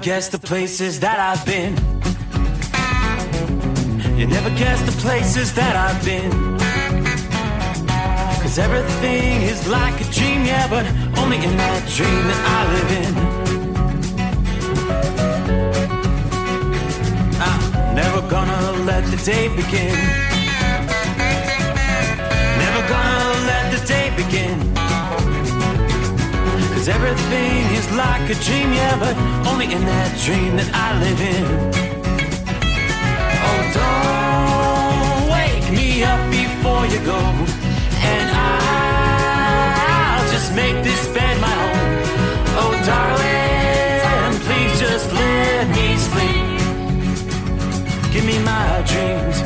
guess the places that I've been. You never guess the places that I've been. 'Cause everything is like a dream, yeah, but only in that dream that I live in. I'm never gonna let the day begin. Never gonna let the day begin. 'Cause everything is like a dream, yeah, but only in that dream that I live in. Oh, don't wake me up before you go, and I'll just make this bed my home. Oh, darling, please just let me sleep. Give me my dreams.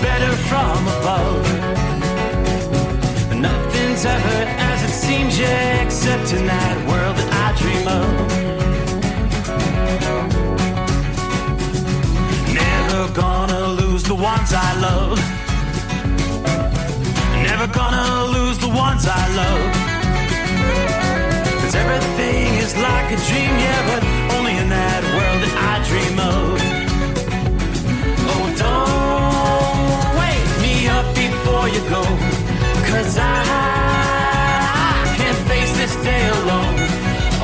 Better from above. Nothing's ever as it seems, yeah, except in that world that I dream of. Never gonna lose the ones I love. Never gonna lose the ones I love. 'Cause everything is like a dream, yeah, but only in that world that I dream of. Oh, don't up before you go, 'cause I can't face this day alone.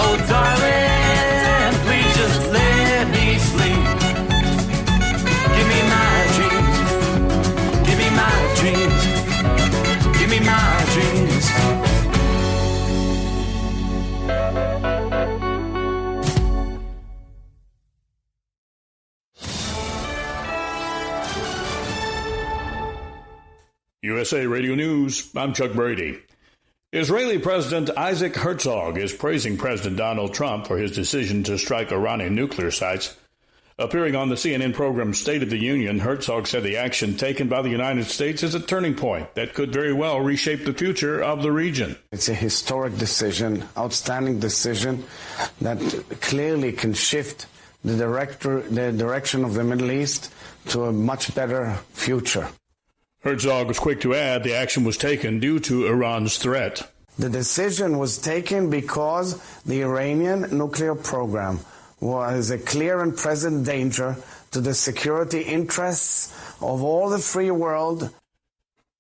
Oh, darling, please just let me sleep. Give me my dreams. Give me my dreams. Give me my dreams. USA Radio News, I'm Chuck Brady. Israeli President Isaac Herzog is praising President Donald Trump for his decision to strike Iranian nuclear sites. Appearing on the CNN program State of the Union, Herzog said the action taken by the United States is a turning point that could very well reshape the future of the region. It's a historic decision, outstanding decision that clearly can shift the direction of the Middle East to a much better future. Herzog was quick to add the action was taken due to Iran's threat. The decision was taken because the Iranian nuclear program was a clear and present danger to the security interests of all the free world.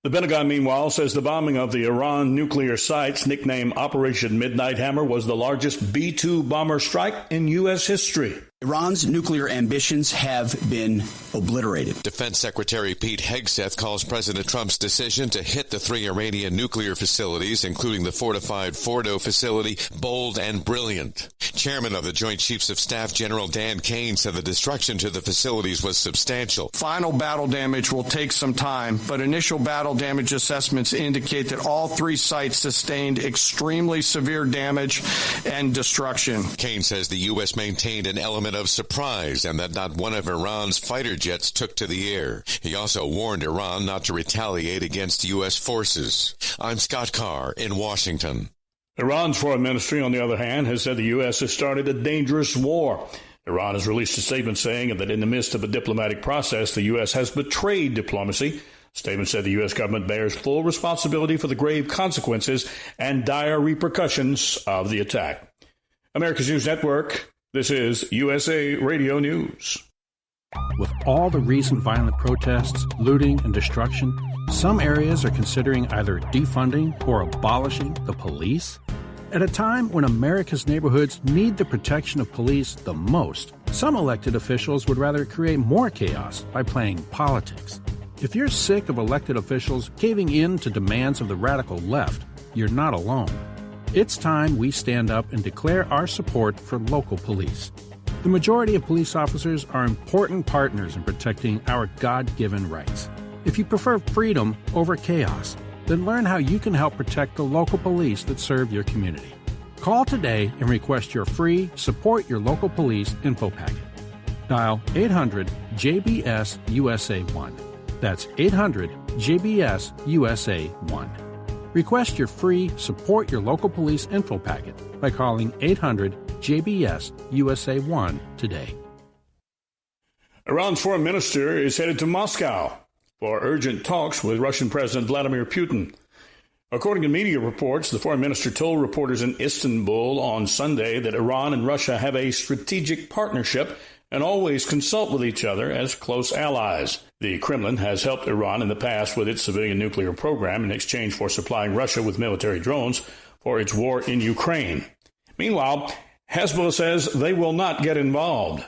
The Pentagon, meanwhile, says the bombing of the Iran nuclear sites, nicknamed Operation Midnight Hammer, was the largest B-2 bomber strike in U.S. history. Iran's nuclear ambitions have been obliterated. Defense Secretary Pete Hegseth calls President Trump's decision to hit the 3 Iranian nuclear facilities, including the fortified Fordo facility, bold and brilliant. Chairman of the Joint Chiefs of Staff, General Dan Kane, said the destruction to the facilities was substantial. Final battle damage will take some time, but initial battle damage assessments indicate that all 3 sites sustained extremely severe damage and destruction. Kane says the U.S. maintained an element of surprise and that not one of Iran's fighter jets took to the air. He also warned Iran not to retaliate against U.S. forces. I'm Scott Carr in Washington. Iran's foreign ministry, on the other hand, has said the U.S. has started a dangerous war. Iran has released a statement saying that in the midst of a diplomatic process, the U.S. has betrayed diplomacy. The statement said the U.S. government bears full responsibility for the grave consequences and dire repercussions of the attack. America's News Network, this is USA Radio News. With all the recent violent protests, looting, and destruction, some areas are considering either defunding or abolishing the police. At a time when America's neighborhoods need the protection of police the most, some elected officials would rather create more chaos by playing politics. If you're sick of elected officials caving in to demands of the radical left, you're not alone. It's time we stand up and declare our support for local police. The majority of police officers are important partners in protecting our God-given rights. If you prefer freedom over chaos, then learn how you can help protect the local police that serve your community. Call today and request your free Support Your Local Police info packet. Dial 800-JBS-USA-1. That's 800-JBS-USA-1. Request your free Support Your Local Police info packet by calling 800-JBS-USA-1 today. Iran's foreign minister is headed to Moscow for urgent talks with Russian President Vladimir Putin. According to media reports, the foreign minister told reporters in Istanbul on Sunday that Iran and Russia have a strategic partnership and always consult with each other as close allies. The Kremlin has helped Iran in the past with its civilian nuclear program in exchange for supplying Russia with military drones for its war in Ukraine. Meanwhile, Hezbollah says they will not get involved.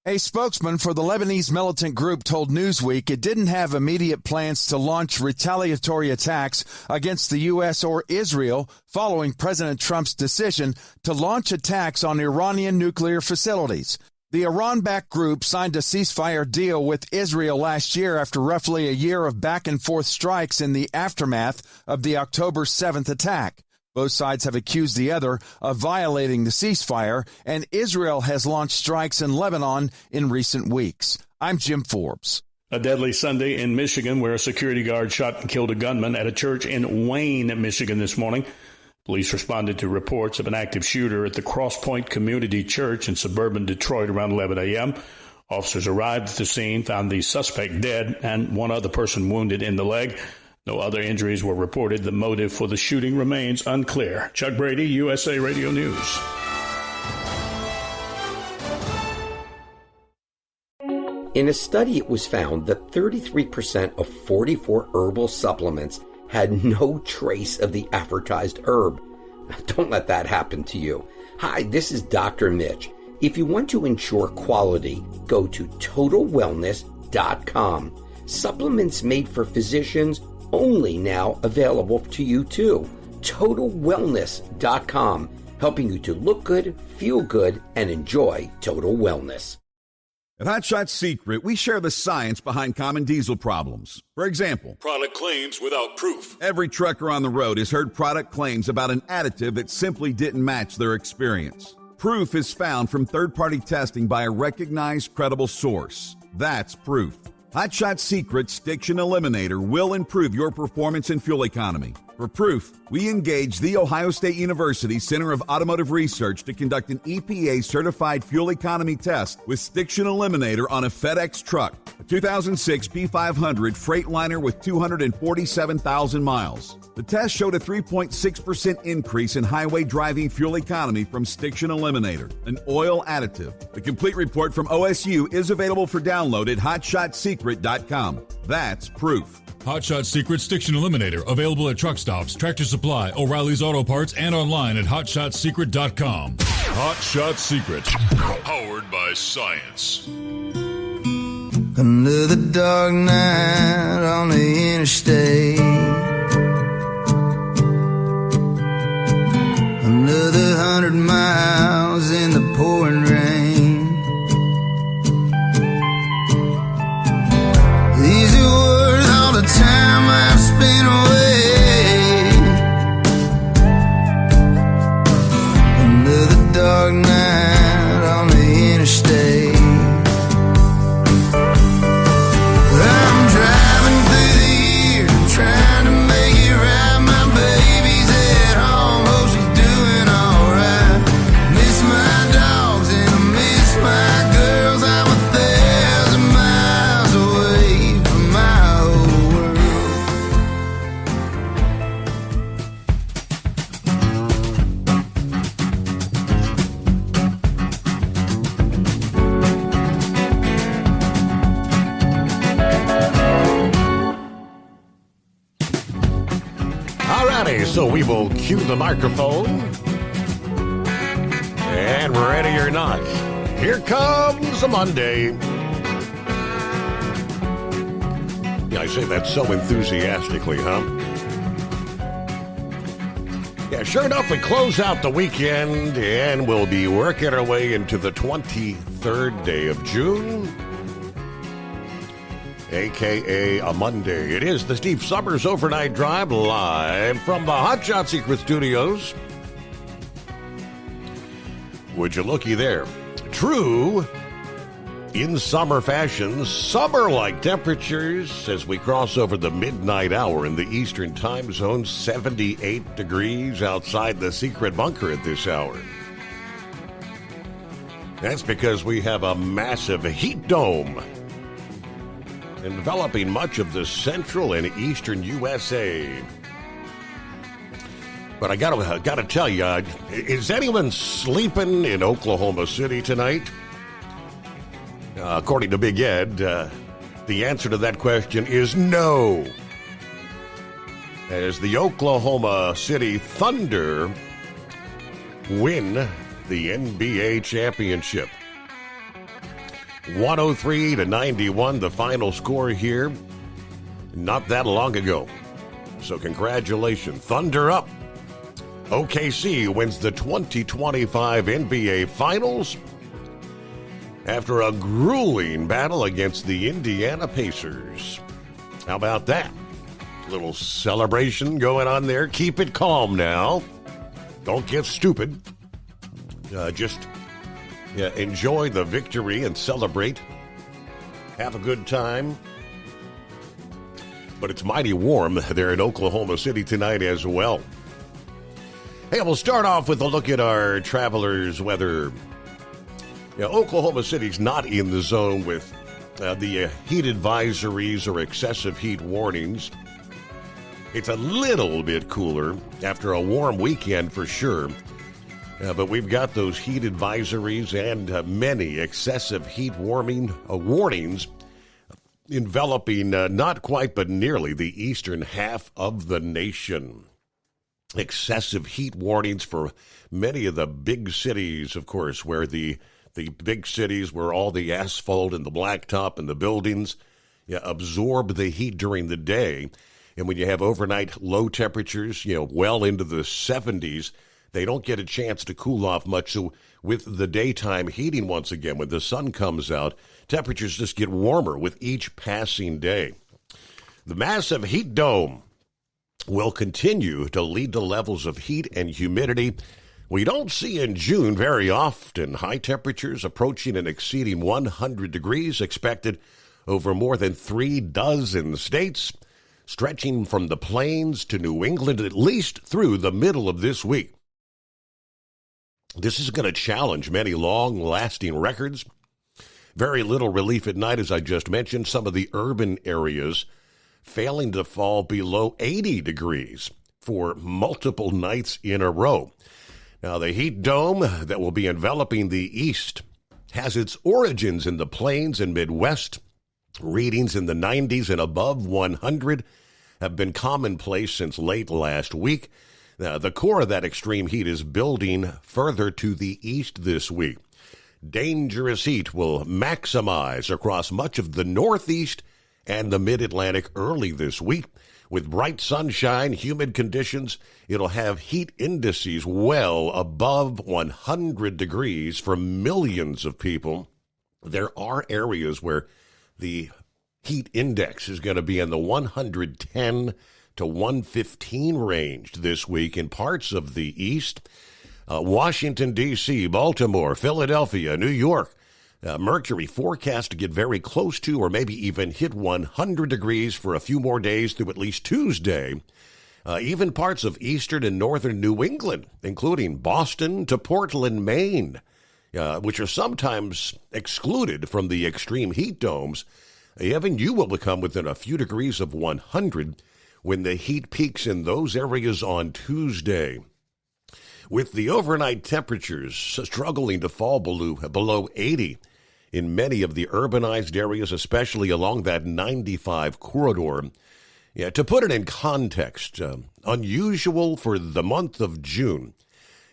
A spokesman for the Lebanese militant group told Newsweek it didn't have immediate plans to launch retaliatory attacks against the U.S. or Israel following President Trump's decision to launch attacks on Iranian nuclear facilities. The Iran-backed group signed a ceasefire deal with Israel last year after roughly a year of back-and-forth strikes in the aftermath of the October 7th attack. Both sides have accused the other of violating the ceasefire, and Israel has launched strikes in Lebanon in recent weeks. I'm Jim Forbes. A deadly Sunday in Michigan where a security guard shot and killed a gunman at a church in Wayne, Michigan this morning. Police responded to reports of an active shooter at the Cross Point Community Church in suburban Detroit around 11 a.m. Officers arrived at the scene, found the suspect dead and one other person wounded in the leg. No other injuries were reported. The motive for the shooting remains unclear. Chuck Brady, USA Radio News. In a study, it was found that 33% of 44 herbal supplements had no trace of the advertised herb. Don't let that happen to you. Hi, this is Dr. Mitch. If you want to ensure quality, go to TotalWellness.com. Supplements made for physicians only now available to you too. TotalWellness.com, helping you to look good, feel good, and enjoy total wellness. At Hot Shot Secret, we share the science behind common diesel problems. For example, product claims without proof. Every trucker on the road has heard product claims about an additive that simply didn't match their experience. Proof is found from third-party testing by a recognized, credible source. That's proof. Hot Shot Secret's Stiction Eliminator will improve your performance and fuel economy. For proof, we engaged the Ohio State University Center of Automotive Research to conduct an EPA-certified fuel economy test with Stiction Eliminator on a FedEx truck, a 2006 P500 Freightliner with 247,000 miles. The test showed a 3.6% increase in highway driving fuel economy from Stiction Eliminator, an oil additive. The complete report from OSU is available for download at HotShotSecret.com. That's proof. Hot Shot Secret Stiction Eliminator, available at truck stops, Tractor Supply, O'Reilly's Auto Parts, and online at HotShotSecret.com. Hot Shot Secret, powered by science. Under the dark night on the interstate, under the 100 miles in the pouring rain, these are worth all the time I've spent away under the dark night on the interstate. I'm driving through the year, trying to make it right. My baby's at home, hope she's doing alright. Miss my dogs and I miss my girls. I'm 1,000 miles away from my whole Alrighty, so we will cue the microphone. And ready or not, here comes a Monday. Yeah, I say that so enthusiastically, huh? Yeah, sure enough, we close out the weekend, and we'll be working our way into the 23rd day of June, a.k.a. a Monday. It is the Steve Summers Overnight Drive, live from the Hot Shot Secret Studios. Would you looky there? True, in summer fashion, summer-like temperatures as we cross over the midnight hour in the Eastern Time Zone, 78 degrees outside the secret bunker at this hour. That's because we have a massive heat dome enveloping much of the central and eastern USA. But I gotta tell you, is anyone sleeping in Oklahoma City tonight? According to Big Ed, the answer to that question is no. As the Oklahoma City Thunder win the NBA championship. 103-91, the final score here, not that long ago. So congratulations, Thunder up. OKC wins the 2025 NBA Finals after a grueling battle against the Indiana Pacers. How about that? Little celebration going on there. Keep it calm now. Don't get stupid. Just enjoy the victory and celebrate. Have a good time. But it's mighty warm there in Oklahoma City tonight as well. Hey, we'll start off with a look at our travelers' weather. Oklahoma City's not in the zone with the heat advisories or excessive heat warnings. It's a little bit cooler after a warm weekend for sure. But we've got those heat advisories and many excessive heat warnings enveloping not quite but nearly the eastern half of the nation. Excessive heat warnings for many of the big cities, of course, where the big cities where all the asphalt and the blacktop and the buildings absorb the heat during the day. And when you have overnight low temperatures, well into the 70s, they don't get a chance to cool off much. So with the daytime heating once again, when the sun comes out, temperatures just get warmer with each passing day. The massive heat dome will continue to lead to levels of heat and humidity we don't see in June very often. High temperatures approaching and exceeding 100 degrees expected over more than 36 states, stretching from the plains to New England at least through the middle of this week. This is going to challenge many long-lasting records. Very little relief at night, as I just mentioned. Some of the urban areas failing to fall below 80 degrees for multiple nights in a row. Now, the heat dome that will be enveloping the east has its origins in the plains and Midwest. Readings in the 90s and above 100 have been commonplace since late last week. The core of that extreme heat is building further to the east this week. Dangerous heat will maximize across much of the Northeast and the Mid-Atlantic early this week. With bright sunshine, humid conditions, it'll have heat indices well above 100 degrees for millions of people. There are areas where the heat index is going to be in the 110 to 115 range this week in parts of the east. Washington, D.C., Baltimore, Philadelphia, New York. Mercury forecast to get very close to or maybe even hit 100 degrees for a few more days through at least Tuesday. Even parts of eastern and northern New England, including Boston to Portland, Maine, which are sometimes excluded from the extreme heat domes. Even you will become within a few degrees of 100 when the heat peaks in those areas on Tuesday. With the overnight temperatures struggling to fall below 80 in many of the urbanized areas, especially along that 95 corridor. To put it in context, unusual for the month of June,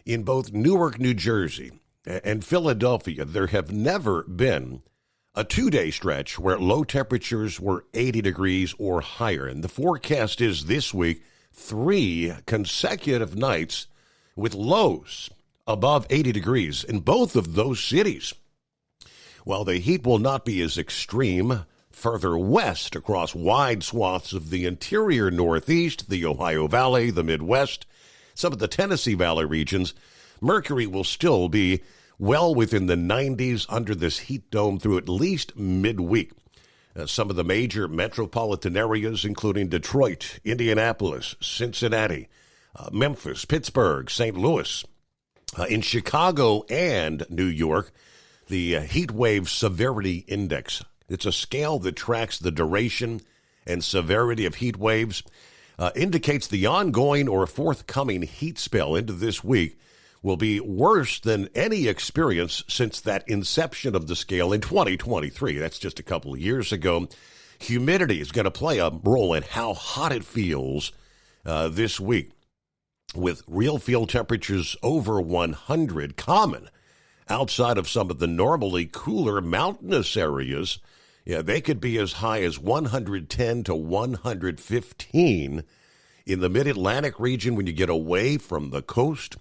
in both Newark, New Jersey and Philadelphia, there have never been a 2-day stretch where low temperatures were 80 degrees or higher. And the forecast is this week, 3 consecutive nights with lows above 80 degrees in both of those cities. While the heat will not be as extreme further west across wide swaths of the interior Northeast, the Ohio Valley, the Midwest, some of the Tennessee Valley regions, mercury will still be well within the 90s under this heat dome through at least midweek. Some of the major metropolitan areas, including Detroit, Indianapolis, Cincinnati, Memphis, Pittsburgh, St. Louis. In Chicago and New York, the heat wave severity index, it's a scale that tracks the duration and severity of heat waves, indicates the ongoing or forthcoming heat spell into this week will be worse than any experience since that inception of the scale in 2023. That's just a couple of years ago. Humidity is going to play a role in how hot it feels this week, with real field temperatures over 100 common outside of some of the normally cooler mountainous areas. Yeah, they could be as high as 110 to 115 in the mid-Atlantic region when you get away from the coast.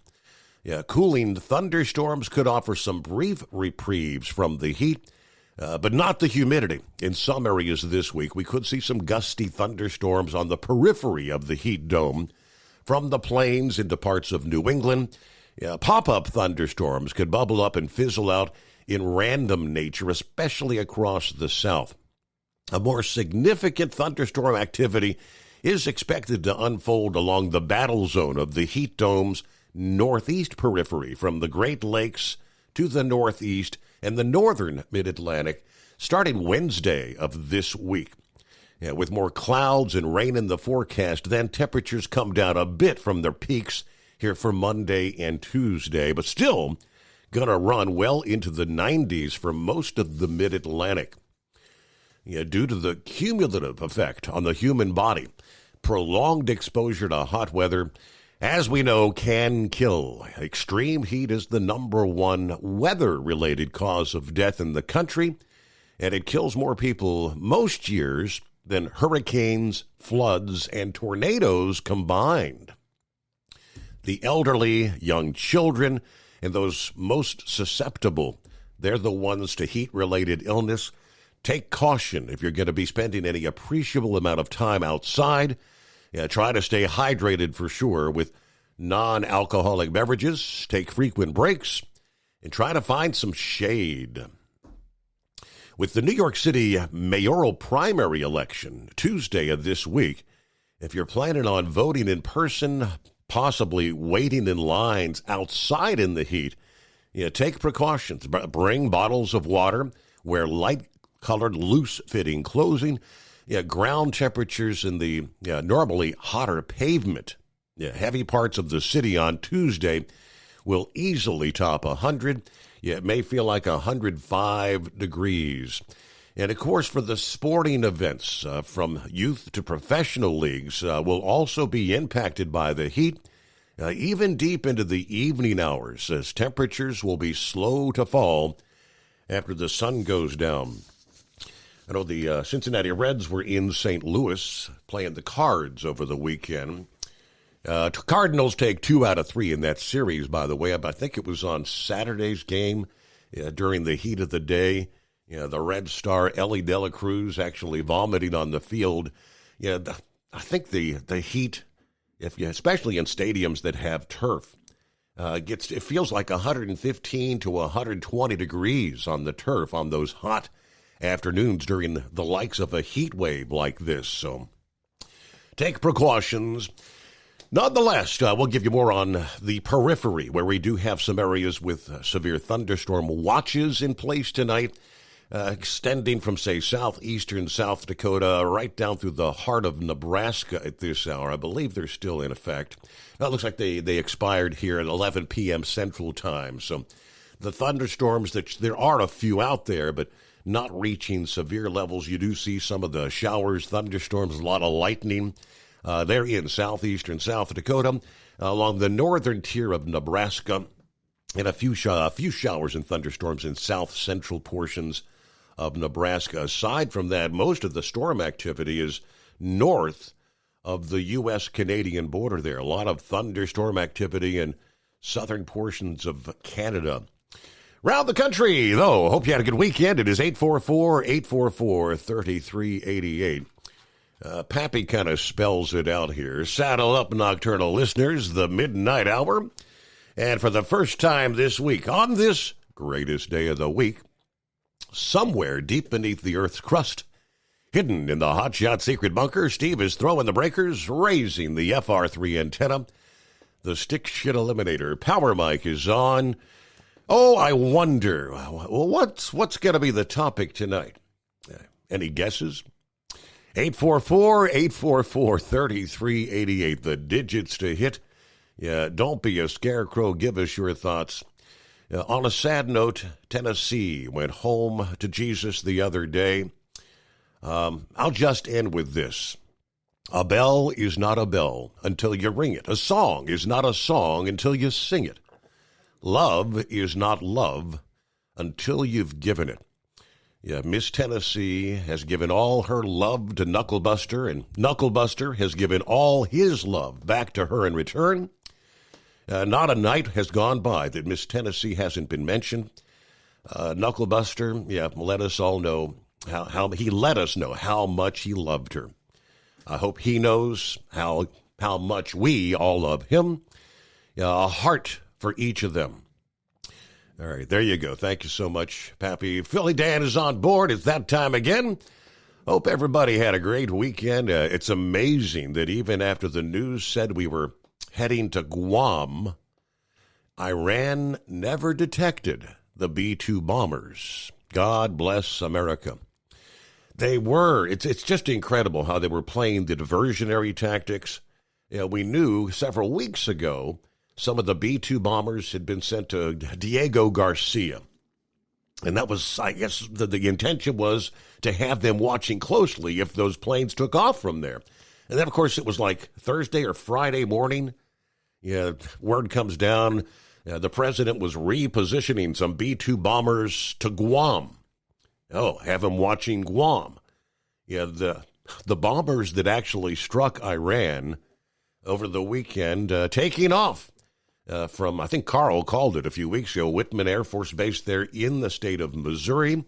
Yeah, cooling thunderstorms could offer some brief reprieves from the heat, but not the humidity. In some areas this week, we could see some gusty thunderstorms on the periphery of the heat dome from the plains into parts of New England. Yeah, pop-up thunderstorms could bubble up and fizzle out in random nature, especially across the south. A more significant thunderstorm activity is expected to unfold along the battle zone of the heat dome's northeast periphery from the Great Lakes to the northeast and the northern mid-Atlantic starting Wednesday of this week. Yeah, with more clouds and rain in the forecast, then temperatures come down a bit from their peaks here for Monday and Tuesday, but still going to run well into the 90s for most of the mid-Atlantic. Yeah, due to the cumulative effect on the human body, prolonged exposure to hot weather, as we know, can kill. Extreme heat is the number one weather-related cause of death in the country, and it kills more people most years than hurricanes, floods, and tornadoes combined. The elderly, young children, and those most susceptible, they're the ones to heat-related illness. Take caution if you're going to be spending any appreciable amount of time outside. Yeah, try to stay hydrated for sure with non-alcoholic beverages. Take frequent breaks and try to find some shade. With the New York City mayoral primary election Tuesday of this week, if you're planning on voting in person, possibly waiting in lines outside in the heat, take precautions. Bring bottles of water, wear light-colored, loose-fitting clothing. Ground temperatures in the normally hotter pavement, heavy parts of the city on Tuesday will easily top 100. It may feel like 105 degrees. And, of course, for the sporting events, from youth to professional leagues, will also be impacted by the heat, even deep into the evening hours, as temperatures will be slow to fall after the sun goes down. I know the Cincinnati Reds were in St. Louis playing the Cards over the weekend. Cardinals take 2 out of 3 in that series, by the way. I think it was on Saturday's game during the heat of the day. The Red Star, Ellie De La Cruz, actually vomiting on the field. I think the heat, especially in stadiums that have turf, it feels like 115 to 120 degrees on the turf on those hot afternoons during the likes of a heat wave like this. So take precautions. Nonetheless, we'll give you more on the periphery, where we do have some areas with severe thunderstorm watches in place tonight, extending from, say, southeastern South Dakota right down through the heart of Nebraska at this hour. I believe they're still in effect. Now, it looks like they expired here at 11 p.m. Central Time. So the thunderstorms, there are a few out there, but not reaching severe levels. You do see some of the showers, thunderstorms, a lot of lightning. They're in southeastern South Dakota, along the northern tier of Nebraska, and a few showers and thunderstorms in south-central portions of Nebraska. Aside from that, most of the storm activity is north of the U.S.-Canadian border there. A lot of thunderstorm activity and southern portions of Canada. Round the country, though, hope you had a good weekend. It is 844-844-3388. Pappy kind of spells it out here. Saddle up, nocturnal listeners, the midnight hour. And for the first time this week, on this greatest day of the week, somewhere deep beneath the Earth's crust, hidden in the Hot Shot Secret Bunker, Steve is throwing the breakers, raising the FR3 antenna. The Stick Shit Eliminator power mic is on. Oh, I wonder, what's going to be the topic tonight? Any guesses? 844-844-3388, the digits to hit. Yeah, don't be a scarecrow. Give us your thoughts. On a sad note, Tennessee went home to Jesus the other day. I'll just end with this. A bell is not a bell until you ring it. A song is not a song until you sing it. Love is not love until you've given it. Yeah, Miss Tennessee has given all her love to Knucklebuster, and Knucklebuster has given all his love back to her in return. Not a night has gone by that Miss Tennessee hasn't been mentioned. Knucklebuster, let us all know how he let us know how much he loved her. I hope he knows how much we all love him. A heart for each of them. All right, there you go. Thank you so much, Pappy. Philly Dan is on board. It's that time again. Hope everybody had a great weekend. It's amazing that even after the news said we were heading to Guam, Iran never detected the B-2 bombers. God bless America. They were. It's just incredible how they were playing the diversionary tactics. We knew several weeks ago some of the B-2 bombers had been sent to Diego Garcia. And that was, I guess, the intention was to have them watching closely if those planes took off from there. And then, of course, it was like Thursday or Friday morning. Word comes down. The president was repositioning some B-2 bombers to Guam. Oh, have them watching Guam. The bombers that actually struck Iran over the weekend taking off from, I think Carl called it a few weeks ago, Whitman Air Force Base there in the state of Missouri.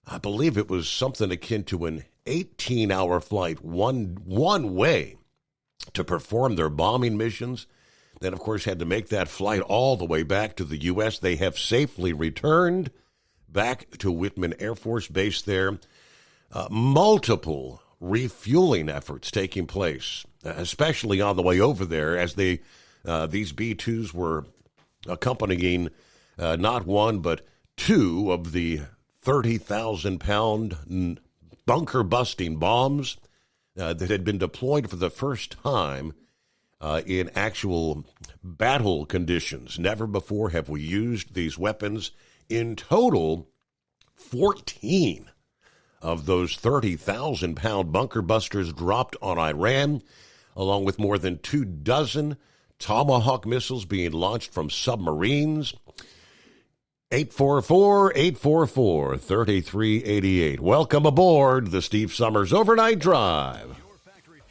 I believe it was something akin to an 18-hour flight one way to perform their bombing missions. Then, of course, had to make that flight all the way back to the U.S. They have safely returned back to Whitman Air Force Base there. Multiple refueling efforts taking place, especially on the way over there as these B-2s were accompanying not one but two of the 30,000-pound bunker-busting bombs that had been deployed for the first time in actual battle conditions. Never before have we used these weapons. In total, 14 of those 30,000-pound bunker busters dropped on Iran, along with more than 24 Tomahawk missiles being launched from submarines. 844-844-3388. Welcome aboard the Steve Summers Overnight Drive.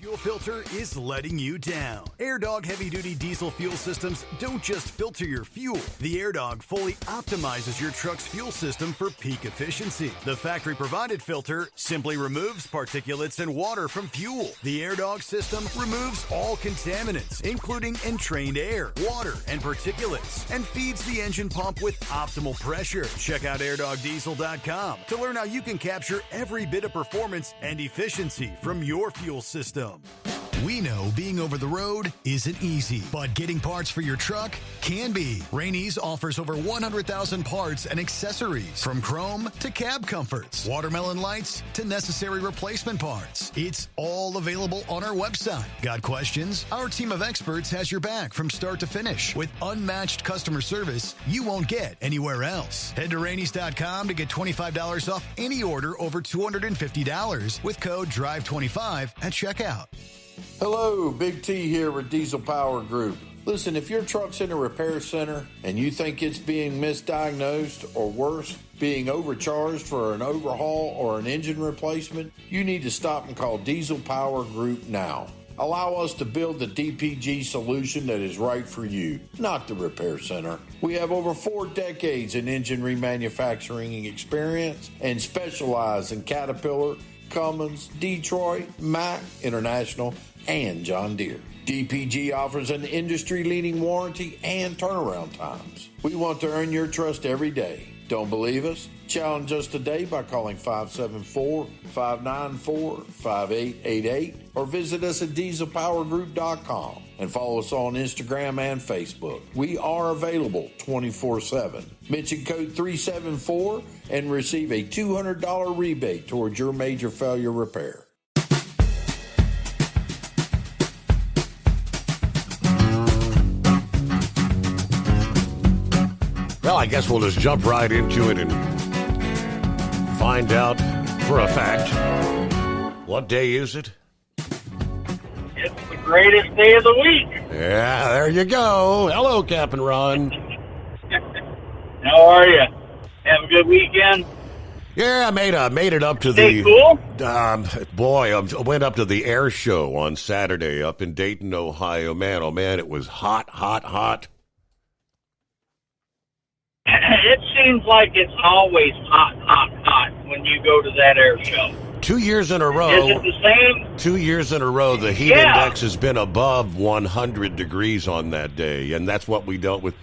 Fuel filter is letting you down. AirDog heavy-duty diesel fuel systems don't just filter your fuel. The AirDog fully optimizes your truck's fuel system for peak efficiency. The factory-provided filter simply removes particulates and water from fuel. The AirDog system removes all contaminants, including entrained air, water, and particulates, and feeds the engine pump with optimal pressure. Check out airdogdiesel.com to learn how you can capture every bit of performance and efficiency from your fuel system. We know being over the road isn't easy, but getting parts for your truck can be. Rainey's offers over 100,000 parts and accessories, from chrome to cab comforts, watermelon lights to necessary replacement parts. It's all available on our website. Got questions? Our team of experts has your back from start to finish with unmatched customer service you won't get anywhere else. Head to Rainey's.com to get $25 off any order over $250 with code DRIVE25 at checkout. Hello, Big T here with Diesel Power Group. Listen, if your truck's in a repair center and you think it's being misdiagnosed or worse, being overcharged for an overhaul or an engine replacement, you need to stop and call Diesel Power Group now. Allow us to build the DPG solution that is right for you, not the repair center. We have over 4 decades in engine remanufacturing experience and specialize in Caterpillar, Cummins, Detroit, Mack, International, and John Deere. DPG offers an industry-leading warranty and turnaround times. We want to earn your trust every day. Don't believe us? Challenge us today by calling 574-594-5888 or visit us at dieselpowergroup.com and follow us on Instagram and Facebook. We are available 24/7. Mention code 374 and receive a $200 rebate towards your major failure repair. Well, I guess we'll just jump right into it and find out for a fact. What day is it? It's the greatest day of the week. Yeah, there you go. Hello, Captain Ron. How are you? Have a good weekend? Yeah, I made it up to Stay cool? Boy, I went up to the air show on Saturday up in Dayton, Ohio. Man, oh man, it was hot, hot, hot. It seems like it's always hot, hot, hot when you go to that air show. 2 years in a row. Is it the same? 2 years in a row, the heat index has been above 100 degrees on that day, and that's what we dealt with.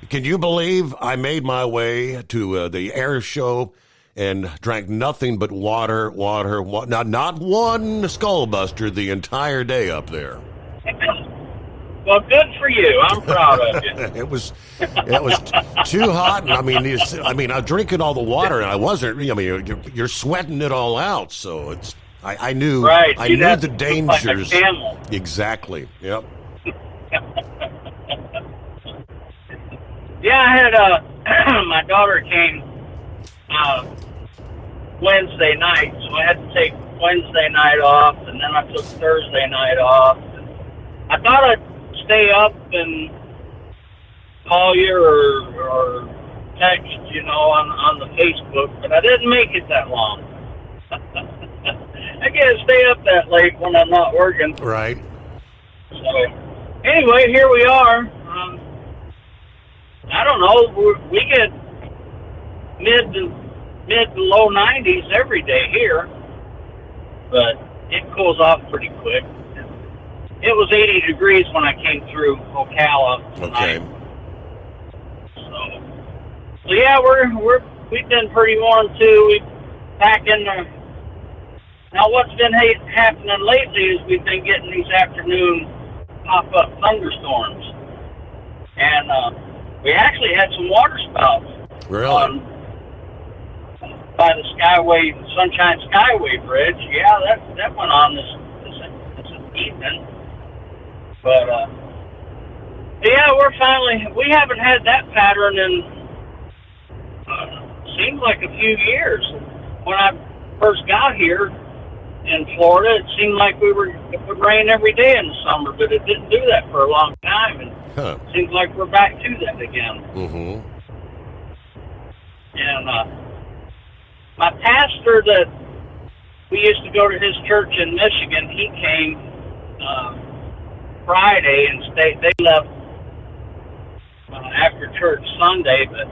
Can you believe I made my way to the air show and drank nothing but water, not one skullbuster the entire day up there. Well, good for you. I'm proud of you. It was too hot. I mean, I was drinking all the water, and I wasn't. I mean, you're sweating it all out. So it's. I knew. Right. I knew the dangers. Like a camel. Exactly. Yep. Yeah, I had my daughter came Wednesday night, so I had to take Wednesday night off, and then I took Thursday night off. I thought I'd stay up and call you or text, on the Facebook, but I didn't make it that long. I can't stay up that late when I'm not working. Right. So, anyway, here we are. I don't know. We get mid to low 90s every day here, but it cools off pretty quick. It was 80 degrees when I came through Ocala tonight. Okay. So yeah, we've been pretty warm too. We pack in the. Now, what's been happening lately is we've been getting these afternoon pop-up thunderstorms, and we actually had some water spouts. Really? By the Sunshine Skyway Bridge. Yeah, that went on this evening. But, yeah, we haven't had that pattern in, seems like a few years. When I first got here in Florida, it seemed like it would rain every day in the summer, but it didn't do that for a long time, and it seems like we're back to that again. Mm-hmm. And, my pastor that we used to go to his church in Michigan, he came, Friday and they left after church Sunday, but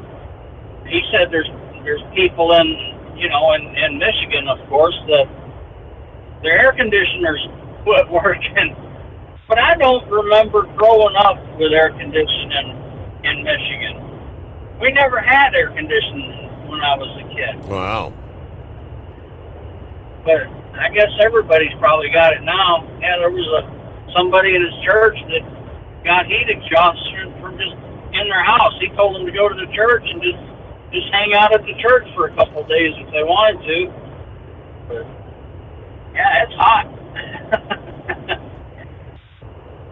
he said there's people in Michigan, of course, that their air conditioners quit working. But I don't remember growing up with air conditioning in Michigan. We never had air conditioning when I was a kid. Wow. But I guess everybody's probably got it now. Yeah, there was somebody in his church that got heat exhaustion from just in their house. He told them to go to the church and just hang out at the church for a couple of days if they wanted to. But yeah, it's hot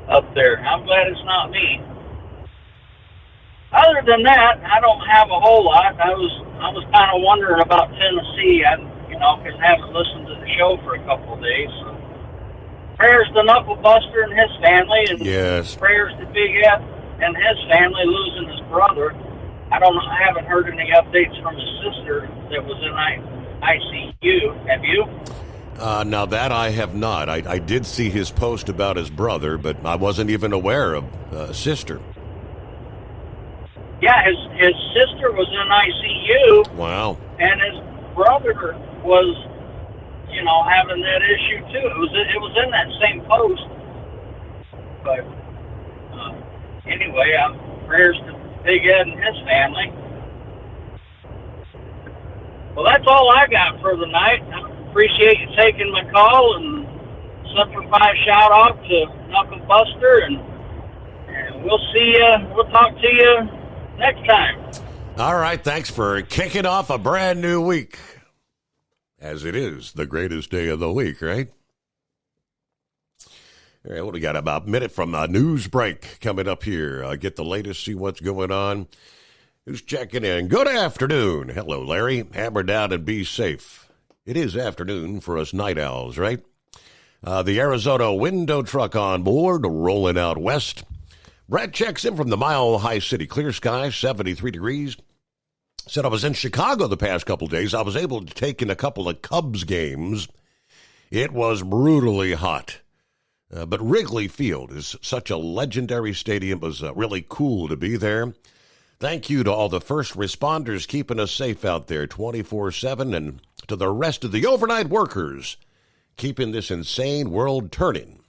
up there. I'm glad it's not me. Other than that, I don't have a whole lot. I was kind of wondering about Tennessee. Because I haven't listened to the show for a couple of days. So prayers to Knuckle Buster and his family, and yes, prayers to Big F and his family losing his brother. I haven't heard any updates from his sister that was in ICU. Have you? Now that I have not. I did see his post about his brother, but I wasn't even aware of sister. Yeah, his sister was in ICU. Wow. And his brother was, having that issue too. It was in that same post. But anyway, prayers to Big Ed and his family. Well, that's all I got for the night. I appreciate you taking my call, and simplify shout out to Knuckle Buster, and we'll see you. We'll talk to you next time. All right, thanks for kicking off a brand new week. As it is the greatest day of the week, right? All right, what do we got? About a minute from a news break coming up here. Get the latest, see what's going on. Who's checking in? Good afternoon. Hello, Larry. Hammer down and be safe. It is afternoon for us night owls, right? The Arizona window truck on board, rolling out west. Brad checks in from the Mile High City. Clear sky, 73 degrees. Said I was in Chicago the past couple days. I was able to take in a couple of Cubs games. It was brutally hot. But Wrigley Field is such a legendary stadium. It was really cool to be there. Thank you to all the first responders keeping us safe out there 24/7, and to the rest of the overnight workers keeping this insane world turning.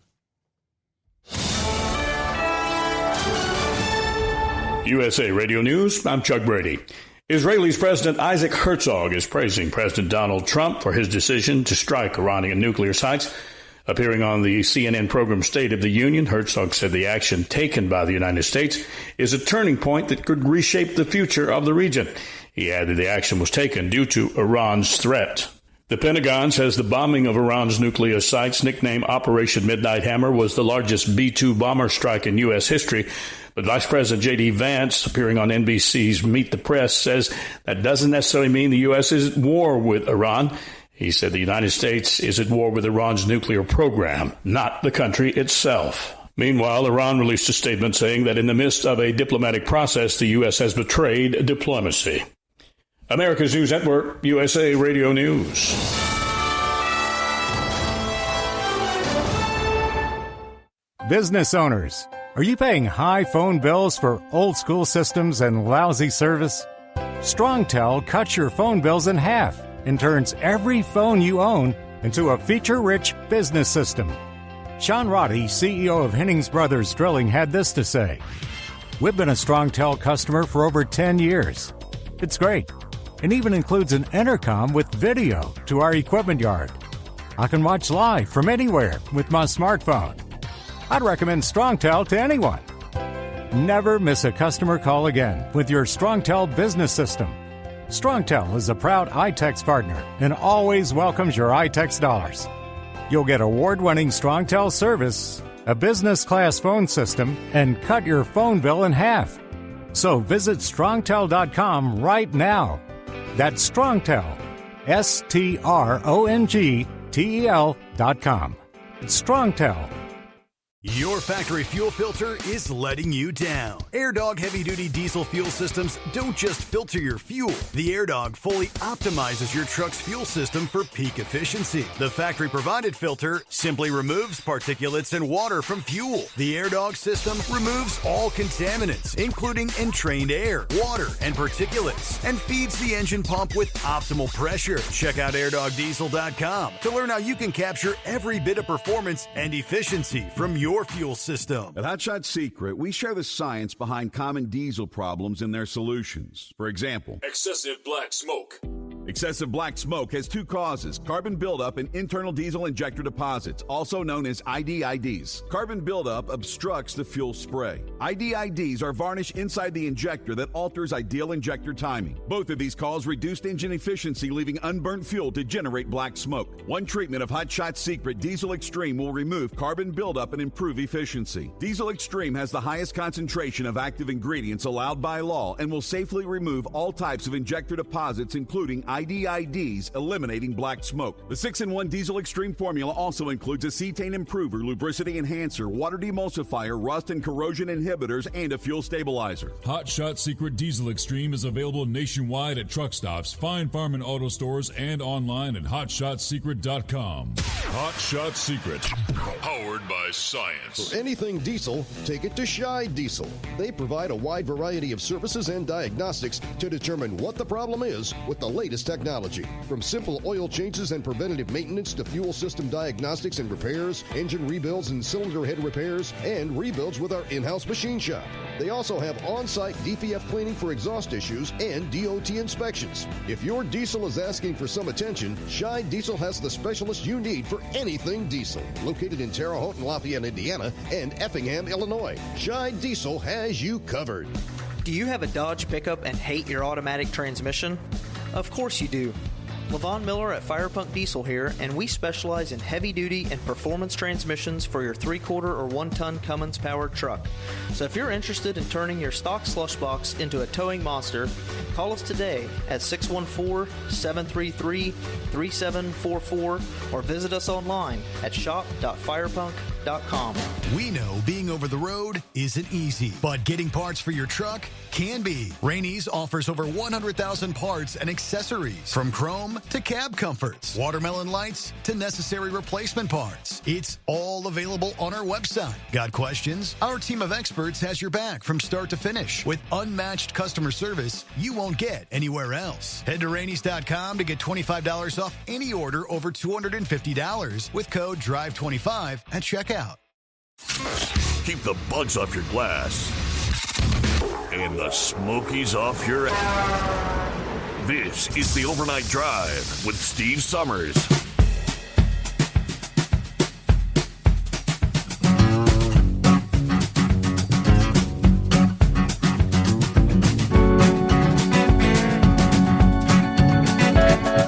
USA Radio News, I'm Chuck Brady. Israel's President Isaac Herzog is praising President Donald Trump for his decision to strike Iranian nuclear sites. Appearing on the CNN program State of the Union, Herzog said the action taken by the United States is a turning point that could reshape the future of the region. He added the action was taken due to Iran's threat. The Pentagon says the bombing of Iran's nuclear sites, nicknamed Operation Midnight Hammer, was the largest B-2 bomber strike in U.S. history. But Vice President J.D. Vance, appearing on NBC's Meet the Press, says that doesn't necessarily mean the U.S. is at war with Iran. He said the United States is at war with Iran's nuclear program, not the country itself. Meanwhile, Iran released a statement saying that in the midst of a diplomatic process, the U.S. has betrayed diplomacy. America's News Network, USA Radio News. Business owners, are you paying high phone bills for old-school systems and lousy service? StrongTel cuts your phone bills in half and turns every phone you own into a feature-rich business system. Sean Roddy, CEO of Hennings Brothers Drilling, had this to say: "We've been a StrongTel customer for over 10 years. It's great. It even includes an intercom with video to our equipment yard. I can watch live from anywhere with my smartphone. I'd recommend StrongTel to anyone. Never miss a customer call again with your StrongTel business system. StrongTel is a proud iTex partner and always welcomes your iTex dollars. You'll get award-winning StrongTel service, a business-class phone system, and cut your phone bill in half. So visit StrongTel.com right now. That's StrongTel, StrongTel.com. It's StrongTel. Your factory fuel filter is letting you down. AirDog heavy-duty diesel fuel systems don't just filter your fuel. The AirDog fully optimizes your truck's fuel system for peak efficiency. The factory-provided filter simply removes particulates and water from fuel. The AirDog system removes all contaminants, including entrained air, water, and particulates, and feeds the engine pump with optimal pressure. Check out AirDogDiesel.com to learn how you can capture every bit of performance and efficiency from your fuel system. At Hot Shot Secret, we share the science behind common diesel problems and their solutions. For example, excessive black smoke. Excessive black smoke has two causes: carbon buildup and internal diesel injector deposits, also known as IDIDs. Carbon buildup obstructs the fuel spray. IDIDs are varnish inside the injector that alters ideal injector timing. Both of these cause reduced engine efficiency, leaving unburnt fuel to generate black smoke. One treatment of Hot Shot Secret Diesel Extreme will remove carbon buildup and improve efficiency. Diesel Extreme has the highest concentration of active ingredients allowed by law and will safely remove all types of injector deposits, including IDIDs, eliminating black smoke. The 6-in-1 Diesel Extreme formula also includes a cetane improver, lubricity enhancer, water demulsifier, rust and corrosion inhibitors, and a fuel stabilizer. Hot Shot Secret Diesel Extreme is available nationwide at truck stops, fine farm and auto stores, and online at hotshotsecret.com. Hot Shot Secret, powered by science. For anything diesel, take it to Scheid Diesel. They provide a wide variety of services and diagnostics to determine what the problem is with the latest technology. From simple oil changes and preventative maintenance to fuel system diagnostics and repairs, engine rebuilds and cylinder head repairs, and rebuilds with our in-house machine shop. They also have on-site DPF cleaning for exhaust issues and DOT inspections. If your diesel is asking for some attention, Scheid Diesel has the specialist you need for anything diesel. Located in Terre Haute and Lafayette, Indiana, and Effingham, Illinois, Scheid Diesel has you covered. Do you have a Dodge pickup and hate your automatic transmission? Of course you do. Levon Miller at Firepunk Diesel here, and we specialize in heavy-duty and performance transmissions for your 3-quarter or 1-ton Cummins-powered truck. So if you're interested in turning your stock slush box into a towing monster, call us today at 614-733-3744 or visit us online at shop.firepunk.com. We know being over the road isn't easy, but getting parts for your truck can be. Rainey's offers over 100,000 parts and accessories, from chrome to cab comforts, watermelon lights to necessary replacement parts. It's all available on our website. Got questions? Our team of experts has your back from start to finish with unmatched customer service you won't get anywhere else. Head to Rainey's.com to get $25 off any order over $250 with code DRIVE25 at checkout. Keep the bugs off your glass and the smokies off your ass. This is the Overnight Drive with Steve Summers.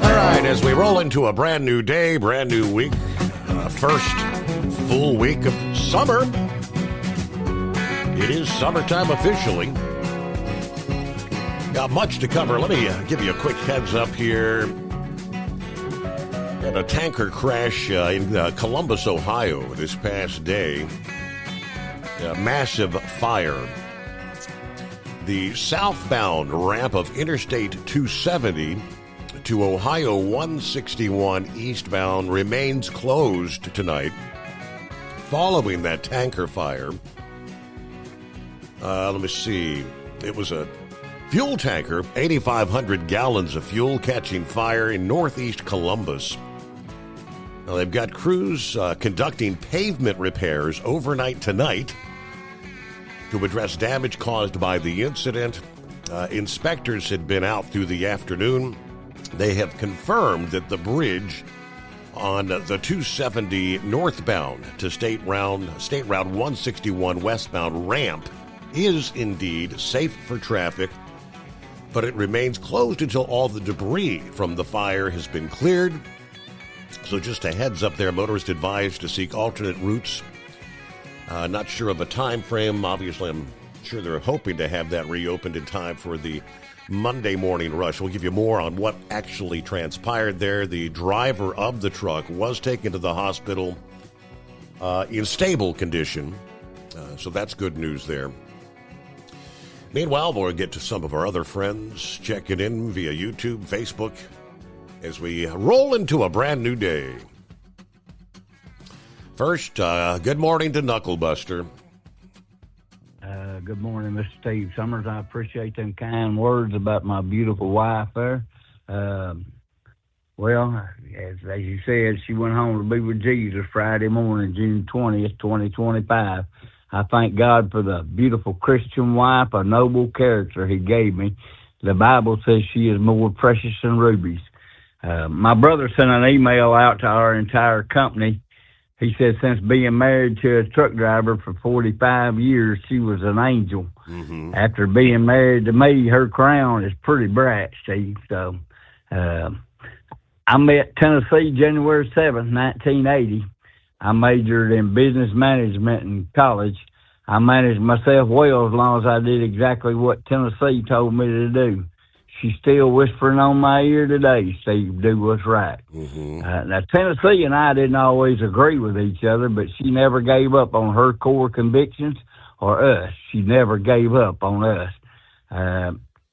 All right, as we roll into a brand new day, brand new week, first full week of summer. It is summertime officially. Got much to cover. Let me give you a quick heads up here. Had a tanker crash in Columbus, Ohio this past day. A massive fire. The southbound ramp of Interstate 270 to Ohio 161 eastbound remains closed tonight following that tanker fire. Let me see. It was a fuel tanker, 8,500 gallons of fuel catching fire in northeast Columbus. Now, they've got crews conducting pavement repairs overnight tonight to address damage caused by the incident. Inspectors had been out through the afternoon. They have confirmed that the bridge on the 270 northbound to State Route 161 westbound ramp is indeed safe for traffic, but it remains closed until all the debris from the fire has been cleared. So just a heads up there, motorists advised to seek alternate routes. Not sure of a time frame. Obviously, I'm sure they're hoping to have that reopened in time for the Monday morning rush. We'll give you more on what actually transpired there. The driver of the truck was taken to the hospital in stable condition. So that's good news there. Meanwhile, we'll get to some of our other friends checking in via YouTube, Facebook, as we roll into a brand new day. First, good morning to Knucklebuster. Good morning, Mr. Steve Summers. I appreciate them kind words about my beautiful wife there. Well, as you said, she went home to be with Jesus Friday morning, June 20th, 2025. I thank God for the beautiful Christian wife, a noble character he gave me. The Bible says she is more precious than rubies. My brother sent an email out to our entire company. He said since being married to a truck driver for 45 years, she was an angel. Mm-hmm. After being married to me, her crown is pretty bright, Steve. So I met Tennessee January 7th, 1980. I majored in business management in college. I managed myself well as long as I did exactly what Tennessee told me to do. she's still whispering on my ear today, Steve, do what's right. Now, Tennessee and I didn't always agree with each other, but she never gave up on her core convictions or us. She never gave up on us.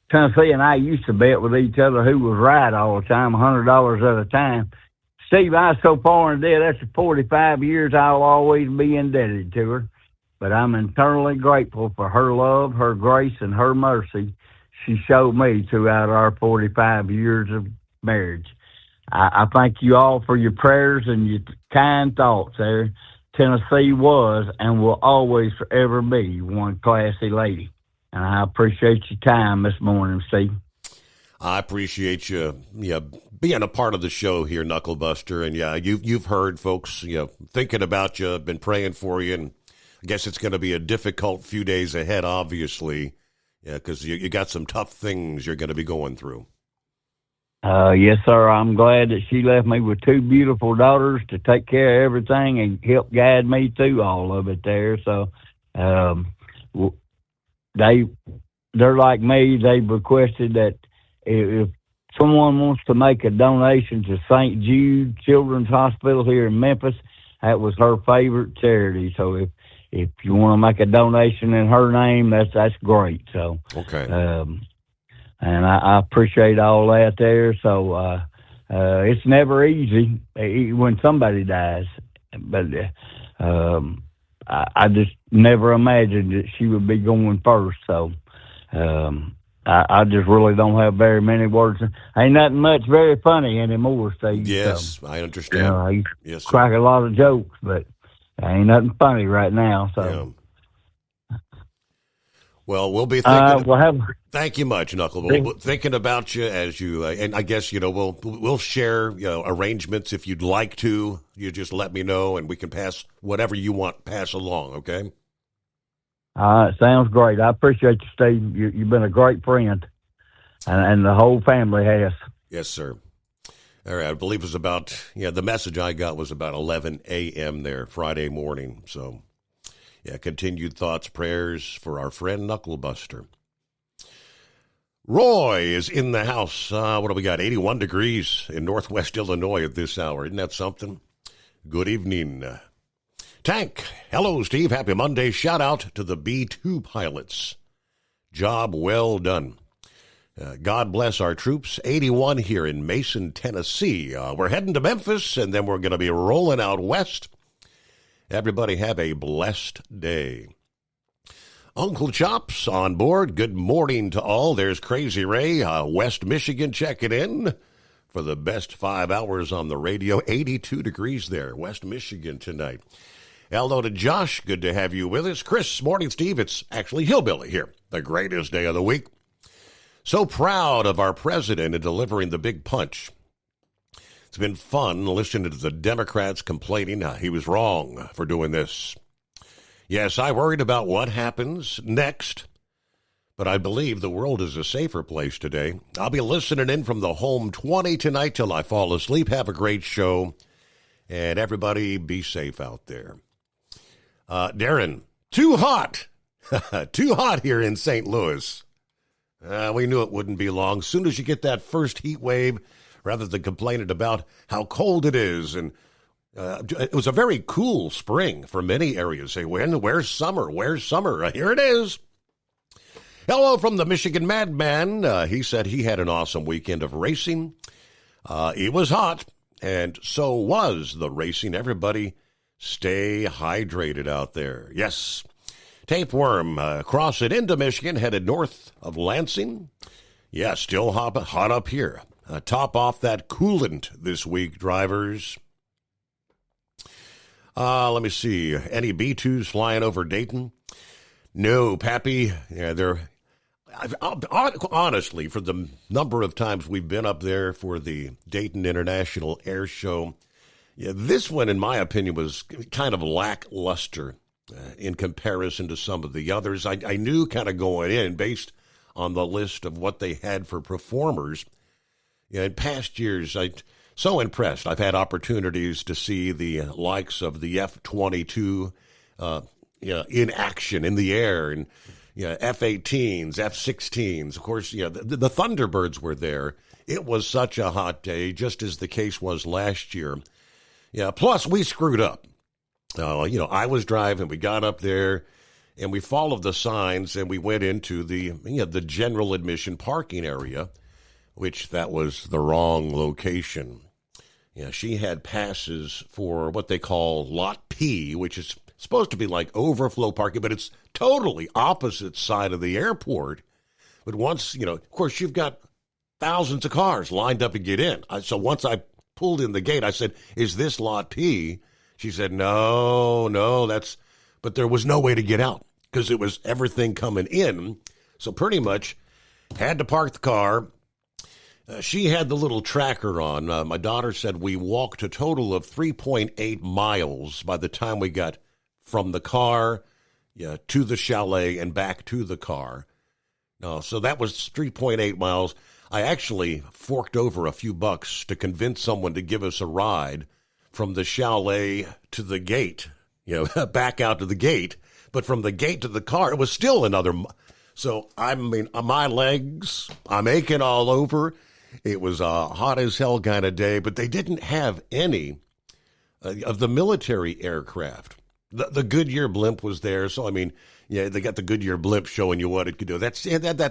Tennessee and I used to bet with each other who was right all the time, $100 at a time. Steve, I was so far in debt, after 45 years, I'll always be indebted to her. But I'm eternally grateful for her love, her grace, and her mercy she showed me throughout our 45 years of marriage. I thank you all for your prayers and your kind thoughts there. Tennessee was and will always forever be one classy lady. And I appreciate your time this morning, Steve. I appreciate you being a part of the show here, Knucklebuster. And yeah, you've heard folks thinking about you, been praying for you, and I guess it's going to be a difficult few days ahead, obviously, because you got some tough things you're going to be going through. Yes, sir. I'm glad that she left me with two beautiful daughters to take care of everything and help guide me through all of it there. So they're like me. They've requested that if someone wants to make a donation to St. Jude Children's Hospital here in Memphis, that was her favorite charity. So if you want to make a donation in her name, that's great. So okay. And I appreciate all that there. So it's never easy when somebody dies, but I just never imagined that she would be going first. So I just really don't have very many words. Ain't nothing much very funny anymore, Steve. Yes, I understand. I yes, sir. crack a lot of jokes, but ain't nothing funny right now. So. Yeah. Well, we'll be thinking. Thank you much, Knuckle. We'll thinking about you as you, and I guess we'll share arrangements if you'd like to. You just let me know, and we can pass whatever you want pass along. Okay. Sounds great. I appreciate you, Steve. You've been a great friend, and the whole family has. Yes, sir. All right. I believe it was about the message I got was about 11 a.m. there Friday morning. So. Yeah, continued thoughts, prayers for our friend Knucklebuster. Roy is in the house. What do we got? 81 degrees in Northwest Illinois at this hour. Isn't that something? Good evening. Tank, hello, Steve. Happy Monday. Shout out to the B-2 pilots. Job well done. God bless our troops. 81 here in Mason, Tennessee. We're heading to Memphis, and then we're going to be rolling out west. Everybody have a blessed day. Uncle Chops on board. Good morning to all. There's Crazy Ray, West Michigan, checking in for the best 5 hours on the radio. 82 degrees there, West Michigan tonight. Hello to Josh. Good to have you with us. Chris, morning, Steve. It's actually Hillbilly here. The greatest day of the week. So proud of our president in delivering the big punch. It's been fun listening to the Democrats complaining he was wrong for doing this. Yes, I worried about what happens next, but I believe the world is a safer place today. I'll be listening in from the home 20 tonight till I fall asleep. Have a great show, and everybody be safe out there. Darren, too hot. Too hot here in St. Louis. We knew it wouldn't be long. As soon as you get that first heat wave, rather than complaining about how cold it is. And it was a very cool spring for many areas. Say, where's summer? Where's summer? Here it is. Hello from the Michigan Madman. He said he had an awesome weekend of racing. It was hot, and so was the racing. Everybody stay hydrated out there. Yes. Tapeworm crossing into Michigan, headed north of Lansing. Yeah, still hot up here. Top off that coolant this week, drivers. Let me see. Any B-2s flying over Dayton? No, Pappy. Yeah, they're honestly, for the number of times we've been up there for the Dayton International Air Show, this one, in my opinion, was kind of lackluster in comparison to some of the others. I knew kind of going in, based on the list of what they had for performers. In past years, I'm so impressed. I've had opportunities to see the likes of the F-22 in action in the air, and F-18s, F-16s. Of course, the Thunderbirds were there. It was such a hot day, just as the case was last year. Yeah, plus we screwed up. I was driving, we got up there, and we followed the signs, and we went into the general admission parking area, which that was the wrong location. Yeah, she had passes for what they call Lot P, which is supposed to be like overflow parking, but it's totally opposite side of the airport. But once, of course, you've got thousands of cars lined up to get in. So once I pulled in the gate, I said, "Is this Lot P?" She said, No, but there was no way to get out because it was everything coming in. So pretty much had to park the car. She had the little tracker on. My daughter said we walked a total of 3.8 miles by the time we got from the car to the chalet and back to the car. So that was 3.8 miles. I actually forked over a few bucks to convince someone to give us a ride from the chalet to the gate, back out to the gate. But from the gate to the car, it was still another. So, my legs, I'm aching all over. It was a hot as hell kind of day, but they didn't have any of the military aircraft. The Goodyear blimp was there. So, they got the Goodyear blimp showing you what it could do. That's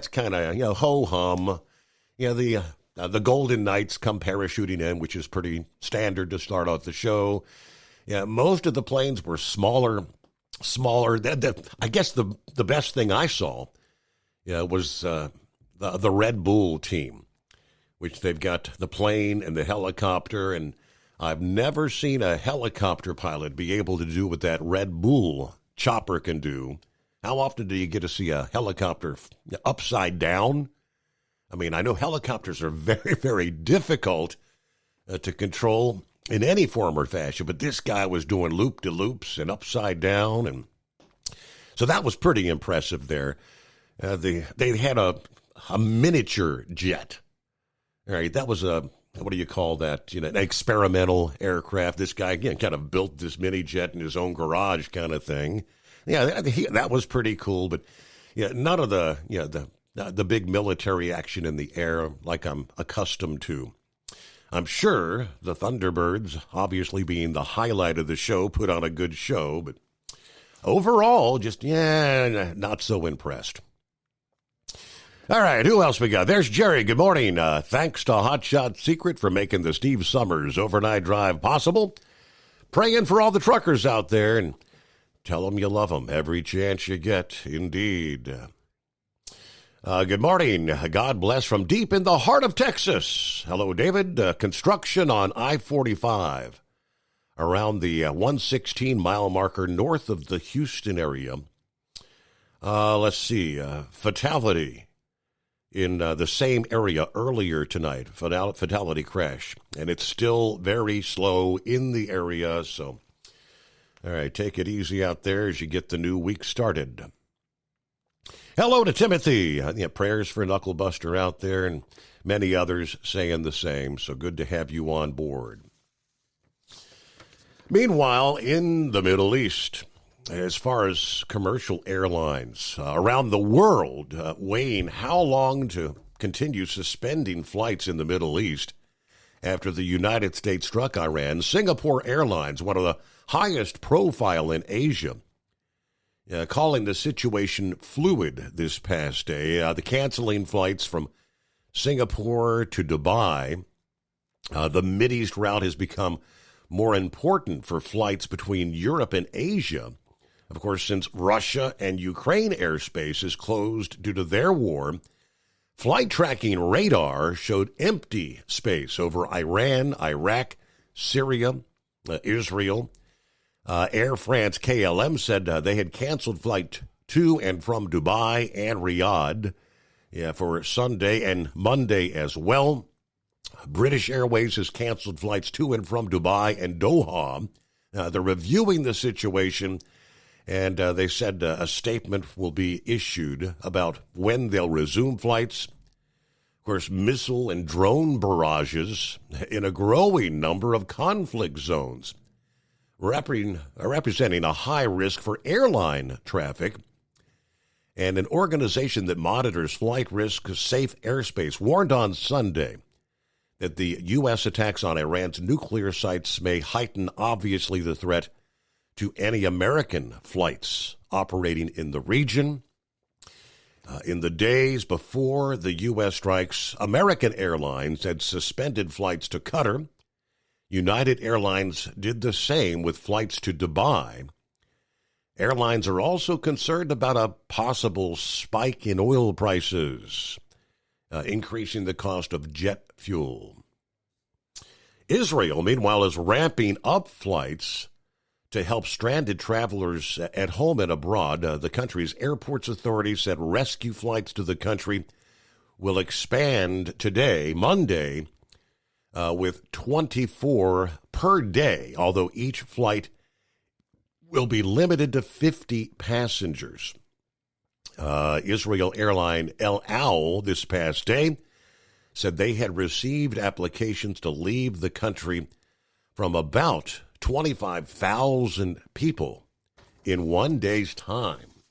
kind of, ho-hum. The Golden Knights come parachuting in, which is pretty standard to start off the show. Yeah, most of the planes were smaller. I guess the best thing I saw was the Red Bull team, which they've got the plane and the helicopter, and I've never seen a helicopter pilot be able to do what that Red Bull chopper can do. How often do you get to see a helicopter upside down? I know helicopters are very, very difficult to control in any form or fashion, but this guy was doing loop-de-loops and upside down, and so that was pretty impressive there. They had a miniature jet. All right, that was what do you call that? An experimental aircraft. This guy, again, kind of built this mini jet in his own garage kind of thing. Yeah, that was pretty cool, but none of the big military action in the air like I'm accustomed to. I'm sure the Thunderbirds, obviously being the highlight of the show, put on a good show, but overall, just, not so impressed. All right, who else we got? There's Jerry. Good morning. Thanks to Hot Shot Secret for making the Steve Summers overnight drive possible. Praying for all the truckers out there and tell them you love them every chance you get, indeed. Good morning. God bless from deep in the heart of Texas. Hello, David. Construction on I-45 around the 116-mile marker north of the Houston area. Let's see. Fatality in the same area earlier tonight. Fatality crash. And it's still very slow in the area. So, all right, take it easy out there as you get the new week started. Hello to Timothy. Prayers for Knucklebuster out there and many others saying the same. So good to have you on board. Meanwhile, in the Middle East, as far as commercial airlines around the world weighing how long to continue suspending flights in the Middle East after the United States struck Iran, Singapore Airlines, one of the highest profile in Asia, calling the situation fluid this past day. The canceling flights from Singapore to Dubai. The Mideast route has become more important for flights between Europe and Asia. Of course, since Russia and Ukraine airspace is closed due to their war, flight tracking radar showed empty space over Iran, Iraq, Syria, Israel. Air France KLM said they had canceled flight to and from Dubai and Riyadh for Sunday and Monday as well. British Airways has canceled flights to and from Dubai and Doha. They're reviewing the situation, and they said a statement will be issued about when they'll resume flights. Of course, missile and drone barrages in a growing number of conflict zones, representing a high risk for airline traffic. And an organization that monitors flight risk safe airspace warned on Sunday that the U.S. attacks on Iran's nuclear sites may heighten, obviously, the threat to any American flights operating in the region. In the days before the U.S. strikes, American Airlines had suspended flights to Qatar. United Airlines did the same with flights to Dubai. Airlines are also concerned about a possible spike in oil prices, increasing the cost of jet fuel. Israel, meanwhile, is ramping up flights to help stranded travelers at home and abroad. The country's airports authority said rescue flights to the country will expand today, Monday, with 24 per day, although each flight will be limited to 50 passengers. Israel airline El Al this past day said they had received applications to leave the country from about 25,000 people in 1 day's time.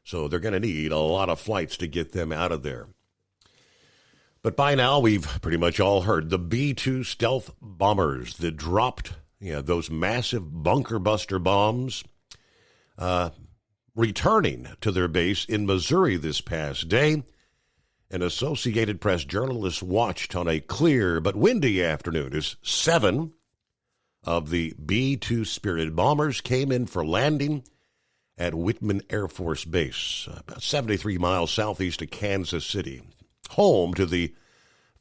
So they're going to need a lot of flights to get them out of there. But by now, we've pretty much all heard the B-2 stealth bombers that dropped those massive bunker buster bombs, returning to their base in Missouri this past day. An Associated Press journalist watched on a clear but windy afternoon as 7 of the B-2 Spirit bombers came in for landing at Whitman Air Force Base, about 73 miles southeast of Kansas City, home to the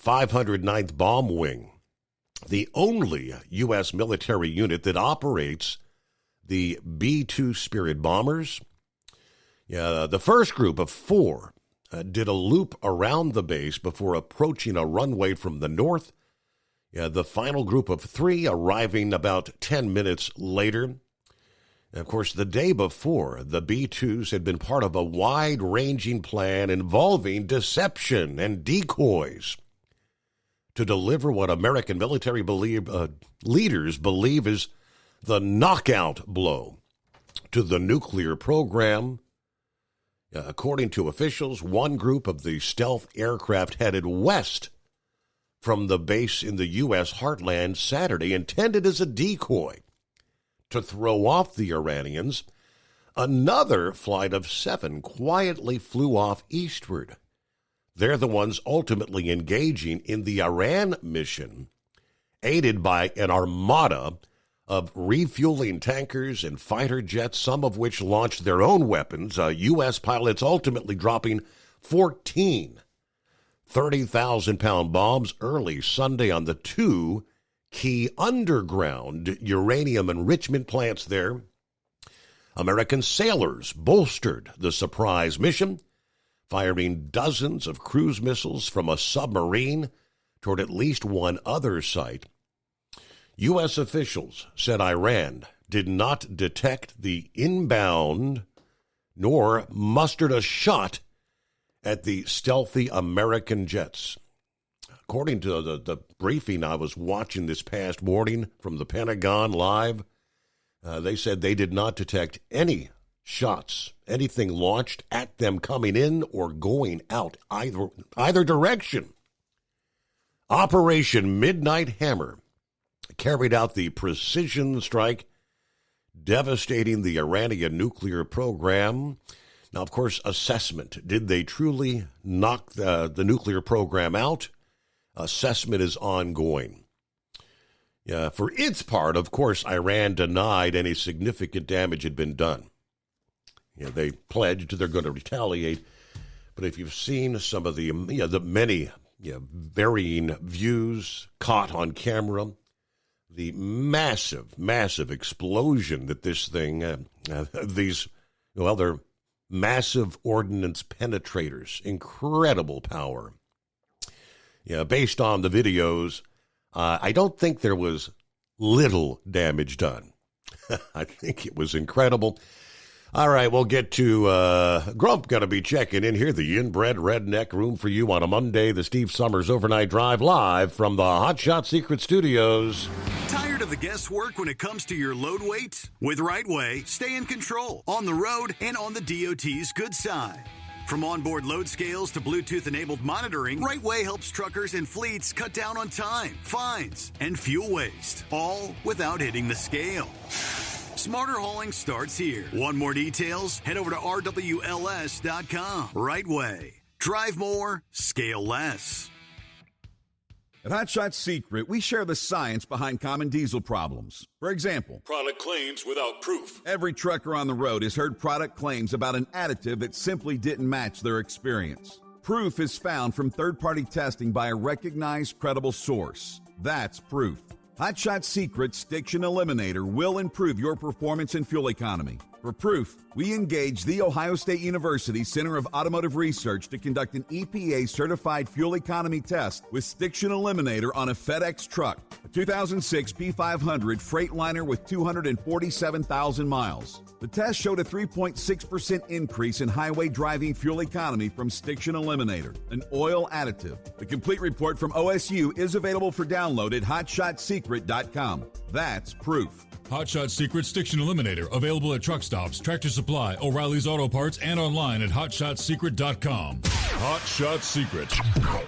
509th Bomb Wing, the only U.S. military unit that operates the B-2 Spirit bombers. The first group of 4 did a loop around the base before approaching a runway from the north. The final group of 3 arriving about 10 minutes later. And of course, the day before, the B-2s had been part of a wide-ranging plan involving deception and decoys to deliver what American military leaders believe is the knockout blow to the nuclear program. According to officials, one group of the stealth aircraft headed west from the base in the U.S. heartland Saturday, intended as a decoy to throw off the Iranians. Another flight of 7 quietly flew off eastward. They're the ones ultimately engaging in the Iran mission, aided by an armada of refueling tankers and fighter jets, some of which launched their own weapons. U.S. pilots ultimately dropping 14 30,000-pound bombs early Sunday on the 2 key underground uranium enrichment plants there. American sailors bolstered the surprise mission, firing dozens of cruise missiles from a submarine toward at least one other site. U.S. officials said Iran did not detect the inbound nor mustered a shot at the stealthy American jets. According to the briefing I was watching this past morning from the Pentagon live, they said they did not detect any shots, anything launched at them coming in or going out either direction. Operation Midnight Hammer carried out the precision strike, devastating the Iranian nuclear program. Now, of course, assessment. Did they truly knock the nuclear program out? Assessment is ongoing. For its part, of course, Iran denied any significant damage had been done. They pledged they're going to retaliate. But if you've seen some of the many varying views caught on camera, the massive explosion that this thing, they're massive ordnance penetrators, incredible power. Based on the videos, I don't think there was little damage done. I think it was incredible. All right, we'll get to Grump. Going to be checking in here, the Inbred Redneck Room for you on a Monday, the Steve Summers Overnight Drive, live from the Hot Shot Secret Studios. Tired tired of the guesswork when it comes to your load weight? With RightWay, stay in control on the road and on the DOT's good side. From onboard load scales to Bluetooth-enabled monitoring, RightWay helps truckers and fleets cut down on time, fines, and fuel waste, all without hitting the scale. Smarter hauling starts here. Want more details? Head over to rwls.com. RightWay. Drive more, scale less. At Hot Shot Secret, we share the science behind common diesel problems. For example, product claims without proof. Every trucker on the road has heard product claims about an additive that simply didn't match their experience. Proof is found from third-party testing by a recognized, credible source. That's proof. Hot Shot Secret's Stiction Eliminator will improve your performance and fuel economy. For proof, we engaged the Ohio State University Center of Automotive Research to conduct an EPA-certified fuel economy test with Stiction Eliminator on a FedEx truck, a 2006 P500 Freightliner with 247,000 miles. The test showed a 3.6% increase in highway driving fuel economy from Stiction Eliminator, an oil additive. The complete report from OSU is available for download at hotshotsecret.com. That's proof. Hot Shot Secret Stiction Eliminator, available at truck stops, Tractor Supply, O'Reilly's Auto Parts, and online at hotshotsecret.com. Hot Shot Secret,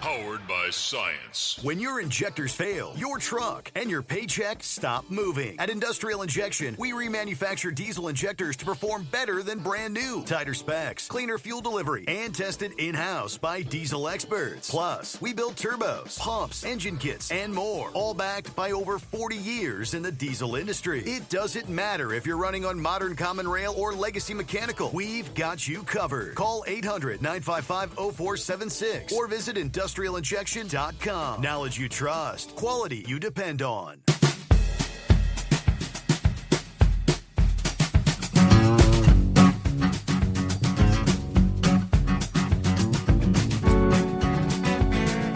powered by science. When your injectors fail, your truck and your paycheck stop moving. At Industrial Injection, we remanufacture diesel injectors to perform better than brand new. Tighter specs, cleaner fuel delivery, and tested in-house by diesel experts. Plus, we build turbos, pumps, engine kits, and more, all backed by over 40 years in the diesel industry. It doesn't matter if you're running on modern common rail or legacy mechanical. We've got you covered. Call 800-955-0476 or visit industrialinjection.com. Knowledge you trust. Quality you depend on.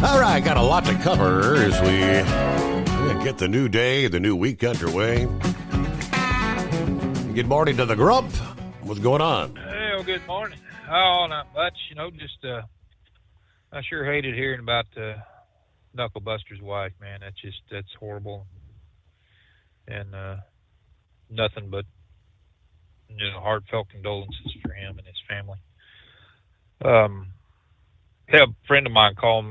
All right, got a lot to cover as we get the new day, the new week underway. Good morning to the Grump. What's going on? Hey, well, good morning. Oh, not much. Just I sure hated hearing about Knucklebuster's wife, man. That's horrible. And nothing but heartfelt condolences for him and his family. Had a friend of mine call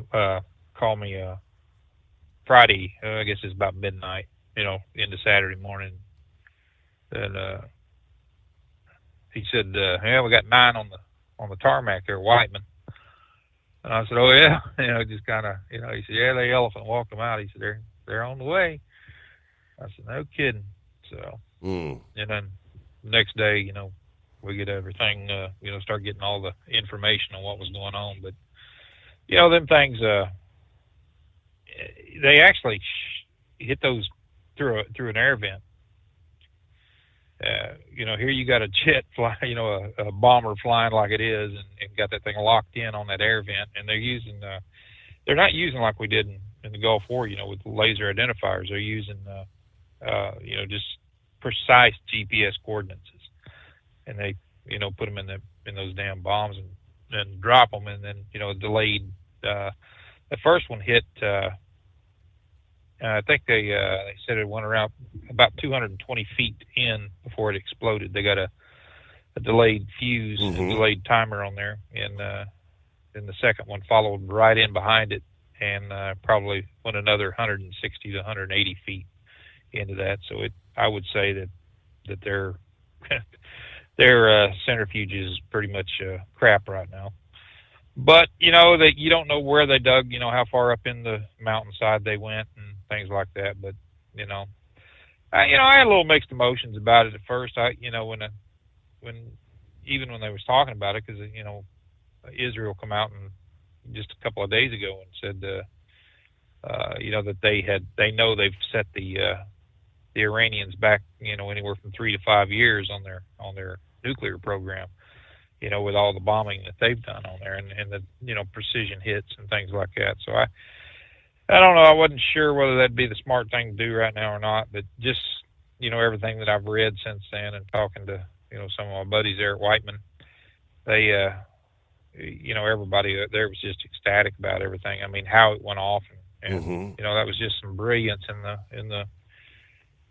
me Friday. I guess it's about midnight. Into Saturday morning, and he said, "Yeah, we got 9 on the tarmac there, Whiteman." And I said, "Oh yeah," just kind of, he said, "Yeah, they elephant walked them out." He said, "They're on the way." I said, "No kidding." So, and then the next day, we get everything, start getting all the information on what was going on. But them things, they actually hit those through an air vent. Here you got a jet fly, a bomber flying like it is, and got that thing locked in on that air vent, and they're not using like we did in the Gulf War, with laser identifiers. They're using, just precise GPS coordinates, and they, put them in those damn bombs and drop them, and then, delayed. The first one hit, I think they said it went around about 220 feet in before it exploded. They got a delayed fuse, a delayed timer on there, and then the second one followed right in behind it, and probably went another 160 to 180 feet into that. So I would say that their centrifuge is pretty much crap right now. But, that you don't know where they dug, how far up in the mountainside they went and things like that. But, I had a little mixed emotions about it at first. When they was talking about it, because, Israel come out and just a couple of days ago and said, that they know they've set the Iranians back, anywhere from 3 to 5 years on their nuclear program. With all the bombing that they've done on there and the, precision hits and things like that. So I don't know. I wasn't sure whether that'd be the smart thing to do right now or not, but just, everything that I've read since then and talking to, some of my buddies there at Whiteman, they, everybody there was just ecstatic about everything. I mean, how it went off and that was just some brilliance in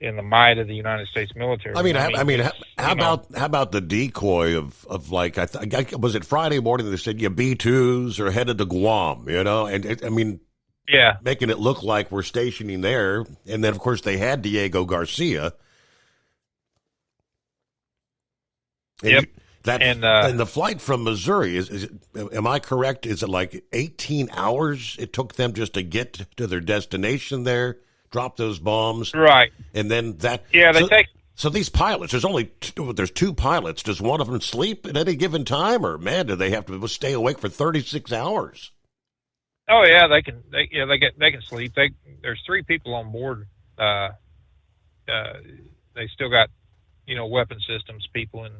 in the might of the United States military. How about the decoy of like was it Friday morning they said B-2s are headed to Guam, and yeah, making it look like we're stationing there, and then of course they had Diego Garcia. And yep. And the flight from Missouri is am I correct? Is it like 18 hours it took them just to get to their destination there, drop those bombs, right? And then that So these pilots, there's two pilots. Does one of them sleep at any given time, or man, do they have to stay awake for 36 hours? Oh yeah, they can sleep. There's 3 people on board. They still got weapon systems people and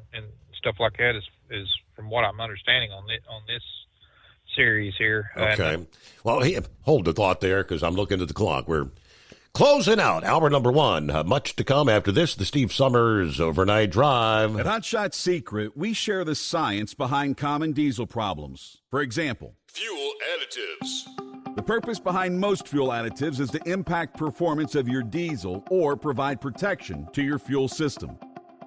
stuff like that is from what I'm understanding on this series here. Okay. Well, hold the thought there because I'm looking at the clock. We're closing out hour number 1. Much to come after this. The Steve Summers Overnight Drive. At Hot Shot Secret, we share the science behind common diesel problems. For example, fuel additives. The purpose behind most fuel additives is to impact performance of your diesel or provide protection to your fuel system.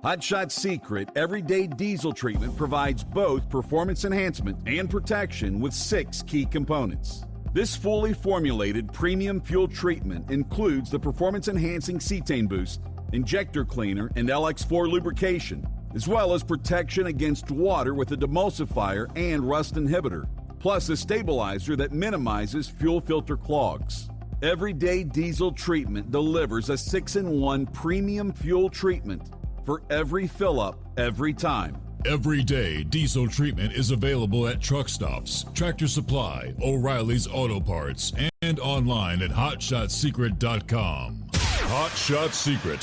Hot Shot Secret Everyday Diesel Treatment provides both performance enhancement and protection with 6 key components. This fully formulated premium fuel treatment includes the performance-enhancing cetane boost, injector cleaner, and LX4 lubrication, as well as protection against water with a demulsifier and rust inhibitor, plus a stabilizer that minimizes fuel filter clogs. Everyday Diesel Treatment delivers a 6-in-1 premium fuel treatment for every fill-up, every time. Everyday Diesel Treatment is available at truck stops, Tractor Supply, O'Reilly's Auto Parts, and online at HotShotSecret.com. Hot Shot Secret,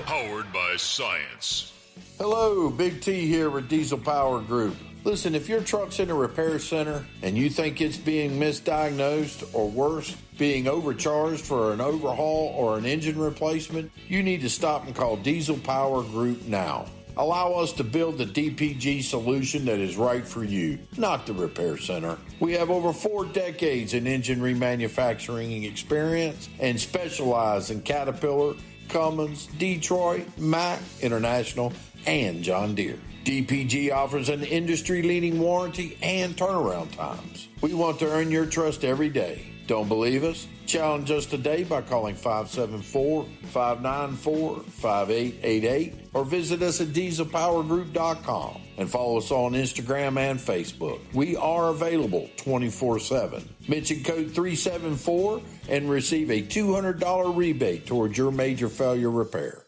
powered by science. Hello, Big T here with Diesel Power Group. Listen, if your truck's in a repair center and you think it's being misdiagnosed or worse, being overcharged for an overhaul or an engine replacement, you need to stop and call Diesel Power Group now. Allow us to build the DPG solution that is right for you, not the repair center. We have over 4 decades in engine remanufacturing experience and specialize in Caterpillar, Cummins, Detroit, Mack, International, and John Deere. DPG offers an industry-leading warranty and turnaround times. We want to earn your trust every day. Don't believe us? Challenge us today by calling 574-594-5888 or visit us at dieselpowergroup.com and follow us on Instagram and Facebook. We are available 24/7. Mention code 374 and receive a $200 rebate towards your major failure repair.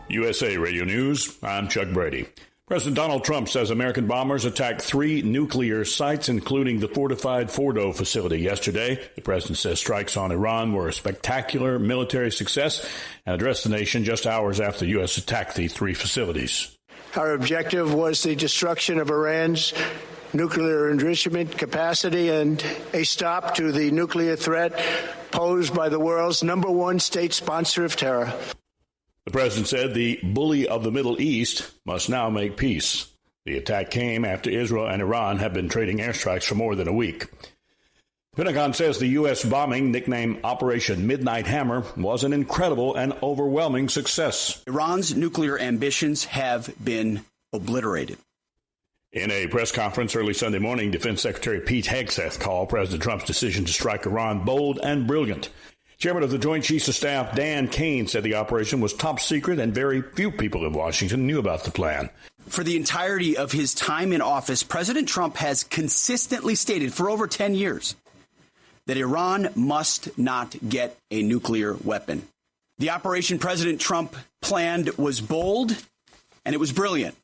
USA Radio News, I'm Chuck Brady. President Donald Trump says American bombers attacked 3 nuclear sites, including the fortified Fordo facility yesterday. The president says strikes on Iran were a spectacular military success and addressed the nation just hours after the U.S. attacked the 3 facilities. Our objective was the destruction of Iran's nuclear enrichment capacity and a stop to the nuclear threat posed by the world's #1 state sponsor of terror. The president said the bully of the Middle East must now make peace. The attack came after Israel and Iran have been trading airstrikes for more than a week. The Pentagon says the U.S. bombing, nicknamed Operation Midnight Hammer, was an incredible and overwhelming success. Iran's nuclear ambitions have been obliterated. In a press conference early Sunday morning, Defense Secretary Pete Hegseth called President Trump's decision to strike Iran bold and brilliant. Chairman of the Joint Chiefs of Staff, Dan Kane, said the operation was top secret and very few people in Washington knew about the plan. For the entirety of his time in office, President Trump has consistently stated for over 10 years that Iran must not get a nuclear weapon. The operation President Trump planned was bold and it was brilliant.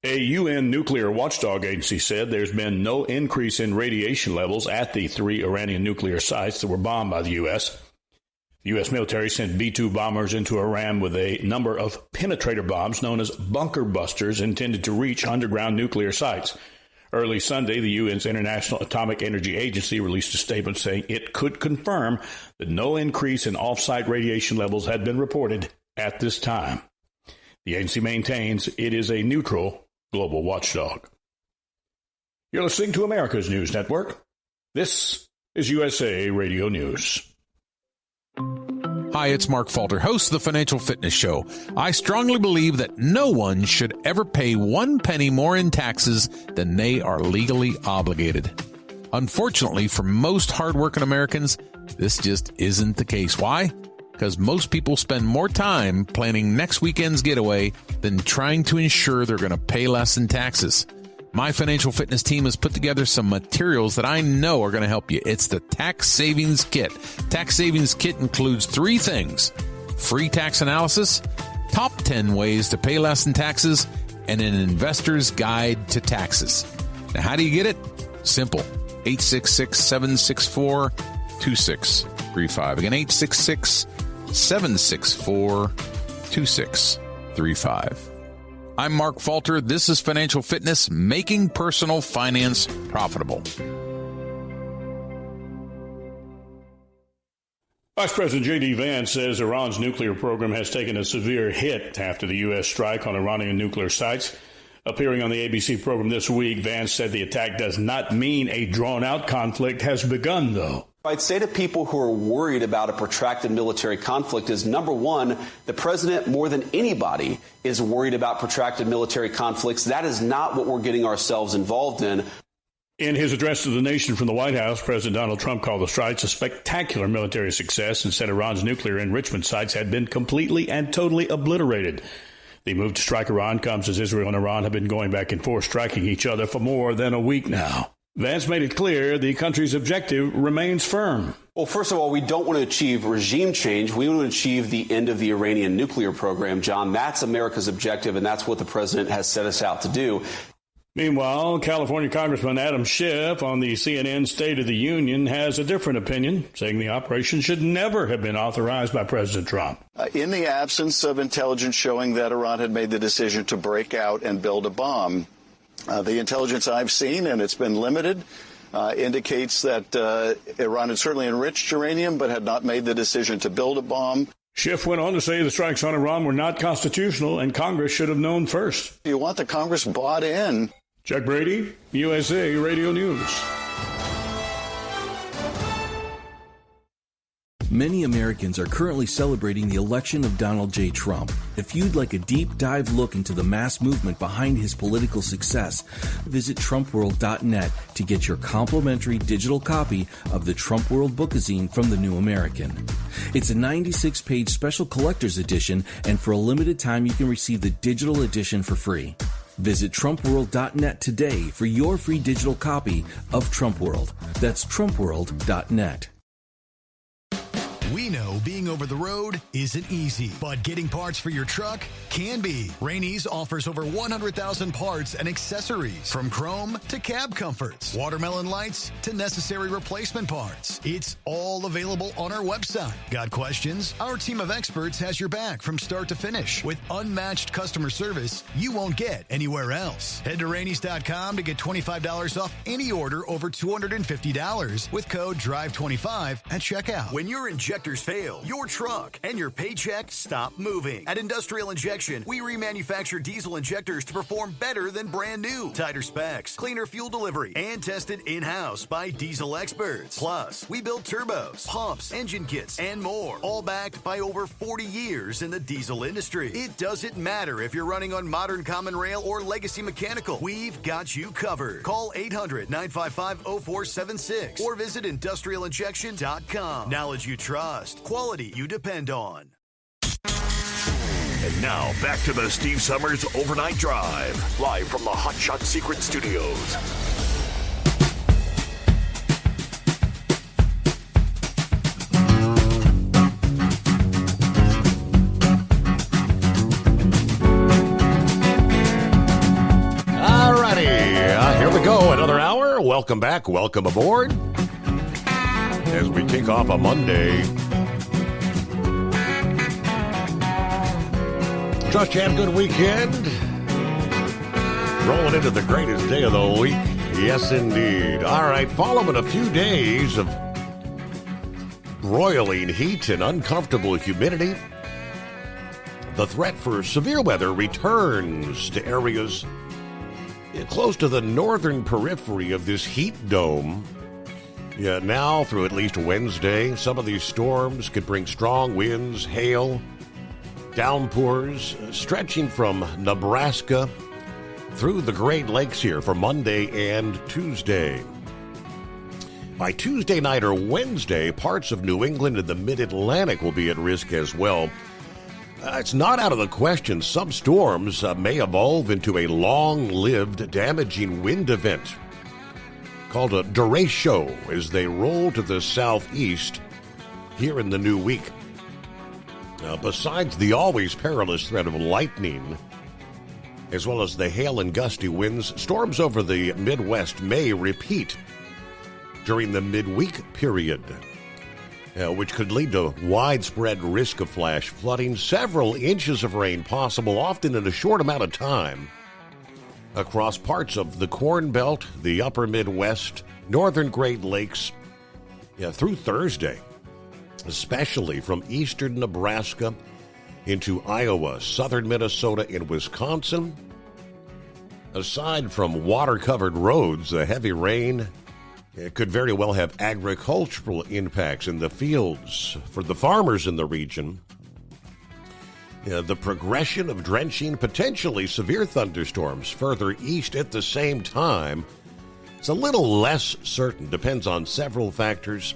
A UN nuclear watchdog agency said there's been no increase in radiation levels at the 3 Iranian nuclear sites that were bombed by the U.S. The U.S. military sent B-2 bombers into Iran with a number of penetrator bombs known as bunker busters intended to reach underground nuclear sites. Early Sunday, the UN's International Atomic Energy Agency released a statement saying it could confirm that no increase in off-site radiation levels had been reported at this time. The agency maintains it is a neutral global watchdog. You're listening to America's News Network, This is USA Radio News. Hi, it's Mark Falter, host of the Financial Fitness Show. I strongly believe that no one should ever pay 1 penny more in taxes than they are legally obligated. Unfortunately, for most hardworking Americans, this just isn't the case. Why? Because most people spend more time planning next weekend's getaway than trying to ensure they're going to pay less in taxes. My financial fitness team has put together some materials that I know are going to help you. It's the Tax Savings Kit. Tax Savings Kit includes 3 things: free tax analysis, top 10 ways to pay less in taxes, and an investor's guide to taxes. Now, how do you get it? Simple. 866-764-2635. Again, 866-764-2635. I'm Mark Falter. This is Financial Fitness, making personal finance profitable. Vice President J.D. Vance says Iran's nuclear program has taken a severe hit after the U.S. strike on Iranian nuclear sites. Appearing on the ABC program this week, Vance said the attack does not mean a drawn-out conflict has begun, though. I'd say to people who are worried about a protracted military conflict is, number one, the president, more than anybody, is worried about protracted military conflicts. That is not what we're getting ourselves involved in. In his address to the nation from the White House, President Donald Trump called the strikes a spectacular military success and said Iran's nuclear enrichment sites had been completely and totally obliterated. The move to strike Iran comes as Israel and Iran have been going back and forth, striking each other for more than a week now. Vance made it clear the country's objective remains firm. Well, first of all, we don't want to achieve regime change. We want to achieve the end of the Iranian nuclear program, John. That's America's objective, and that's what the president has set us out to do. Meanwhile, California Congressman Adam Schiff on the CNN State of the Union has a different opinion, saying the operation should never have been authorized by President Trump. In the absence of intelligence showing that Iran had made the decision to break out and build a bomb, the intelligence I've seen, and it's been limited, indicates that Iran had certainly enriched uranium but had not made the decision to build a bomb. Schiff went on to say the strikes on Iran were not constitutional and Congress should have known first. You want the Congress bought in. Chuck Brady, USA Radio News. Many Americans are currently celebrating the election of Donald J. Trump. If you'd like a deep dive look into the mass movement behind his political success, visit TrumpWorld.net to get your complimentary digital copy of the Trump World Bookazine from The New American. It's a 96-page special collector's edition, and for a limited time you can receive the digital edition for free. Visit TrumpWorld.net today for your free digital copy of Trump World. That's TrumpWorld.net. We know being over the road isn't easy, but getting parts for your truck can be. Rainey's offers over 100,000 parts and accessories, from chrome to cab comforts, watermelon lights to necessary replacement parts. It's all available on our website. Got questions? Our team of experts has your back from start to finish with unmatched customer service you won't get anywhere else. Head to Rainey's.com to get $25 off any order over $250 with code DRIVE25 at checkout. When your injectors fail, your truck and your paycheck stop moving. At Industrial Injection, we remanufacture diesel injectors to perform better than brand new. Tighter specs, cleaner fuel delivery, and tested in-house by diesel experts. Plus, we build turbos, pumps, engine kits, and more, all backed by over 40 years in the diesel industry. It doesn't matter if you're running on modern common rail or legacy mechanical. We've got you covered. Call 800-955-0476 or visit industrialinjection.com. Knowledge you trust. Quality you depend on. And now, back to the Steve Summers Overnight Drive, live from the Hot Shot Secret Studios. Alrighty, here we go, another hour. Welcome back, welcome aboard. As we kick off a Monday. Trust you had a good weekend. Rolling into the greatest day of the week. Yes, indeed. All right, following a few days of broiling heat and uncomfortable humidity, the threat for severe weather returns to areas close to the northern periphery of this heat dome. Yeah, now through at least Wednesday, some of these storms could bring strong winds, hail, downpours, stretching from Nebraska through the Great Lakes here for Monday and Tuesday. By Tuesday night or Wednesday, parts of New England and the Mid-Atlantic will be at risk as well. It's not out of the question some storms may evolve into a long-lived, damaging wind event called a derecho as they roll to the southeast here in the new week. Besides the always perilous threat of lightning, as well as the hail and gusty winds, storms over the Midwest may repeat during the midweek period, which could lead to widespread risk of flash flooding, several inches of rain possible, often in a short amount of time, across parts of the Corn Belt, the upper Midwest, northern Great Lakes, through Thursday, especially from eastern Nebraska into Iowa, southern Minnesota, and Wisconsin. Aside from water-covered roads, the heavy rain could very well have agricultural impacts in the fields for the farmers in the region. The progression of drenching, potentially severe thunderstorms further east at the same time is a little less certain. Depends on several factors,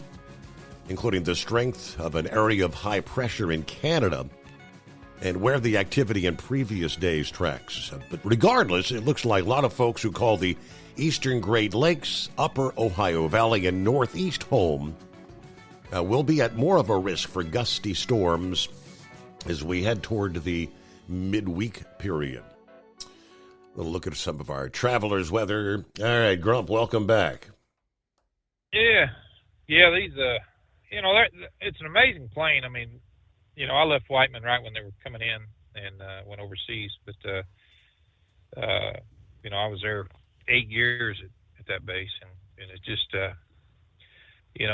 including the strength of an area of high pressure in Canada and where the activity in previous days tracks. But regardless, it looks like a lot of folks who call the eastern Great Lakes, upper Ohio Valley, and northeast home will be at more of a risk for gusty storms as we head toward the midweek period. We'll look at some of our travelers' weather. All right, Grump, welcome back. Yeah, these, it's an amazing plane. I mean, I left Whiteman right when they were coming in and went overseas, but, I was there 8 years at that base, and it's just,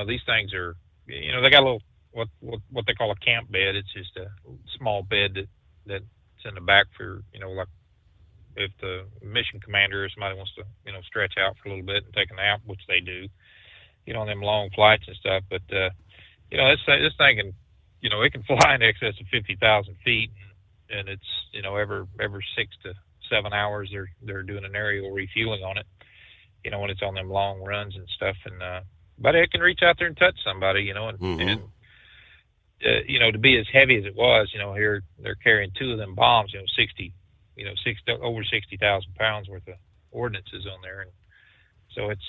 these things are, they got a little, what they call a camp bed. It's just a small bed that's in the back for, like if the mission commander or somebody wants to, stretch out for a little bit and take a nap, which they do, on them long flights and stuff. But, this thing can, it can fly in excess of 50,000 feet, and it's, every 6 to 7 hours they're doing an aerial refueling on it, when it's on them long runs and stuff. And but it can reach out there and touch somebody, and to be as heavy as it was, here they're carrying 2 of them bombs, over 60,000 pounds worth of ordnances on there, and so it's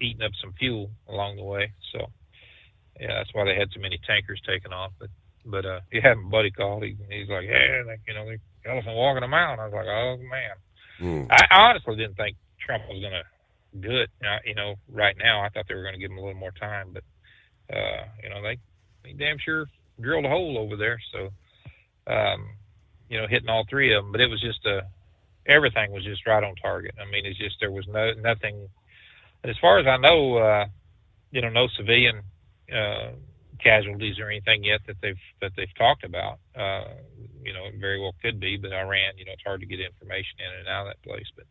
eating up some fuel along the way. So yeah, that's why they had so many tankers taking off. But he had my buddy called. He's like, the elephant walking a mountain. I was like, oh man. I honestly didn't think Trump was going to do it. Right now, I thought they were going to give him a little more time, but they damn sure drilled a hole over there. So, hitting all 3 of them, but it was just everything was just right on target. I mean, it's just there was nothing. As far as I know, no civilian casualties or anything yet that they've talked about. It very well could be, but Iran, it's hard to get information in and out of that place. But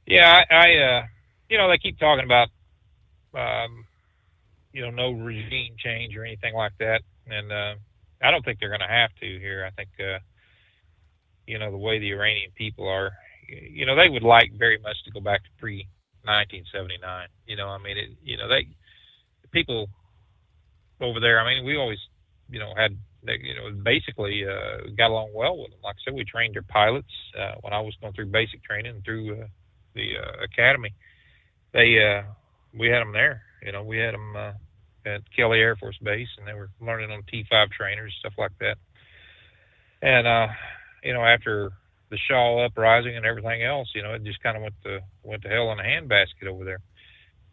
yeah, I they keep talking about, no regime change or anything like that. And I don't think they're going to have to here. I think, the way the Iranian people are, they would like very much to go back to pre-1979. People over there, we always, had, basically got along well with them. Like I said, we trained their pilots when I was going through basic training through the academy. We had them there. We had them at Kelly Air Force Base, and they were learning on T-5 trainers, stuff like that. And after the Shaw uprising and everything else, it just kind of went to hell in a handbasket over there.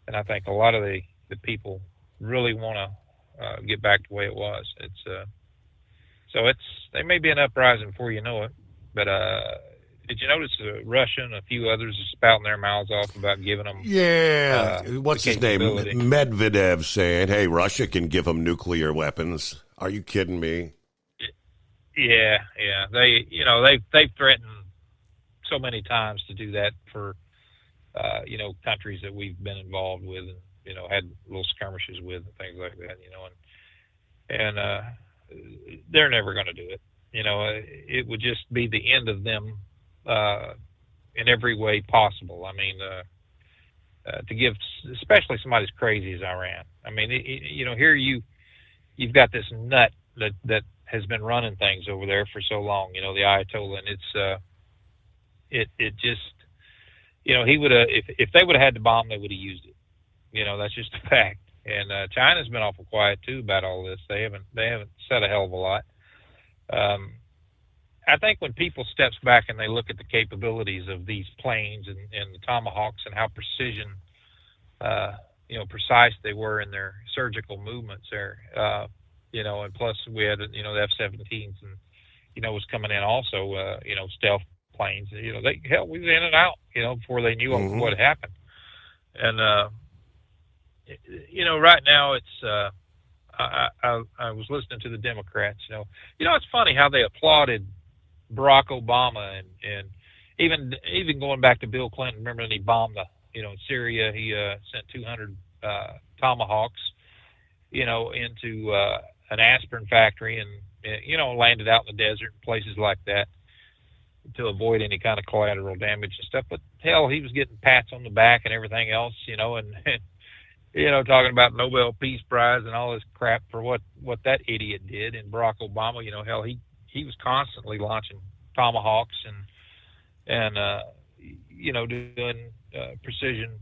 And I think a lot of the people really want to get back to the way it was. There may be an uprising before you know it. But did you notice Russia and a few others are spouting their mouths off about giving them? Yeah, what's his name? Medvedev saying, "Hey, Russia can give them nuclear weapons." Are you kidding me? Yeah. They've threatened so many times to do that for countries that we've been involved with, had little skirmishes with and things like that, and they're never going to do it. It would just be the end of them in every way possible. I mean, to give, especially somebody as crazy as Iran. I mean, here you've got this nut that has been running things over there for so long, the Ayatollah, and it just, he would have, if they would have had the bomb, they would have used it. That's just a fact. And China's been awful quiet too about all this. They haven't said a hell of a lot. I think when people steps back and they look at the capabilities of these planes and the Tomahawks and how precise they were in their surgical movements there, and plus we had, the F-17s and, was coming in also, stealth planes. We was in and out, before they knew what happened. And, right now it's, I was listening to the Democrats, it's funny how they applauded Barack Obama and even going back to Bill Clinton. Remember when he bombed in Syria, he sent 200 Tomahawks, into an aspirin factory and landed out in the desert and places like that to avoid any kind of collateral damage and stuff. But hell, he was getting pats on the back and everything else, and talking about Nobel Peace Prize and all this crap for what that idiot did. And Barack Obama, hell, he was constantly launching Tomahawks and doing precision,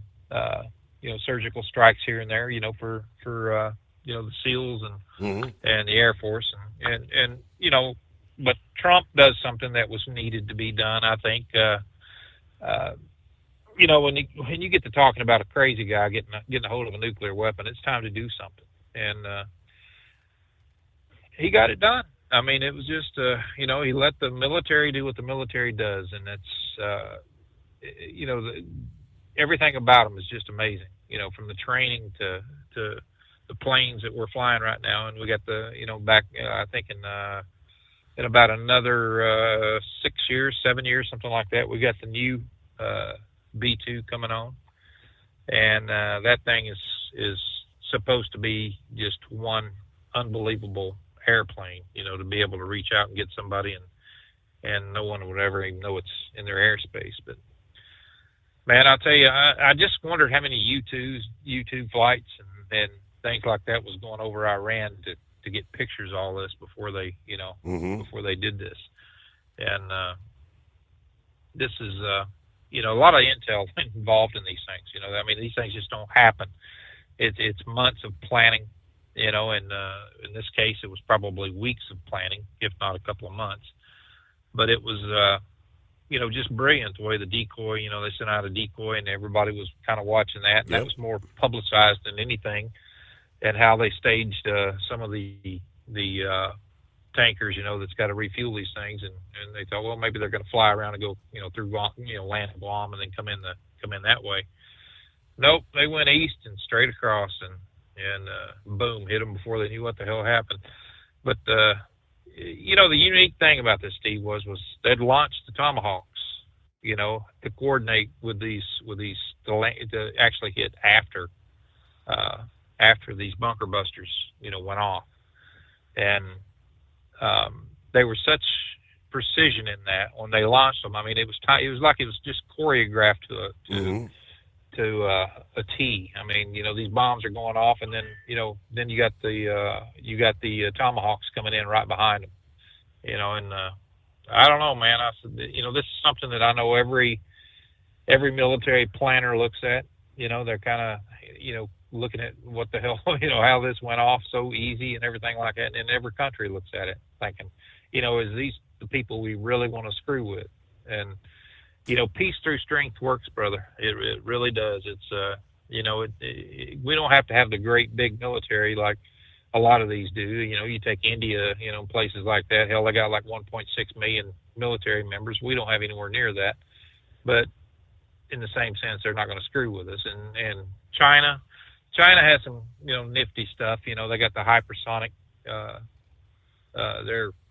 surgical strikes here and there, for the SEALs and the Air Force and but Trump does something that was needed to be done. I think, when you get to talking about a crazy guy getting a hold of a nuclear weapon, it's time to do something. And he got it done. I mean, it was just, he let the military do what the military does. And that's, everything about him is just amazing, from the training to the planes that we're flying right now. And we got the, back, I think in about another 7 years, something like that, we got the new B-2 coming on. And that thing is supposed to be just one unbelievable airplane, to be able to reach out and get somebody and no one would ever even know it's in their airspace. But man, I'll tell you, I just wondered how many U-2 flights and things like that was going over Iran to get pictures of all this before they, before they did this. And this is, a lot of intel involved in these things. I mean, these things just don't happen. It's months of planning. And in this case, it was probably weeks of planning, if not a couple of months. But it was, just brilliant the way the decoy, they sent out a decoy and everybody was kind of watching that. And that was more publicized than anything. And how they staged some of the tankers, that's got to refuel these things. And they thought, well, maybe they're going to fly around and go, through, land Guam and then come in that way. Nope, they went east and straight across and boom, hit them before they knew what the hell happened. But the unique thing about this, Steve, was they'd launched the Tomahawks, to coordinate with these to actually hit after these bunker busters, went off, and they were such precision in that when they launched them. I mean, it was like it was just choreographed to a T. I mean, these bombs are going off, and then then you got the Tomahawks coming in right behind them, and I don't know, man. I said, this is something that I know every military planner looks at. They're kind of looking at what the hell, how this went off so easy and everything like that, and every country looks at it thinking, is these the people we really want to screw with? And peace through strength works, brother. It really does. It's, we don't have to have the great big military like a lot of these do. You take India, places like that. Hell, they got like 1.6 million military members. We don't have anywhere near that. But in the same sense, they're not going to screw with us. And China has some, nifty stuff. They got the hypersonic,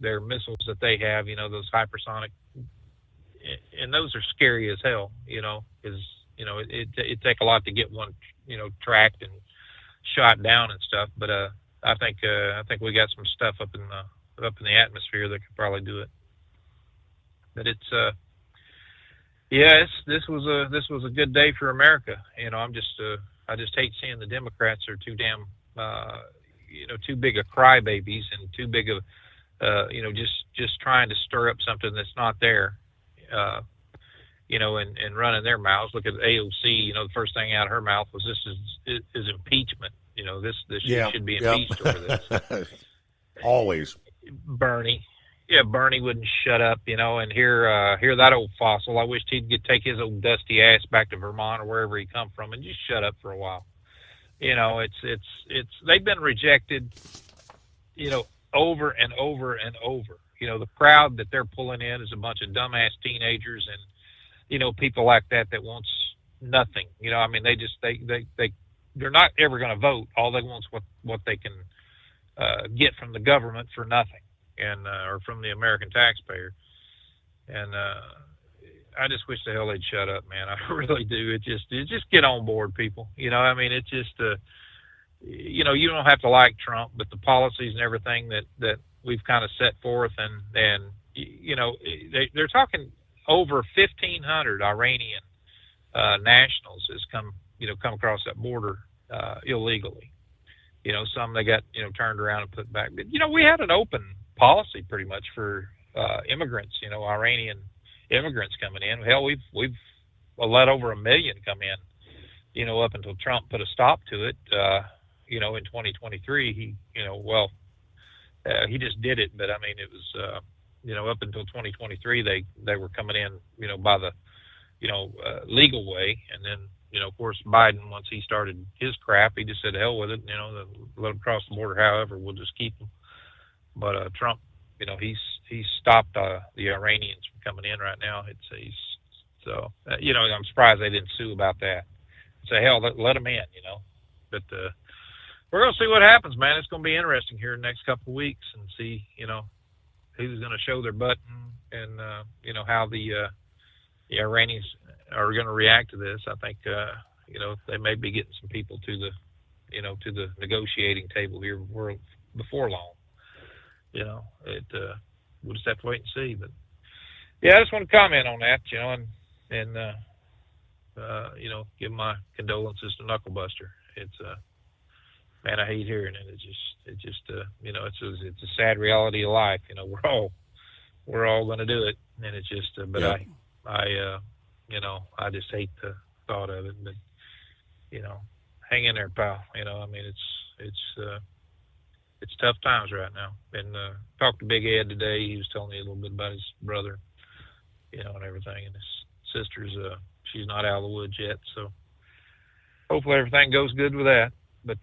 their missiles that they have, those hypersonic, and those are scary as hell, because, it take a lot to get one, tracked and shot down and stuff. But I think we got some stuff up in the atmosphere that could probably do it. But it's this was a good day for America. I just hate seeing the Democrats are too damn too big of crybabies and too big of just trying to stir up something that's not there. And running their mouths. Look at AOC. The first thing out of her mouth was this is impeachment. This should be impeached over this. Always. Bernie wouldn't shut up. And hear that old fossil. I wished he'd take his old dusty ass back to Vermont or wherever he come from and just shut up for a while. It's they've been rejected. Over and over and over. The crowd that they're pulling in is a bunch of dumbass teenagers and people like that wants nothing. They're not ever going to vote. All they want is what they can get from the government for nothing, and or from the American taxpayer. And I just wish the hell they'd shut up, man. I really do. It just get on board, people. It's just you don't have to like Trump, but the policies and everything that we've kind of set forth, and they're talking over 1,500 Iranian nationals has come across that border illegally. Some they got turned around and put back. But we had an open policy pretty much for immigrants. Iranian immigrants coming in. Hell, we've let over 1 million come in. Up until Trump put a stop to it. In 2023, he just did it. But it was. Up until 2023, they were coming in, by the, legal way. And then, of course, Biden, once he started his crap, he just said, hell with it, let them cross the border. However, we'll just keep them. But Trump, he's stopped the Iranians from coming in right now. I'm surprised they didn't sue about that. Say, hell, let them in, But we're going to see what happens, man. It's going to be interesting here in the next couple of weeks and see, who's going to show their butt and how the Iranians are going to react to this. I think they may be getting some people to the negotiating table here before long. We'll just have to wait and see. But yeah, I just want to comment on that, and give my condolences to Knucklebuster. It's man, I hate hearing it. It's a sad reality of life. We're all going to do it, and it's just. But yeah. I just hate the thought of it. But hang in there, pal. It's tough times right now. And talked to Big Ed today. He was telling me a little bit about his brother, and everything. And his sister's she's not out of the woods yet. So hopefully everything goes good with that. But.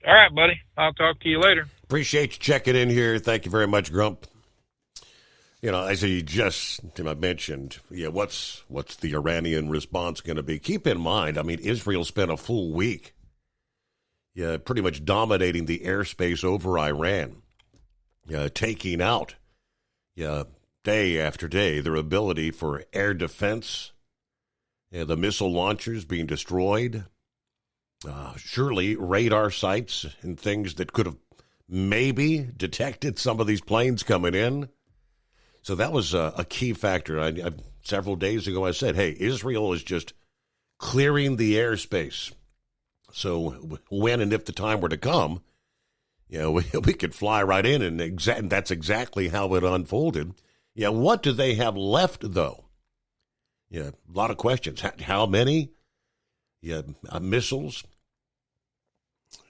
All right, buddy. I'll talk to you later. Appreciate you checking in here. Thank you very much, Grump. As you just mentioned, what's the Iranian response going to be? Keep in mind, Israel spent a full week, pretty much dominating the airspace over Iran, taking out, day after day, their ability for air defense, the missile launchers being destroyed. Surely radar sites and things that could have maybe detected some of these planes coming in. So that was a key factor. Several days ago I said, hey, Israel is just clearing the airspace. So when and if the time were to come, we could fly right in, and that's exactly how it unfolded. What do they have left, though? A lot of questions. How many missiles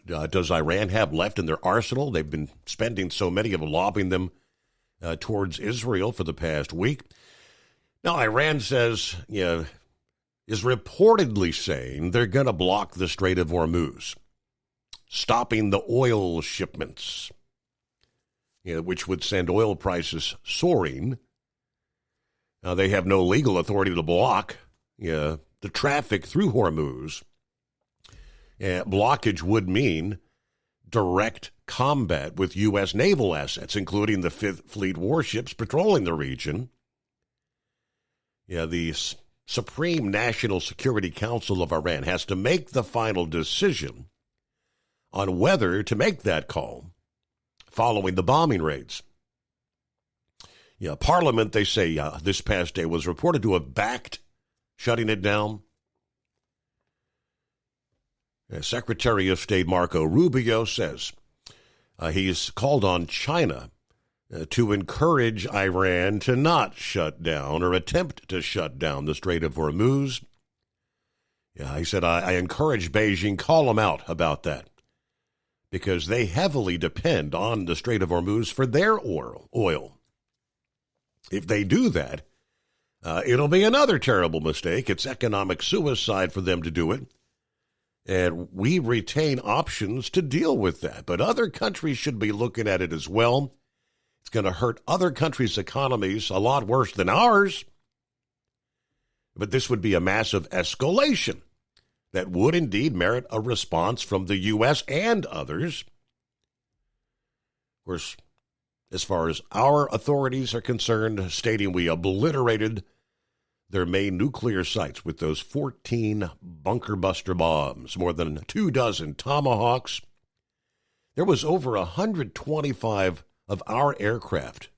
does Iran have left in their arsenal? They've been spending so many of them, lobbing them towards Israel for the past week. Now, Iran says, is reportedly saying they're going to block the Strait of Hormuz, stopping the oil shipments, which would send oil prices soaring. Now, they have no legal authority to block the traffic through Hormuz. Blockage would mean direct combat with U.S. naval assets, including the Fifth Fleet warships patrolling the region. The Supreme National Security Council of Iran has to make the final decision on whether to make that call following the bombing raids. Parliament, they say, this past day was reported to have backed shutting it down. Secretary of State Marco Rubio says he's called on China to encourage Iran to not shut down or attempt to shut down the Strait of Hormuz. He said, I encourage Beijing, call them out about that, because they heavily depend on the Strait of Hormuz for their oil. If they do that, it'll be another terrible mistake. It's economic suicide for them to do it. And we retain options to deal with that. But other countries should be looking at it as well. It's going to hurt other countries' economies a lot worse than ours. But this would be a massive escalation that would indeed merit a response from the U.S. and others. Of course, as far as our authorities are concerned, stating we obliterated their main nuclear sites with those 14 bunker buster bombs, more than 24 Tomahawks. There was over 125 of our aircraft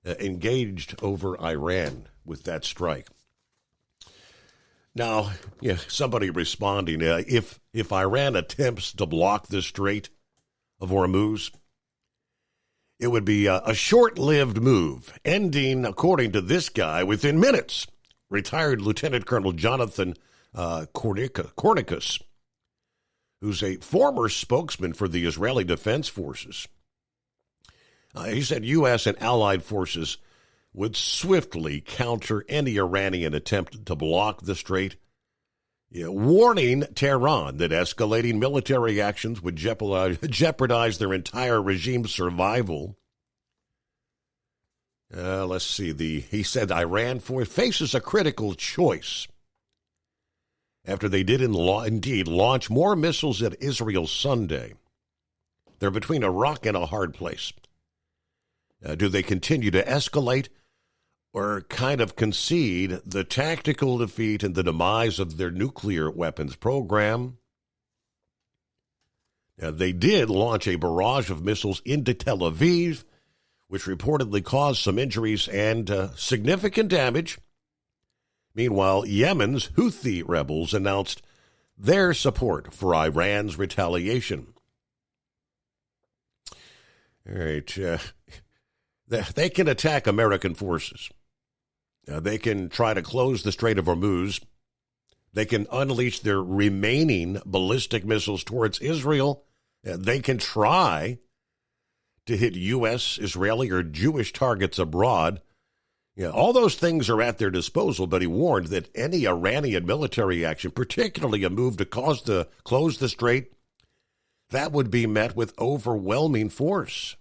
engaged over Iran with that strike. Now, somebody responding, if Iran attempts to block the Strait of Hormuz, it would be a short-lived move, ending, according to this guy, within minutes. Retired Lieutenant Colonel Jonathan Kornikus, who's a former spokesman for the Israeli Defense Forces. He said U.S. and allied forces would swiftly counter any Iranian attempt to block the strait, warning Tehran that escalating military actions would jeopardize their entire regime's survival. Let's see. He said Iran faces a critical choice after they did indeed launch more missiles at Israel Sunday. They're between a rock and a hard place. Do they continue to escalate or kind of concede the tactical defeat and the demise of their nuclear weapons program? They did launch a barrage of missiles into Tel Aviv, which reportedly caused some injuries and significant damage. Meanwhile, Yemen's Houthi rebels announced their support for Iran's retaliation. All right. They can attack American forces. They can try to close the Strait of Hormuz. They can unleash their remaining ballistic missiles towards Israel. They can try to hit U.S., Israeli, or Jewish targets abroad. All those things are at their disposal, but he warned that any Iranian military action, particularly a move to close the strait, that would be met with overwhelming force.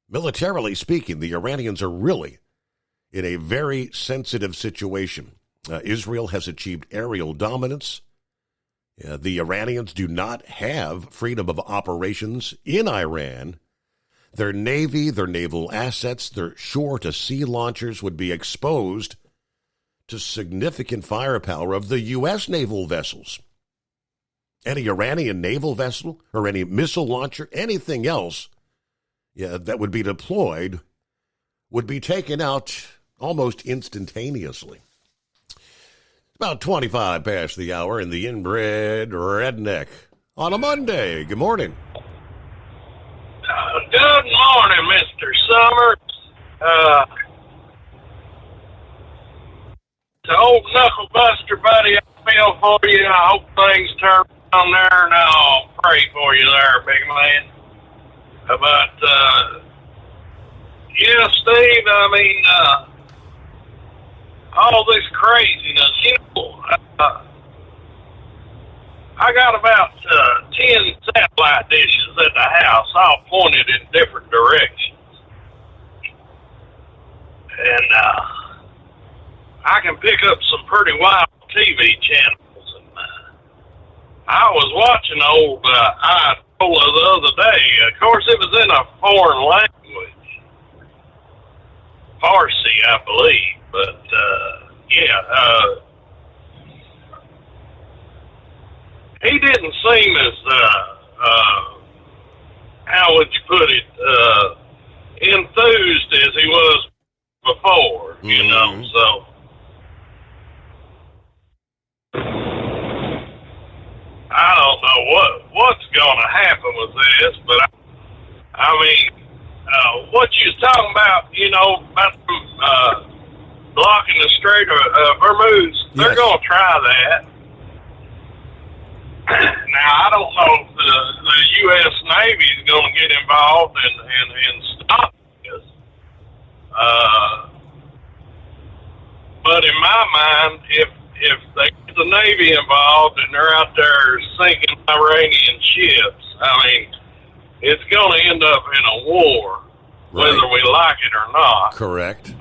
Militarily speaking, the Iranians are really in a very sensitive situation. Israel has achieved aerial dominance. The Iranians do not have freedom of operations in Iran. Their navy, their naval assets, their shore-to-sea launchers would be exposed to significant firepower of the U.S. naval vessels. Any Iranian naval vessel or any missile launcher, anything else that would be deployed would be taken out almost instantaneously. It's about 25 past the hour in the Inbred Redneck on a Monday. Good morning. Good morning, Mr. Summers. To old Knuckle Buster, buddy, I feel for you. I hope things turn around there, and I'll pray for you there, big man. But, yeah, Steve, I mean, all this craziness, I got about 10 satellite dishes at the house, all pointed in different directions. And I can pick up some pretty wild TV channels. And I was watching old Ayatollah the other day. Of course, it was in a foreign language. Farsi, I believe. But, he didn't seem as, how would you put it, enthused as he was before, you know, so. I don't know what's going to happen with this, but I mean, what you was talking about, you know, about blocking the Strait of Hormuz, they're going to try that. Now, I don't know if the U.S. Navy is going to get involved and stop this. But in my mind, if they get the Navy involved and they're out there sinking Iranian ships, I mean, it's going to end up in a war, whether we like it or not. Correct.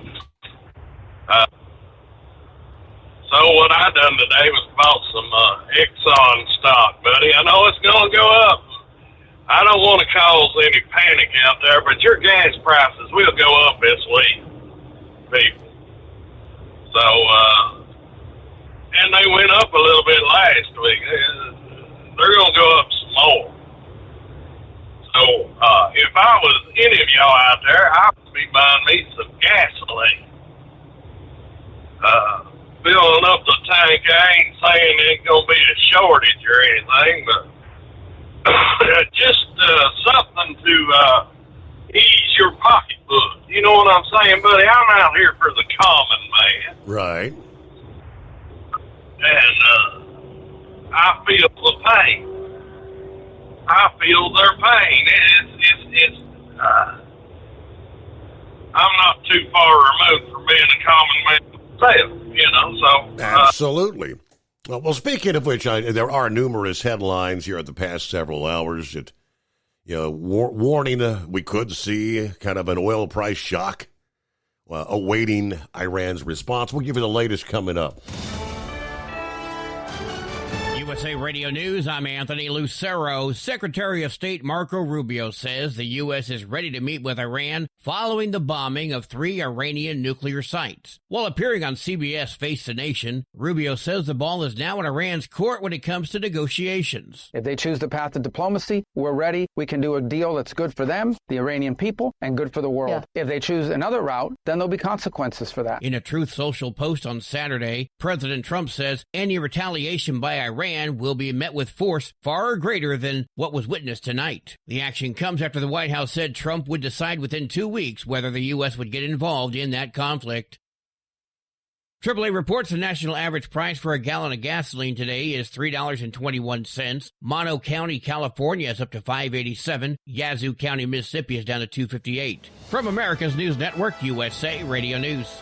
So what I done today was bought some Exxon stock, buddy. I know it's going to go up. I don't want to cause any panic out there, but your gas prices will go up this week, people. So, and they went up a little bit last week. They're going to go up some more. So, if I was any of y'all out there, I would be buying me some gasoline. Filling up the tank. I ain't saying it ain't going to be a shortage or anything, but just something to ease your pocketbook. You know what I'm saying, buddy? I'm out here for the common man. Right. And I feel the pain. I feel their pain. It's I'm not too far removed from being a common man myself, you know, so. Absolutely. Well, speaking of which, there are numerous headlines here at the past several hours that, you know, warning we could see kind of an oil price shock awaiting Iran's response. We'll give you the latest coming up. USA Radio News, I'm Anthony Lucero. Secretary of State Marco Rubio says the U.S. is ready to meet with Iran following the bombing of 3 Iranian nuclear sites. While appearing on CBS Face the Nation, Rubio says the ball is now in Iran's court when it comes to negotiations. If they choose the path of diplomacy, we're ready. We can do a deal that's good for them, the Iranian people, and good for the world. Yeah. If they choose another route, then there'll be consequences for that. In a Truth Social post on Saturday, President Trump says any retaliation by Iran will be met with force far greater than what was witnessed tonight. The action comes after the White House said Trump would decide within 2 weeks whether the U.S. would get involved in that conflict. AAA reports the national average price for a gallon of gasoline today is $3.21. Mono County, California is up to $5.87. Yazoo County, Mississippi is down to $2.58. From America's News Network, USA Radio News.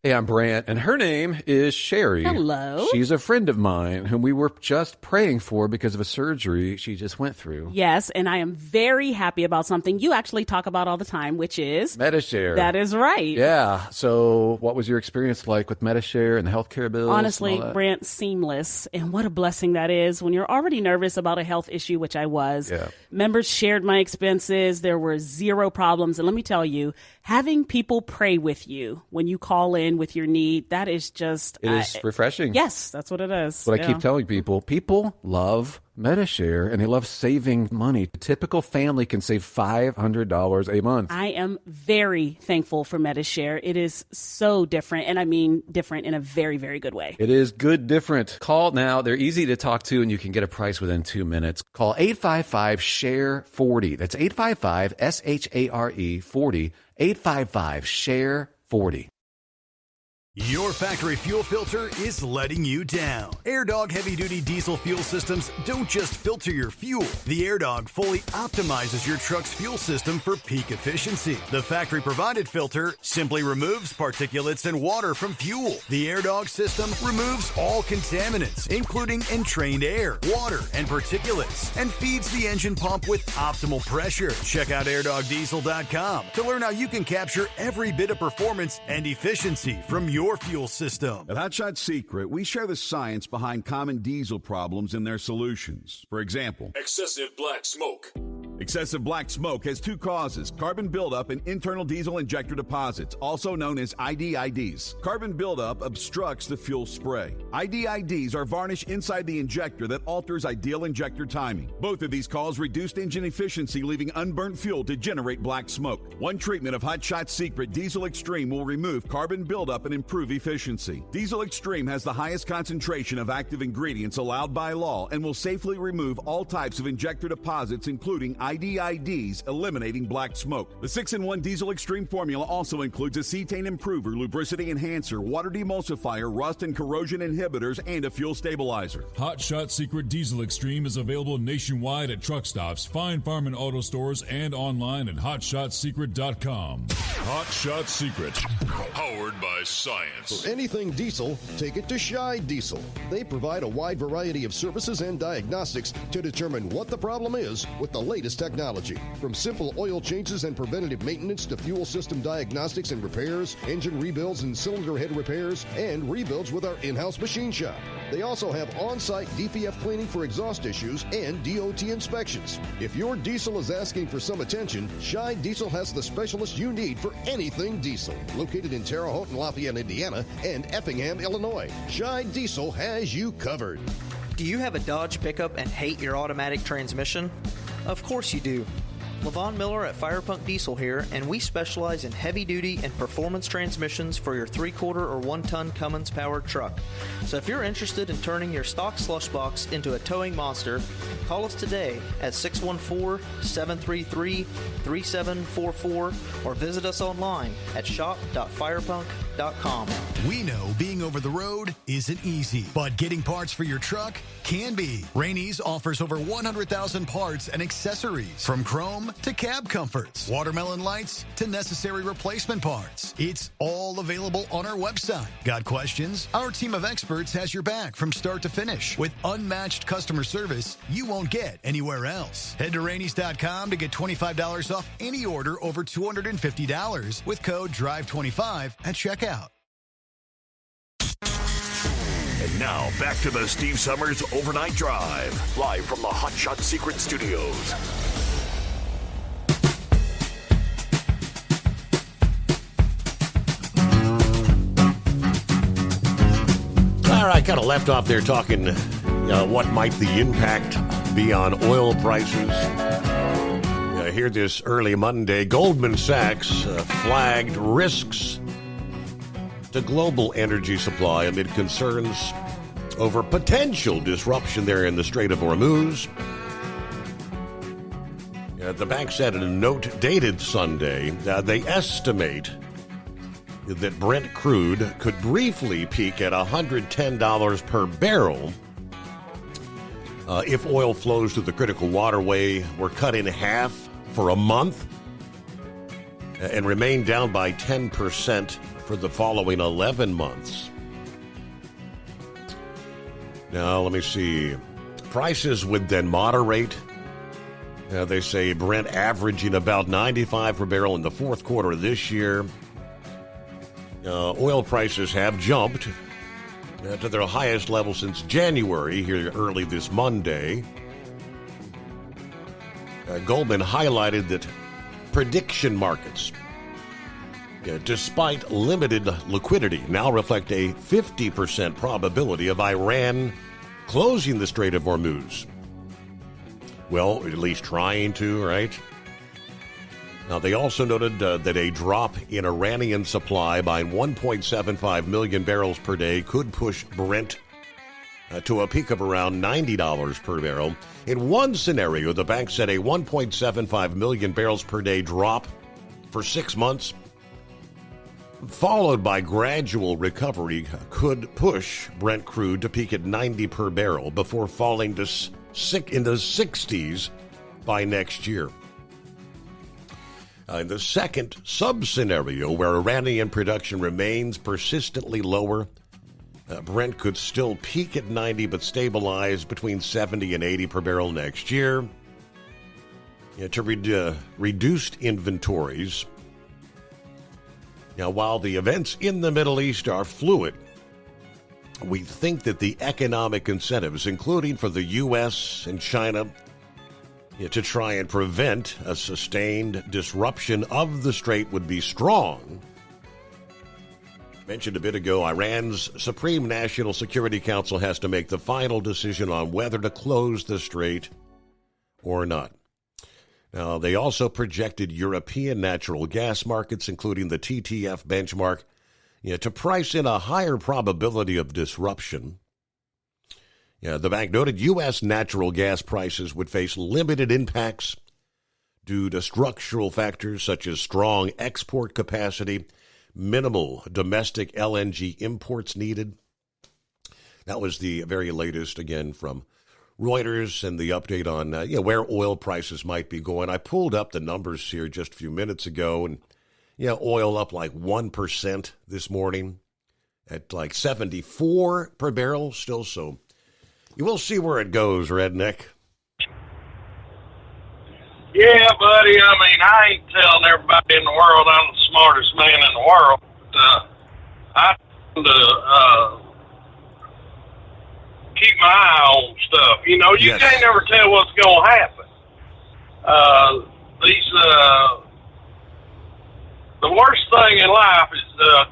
Hey, I'm Brant, and her name is Sherry. Hello. She's a friend of mine whom we were just praying for because of a surgery she just went through. Yes, and I am very happy about something you actually talk about all the time, which is Medi-Share. That is right. Yeah. So what was your experience like with Medi-Share and the healthcare bills? Honestly, Brant, seamless. And what a blessing that is when you're already nervous about a health issue, which I was. Yeah. Members shared my expenses. There were zero problems. And let me tell you, having people pray with you when you call in with your need, that is just... It is refreshing. Yes, that's what it is. What I keep telling people, people love Medi-Share and they love saving money. A typical family can save $500 a month. I am very thankful for Medi-Share. It is so different, and I mean different in a very, very good way. It is good different. Call now. They're easy to talk to, and you can get a price within 2 minutes. Call 855-SHARE-40. That's 855-SHARE-40. 855-SHARE-40. Your factory fuel filter is letting you down. AirDog heavy-duty diesel fuel systems don't just filter your fuel. The AirDog fully optimizes your truck's fuel system for peak efficiency. The factory-provided filter simply removes particulates and water from fuel. The AirDog system removes all contaminants, including entrained air, water, and particulates, and feeds the engine pump with optimal pressure. Check out AirDogDiesel.com to learn how you can capture every bit of performance and efficiency from your fuel system. At Hot Shot Secret, we share the science behind common diesel problems and their solutions. For example, excessive black smoke. Excessive black smoke has two causes: carbon buildup and internal diesel injector deposits, also known as IDIDs. Carbon buildup obstructs the fuel spray. IDIDs are varnish inside the injector that alters ideal injector timing. Both of these cause reduced engine efficiency, leaving unburnt fuel to generate black smoke. One treatment of Hot Shot Secret Diesel Extreme will remove carbon buildup and improve efficiency. Diesel Extreme has the highest concentration of active ingredients allowed by law and will safely remove all types of injector deposits, including IDIDs, eliminating black smoke. The 6-in-1 Diesel Extreme formula also includes a cetane improver, lubricity enhancer, water demulsifier, rust and corrosion inhibitors, and a fuel stabilizer. Hot Shot Secret Diesel Extreme is available nationwide at truck stops, Fine Farm and auto stores, and online at hotshotsecret.com. Hot Shot Secret, powered by science. For anything diesel, take it to Scheid Diesel. They provide a wide variety of services and diagnostics to determine what the problem is with the latest technology. From simple oil changes and preventative maintenance to fuel system diagnostics and repairs, engine rebuilds and cylinder head repairs, and rebuilds with our in-house machine shop. They also have on-site DPF cleaning for exhaust issues and DOT inspections. If your diesel is asking for some attention, Scheid Diesel has the specialist you need for anything diesel. Located in Terre Haute and Lafayette, Indiana, and Effingham, Illinois, Scheid Diesel has you covered. Do you have a Dodge pickup and hate your automatic transmission? Of course you do. LaVon Miller at Firepunk Diesel here, and we specialize in heavy-duty and performance transmissions for your 3/4 or 1-ton Cummins-powered truck. So if you're interested in turning your stock slush box into a towing monster, call us today at 614-733-3744 or visit us online at shop.firepunk.com. We know being over the road isn't easy, but getting parts for your truck can be. Rainey's offers over 100,000 parts and accessories, from chrome to cab comforts, watermelon lights to necessary replacement parts. It's all available on our website. Got questions? Our team of experts has your back from start to finish with unmatched customer service you won't get anywhere else. Head to Rainey's.com to get $25 off any order over $250 with code DRIVE25 at checkout. And now, back to the Steve Summers Overnight Drive, live from the Hot Shot Secret Studios. All right, kind of left off there talking what might the impact be on oil prices. Here this early Monday, Goldman Sachs flagged risks to global energy supply amid concerns over potential disruption there in the Strait of Hormuz. The bank said in a note dated Sunday they estimate that Brent crude could briefly peak at $110 per barrel if oil flows through the critical waterway were cut in half for a month and remain down by 10% for the following 11 months. Now, let me see. Prices would then moderate. They say Brent averaging about $95 per barrel in the fourth quarter of this year. Oil prices have jumped to their highest level since January, here early this Monday. Goldman highlighted that prediction markets, despite limited liquidity, now reflect a 50% probability of Iran closing the Strait of Hormuz. Well, at least trying to, right? Now, they also noted that a drop in Iranian supply by 1.75 million barrels per day could push Brent to a peak of around $90 per barrel. In one scenario, the bank said a 1.75 million barrels per day drop for 6 months, followed by gradual recovery, could push Brent crude to peak at 90 per barrel before falling in the 60s by next year. In the second sub-scenario, where Iranian production remains persistently lower, Brent could still peak at 90 but stabilize between 70 and 80 per barrel next year. To reduced inventories. Now, while the events in the Middle East are fluid, we think that the economic incentives, including for the U.S. and China, to try and prevent a sustained disruption of the strait would be strong. Mentioned a bit ago, Iran's Supreme National Security Council has to make the final decision on whether to close the strait or not. Now, they also projected European natural gas markets, including the TTF benchmark, to price in a higher probability of disruption. The bank noted U.S. natural gas prices would face limited impacts due to structural factors such as strong export capacity, minimal domestic LNG imports needed. That was the very latest, again, from Reuters and the update on where oil prices might be going. I pulled up the numbers here just a few minutes ago, and oil up like 1% this morning at like 74 per barrel still. So you will see where it goes, Redneck. Yeah, buddy. I mean, I ain't telling everybody in the world I'm the smartest man in the world. I tend to keep my eye on stuff. You can't never tell what's going to happen. The worst thing in life is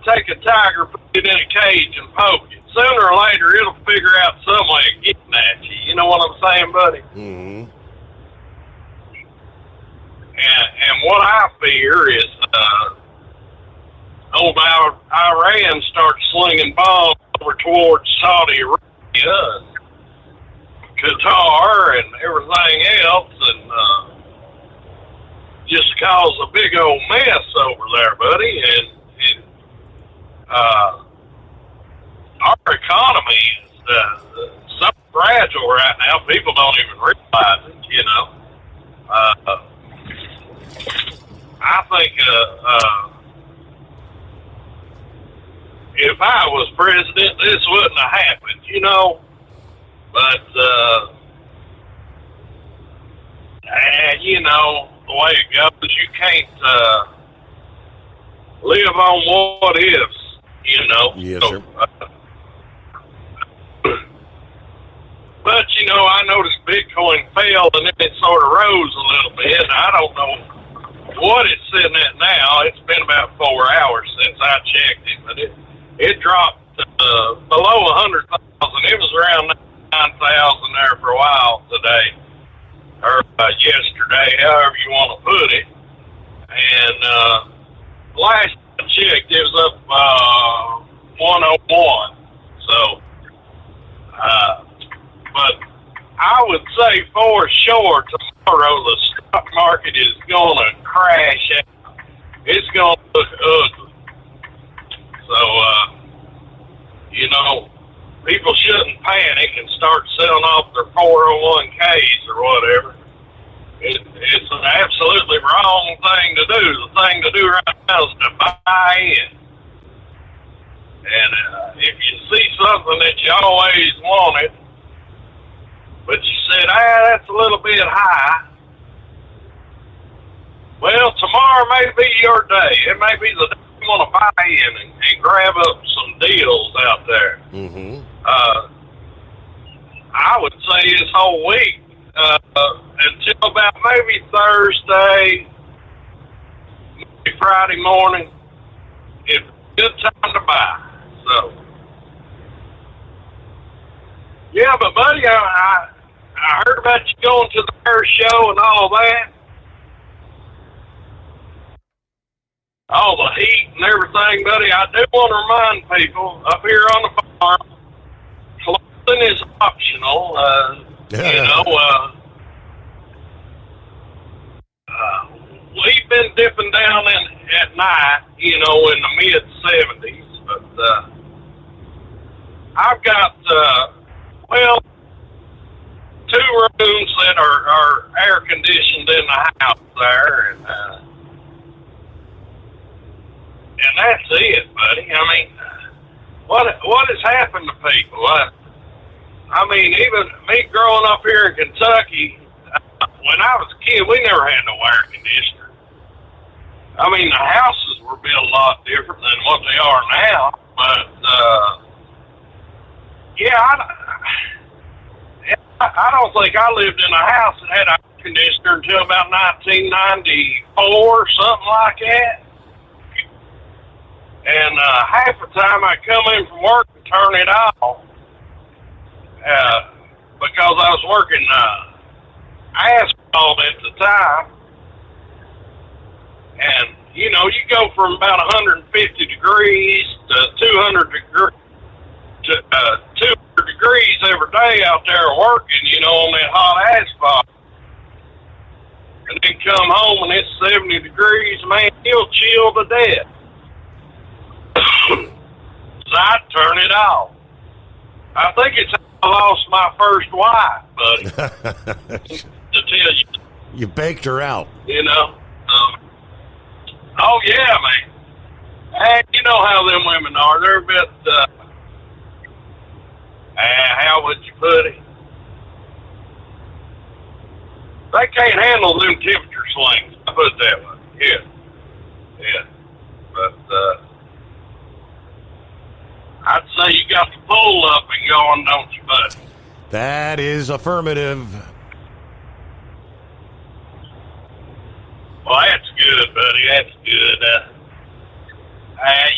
take a tiger, put it in a cage, and poke it. Sooner or later, it'll figure out some way of getting at you. You know what I'm saying, buddy? Mm-hmm. And what I fear is old Iran starts slinging bombs over towards Saudi Arabia, Qatar, and everything else, and just cause a big old mess over there, buddy. And our economy is so fragile right now, people don't even realize it, I think if I was president, this wouldn't have happened, But, the way it goes, you can't live on what ifs, Yes, sir. But, I noticed Bitcoin fell and then it sort of rose a little bit. I don't know what it's sitting at now. It's been about 4 hours since I checked it, but it dropped below 100,000. It was around 9,000 there for a while today, or yesterday, however you want to put it. And last I checked, it was up 101. So, but I would say for sure tomorrow the stock market is going to crash out. It's going to look ugly. So, people shouldn't panic and start selling off their 401ks or whatever. It's an absolutely wrong thing to do. The thing to do right now is to buy in. And if you see something that you always wanted, but you said, that's a little bit high, well, tomorrow may be your day. It may be the day you want to buy in and grab up some deals out there. Mm-hmm. I would say this whole week, until about maybe Thursday, maybe Friday morning, it's a good time to buy. So, yeah, but buddy, I heard about you going to the air show and all that. All the heat and everything, buddy. I do want to remind people up here on the farm, clothing is optional. We've been dipping down at night, in the mid-70s, but I've got, 2 rooms that are air-conditioned in the house there, and that's it, buddy. I mean, what has happened to people? Even me growing up here in Kentucky, when I was a kid, we never had no air conditioner. The houses were built a lot different than what they are now, but, I don't think I lived in a house that had air conditioner until about 1994, something like that. And half the time I come in from work and turn it off because I was working asphalt at the time. And, you know, you go from about 150 degrees to 200 degrees every day out there working, you know, on that hot asphalt. And then come home and it's 70 degrees, man, you'll chill to death. So I turn it off. I think it's how I lost my first wife, buddy. To tell you. You baked her out. You know? Oh, yeah, man. Hey, you know how them women are. They're a bit, how would you put it? They can't handle them temperature swings. I put it that way. Yeah. Yeah. But, I'd say you got the pull up and going, don't you, bud? That is affirmative. Well, that's good, buddy. That's good.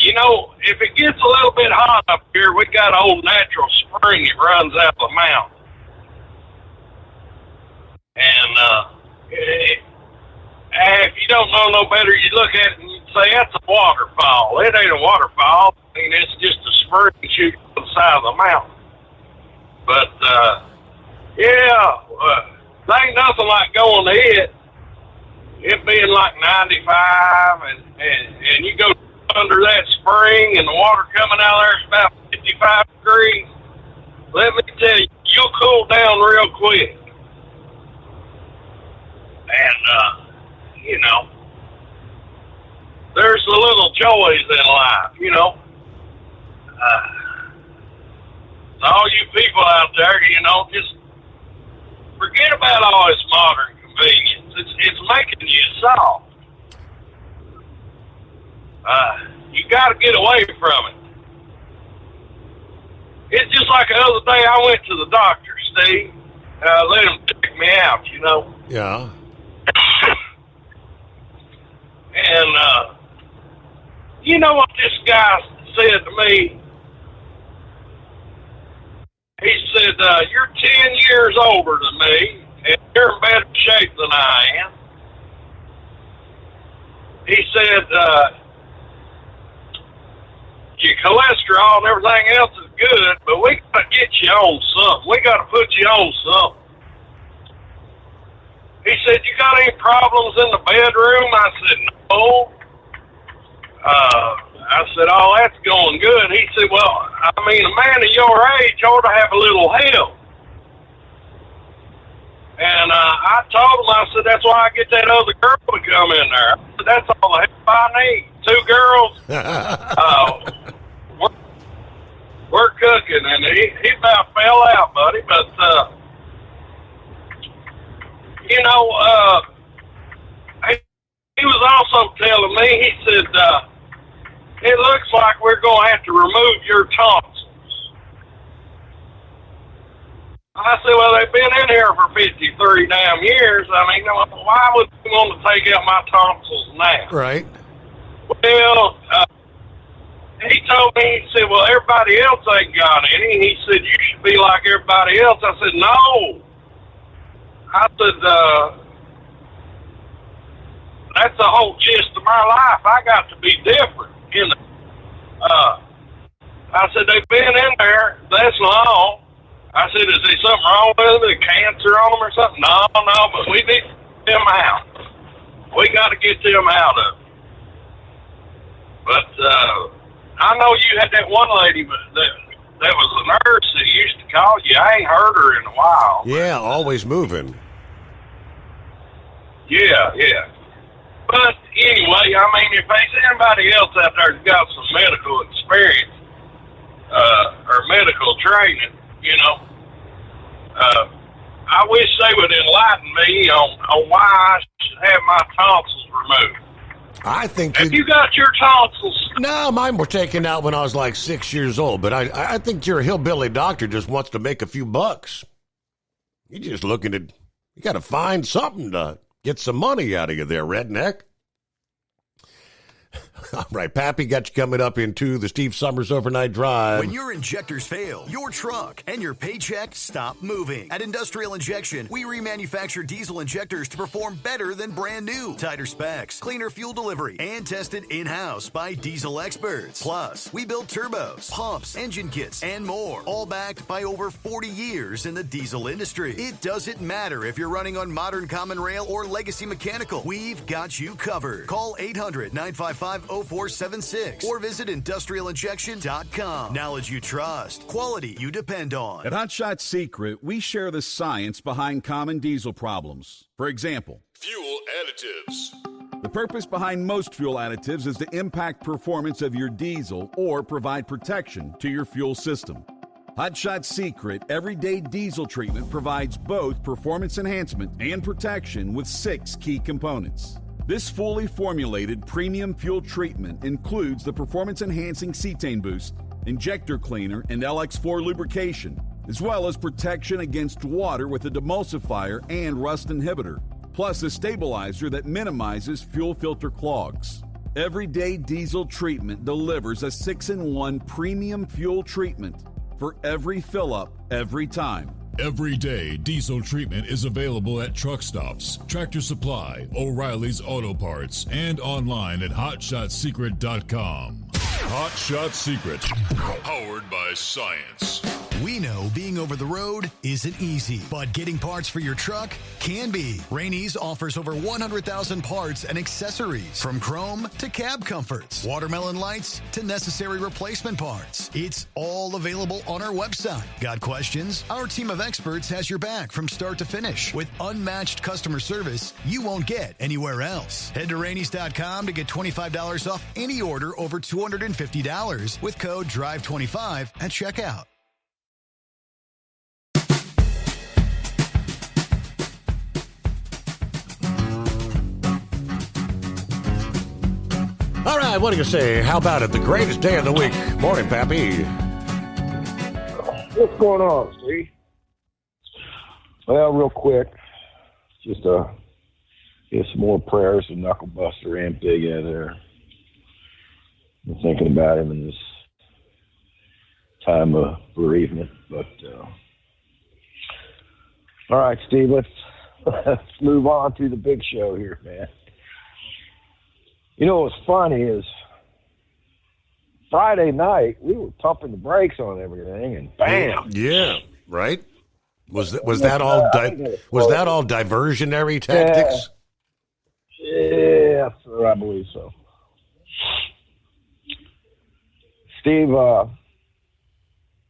You know, if it gets a little bit hot up here, we got an old natural spring that runs out of the mountain. And if you don't know no better, you look at it and you say, that's a waterfall. It ain't a waterfall. I mean, it's just a spring shooting on the side of the mountain. But, there ain't nothing like going to it being like 95, and you go under that spring, and the water coming out there is about 55 degrees. Let me tell you, you'll cool down real quick. And, you know, there's the little joys in life, you know. So all you people out there, you know, just forget about all this modern convenience. It's making you soft. You got to get away from it. It's just like the other day I went to the doctor, Steve. Let him check me out, you know. Yeah. And, you know what this guy said to me? He said, you're 10 years older than me, and you're in better shape than I am. He said, your cholesterol and everything else is good, but we got to get you on something. We got to put you on something. He said, you got any problems in the bedroom? I said, no. I said, oh, that's going good. He said, well, I mean, a man of your age ought to have a little help. And I told him, I said, that's why I get that other girl to come in there. I said, that's all the help I need. 2 girls. We're cooking, and he about fell out, buddy. But, you know, he was also telling me, he said, it looks like we're going to have to remove your tonsils. I said, well, they've been in here for 53 damn years. I mean, why would you want to take out my tonsils now? Right. Well, he told me, he said, well, everybody else ain't got any. He said, you should be like everybody else. I said, no. I said, that's the whole gist of my life. I got to be different. You know, I said, they've been in there this long. I said, is there something wrong with them? Cancer on them or something? No, but we need to get them out. We got to get them out of it. But I know you had that one lady, but that was a nurse that used to call you. I ain't heard her in a while. Yeah, always moving. Yeah. But anyway, I mean, if there's anybody else out there that's got some medical experience or medical training, you know, I wish they would enlighten me on why I should have my tonsils removed. I think Have you got your tonsils? No, mine were taken out when I was like 6 years old, but I think your hillbilly doctor just wants to make a few bucks. He's just looking to You got to find something to get some money out of you there, redneck. All right, Pappy got you coming up into the Steve Summers Overnight Drive. When your injectors fail, your truck and your paycheck stop moving. At Industrial Injection, we remanufacture diesel injectors to perform better than brand new. Tighter specs, cleaner fuel delivery, and tested in-house by diesel experts. Plus, we build turbos, pumps, engine kits, and more, all backed by over 40 years in the diesel industry. It doesn't matter if you're running on modern common rail or legacy mechanical. We've got you covered. Call 800-955-0476 or visit industrialinjection.com. Knowledge you trust, quality you depend on. At Hot Shot Secret, we share the science behind common diesel problems. For example, Fuel additives. the purpose behind most fuel additives is to impact performance of your diesel or provide protection to your fuel system. Hot Shot Secret Everyday Diesel Treatment provides both performance enhancement and protection with 6 key components. This fully formulated premium fuel treatment includes the performance-enhancing cetane boost, injector cleaner, and LX4 lubrication, as well as protection against water with a demulsifier and rust inhibitor, plus a stabilizer that minimizes fuel filter clogs. Everyday Diesel Treatment delivers a 6-in-1 premium fuel treatment for every fill-up, every time. Everyday Diesel Treatment is available at truck stops, Tractor Supply, O'Reilly's Auto Parts, and online at HotShotSecret.com. Hot Shot Secret, powered by science. We know being over the road isn't easy, but getting parts for your truck can be. Rainey's offers over 100,000 parts and accessories, from chrome to cab comforts, watermelon lights to necessary replacement parts. It's all available on our website. Got questions? Our team of experts has your back from start to finish with unmatched customer service you won't get anywhere else. Head to Rainey's.com to get $25 off any order over $250 with code DRIVE25 at checkout. All right, what do you say? How about it? The greatest day of the week. Morning, Pappy. What's going on, Steve? Well, real quick, just get some more prayers to Knuckle Buster and Big Ed there. I'm thinking about him in this time of bereavement. But all right, Steve, let's move on to the big show here, man. You know what's funny is Friday night we were pumping the brakes on everything, and bam! Yeah, right. Was that all diversionary tactics? Yeah, sir, I believe so. Steve,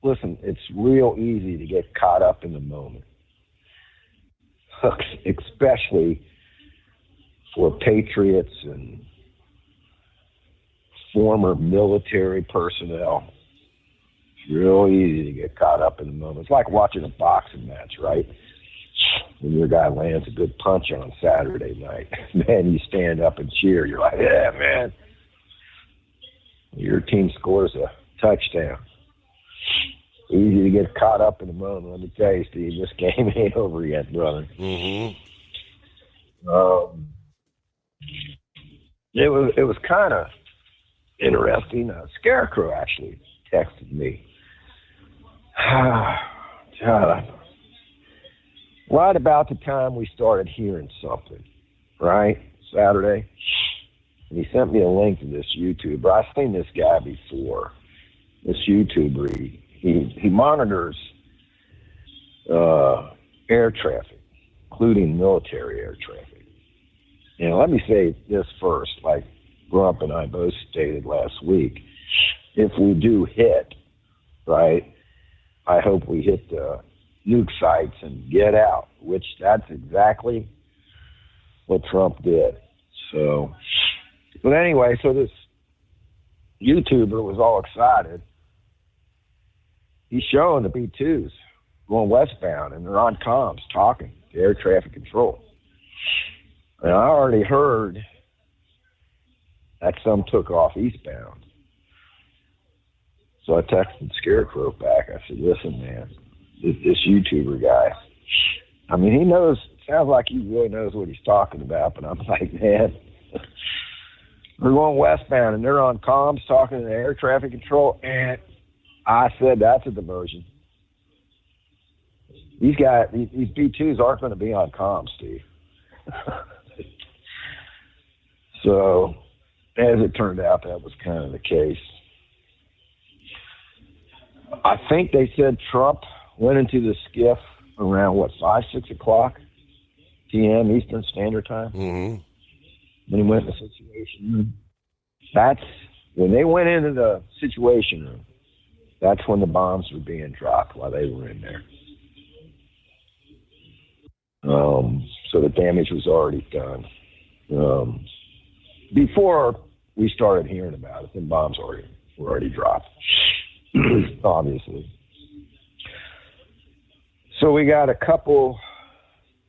listen, it's real easy to get caught up in the moment, especially for patriots and former military personnel. It's real easy to get caught up in the moment. It's like watching a boxing match, right? When your guy lands a good punch on Saturday night, man, you stand up and cheer. You're like, yeah, man. Your team scores a touchdown. Easy to get caught up in the moment. Let me tell you, Steve, this game ain't over yet, brother. Mm-hmm. It was kind of interesting. Scarecrow actually texted me. Right about the time we started hearing something, right? Saturday. And he sent me a link to this YouTuber. I've seen this guy before. This YouTuber, he monitors air traffic, including military air traffic. And let me say this first, like Grump and I both stated last week, if we do hit, right, I hope we hit the nuke sites and get out, which that's exactly what Trump did. So, but anyway, so this YouTuber was all excited. He's showing the B-2s going westbound, and they're on comms talking to air traffic control. And I already heard that some took off eastbound. So I texted Scarecrow back. I said, listen, man, this YouTuber guy, I mean, he knows sounds like he really knows what he's talking about, but I'm like, man, we're going westbound, and they're on comms talking to the air traffic control, and I said that's a diversion. These B-2s aren't going to be on comms, Steve. So, as it turned out, that was kind of the case. I think they said Trump went into the skiff around, 5, 6 o'clock p.m. Eastern Standard Time? Mm-hmm. When he went in the Situation Room. That's, when they went into the Situation Room, that's when the bombs were being dropped while they were in there. So the damage was already done. Before we started hearing about it, the bombs were already dropped, obviously. So we got a couple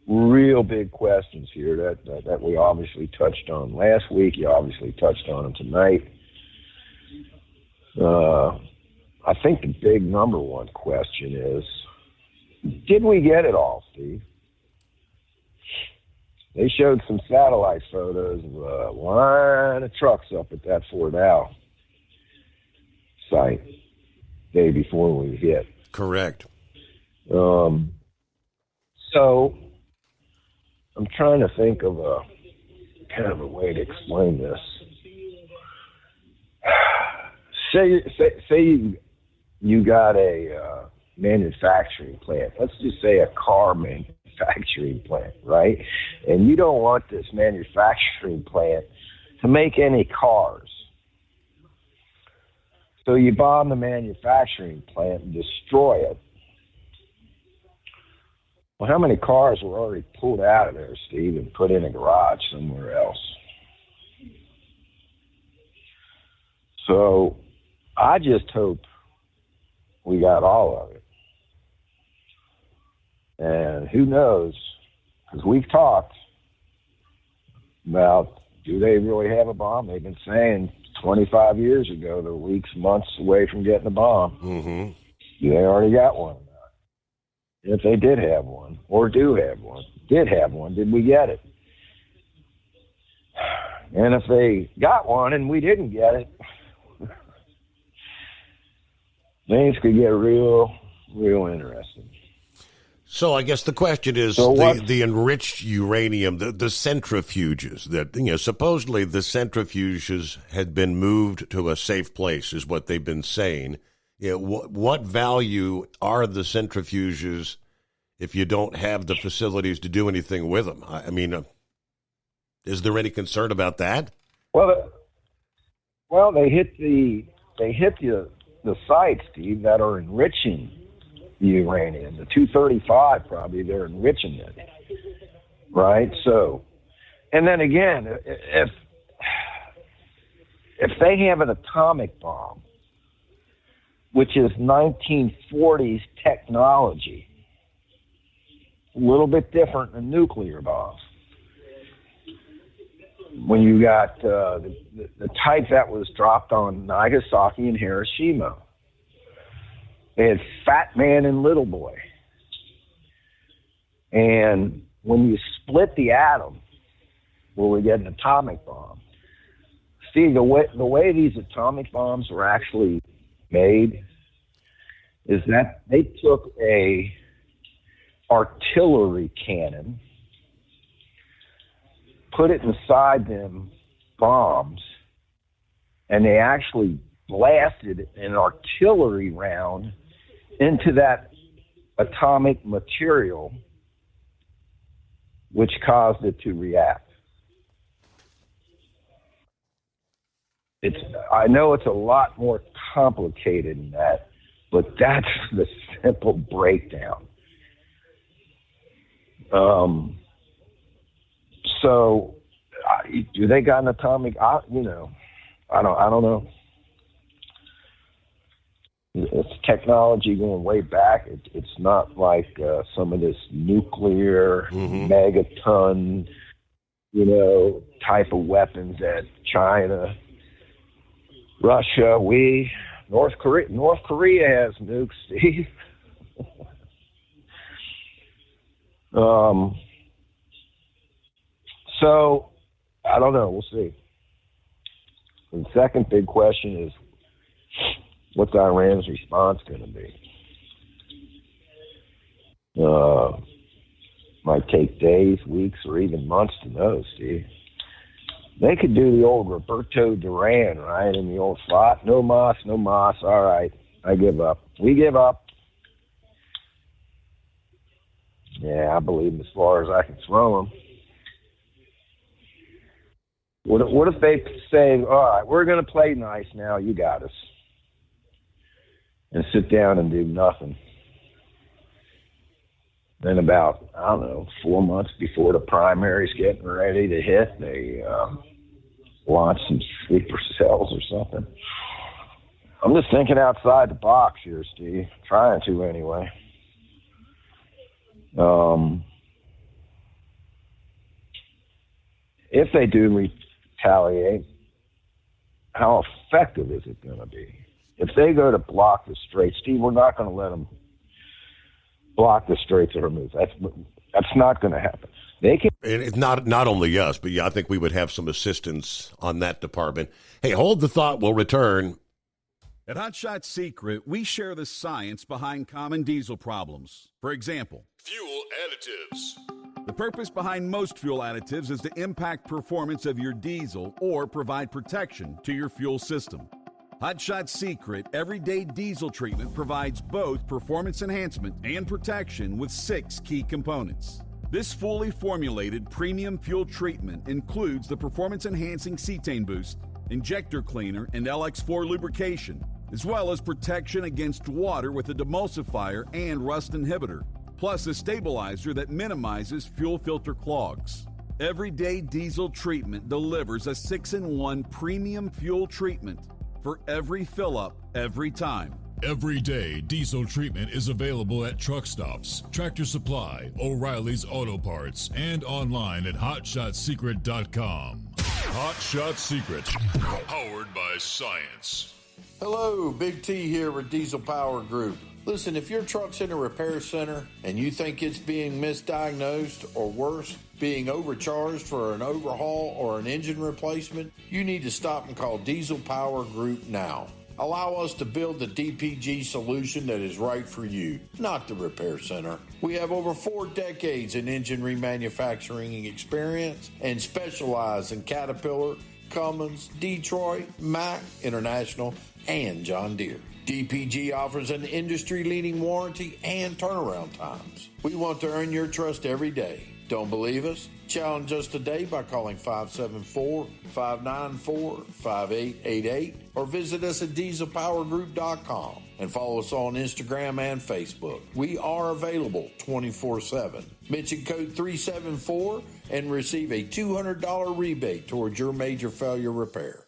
real big questions here that we obviously touched on last week. You obviously touched on them tonight. I think the big number one question is, did we get it all, Steve? They showed some satellite photos of a line of trucks up at that Fort Dow site day before we hit. Correct. So I'm trying to think of a kind of a way to explain this. Say you got a manufacturing plant. Let's just say a car manufacturing plant, right? And you don't want this manufacturing plant to make any cars. So you bomb the manufacturing plant and destroy it. Well, how many cars were already pulled out of there, Steve, and put in a garage somewhere else? So I just hope we got all of it. And who knows, because we've talked about, do they really have a bomb? They've been saying 25 years ago they're weeks, months away from getting a bomb. Mm-hmm. Do they already got one? If they did have one, or do have one, did we get it? And if they got one and we didn't get it, things could get real interesting. So I guess the question is the enriched uranium, the centrifuges that, supposedly the centrifuges had been moved to a safe place is what they've been saying. What value are the centrifuges if you don't have the facilities to do anything with them? I mean, is there any concern about that? Well, they hit the sites, Steve, that are enriching the uranium. The 235 probably, they're enriching it, right? So, and then again, if they have an atomic bomb, which is 1940s technology, a little bit different than nuclear bombs. When you got the type that was dropped on Nagasaki and Hiroshima, they had Fat Man and Little Boy. And when you split the atom, where we get an atomic bomb, see, the way these atomic bombs were actually made is that they took a artillery cannon, put it inside them bombs, and they actually blasted an artillery round into that atomic material, which caused it to react. I know it's a lot more complicated than that, but that's the simple breakdown. So, do they got an atomic? I don't know. It's technology going way back. It's not like some of this nuclear megaton, type of weapons that China, Russia, North Korea has nukes, Steve. So, I don't know. We'll see. And the second big question is, what's Iran's response going to be? Might take days, weeks, or even months to know, Steve. They could do the old Roberto Duran, right, in the old slot. No mas, no mas. All right, I give up. We give up. Yeah, I believe him as far as I can throw him. What if they say, all right, we're going to play nice now, you got us, and sit down and do nothing? Then about, I don't know, 4 months before the primary's getting ready to hit, they launch some sleeper cells or something. I'm just thinking outside the box here, Steve. Trying to, anyway. If they do retaliate, how effective is it going to be? If they go to block the Straits, Steve, we're not going to let them block the Straits of Hormuz. That's not going to happen. They can. And it's not only us, but yeah, I think we would have some assistance on that department. Hey, hold the thought. We'll return. At Hot Shot Secret, we share the science behind common diesel problems. For example, fuel additives. The purpose behind most fuel additives is to impact performance of your diesel or provide protection to your fuel system. Hot Shot Secret Everyday Diesel Treatment provides both performance enhancement and protection with 6 key components. This fully formulated premium fuel treatment includes the performance-enhancing cetane boost, injector cleaner, and LX4 lubrication, as well as protection against water with a demulsifier and rust inhibitor, plus a stabilizer that minimizes fuel filter clogs. Everyday Diesel Treatment delivers a 6-in-1 premium fuel treatment for every fill-up, every time. Everyday Diesel Treatment is available at truck stops, Tractor Supply, O'Reilly's Auto Parts, and online at HotShotSecret.com. Hot Shot Secret, powered by science. Hello, Big T here with Diesel Power Group. Listen, if your truck's in a repair center and you think it's being misdiagnosed or worse, being overcharged for an overhaul or an engine replacement, you need to stop and call Diesel Power Group now. Allow us to build the DPG solution that is right for you, not the repair center. We have over 4 decades in engine remanufacturing experience and specialize in Caterpillar, Cummins, Detroit, Mack, International, and John Deere. DPG offers an industry-leading warranty and turnaround times. We want to earn your trust every day. Don't believe us? Challenge us today by calling 574-594-5888 or visit us at dieselpowergroup.com and follow us on Instagram and Facebook. We are available 24/7. Mention code 374 and receive a $200 rebate towards your major failure repair.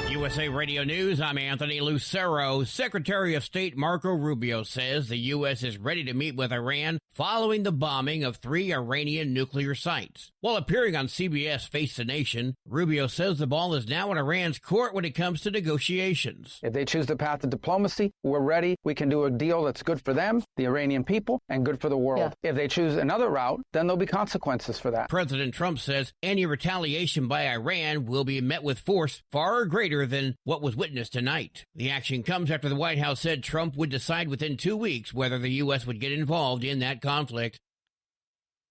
USA Radio News, I'm Anthony Lucero. Secretary of State Marco Rubio says the U.S. is ready to meet with Iran following the bombing of 3 Iranian nuclear sites. While appearing on CBS Face the Nation, Rubio says the ball is now in Iran's court when it comes to negotiations. If they choose the path of diplomacy, we're ready. We can do a deal that's good for them, the Iranian people, and good for the world. Yeah. If they choose another route, then there'll be consequences for that. President Trump says any retaliation by Iran will be met with force far greater than what was witnessed tonight. The action comes after the White House said Trump would decide within 2 weeks whether the U.S. would get involved in that conflict.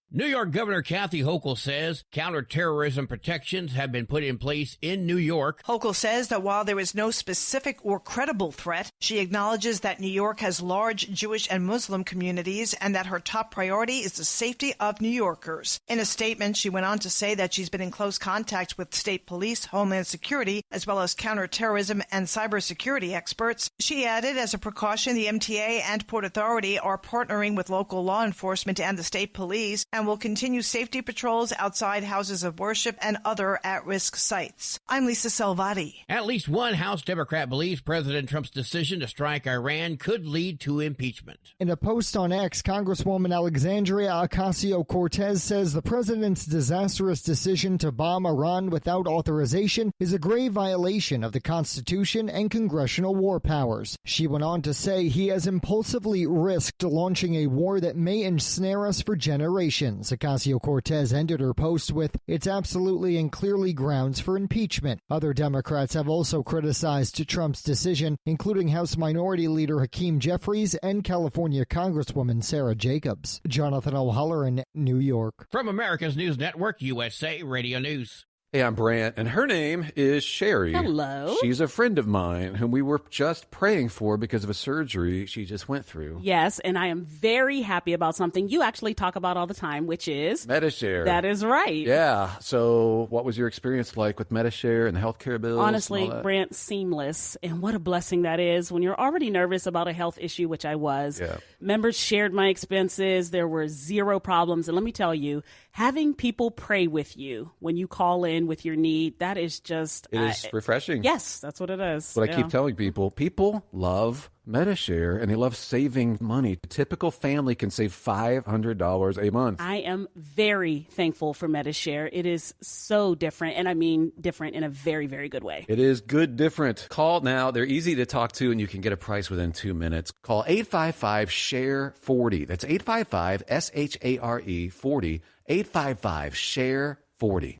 New York Governor Kathy Hochul says counterterrorism protections have been put in place in New York. Hochul says that while there is no specific or credible threat, she acknowledges that New York has large Jewish and Muslim communities and that her top priority is the safety of New Yorkers. In a statement, she went on to say that she's been in close contact with state police, Homeland Security, as well as counterterrorism and cybersecurity experts. She added, as a precaution, the MTA and Port Authority are partnering with local law enforcement and the state police and will continue safety patrols outside houses of worship and other at-risk sites. I'm Lisa Salvati. At least one House Democrat believes President Trump's decision to strike Iran could lead to impeachment. In a post on X, Congresswoman Alexandria Ocasio-Cortez says the president's disastrous decision to bomb Iran without authorization is a grave violation of the Constitution and congressional war powers. She went on to say he has impulsively risked launching a war that may ensnare us for generations. Ocasio-Cortez ended her post with, "It's absolutely and clearly grounds for impeachment." Other Democrats have also criticized Trump's decision, including House Minority Leader Hakeem Jeffries and California Congresswoman Sarah Jacobs. Jonathan O'Halloran, New York. From America's News Network, USA Radio News. Hey, I'm Brant, and her name is Sherry. Hello. She's a friend of mine whom we were just praying for because of a surgery she just went through. Yes, and I am very happy about something you actually talk about all the time, which is Medi-Share. That is right. Yeah. So what was your experience like with Medi-Share and the healthcare bills? Honestly, Brant, seamless. And what a blessing that is when you're already nervous about a health issue, which I was. Yeah. Members shared my expenses. There were zero problems. And let me tell you, having people pray with you when you call in with your need, that is just... It is refreshing. Yes, that's what it is. What I keep telling people, people love Medi-Share, and they love saving money. A typical family can save $500 a month. I am very thankful for Medi-Share. It is so different, and I mean different in a very, very good way. It is good different. Call now. They're easy to talk to, and you can get a price within 2 minutes. Call 855-SHARE-40. That's 855-SHARE-40. 855-SHARE-40.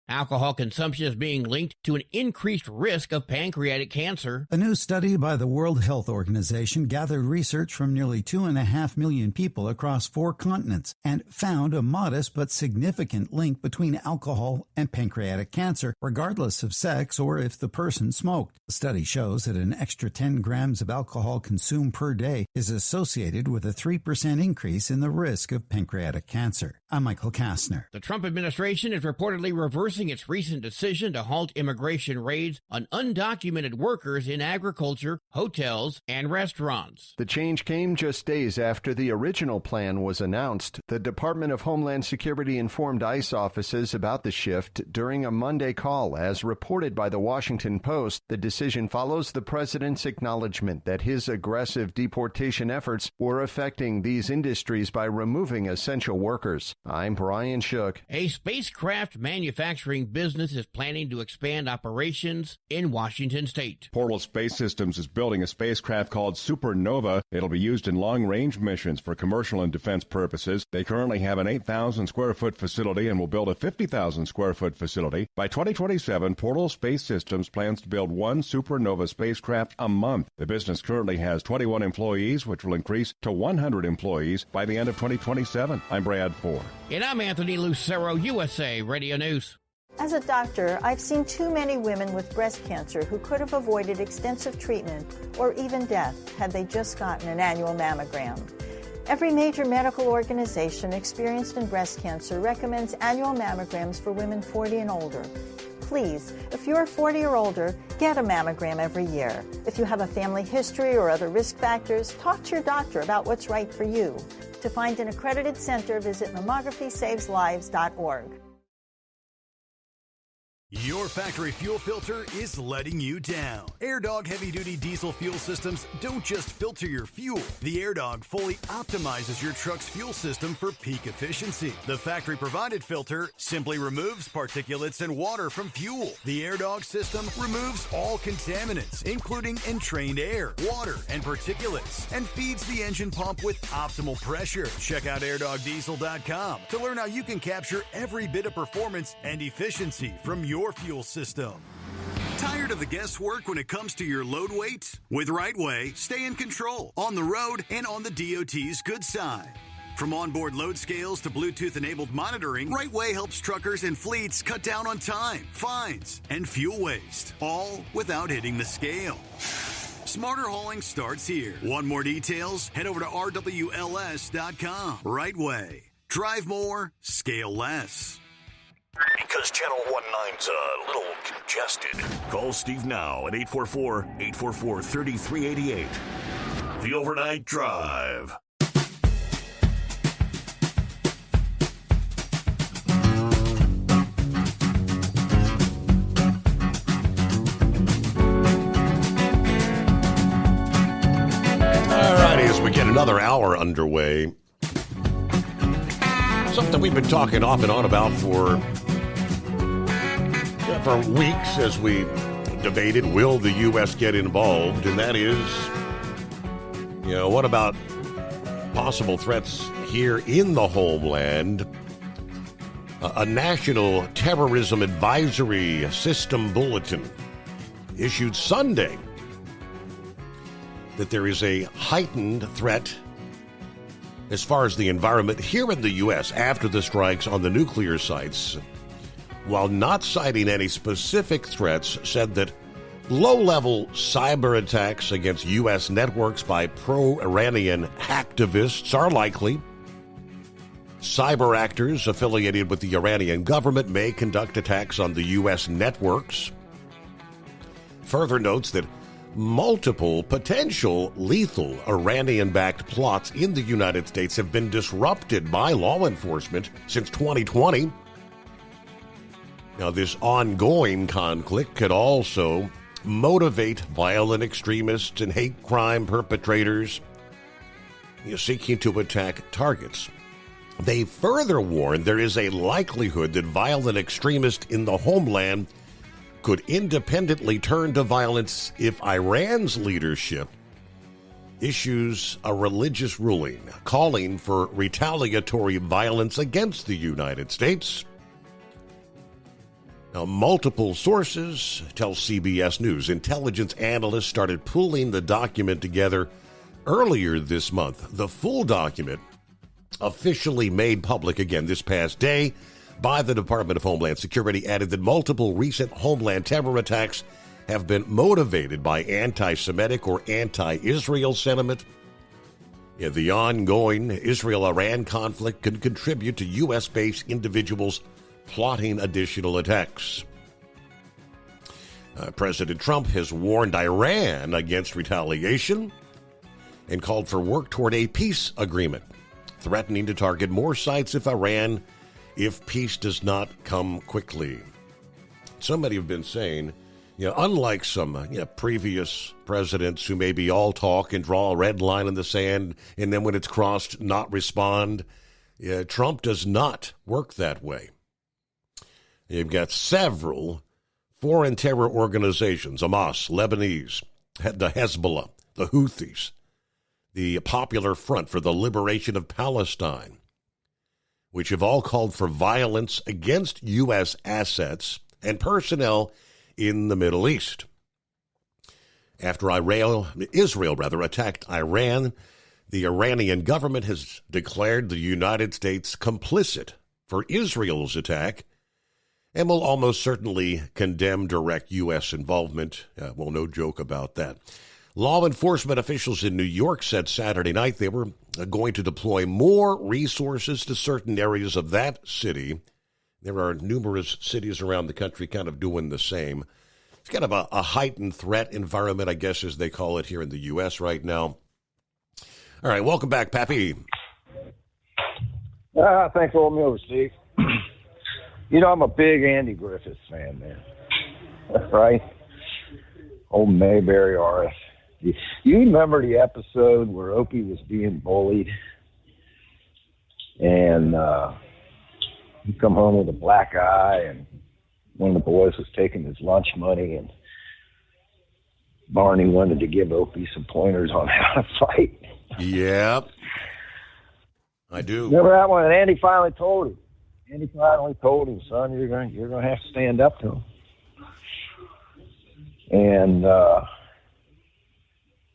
Alcohol consumption is being linked to an increased risk of pancreatic cancer. A new study by the World Health Organization gathered research from nearly 2.5 million people across 4 continents and found a modest but significant link between alcohol and pancreatic cancer, regardless of sex or if the person smoked. The study shows that an extra 10 grams of alcohol consumed per day is associated with a 3% increase in the risk of pancreatic cancer. I'm Michael Kastner. The Trump administration is reportedly reversing its recent decision to halt immigration raids on undocumented workers in agriculture, hotels, and restaurants. The change came just days after the original plan was announced. The Department of Homeland Security informed ICE offices about the shift during a Monday call. As reported by the Washington Post, the decision follows the president's acknowledgement that his aggressive deportation efforts were affecting these industries by removing essential workers. I'm Brian Shook. A spacecraft manufacturing business is planning to expand operations in Washington state. Portal Space Systems is building a spacecraft called Supernova. It'll be used in long-range missions for commercial and defense purposes. They currently have an 8,000-square-foot facility and will build a 50,000-square-foot facility. By 2027, Portal Space Systems plans to build 1 Supernova spacecraft a month. The business currently has 21 employees, which will increase to 100 employees by the end of 2027. I'm Brad Ford. And I'm Anthony Lucero, USA Radio News. As a doctor, I've seen too many women with breast cancer who could have avoided extensive treatment or even death had they just gotten an annual mammogram. Every major medical organization experienced in breast cancer recommends annual mammograms for women 40 and older. Please, if you're 40 or older, get a mammogram every year. If you have a family history or other risk factors, talk to your doctor about what's right for you. To find an accredited center, visit mammography-saves-lives.org. Your factory fuel filter is letting you down. AirDog heavy-duty diesel fuel systems don't just filter your fuel. The AirDog fully optimizes your truck's fuel system for peak efficiency. The factory-provided filter simply removes particulates and water from fuel. The AirDog system removes all contaminants, including entrained air, water, and particulates, and feeds the engine pump with optimal pressure. Check out airdogdiesel.com to learn how you can capture every bit of performance and efficiency from your fuel system. Tired of the guesswork when it comes to your load weight? With RightWay, stay in control on the road and on the DOT's good side. From onboard load scales to Bluetooth-enabled monitoring, RightWay helps truckers and fleets cut down on time, fines, and fuel waste, all without hitting the scale. Smarter hauling starts here. Want more details? Head over to RWLS.com. RightWay. Drive more, scale less. Because Channel 19's a little congested. Call Steve now at 844-844-3388. The Overnight Drive. Another hour underway. Something we've been talking off and on about for weeks as we debated, will the U.S. get involved? And that is, what about possible threats here in the homeland? A National Terrorism Advisory System bulletin issued Sunday that there is a heightened threat as far as the environment here in the U.S. after the strikes on the nuclear sites, while not citing any specific threats, said that low-level cyber attacks against U.S. networks by pro-Iranian hacktivists are likely. Cyber actors affiliated with the Iranian government may conduct attacks on the U.S. networks. Further notes that multiple potential lethal Iranian-backed plots in the United States have been disrupted by law enforcement since 2020. Now, this ongoing conflict could also motivate violent extremists and hate crime perpetrators seeking to attack targets. They further warn there is a likelihood that violent extremists in the homeland could independently turn to violence if Iran's leadership issues a religious ruling calling for retaliatory violence against the United States. Now, multiple sources tell CBS News intelligence analysts started pulling the document together earlier this month. The full document, officially made public again this past day by the Department of Homeland Security, added that multiple recent homeland terror attacks have been motivated by anti-Semitic or anti-Israel sentiment. The ongoing Israel-Iran conflict could contribute to U.S.-based individuals plotting additional attacks. President Trump has warned Iran against retaliation and called for work toward a peace agreement, threatening to target more sites if peace does not come quickly. Somebody have been saying, unlike some previous presidents who maybe all talk and draw a red line in the sand and then when it's crossed, not respond, Trump does not work that way. You've got several foreign terror organizations, Hamas, Lebanese, the Hezbollah, the Houthis, the Popular Front for the Liberation of Palestine, which have all called for violence against U.S. assets and personnel in the Middle East. After Israel attacked Iran, the Iranian government has declared the United States complicit for Israel's attack and will almost certainly condemn direct U.S. involvement. No joke about that. Law enforcement officials in New York said Saturday night they were going to deploy more resources to certain areas of that city. There are numerous cities around the country kind of doing the same. It's kind of a heightened threat environment, I guess, as they call it here in the U.S. right now. All right, welcome back, Pappy. Thanks for holding me over, Steve. I'm a big Andy Griffith fan, man. Right? Old Mayberry RF. You remember the episode where Opie was being bullied and he come home with a black eye and one of the boys was taking his lunch money and Barney wanted to give Opie some pointers on how to fight? Yep. I do. Remember that one? And Andy finally told him. Son, you're going to have to stand up to him. And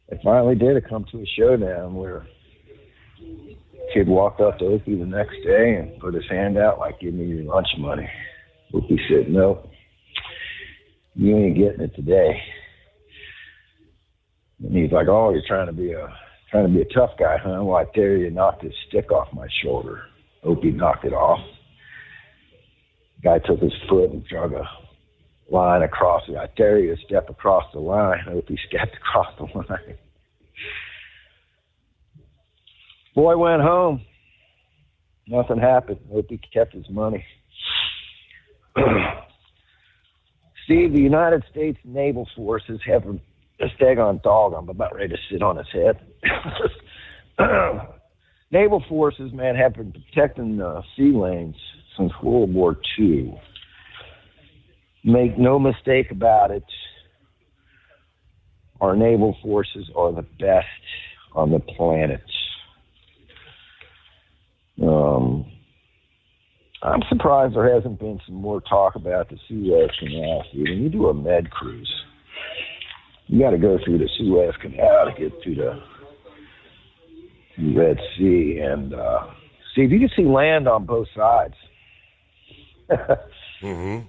it finally did come to a showdown where kid walked up to Opie the next day and put his hand out like, give me your lunch money. Opie said, no, you ain't getting it today. And he's like, oh, you're trying to be a tough guy, huh? Well, I dare you to knock this stick off my shoulder. Opie knocked it off. Guy took his foot and drug a line across it. I dare you to step across the line. Opie stepped across the line. Boy went home. Nothing happened. Opie kept his money. Steve, the United States Naval Forces have a daggone dog. I'm about ready to sit on his head. naval forces, man, have been protecting sea lanes since World War II. Make no mistake about it, our naval forces are the best on the planet. I'm surprised there hasn't been some more talk about the Suez Canal. When you do a med cruise, you got to go through the Suez Canal to get to the Red Sea. And see, if you can see land on both sides. Mm-hmm.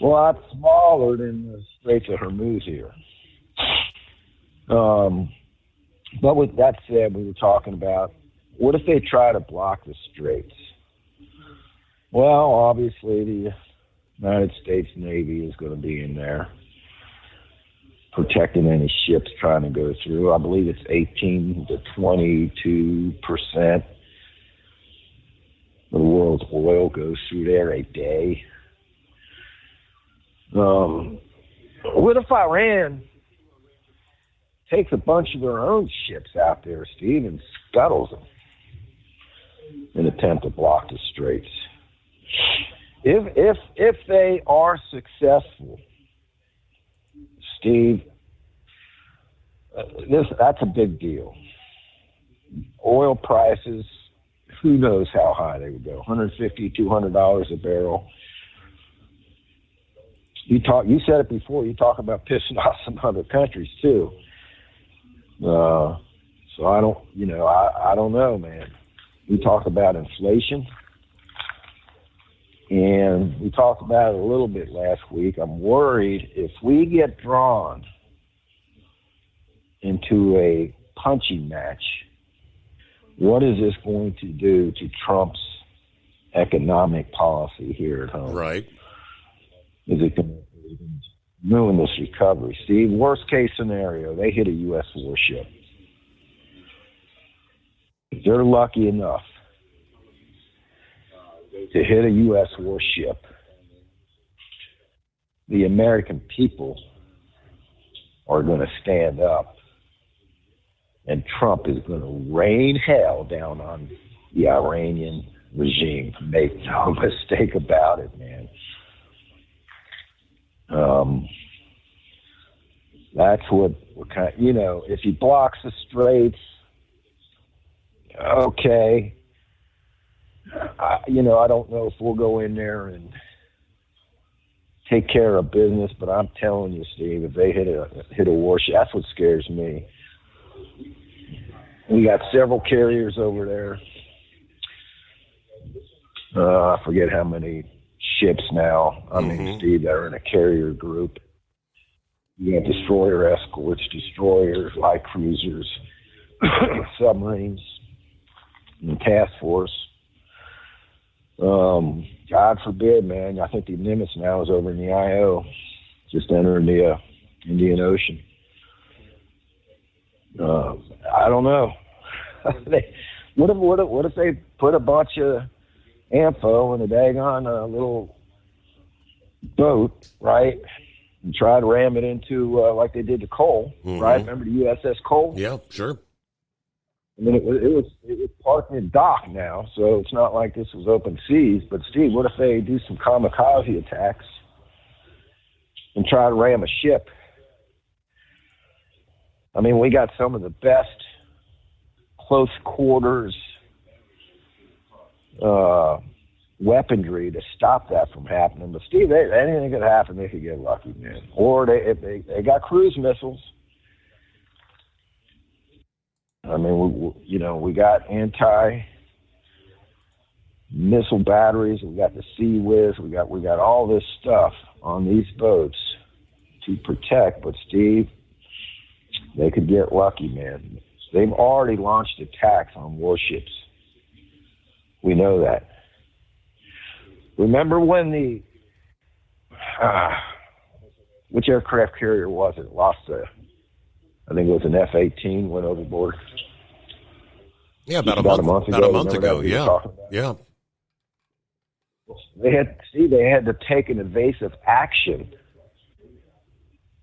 A lot smaller than the Straits of Hormuz here. But with that said, we were talking about, what if they try to block the straits? Well, obviously the United States Navy is going to be in there protecting any ships trying to go through. I believe it's 18 to 22% of the world's oil goes through there a day. What if Iran takes a bunch of their own ships out there, Steve, and scuttles them in an attempt to block the straits? If they are successful, Steve, that's a big deal. Oil prices, who knows how high they would go? $150, $200 a barrel. You said it before. You talk about pissing off some other countries too. So I don't know, man. We talked about inflation, and we talked about it a little bit last week. I'm worried if we get drawn into a punching match, what is this going to do to Trump's economic policy here at home? Right. Is it going to ruin this recovery? Steve, worst case scenario, they hit a U.S. warship. If they're lucky enough to hit a U.S. warship, the American people are going to stand up, and Trump is going to rain hell down on the Iranian regime. Make no mistake about it, man. That's what kind. If he blocks the straits, okay. I don't know if we'll go in there and take care of business, but I'm telling you, Steve, if they hit a warship, that's what scares me. We got several carriers over there. I forget how many ships now. I mean, Steve, that are in a carrier group. You have destroyer escorts, destroyers, light cruisers, submarines, and task force. God forbid, man. I think the Nimitz now is over in the IO, just entering the Indian Ocean. I don't know. What if they put a bunch of ammo in a daggone little boat, right? And try to ram it into like they did to Cole, right? Remember the USS Cole? Yeah, sure. I mean, it was parked in dock now, so it's not like this was open seas. But Steve, what if they do some kamikaze attacks and try to ram a ship? I mean, we got some of the best close quarters weaponry to stop that from happening. But Steve, anything could happen. They could get lucky, man. Or if they got cruise missiles. I mean, we got anti-missile batteries. We got the Sea Whiz. We got all this stuff on these boats to protect. But Steve, they could get lucky, man. They've already launched attacks on warships. We know that. Remember when which aircraft carrier was it? Lost I think it was an F-18, went overboard. Yeah, about a month ago. Yeah. They had to take an evasive action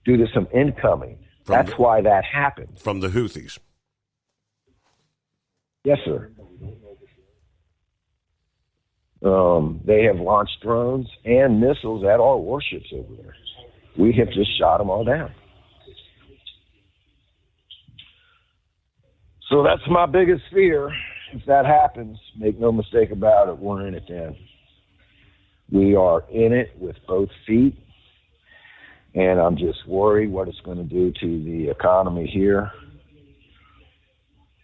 due to some incoming. That's why that happened. From the Houthis. Yes, sir. They have launched drones and missiles at our warships over there. We have just shot them all down. So that's my biggest fear. If that happens, make no mistake about it, we're in it then. We are in it with both feet, and I'm just worried what it's going to do to the economy here,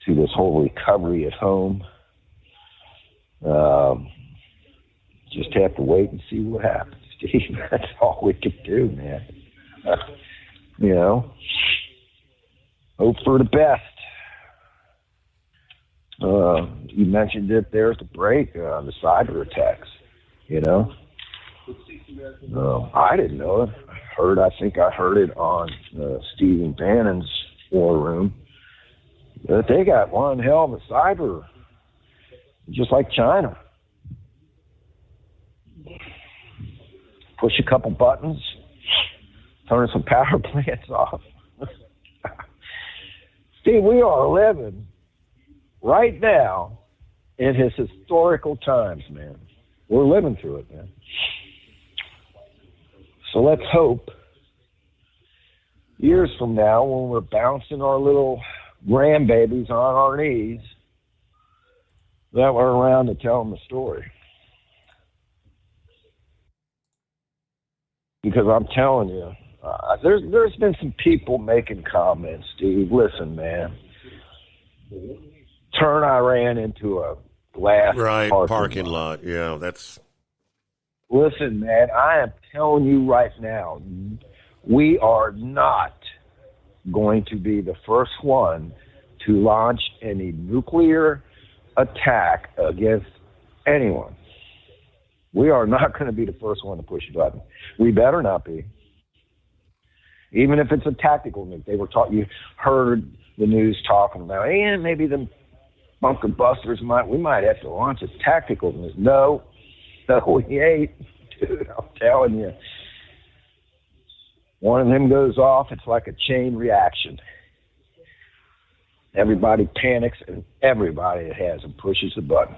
to this whole recovery at home. Just have to wait and see what happens, Steve. That's all we can do, man. You know, hope for the best. You mentioned it there at the break, the cyber attacks, you know. I didn't know it. I think I heard it on Stephen Bannon's War Room, that they got one hell of a cyber, just like China. Push a couple buttons, turn some power plants off. Steve, we are living right now in his historical times, man. We're living through it, man. So let's hope years from now, when we're bouncing our little grandbabies on our knees, that we're around to tell them the story. Because I'm telling you, there's been some people making comments, Steve. Listen, man. Turn Iran into a glass parking lot. Yeah, that's... Listen, man, I am telling you right now, we are not going to be the first one to launch any nuclear attack against anyone. We are not going to be the first one to push a button. We better not be. Even if it's a tactical nuke. You heard the news talking about, maybe the bunker busters we might have to launch a tactical nuke. No, we ain't. Dude, I'm telling you. One of them goes off, it's like a chain reaction. Everybody panics, and everybody that has them pushes the button.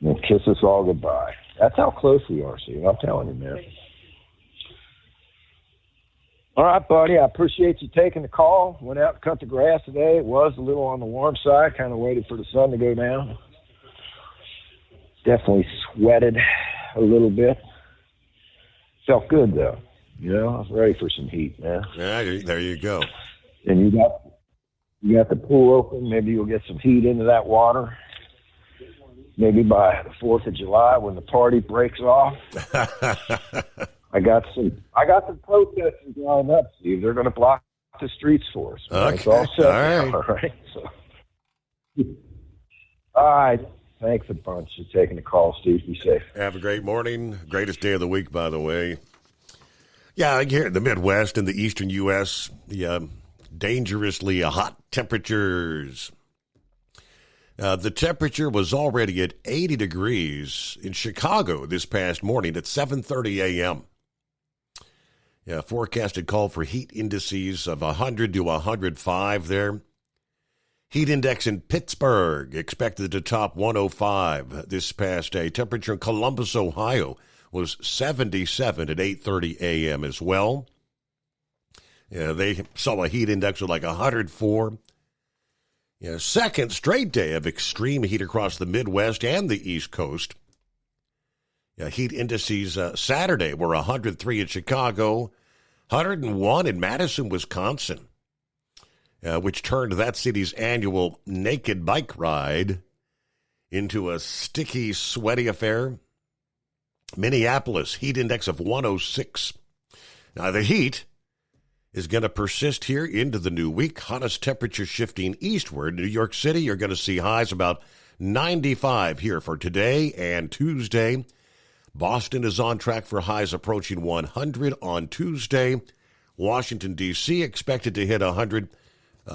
And kiss us all goodbye. That's how close we are, Steve. I'm telling you, man. All right, buddy. I appreciate you taking the call. Went out and cut the grass today. It was a little on the warm side. Kind of waited for the sun to go down. Definitely sweated a little bit. Felt good, though. You know, I was ready for some heat, man. Yeah, there you go. And you got the pool open. Maybe you'll get some heat into that water. Maybe by the 4th of July when the party breaks off. I got some protesters lined up, Steve. They're going to block the streets for us. Okay. It's all set. All right. All right. So. All right. Thanks a bunch for taking the call, Steve. Be safe. Have a great morning. Greatest day of the week, by the way. Yeah, here in the Midwest and the eastern U.S., the dangerously hot temperatures. The temperature was already at 80 degrees in Chicago this past morning at 7:30 a.m. Yeah, forecasted call for heat indices of 100 to 105 there. Heat index in Pittsburgh expected to top 105 this past day. Temperature in Columbus, Ohio was 77 at 8:30 a.m. as well. Yeah, they saw a heat index of like 104. Yeah, second straight day of extreme heat across the Midwest and the East Coast. Yeah, heat indices Saturday were 103 in Chicago, 101 in Madison, Wisconsin, which turned that city's annual naked bike ride into a sticky, sweaty affair. Minneapolis, heat index of 106. Now, the heat is going to persist here into the new week. Hottest temperature shifting eastward. New York City, you're going to see highs about 95 here for today and Tuesday. Boston is on track for highs approaching 100 on Tuesday. Washington, D.C. expected to hit 100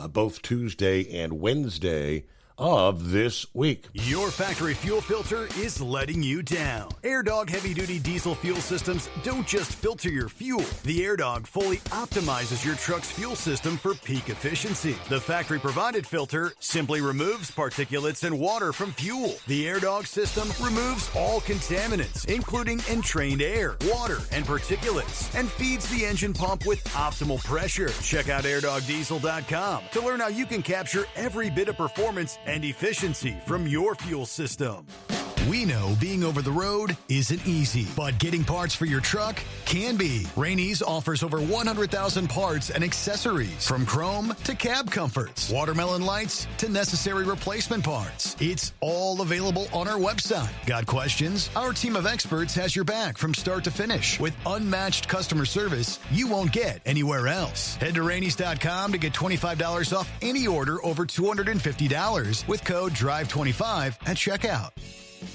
both Tuesday and Wednesday of this week. Your factory fuel filter is letting you down. AirDog heavy-duty diesel fuel systems don't just filter your fuel. The AirDog fully optimizes your truck's fuel system for peak efficiency. The factory-provided filter simply removes particulates and water from fuel. The AirDog system removes all contaminants, including entrained air, water, and particulates, and feeds the engine pump with optimal pressure. Check out airdogdiesel.com to learn how you can capture every bit of performance and efficiency from your fuel system. We know being over the road isn't easy, but getting parts for your truck can be. Rainey's offers over 100,000 parts and accessories, from chrome to cab comforts, watermelon lights to necessary replacement parts. It's all available on our website. Got questions? Our team of experts has your back from start to finish with unmatched customer service you won't get anywhere else. Head to Rainey's.com to get $25 off any order over $250 with code DRIVE25 at checkout.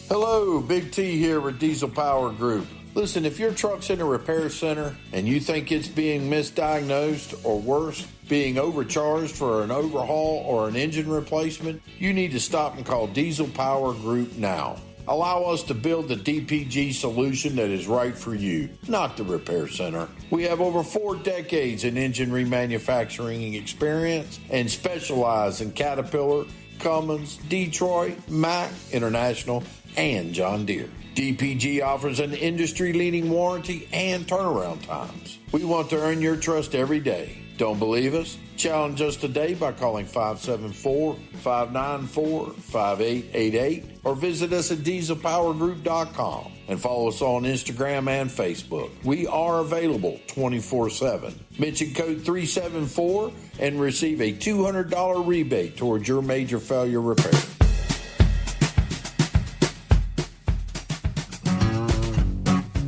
Hello, Big T here with Diesel Power Group. Listen, if your truck's in a repair center and you think it's being misdiagnosed or worse, being overcharged for an overhaul or an engine replacement, you need to stop and call Diesel Power Group now. Allow us to build the DPG solution that is right for you, not the repair center. We have over 4 decades in engine remanufacturing experience and specialize in Caterpillar, Cummins, Detroit, Mack, International, and John Deere. DPG offers an industry-leading warranty and turnaround times. We want to earn your trust every day. Don't believe us? Challenge us today by calling 574-594-5888 or visit us at dieselpowergroup.com and follow us on Instagram and Facebook. We are available 24/7. Mention code 374 and receive a $200 rebate towards your major failure repair.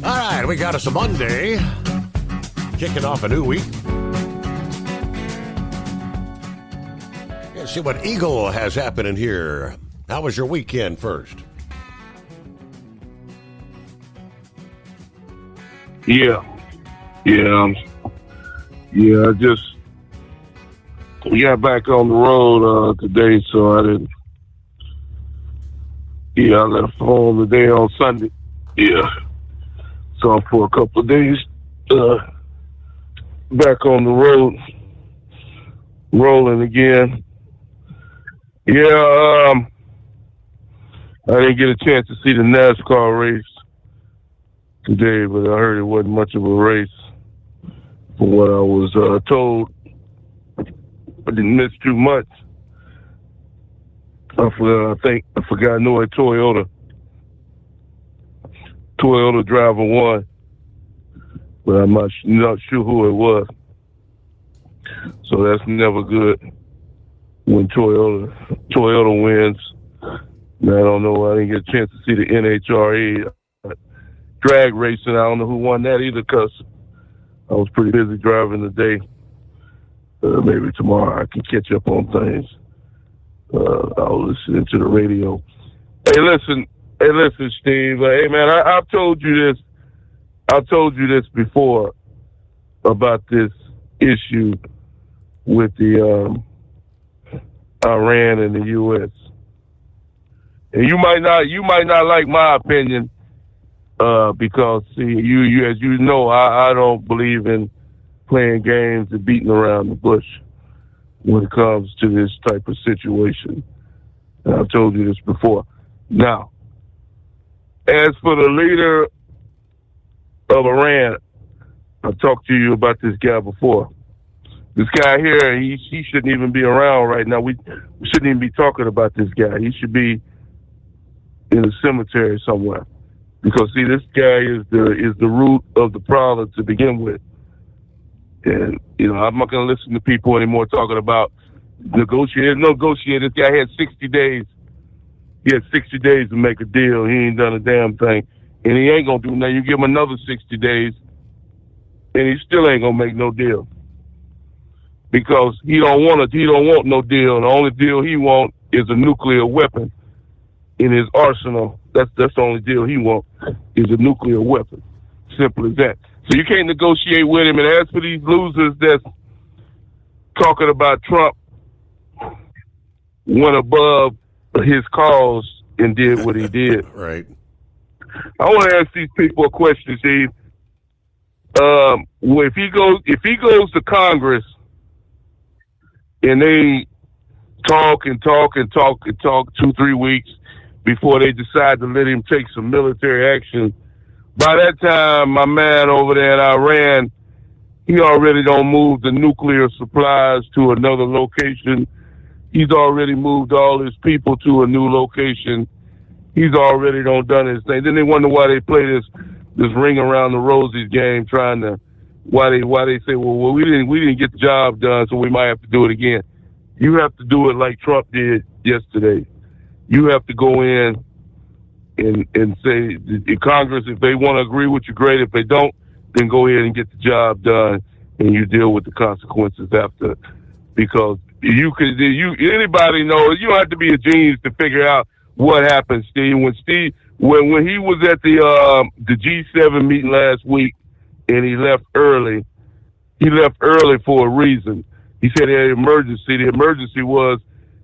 All right, we got us a Monday, kicking off a new week. Let's see what Eagle has happening here. How was your weekend first? Yeah, I just got back on the road today, so I didn't. Yeah, I left home today on Sunday. Yeah, so for a couple of days, back on the road, rolling again. Yeah, I didn't get a chance to see the NASCAR race today, but I heard it wasn't much of a race from what I was told. I didn't miss too much. I forgot I know a Toyota driver won, but I'm not sure who it was. So that's never good when Toyota wins. And I don't know. I didn't get a chance to see the NHRA drag racing. I don't know who won that either because I was pretty busy driving today. Maybe tomorrow I can catch up on things. I was listening to the radio. Hey, listen, Steve. Hey, man, I've told you this. I've told you this before about this issue with the Iran and the U.S. And you might not like my opinion because see, you as you know, I don't believe in playing games and beating around the bush when it comes to this type of situation. And I've told you this before. Now, as for the leader of Iran, I've talked to you about this guy before. This guy here, he shouldn't even be around right now. We shouldn't even be talking about this guy. He should be in a cemetery somewhere. Because see, this guy is the root of the problem to begin with. And, you know, I'm not going to listen to people anymore talking about negotiate. This guy had 60 days. He had 60 days to make a deal. He ain't done a damn thing. And he ain't going to do nothing. You give him another 60 days, and he still ain't going to make no deal. Because he don't want no deal. The only deal he want is a nuclear weapon in his arsenal. That's the only deal he wants is a nuclear weapon. Simple as that. So you can't negotiate with him. And as for these losers that's talking about Trump went above his cause and did what he did. Right. I want to ask these people a question, Steve. If he goes to Congress and they talk 2-3 weeks before they decide to let him take some military action, by that time, my man over there in Iran, he already don't move the nuclear supplies to another location. He's already moved all his people to a new location. He's already done his thing. Then they wonder why they play this ring around the roses game, trying to why they say, well, we didn't get the job done, so we might have to do it again. You have to do it like Trump did yesterday. You have to go in and say, in Congress, if they want to agree with you, great. If they don't, then go ahead and get the job done, and you deal with the consequences after. Because anybody knows, you don't have to be a genius to figure out what happened, Steve. When he was at the G7 meeting last week and he left early for a reason. He said he had an emergency. The emergency was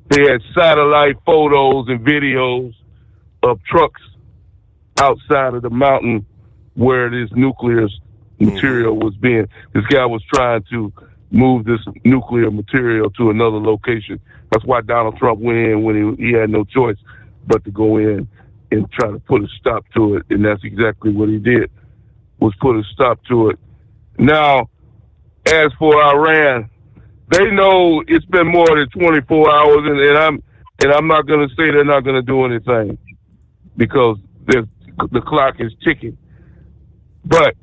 they had satellite photos and videos of trucks outside of the mountain where this nuclear material was being. This guy was trying to move this nuclear material to another location. That's why Donald Trump went in when he had no choice but to go in and try to put a stop to it. And that's exactly what he did, was put a stop to it. Now, as for Iran, they know it's been more than 24 hours, and I'm not going to say they're not going to do anything because the clock is ticking. But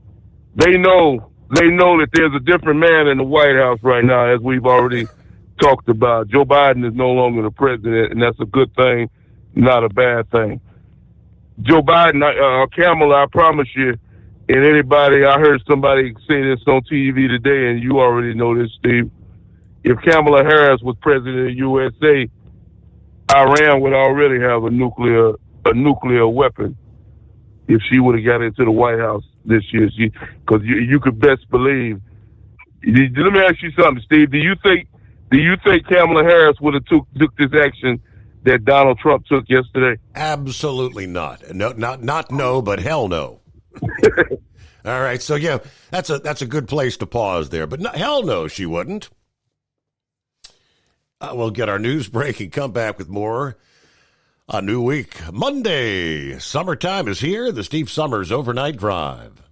they know that there's a different man in the White House right now, as we've already talked about. Joe Biden is no longer the president, and that's a good thing, not a bad thing. Joe Biden, Kamala, I promise you, and anybody, I heard somebody say this on TV today, and you already know this, Steve. If Kamala Harris was president of the USA, Iran would already have a nuclear weapon if she would have got into the White House this year. Because you could best believe. Let me ask you something, Steve. Do you think Kamala Harris would have took this action that Donald Trump took yesterday? Absolutely not. No, but hell no. All right, so yeah, that's a good place to pause there. But hell no, she wouldn't. We'll get our news break and come back with more. A new week, Monday. Summertime is here. The Steve Summers Overnight Drive.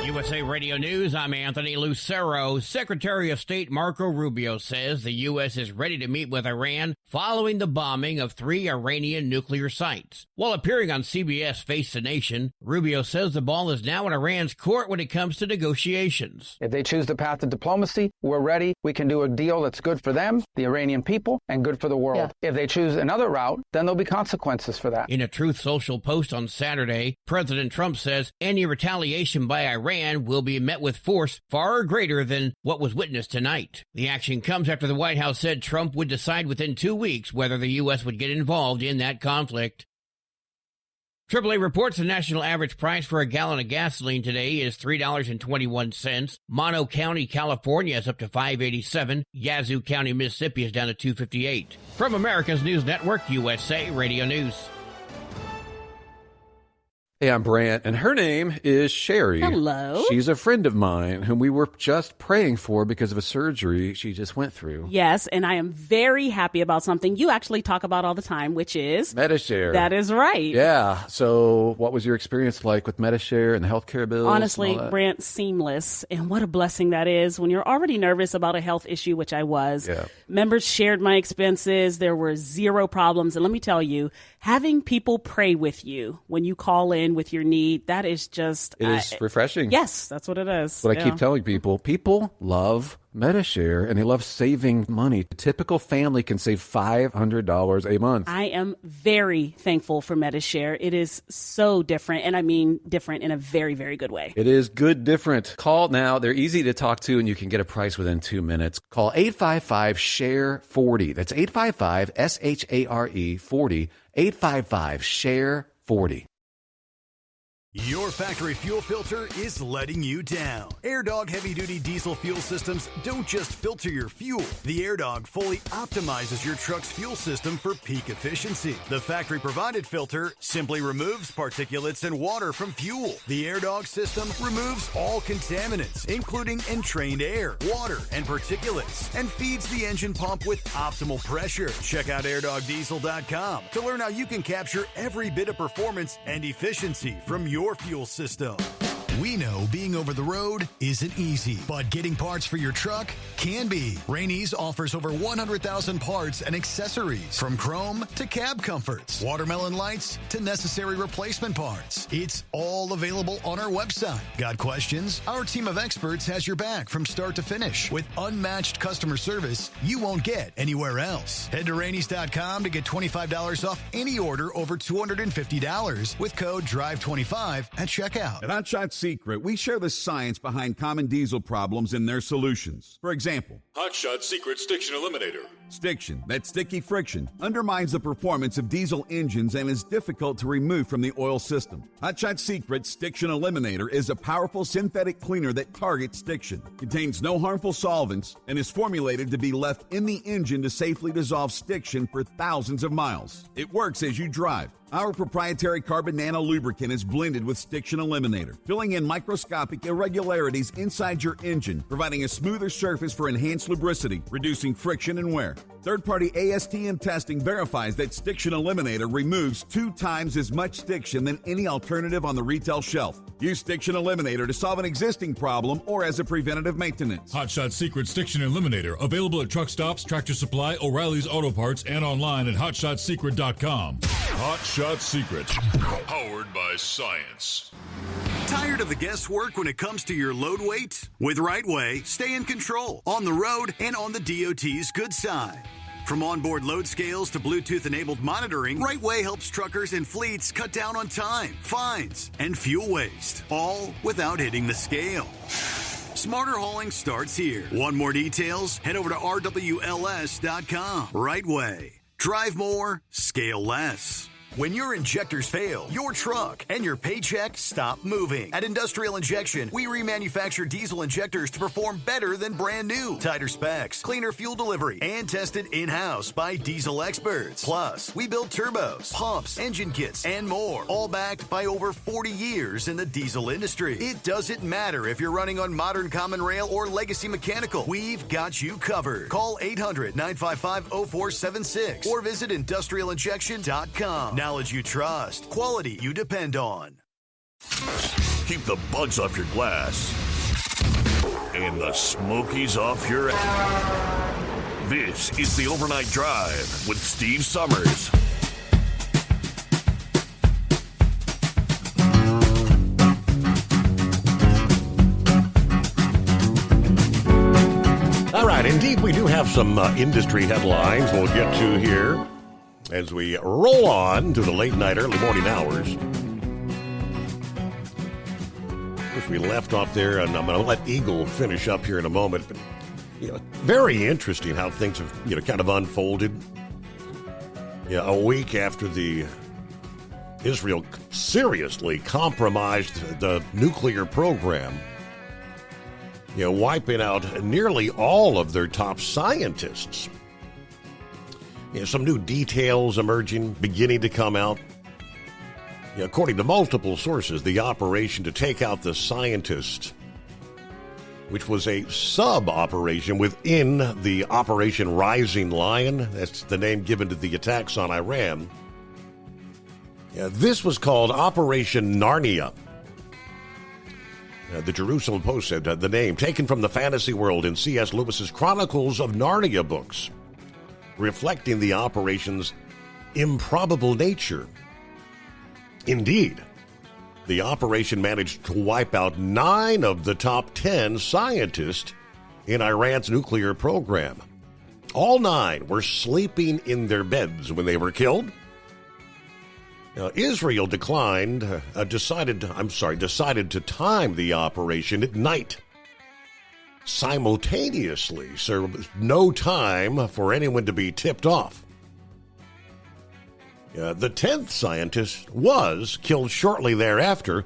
USA Radio News, I'm Anthony Lucero. Secretary of State Marco Rubio says the U.S. is ready to meet with Iran following the bombing of 3 Iranian nuclear sites. While appearing on CBS Face the Nation, Rubio says the ball is now in Iran's court when it comes to negotiations. If they choose the path of diplomacy, we're ready. We can do a deal that's good for them, the Iranian people, and good for the world. Yeah. If they choose another route, then there'll be consequences for that. In a Truth Social post on Saturday, President Trump says any retaliation by Iran will be met with force far greater than what was witnessed tonight. The action comes after the White House said Trump would decide within 2 weeks whether the U.S. would get involved in that conflict. AAA reports the national average price for a gallon of gasoline today is $3.21. Mono County, California is up to $5.87. Yazoo County, Mississippi is down to $2.58. From America's News Network, USA Radio News. Hey, I'm Brant, and her name is Sherry. Hello. She's a friend of mine whom we were just praying for because of a surgery she just went through. Yes, and I am very happy about something you actually talk about all the time, which is Medi-Share. That is right. Yeah. So what was your experience like with Medi-Share and the healthcare bills? Honestly, Brant, seamless. And what a blessing that is when you're already nervous about a health issue, which I was. Yeah. Members shared my expenses. There were 0 problems. And let me tell you, having people pray with you when you call in with your need, that is just... It is refreshing. Yes, that's what it is. What I keep telling people. People love Medi-Share, and they love saving money. A typical family can save $500 a month. I am very thankful for Medi-Share. It is so different, and I mean different in a very, very good way. It is good different. Call now. They're easy to talk to, and you can get a price within 2 minutes. Call 855-SHARE-40. That's 855-SHARE-40. 855-SHARE-40. Your factory fuel filter is letting you down. AirDog heavy-duty diesel fuel systems don't just filter your fuel. The AirDog fully optimizes your truck's fuel system for peak efficiency. The factory-provided filter simply removes particulates and water from fuel. The AirDog system removes all contaminants, including entrained air, water, and particulates, and feeds the engine pump with optimal pressure. Check out airdogdiesel.com to learn how you can capture every bit of performance and efficiency from your fuel system. We know being over the road isn't easy, but getting parts for your truck can be. Rainey's offers over 100,000 parts and accessories, from chrome to cab comforts, watermelon lights to necessary replacement parts. It's all available on our website. Got questions? Our team of experts has your back from start to finish with unmatched customer service you won't get anywhere else. Head to Rainey's.com to get $25 off any order over $250 with code DRIVE25 at checkout. At Hot Shot Secret, we share the science behind common diesel problems and their solutions. For example, Hot Shot Secret Stiction Eliminator. Stiction, that sticky friction, undermines the performance of diesel engines and is difficult to remove from the oil system. Hot Shot Secret Stiction Eliminator is a powerful synthetic cleaner that targets stiction, contains no harmful solvents, and is formulated to be left in the engine to safely dissolve stiction for thousands of miles. It works as you drive. Our proprietary carbon nano lubricant is blended with Stiction Eliminator, filling in microscopic irregularities inside your engine, providing a smoother surface for enhanced lubricity, reducing friction and wear. Third-party ASTM testing verifies that Stiction Eliminator removes 2 times as much stiction than any alternative on the retail shelf. Use Stiction Eliminator to solve an existing problem or as a preventative maintenance. Hot Shot Secret Stiction Eliminator, available at truck stops, Tractor Supply, O'Reilly's Auto Parts, and online at hotshotsecret.com. Hot Shot Secret, powered by science. Tired of the guesswork when it comes to your load weight? With RightWay, stay in control on the road and on the DOT's good side. From onboard load scales to Bluetooth-enabled monitoring, RightWay helps truckers and fleets cut down on time, fines, and fuel waste, all without hitting the scale. Smarter hauling starts here. Want more details? Head over to RWLS.com. RightWay. Drive more, scale less. When your injectors fail, your truck and your paycheck stop moving. At Industrial Injection, we remanufacture diesel injectors to perform better than brand new. Tighter specs, cleaner fuel delivery, and tested in-house by diesel experts. Plus, we build turbos, pumps, engine kits, and more, all backed by over 40 years in the diesel industry. It doesn't matter if you're running on modern common rail or legacy mechanical. We've got you covered. Call 800-955-0476 or visit industrialinjection.com. Knowledge you trust, quality you depend on. Keep the bugs off your glass and the smokies off your ass. This is the Overnight Drive with Steve Summers. All right, indeed, we do have some industry headlines we'll get to here as we roll on to the late night, early morning hours. As we left off there, and I'm going to let Eagle finish up here in a moment. But, very interesting how things have, kind of unfolded. A week after Israel seriously compromised the nuclear program, wiping out nearly all of their top scientists. Some new details beginning to come out. According to multiple sources, the operation to take out the scientist, which was a sub-operation within the Operation Rising Lion, that's the name given to the attacks on Iran. This was called Operation Narnia. The Jerusalem Post said the name, taken from the fantasy world in C.S. Lewis's Chronicles of Narnia books, reflecting the operation's improbable nature. Indeed, the operation managed to wipe out 9 of the top 10 scientists in Iran's nuclear program. All 9 were sleeping in their beds when they were killed. Now, Israel decided to time the operation at night. Simultaneously, so no time for anyone to be tipped off. The 10th scientist was killed shortly thereafter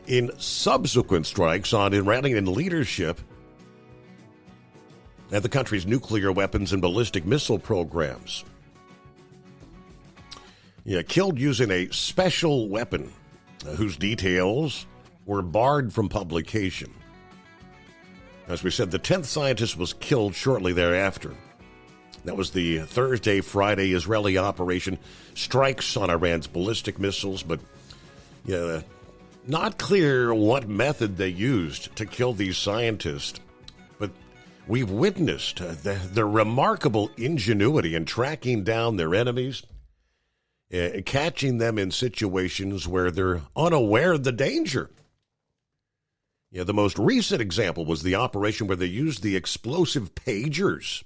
in subsequent strikes on Iranian leadership at the country's nuclear weapons and ballistic missile programs. Killed using a special weapon whose details were barred from publication. As we said, the 10th scientist was killed shortly thereafter. That was the Thursday-Friday Israeli operation. Strikes on Iran's ballistic missiles, but not clear what method they used to kill these scientists. But we've witnessed their remarkable ingenuity in tracking down their enemies, catching them in situations where they're unaware of the danger. The most recent example was the operation where they used the explosive pagers,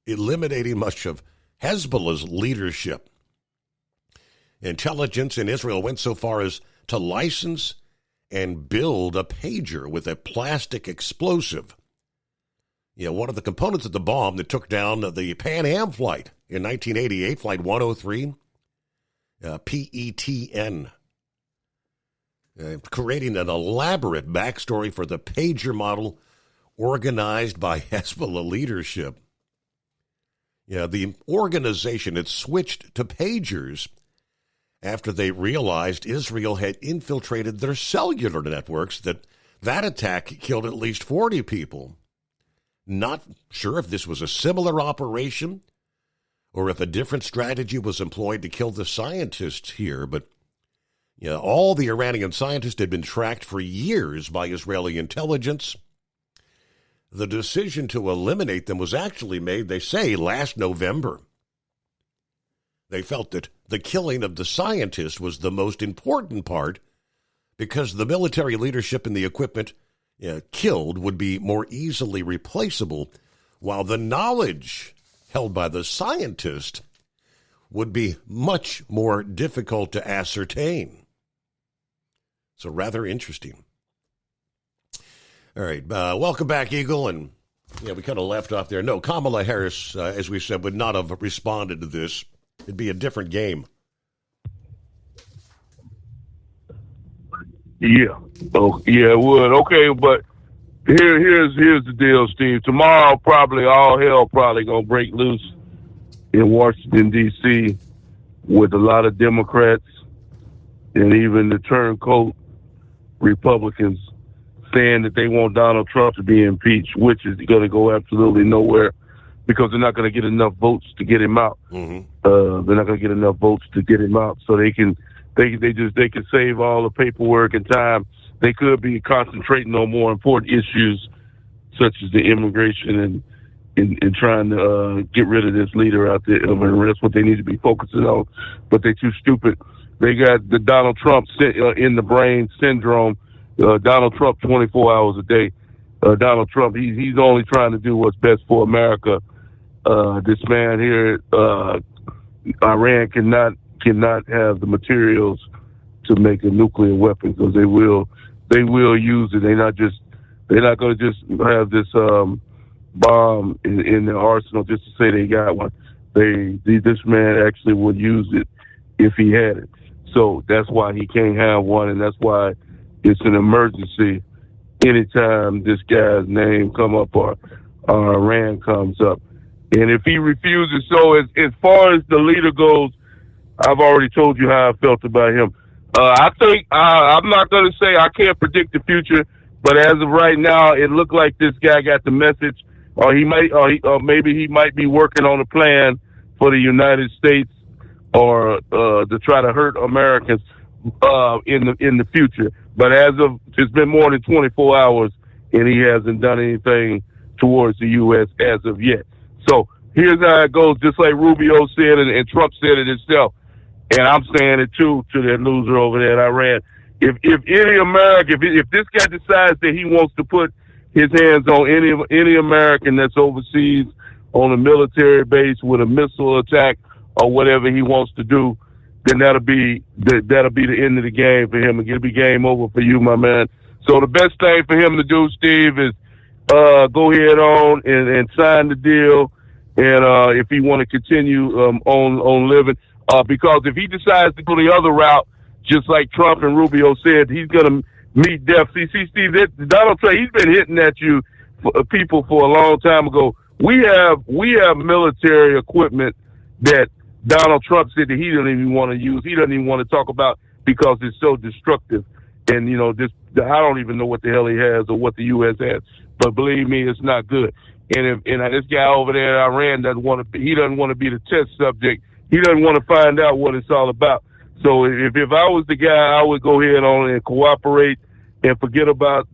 eliminating much of Hezbollah's leadership. Intelligence in Israel went so far as to license and build a pager with a plastic explosive. One of the components of the bomb that took down the Pan Am flight in 1988, Flight 103, PETN, creating an elaborate backstory for the pager model organized by Hezbollah leadership. The organization had switched to pagers after they realized Israel had infiltrated their cellular networks. That attack killed at least 40 people. Not sure if this was a similar operation or if a different strategy was employed to kill the scientists here, but all the Iranian scientists had been tracked for years by Israeli intelligence. The decision to eliminate them was actually made, they say, last November. They felt that the killing of the scientists was the most important part because the military leadership and the equipment killed would be more easily replaceable, while the knowledge held by the scientist would be much more difficult to ascertain. So rather interesting. All right, welcome back, Eagle. And we kind of left off there. No, Kamala Harris, as we said, would not have responded to this. It'd be a different game. Yeah. Oh, yeah, it would. Okay, but here's the deal, Steve. Tomorrow, probably all hell probably gonna break loose in Washington D.C. with a lot of Democrats and even the turncoat Republicans saying that they want Donald Trump to be impeached, which is going to go absolutely nowhere because they're not going to get enough votes to get him out. Mm-hmm. They're not going to get enough votes to get him out, so they can save all the paperwork and time. They could be concentrating on more important issues such as the immigration and trying to get rid of this leader out there. I mean, that's what they need to be focusing on, but they're too stupid. They got the Donald Trump in the brain syndrome. Donald Trump 24 hours a day. Donald Trump, he's only trying to do what's best for America. This man here, Iran cannot have the materials to make a nuclear weapon because they will use it. They're not going to just have this bomb in their arsenal just to say they got one. This man actually would use it if he had it. So that's why he can't have one, and that's why it's an emergency anytime this guy's name come up or Iran comes up. And if he refuses, so as far as the leader goes, I've already told you how I felt about him. I think I'm not going to say I can't predict the future, but as of right now, it looked like this guy got the message, or maybe he might be working on a plan for the United States or to try to hurt Americans in the future. But it's been more than 24 hours, and he hasn't done anything towards the U.S. as of yet. So here's how it goes, just like Rubio said and Trump said it himself, and I'm saying it too to that loser over there in Iran. If any American, if this guy decides that he wants to put his hands on any American that's overseas on a military base with a missile attack or whatever he wants to do, then that'll be the end of the game for him. It'll be game over for you, my man. So the best thing for him to do, Steve, is go ahead on and sign the deal. And if he want to continue on living, because if he decides to go the other route, just like Trump and Rubio said, he's going to meet death. See, Steve, Donald Trump, he's been hitting at you, people, for a long time ago. We have military equipment that Donald Trump said that he doesn't even want to use. He doesn't even want to talk about because it's so destructive. And, you know, I don't even know what the hell he has or what the U.S. has. But believe me, it's not good. And this guy over there in Iran doesn't want to be the test subject. He doesn't want to find out what it's all about. So if I was the guy, I would go ahead on and cooperate and forget about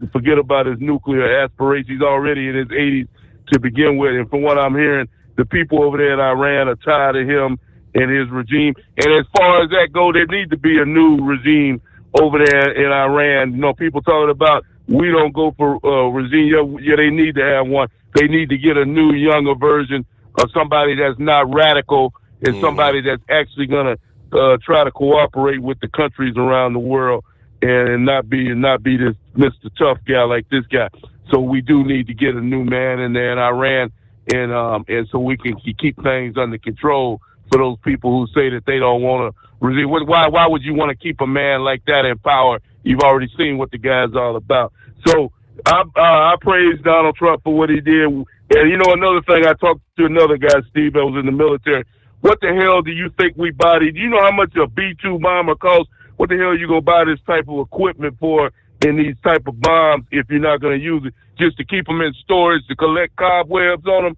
his nuclear aspirations. He's already in his 80s to begin with. And from what I'm hearing, the people over there in Iran are tired of him and his regime. And as far as that goes, there needs to be a new regime over there in Iran. You know, people talking about we don't go for regime. Yeah, they need to have one. They need to get a new, younger version of somebody that's not radical and somebody that's actually going to try to cooperate with the countries around the world and not be this Mr. Tough guy like this guy. So we do need to get a new man in there in Iran, and so we can keep things under control for those people who say that they don't want to regime. Why would you want to keep a man like that in power? You've already seen what the guy's all about. So I praise Donald Trump for what he did. And, you know, another thing, I talked to another guy, Steve, that was in the military. What the hell do you think we buy? Do you know how much a B-2 bomber costs? What the hell are you going to buy this type of equipment for in these type of bombs if you're not going to use it? Just to keep them in storage, to collect cobwebs on them,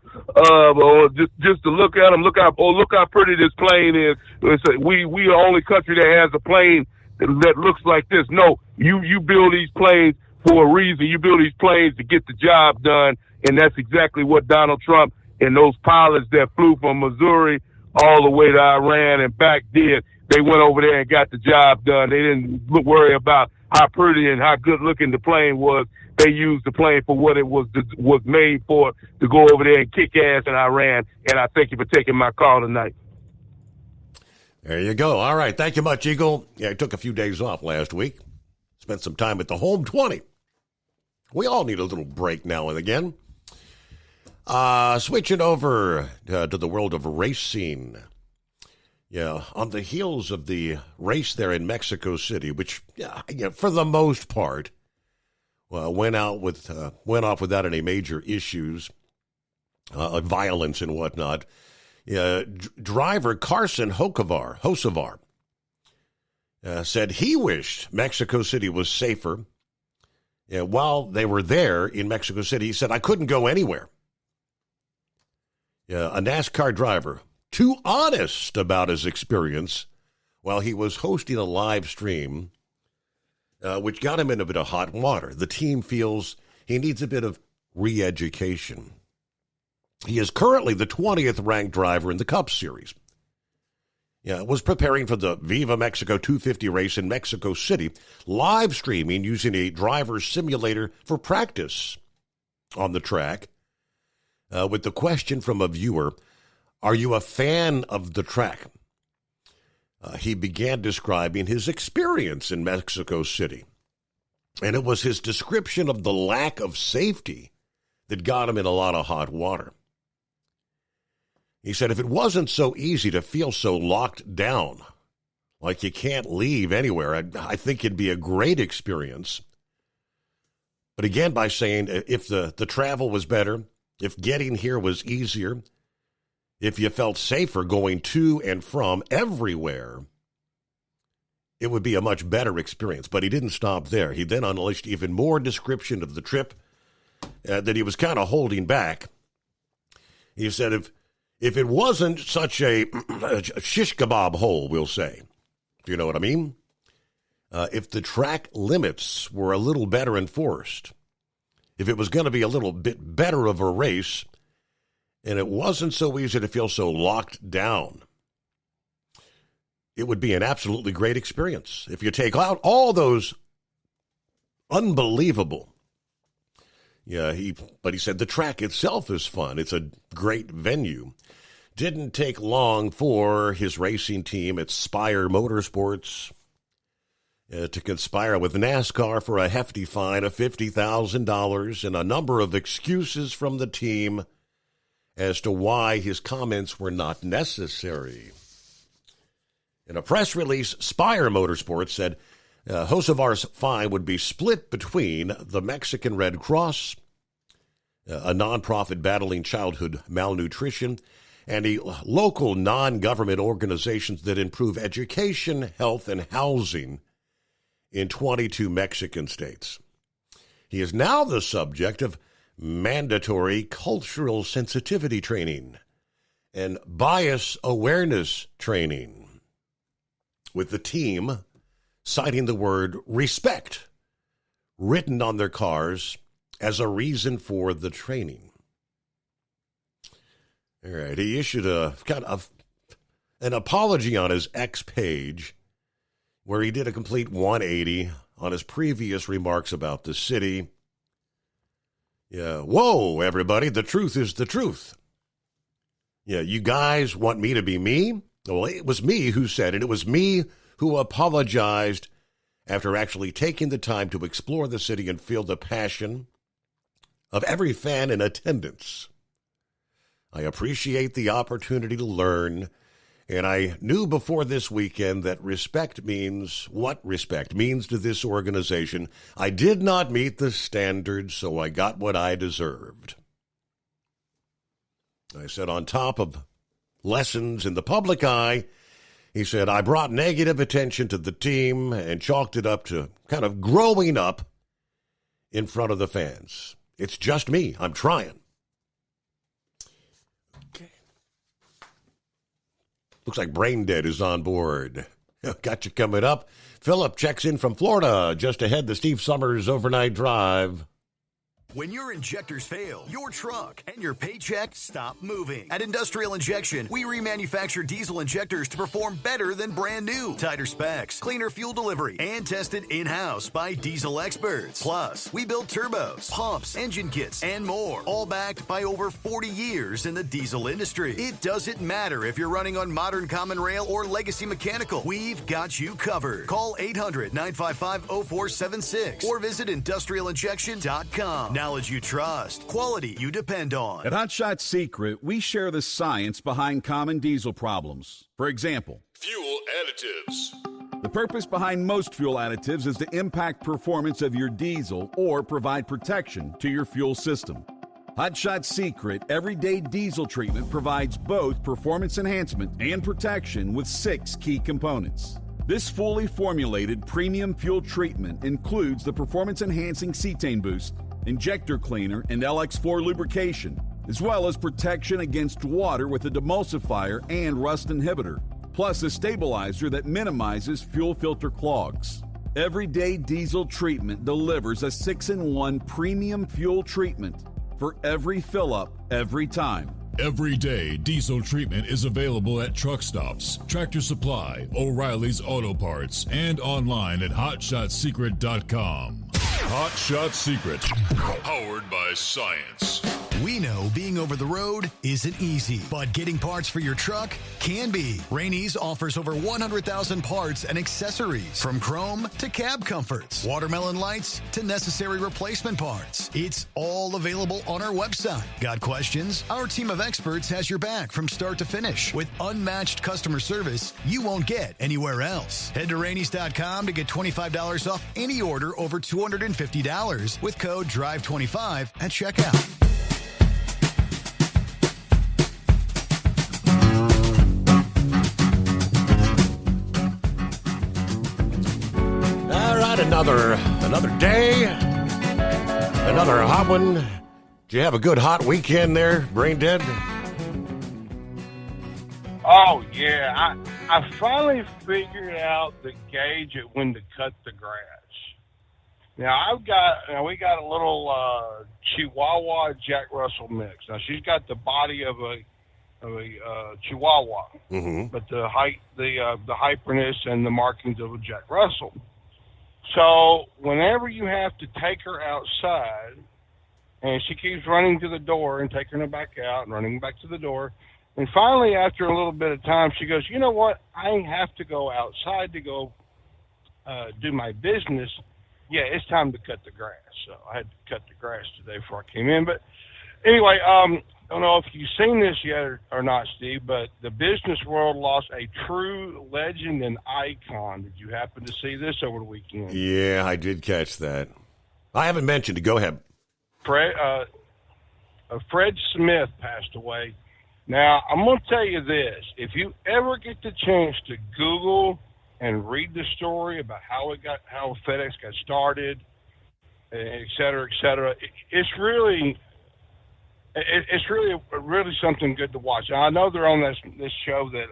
or just to look at them, look how pretty this plane is. We are the only country that has a plane that looks like this. No, you build these planes for a reason. You build these planes to get the job done, and that's exactly what Donald Trump and those pilots that flew from Missouri all the way to Iran and back did. They went over there and got the job done. They didn't worry about how pretty and how good looking the plane was. They used the plane for what it was made for, to go over there and kick ass in Iran. And I thank you for taking my call tonight. There you go. All right. Thank you much, Eagle. Yeah, I took a few days off last week. Spent some time at the Home 20. We all need a little break now and again. Switching over to the world of racing. Yeah, on the heels of the race there in Mexico City, which, for the most part, went off without any major issues, violence and whatnot. Driver Carson Hocevar said he wished Mexico City was safer. While they were there in Mexico City, he said, I couldn't go anywhere. A NASCAR driver, too honest about his experience while he was hosting a live stream, which got him in a bit of hot water. The team feels he needs a bit of re-education. He is currently the 20th ranked driver in the Cup Series. Was preparing for the Viva Mexico 250 race in Mexico City, live streaming using a driver's simulator for practice on the track. With the question from a viewer, are you a fan of the track? He began describing his experience in Mexico City. And it was his description of the lack of safety that got him in a lot of hot water. He said, if it wasn't so easy to feel so locked down, like you can't leave anywhere, I think it'd be a great experience. But again, by saying if the travel was better, if getting here was easier, if you felt safer going to and from everywhere, it would be a much better experience. But he didn't stop there. He then unleashed even more description of the trip that he was kind of holding back. He said, if it wasn't such a shish kebab hole, we'll say, do you know what I mean? If the track limits were a little better enforced, if it was going to be a little bit better of a race, and it wasn't so easy to feel so locked down, it would be an absolutely great experience. If you take out all those unbelievable, but he said the track itself is fun. It's a great venue. Didn't take long for his racing team at Spire Motorsports to conspire with NASCAR for a hefty fine of $50,000 and a number of excuses from the team as to why his comments were not necessary. In a press release, Spire Motorsports said Hocevar's fine would be split between the Mexican Red Cross, a nonprofit battling childhood malnutrition, and local non-government organizations that improve education, health, and housing in 22 Mexican states. He is now the subject of mandatory cultural sensitivity training and bias awareness training, with the team citing the word respect written on their cars as a reason for the training. All right, he issued an apology on his X page where he did a complete 180 on his previous remarks about the city. Yeah, whoa, everybody, the truth is the truth. Yeah, you guys want me to be me? Well, it was me who said it. It was me who apologized after actually taking the time to explore the city and feel the passion of every fan in attendance. I appreciate the opportunity to learn, and I knew before this weekend that respect means what respect means to this organization. I did not meet the standards, so I got what I deserved. I said, on top of lessons in the public eye, he said, I brought negative attention to the team and chalked it up to kind of growing up in front of the fans. It's just me. I'm trying. Okay. Looks like Brain Dead is on board. Got you coming up. Philip checks in from Florida. Just ahead, the Steve Summers Overnight Drive. When your injectors fail, your truck and your paycheck stop moving. At Industrial Injection, we remanufacture diesel injectors to perform better than brand new. Tighter specs, cleaner fuel delivery, and tested in-house by diesel experts. Plus, we build turbos, pumps, engine kits, and more, all backed by over 40 years in the diesel industry. It doesn't matter if you're running on modern common rail or legacy mechanical. We've got you covered. Call 800-955-0476 or visit industrialinjection.com. Knowledge you trust, quality you depend on. At Hot Shot Secret, we share the science behind common diesel problems. For example, fuel additives. The purpose behind most fuel additives is to impact performance of your diesel or provide protection to your fuel system. Hot Shot Secret Everyday Diesel Treatment provides both performance enhancement and protection with 6 key components. This fully formulated premium fuel treatment includes the performance-enhancing cetane boost, injector cleaner, and LX4 lubrication, as well as protection against water with a demulsifier and rust inhibitor, plus a stabilizer that minimizes fuel filter clogs. Everyday Diesel Treatment delivers a 6-in-1 premium fuel treatment for every fill-up, every time. Everyday Diesel Treatment is available at truck stops, Tractor Supply, O'Reilly's Auto Parts, and online at hotshotsecret.com. Hot Shot Secret, powered by science. We know being over the road isn't easy, but getting parts for your truck can be. Rainey's offers over 100,000 parts and accessories, from chrome to cab comforts, watermelon lights to necessary replacement parts. It's all available on our website. Got questions? Our team of experts has your back from start to finish with unmatched customer service you won't get anywhere else. Head to Rainey's.com to get $25 off any order over $250 with code DRIVE25 at checkout. Another day, another hot one. Did you have a good hot weekend there, Brain Dead? Oh, yeah. I finally figured out the gauge at when to cut the grass. Now, we got a little Chihuahua Jack Russell mix. Now, she's got the body of a Chihuahua, but the hyperness and the markings of a Jack Russell. So whenever you have to take her outside, and she keeps running to the door and taking her back out and running back to the door, and finally after a little bit of time, she goes, you know what? I have to go outside to go do my business. Yeah, it's time to cut the grass. So I had to cut the grass today before I came in. But anyway, don't know if you've seen this yet or not, Steve, but the business world lost a true legend and icon. Did you happen to see this over the weekend? Yeah, I did catch that. I haven't mentioned it. Go ahead. Fred Smith passed away. Now, I'm going to tell you this. If you ever get the chance to Google and read the story about how FedEx got started, et cetera, it's really something good to watch. I know they're on this show that,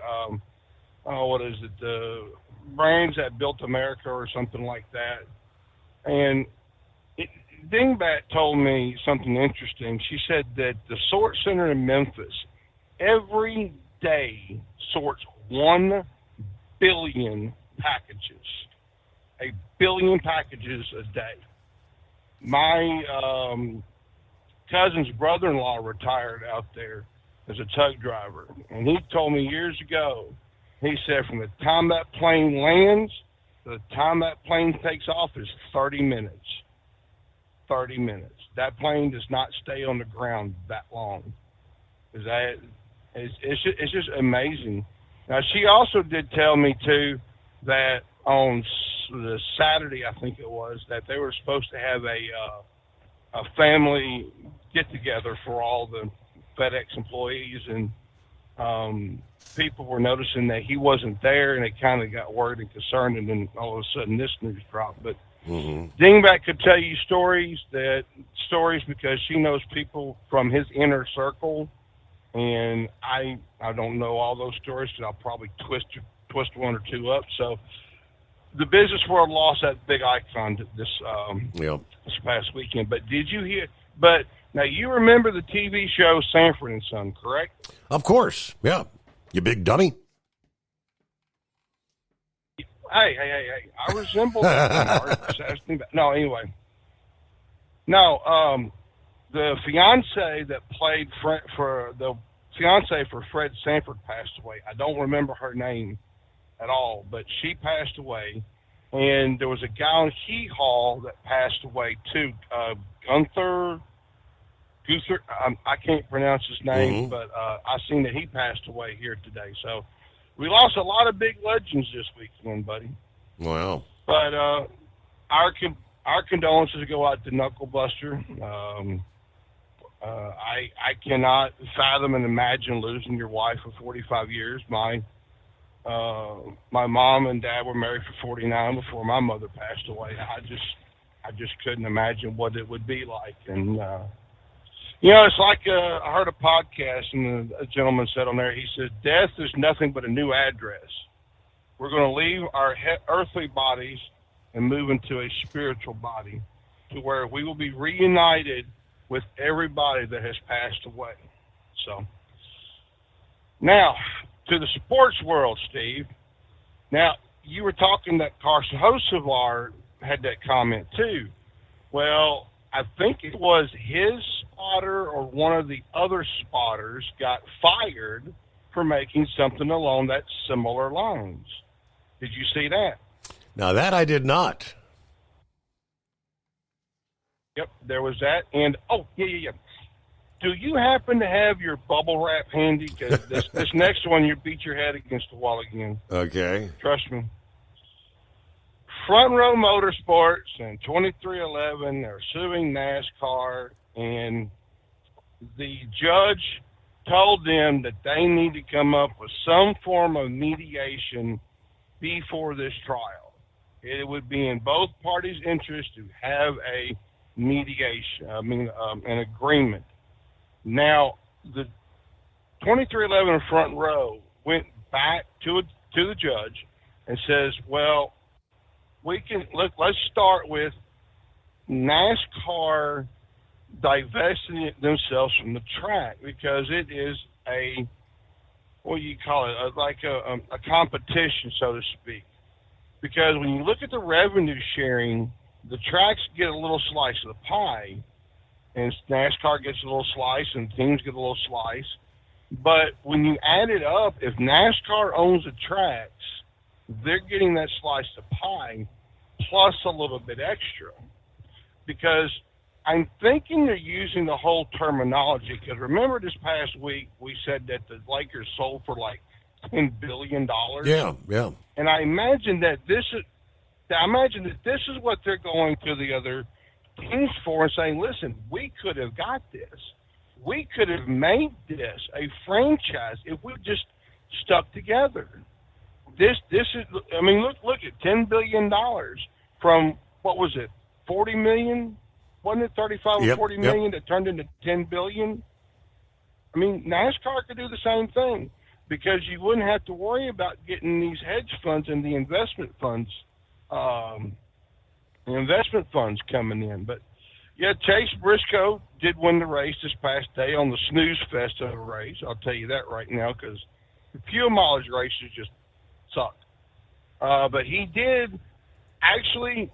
what is it, the Brains That Built America or something like that. And Dingbat told me something interesting. She said that the sort center in Memphis every day sorts 1 billion packages. 1 billion packages a day. My cousin's brother-in-law retired out there as a tug driver, and he told me years ago, he said from the time that plane lands to the time that plane takes off is 30 minutes. 30 minutes. That plane does not stay on the ground that long. It's just amazing. Now, she also did tell me, too, that on the Saturday, I think it was, that they were supposed to have a family get-together for all the FedEx employees, and people were noticing that he wasn't there, and they kind of got worried and concerned, and then all of a sudden this news dropped. But Dingbat could tell you stories because she knows people from his inner circle, and I don't know all those stories because I'll probably twist one or two up. So the business world lost that big icon this past weekend. But did you hear? But now you remember the TV show Sanford and Son, correct? Of course, yeah. You big dummy. Hey! I resemble that. No, anyway. No, the fiance that played for Fred Sanford passed away. I don't remember her name at all, but she passed away. And there was a guy on Hee Haw that passed away too. Gunther. I can't pronounce his name, but I seen that he passed away here today. So we lost a lot of big legends this weekend, buddy. Wow. But our condolences go out to Knuckle Buster. I cannot fathom and imagine losing your wife for 45 years. My mom and dad were married for 49 before my mother passed away. I just couldn't imagine what it would be like. And it's like I heard a podcast, and a gentleman said on there, he said, death is nothing but a new address. We're going to leave our earthly bodies and move into a spiritual body to where we will be reunited with everybody that has passed away. So, now, to the sports world, Steve. Now, you were talking that Carson Hocevar had that comment, too. Well, I think it was his spotter or one of the other spotters got fired for making something along that similar lines. Did you see that? Now, that I did not. Yep, there was that. And, yeah. Do you happen to have your bubble wrap handy? Because this next one, you beat your head against the wall again. Okay. Trust me. Front Row Motorsports and 2311 are suing NASCAR, and the judge told them that they need to come up with some form of mediation before this trial. It would be in both parties' interest to have a mediation, an agreement. Now, the 2311 Front Row went back to the judge and says, well, let's start with NASCAR divesting themselves from the track because it is a competition, so to speak. Because when you look at the revenue sharing, the tracks get a little slice of the pie, and NASCAR gets a little slice, and teams get a little slice. But when you add it up, if NASCAR owns the tracks, they're getting that slice of pie plus a little bit extra. Because I'm thinking they're using the whole terminology, because remember this past week we said that the Lakers sold for like $10 billion. Yeah, yeah. And I imagine that this is what they're going to the other teams for and saying, listen, we could have got this. We could have made this a franchise if we just stuck together. This is, I mean, look at $10 billion from, what was it, 40 million? Wasn't it 35 or 40 million that turned into 10 billion? I mean, NASCAR could do the same thing, because you wouldn't have to worry about getting these hedge funds and the investment funds coming in. But yeah, Chase Briscoe did win the race this past day on the snooze fest of a race. I'll tell you that right now, because the fuel mileage races just suck. But he did actually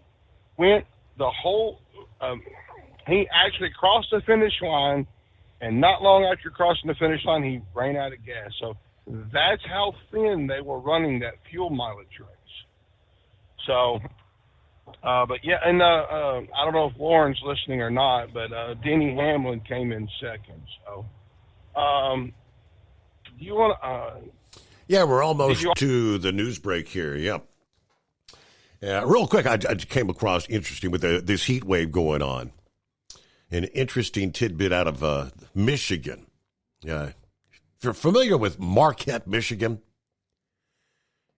went the whole. He actually crossed the finish line, and not long after crossing the finish line, he ran out of gas. So that's how thin they were running that fuel mileage race. So, but yeah, and I don't know if Lauren's listening or not, but Denny Hamlin came in second. So, do you want to? Yeah, we're almost to the news break here. Yep. Real quick, I came across interesting with this heat wave going on. An interesting tidbit out of Michigan. If you're familiar with Marquette, Michigan,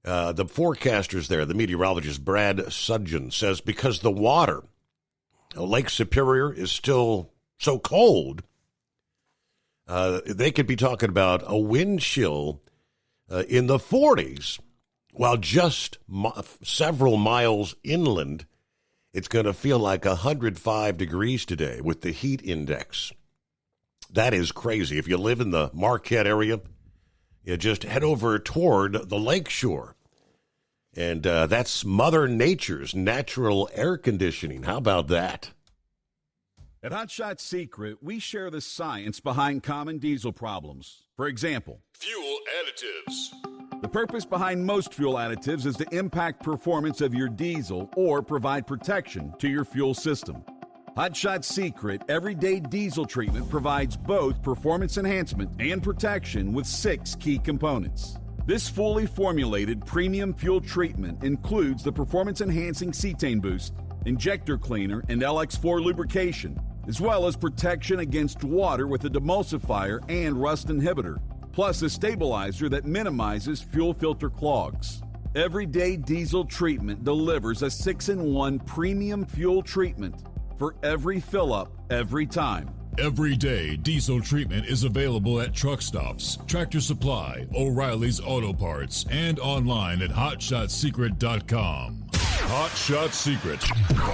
the forecasters there, the meteorologist Brad Sudgen, says because the water, Lake Superior, is still so cold, they could be talking about a wind chill in the 40s, while just several miles inland, it's going to feel like 105 degrees today with the heat index. That is crazy. If you live in the Marquette area, you just head over toward the lakeshore. And that's Mother Nature's natural air conditioning. How about that? At Hot Shot Secret, we share the science behind common diesel problems. For example, fuel additives. The purpose behind most fuel additives is to impact performance of your diesel or provide protection to your fuel system. Hot Shot Secret Everyday Diesel Treatment provides both performance enhancement and protection with 6 key components. This fully formulated premium fuel treatment includes the performance-enhancing cetane boost, injector cleaner, and LX4 lubrication, as well as protection against water with a demulsifier and rust inhibitor, plus a stabilizer that minimizes fuel filter clogs. Everyday Diesel Treatment delivers a 6-in-1 premium fuel treatment for every fill-up, every time. Everyday Diesel Treatment is available at truck stops, Tractor Supply, O'Reilly's Auto Parts, and online at HotShotSecret.com. Hot Shot Secret,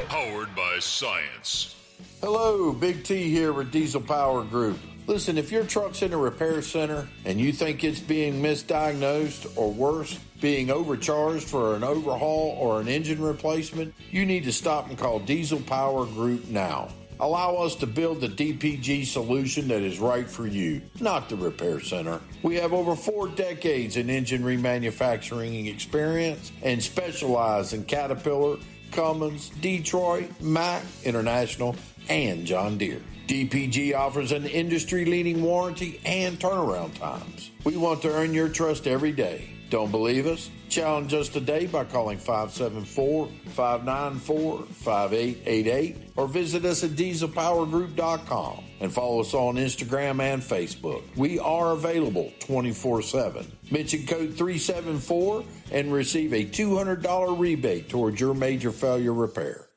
powered by science. Hello, Big T here with Diesel Power Group. Listen, if your truck's in a repair center and you think it's being misdiagnosed or worse, being overcharged for an overhaul or an engine replacement, you need to stop and call Diesel Power Group now. Allow us to build the DPG solution that is right for you, not the repair center. We have over 4 decades in engine remanufacturing experience and specialize in Caterpillar, Cummins, Detroit, Mack, International, and John Deere. DPG offers an industry-leading warranty and turnaround times. We want to earn your trust every day. Don't believe us? Challenge us today by calling 574-594-5888 or visit us at dieselpowergroup.com and follow us on Instagram and Facebook. We are available 24/7. Mention code 374 and receive a $200 rebate towards your major failure repair.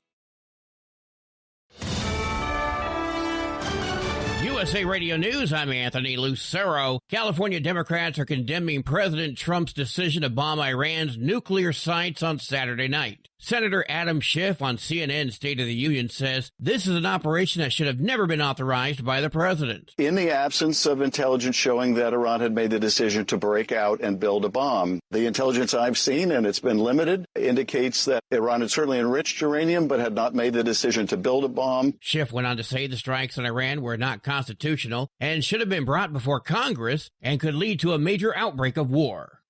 USA Radio News, I'm Anthony Lucero. California Democrats are condemning President Trump's decision to bomb Iran's nuclear sites on Saturday night. Senator Adam Schiff on CNN State of the Union says this is an operation that should have never been authorized by the president. In the absence of intelligence showing that Iran had made the decision to break out and build a bomb, the intelligence I've seen, and it's been limited, indicates that Iran had certainly enriched uranium but had not made the decision to build a bomb. Schiff went on to say the strikes on Iran were not constitutional and should have been brought before Congress and could lead to a major outbreak of war.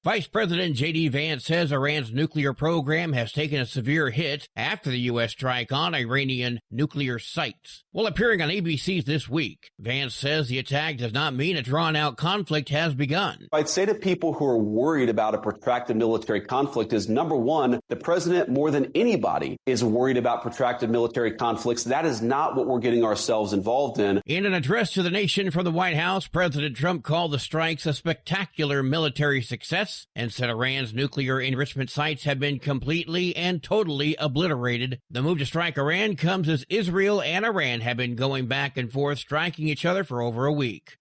Vice President J.D. Vance says Iran's nuclear program has taken a severe hit after the U.S. strike on Iranian nuclear sites. While appearing on ABC's This Week, Vance says the attack does not mean a drawn-out conflict has begun. I'd say to people who are worried about a protracted military conflict is, number one, the president more than anybody is worried about protracted military conflicts. That is not what we're getting ourselves involved in. In an address to the nation from the White House, President Trump called the strikes a spectacular military success and said Iran's nuclear enrichment sites have been completely and totally obliterated. The move to strike Iran comes as Israel and Iran have been going back and forth, striking each other for over a week.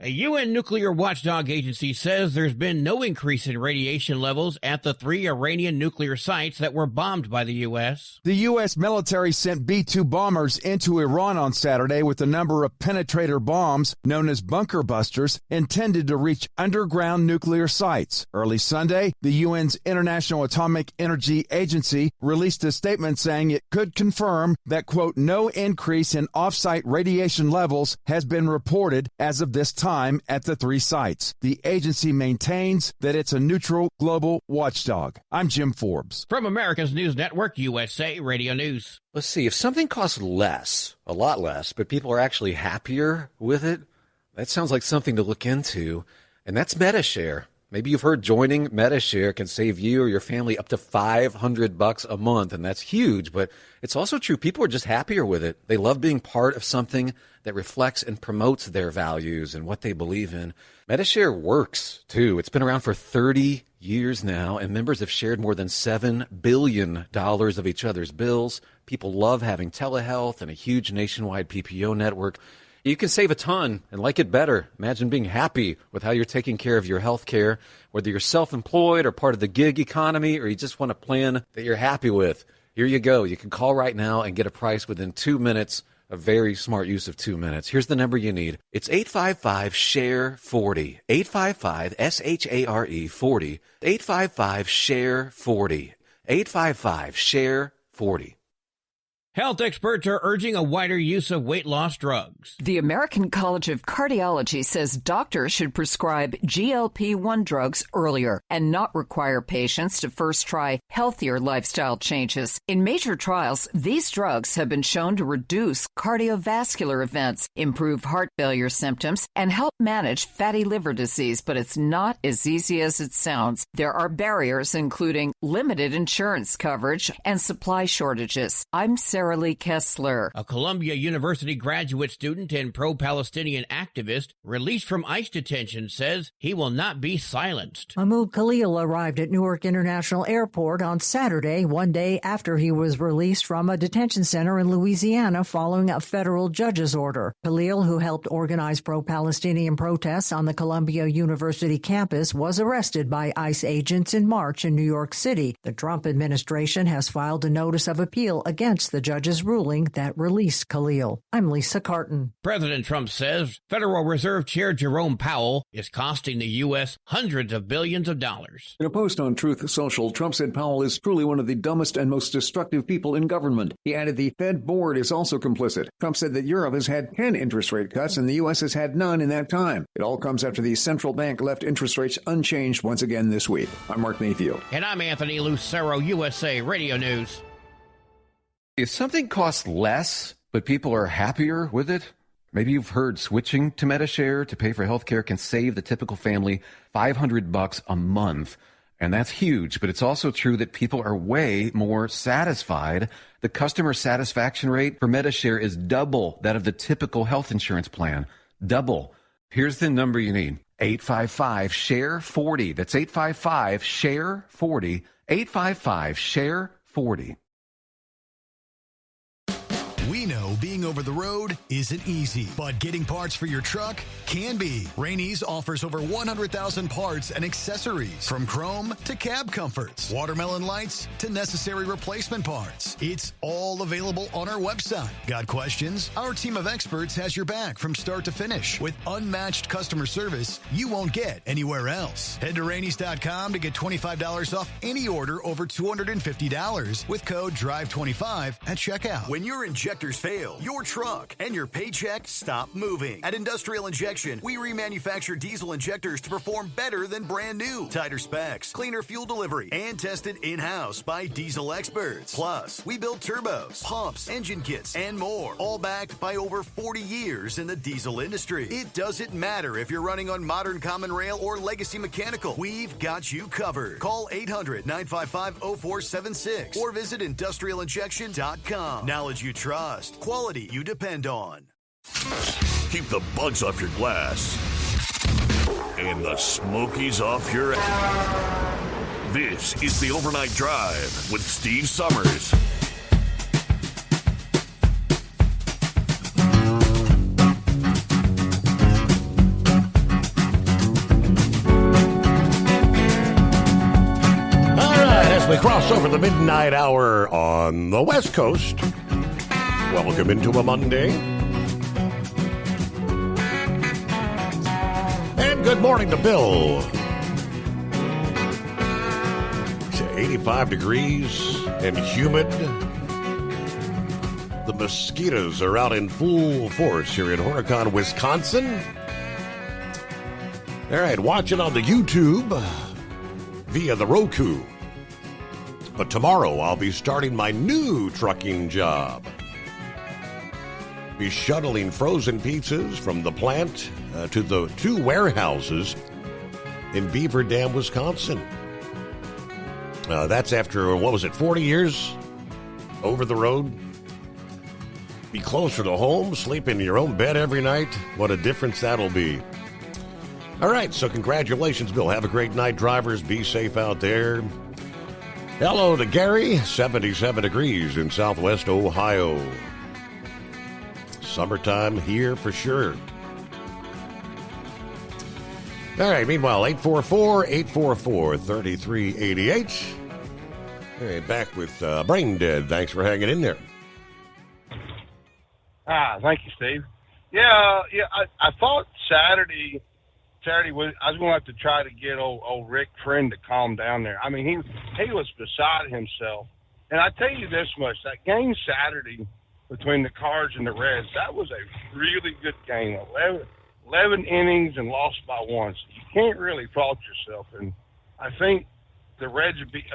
A UN nuclear watchdog agency says there's been no increase in radiation levels at the 3 Iranian nuclear sites that were bombed by the U.S. The U.S. military sent B-2 bombers into Iran on Saturday with a number of penetrator bombs known as bunker busters intended to reach underground nuclear sites. Early Sunday, the UN's International Atomic Energy Agency released a statement saying it could confirm that, quote, no increase in off-site radiation levels has been reported as of this time at the 3 sites. The agency maintains that it's a neutral global watchdog. I'm Jim Forbes. From America's News Network, USA Radio News. Let's see, if something costs less, a lot less, but people are actually happier with it, that sounds like something to look into, and that's Medi-Share. Maybe you've heard joining Medi-Share can save you or your family up to $500 a month, and that's huge, but it's also true. People are just happier with it. They love being part of something that reflects and promotes their values and what they believe in. Medi-Share works, too. It's been around for 30 years now, and members have shared more than $7 billion of each other's bills. People love having telehealth and a huge nationwide PPO network. You can save a ton and like it better. Imagine being happy with how you're taking care of your health care, whether you're self-employed or part of the gig economy, or you just want a plan that you're happy with. Here you go. You can call right now and get a price within 2 minutes. A very smart use of 2 minutes. Here's the number you need. It's 855-SHARE-40. 855-SHARE-40. 855-SHARE-40. 855-SHARE-40. Health experts are urging a wider use of weight loss drugs. The American College of Cardiology says doctors should prescribe GLP-1 drugs earlier and not require patients to first try healthier lifestyle changes. In major trials, these drugs have been shown to reduce cardiovascular events, improve heart failure symptoms, and help manage fatty liver disease, but it's not as easy as it sounds. There are barriers, including limited insurance coverage and supply shortages. I'm Sarah Lee Kessler. A Columbia University graduate student and pro-Palestinian activist released from ICE detention says he will not be silenced. Mahmoud Khalil arrived at Newark International Airport on Saturday, one day after he was released from a detention center in Louisiana following a federal judge's order. Khalil, who helped organize pro-Palestinian protests on the Columbia University campus, was arrested by ICE agents in March in New York City. The Trump administration has filed a notice of appeal against the judge's ruling that released Khalil. I'm Lisa Carton. President Trump says Federal Reserve Chair Jerome Powell is costing the U.S. hundreds of billions of dollars. In a post on Truth Social, Trump said Powell is truly one of the dumbest and most destructive people in government. He added the Fed board is also complicit. Trump said that Europe has had 10 interest rate cuts and the U.S. has had none in that time. It all comes after the central bank left interest rates unchanged once again this week. I'm Mark Mayfield. And I'm Anthony Lucero, USA Radio News. If something costs less, but people are happier with it, maybe you've heard switching to Medi-Share to pay for healthcare can save the typical family $500 a month. And that's huge, but it's also true that people are way more satisfied. The customer satisfaction rate for Medi-Share is double that of the typical health insurance plan. Double. Here's the number you need. 855-SHARE-40. That's 855-SHARE-40. 855-SHARE-40. We know being over the road isn't easy, but getting parts for your truck can be. Rainey's offers over 100,000 parts and accessories, from chrome to cab comforts, watermelon lights to necessary replacement parts. It's all available on our website. Got questions? Our team of experts has your back from start to finish with unmatched customer service you won't get anywhere else. Head to Rainey's.com to get $25 off any order over $250 with code DRIVE25 at checkout. When your injectors fail, oil, your truck, and your paycheck stop moving. At Industrial Injection, we remanufacture diesel injectors to perform better than brand new. Tighter specs, cleaner fuel delivery, and tested in-house by diesel experts. Plus, we build turbos, pumps, engine kits, and more, all backed by over 40 years in the diesel industry. It doesn't matter if you're running on modern common rail or legacy mechanical. We've got you covered. Call 800-955-0476 or visit industrialinjection.com. Knowledge you trust. Quality you depend on. Keep the bugs off your glass and the Smokies off your ass. This is the Overnight Drive with Steve Summers. We cross over the midnight hour on the West Coast. Welcome into a Monday. And good morning to Bill. It's 85 degrees and humid. The mosquitoes are out in full force here in Horicon, Wisconsin. All right, watching on the YouTube via the Roku. But tomorrow I'll be starting my new trucking job. Be shuttling frozen pizzas from the plant to the 2 warehouses in Beaver Dam, Wisconsin. That's after, 40 years over the road? Be closer to home, sleep in your own bed every night. What a difference that'll be. All right, so congratulations, Bill. Have a great night, drivers. Be safe out there. Hello to Gary, 77 degrees in Southwest Ohio. Summertime here for sure. All right, meanwhile, 844-844-3388. All right, back with Brain Dead. Thanks for hanging in there. Thank you, Steve. Yeah, I thought Saturday was, I was going to have to try to get old Rick Friend to calm down there. I mean, he was beside himself. And I tell you this much, that game Saturday between the Cards and the Reds, that was a really good game. 11 innings and lost by 1. So you can't really fault yourself. And I think the Reds beat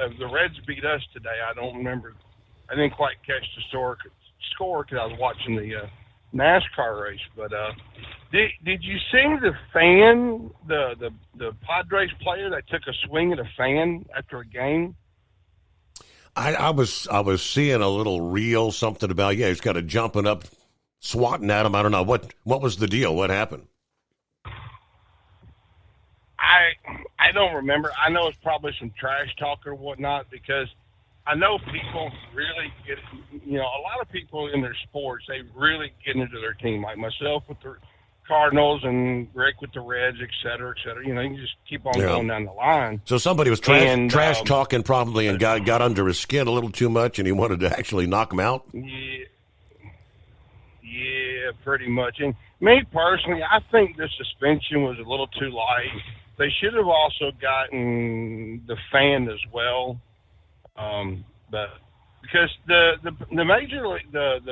us today. I don't remember. I didn't quite catch the score because I was watching the NASCAR race. But did you see the fan, the Padres player that took a swing at a fan after a game? I was seeing a little reel, something about, he's got a jumping up, swatting at him. I don't know. What was the deal? What happened? I don't remember. I know it's probably some trash talk or whatnot, because I know people really get, a lot of people in their sports, they really get into their team, like myself with the Cardinals and Rick with the Reds, et cetera, et cetera. You can just keep on going down the line. So somebody was trash talking probably and got under his skin a little too much, and he wanted to actually knock him out? Yeah, pretty much. And me personally, I think the suspension was a little too light. They should have also gotten the fan as well. But because the major league, not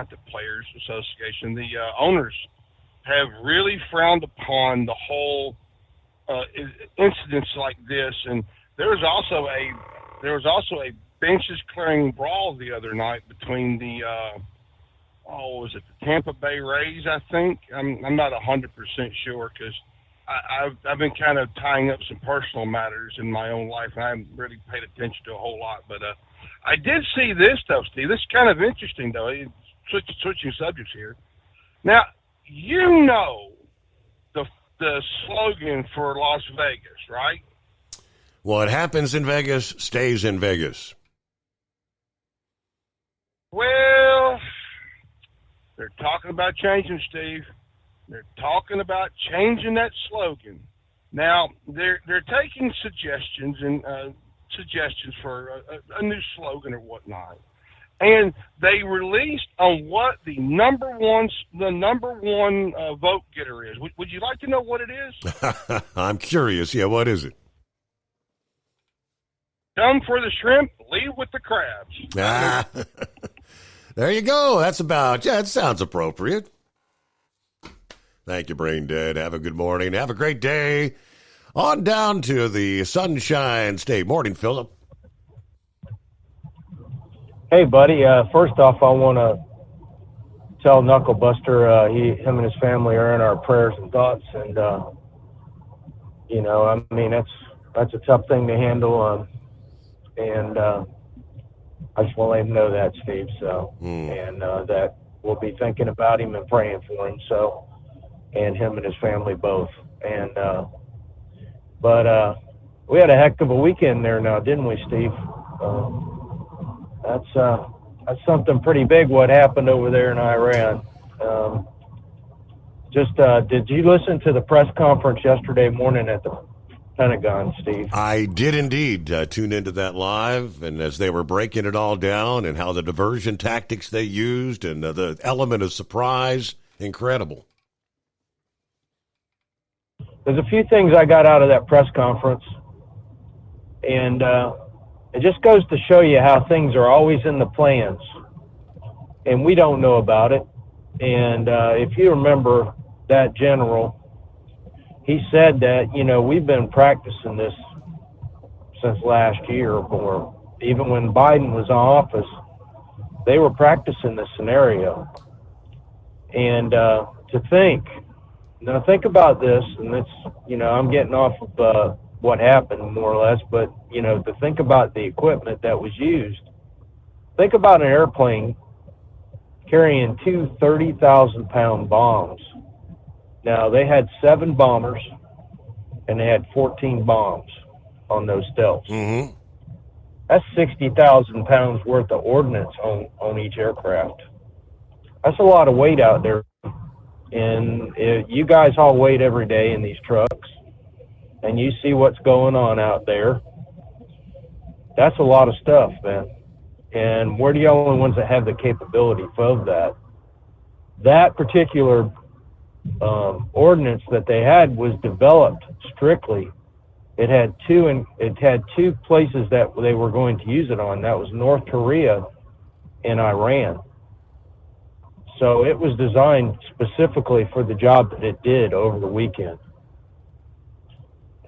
the Players Association, the owners have really frowned upon the whole incidents like this. And there was also a benches clearing brawl the other night between the was it the Tampa Bay Rays? I think I'm not 100% sure, because I've been kind of tying up some personal matters in my own life, and I haven't really paid attention to a whole lot. But I did see this, though, Steve. This is kind of interesting, though. Switching subjects here. Now, the slogan for Las Vegas, right? What happens in Vegas stays in Vegas. Well, they're talking about changing, Steve. They're talking about changing that slogan. Now, they're taking suggestions for a new slogan or whatnot. And they released on what the number one vote getter is. Would you like to know what it is? I'm curious. Yeah, what is it? Come for the shrimp, leave with the crabs. There you go. That sounds appropriate. Thank you, Brain Dead. Have a good morning. Have a great day. On down to the Sunshine State. Morning, Philip. Hey, buddy. First off, I want to tell Knucklebuster him and his family are in our prayers and thoughts. And, that's a tough thing to handle. And I just want to let him know that, Steve. So, and that we'll be thinking about him and praying for him. So, and him and his family both. And, but we had a heck of a weekend there now, didn't we, Steve? That's something pretty big what happened over there in Iran. Did you listen to the press conference yesterday morning at the Pentagon, Steve? I did indeed tune into that live, and as they were breaking it all down and how the diversion tactics they used and the element of surprise, incredible. There's a few things I got out of that press conference, and it just goes to show you how things are always in the plans, and we don't know about it. And if you remember that general, he said that, we've been practicing this since last year or more. Even when Biden was in office, they were practicing this scenario. And think about this, and it's, I'm getting off of what happened more or less, but, to think about the equipment that was used. Think about an airplane carrying two 30,000-pound bombs. Now, they had 7 bombers, and they had 14 bombs on those stealths. Mm-hmm. That's 60,000 pounds worth of ordnance on each aircraft. That's a lot of weight out there. And you guys haul weight every day in these trucks, and you see what's going on out there. That's a lot of stuff, man. And we're the only ones that have the capability of that. That particular ordinance that they had was developed strictly. It had two places that they were going to use it on. That was North Korea and Iran. So it was designed specifically for the job that it did over the weekend.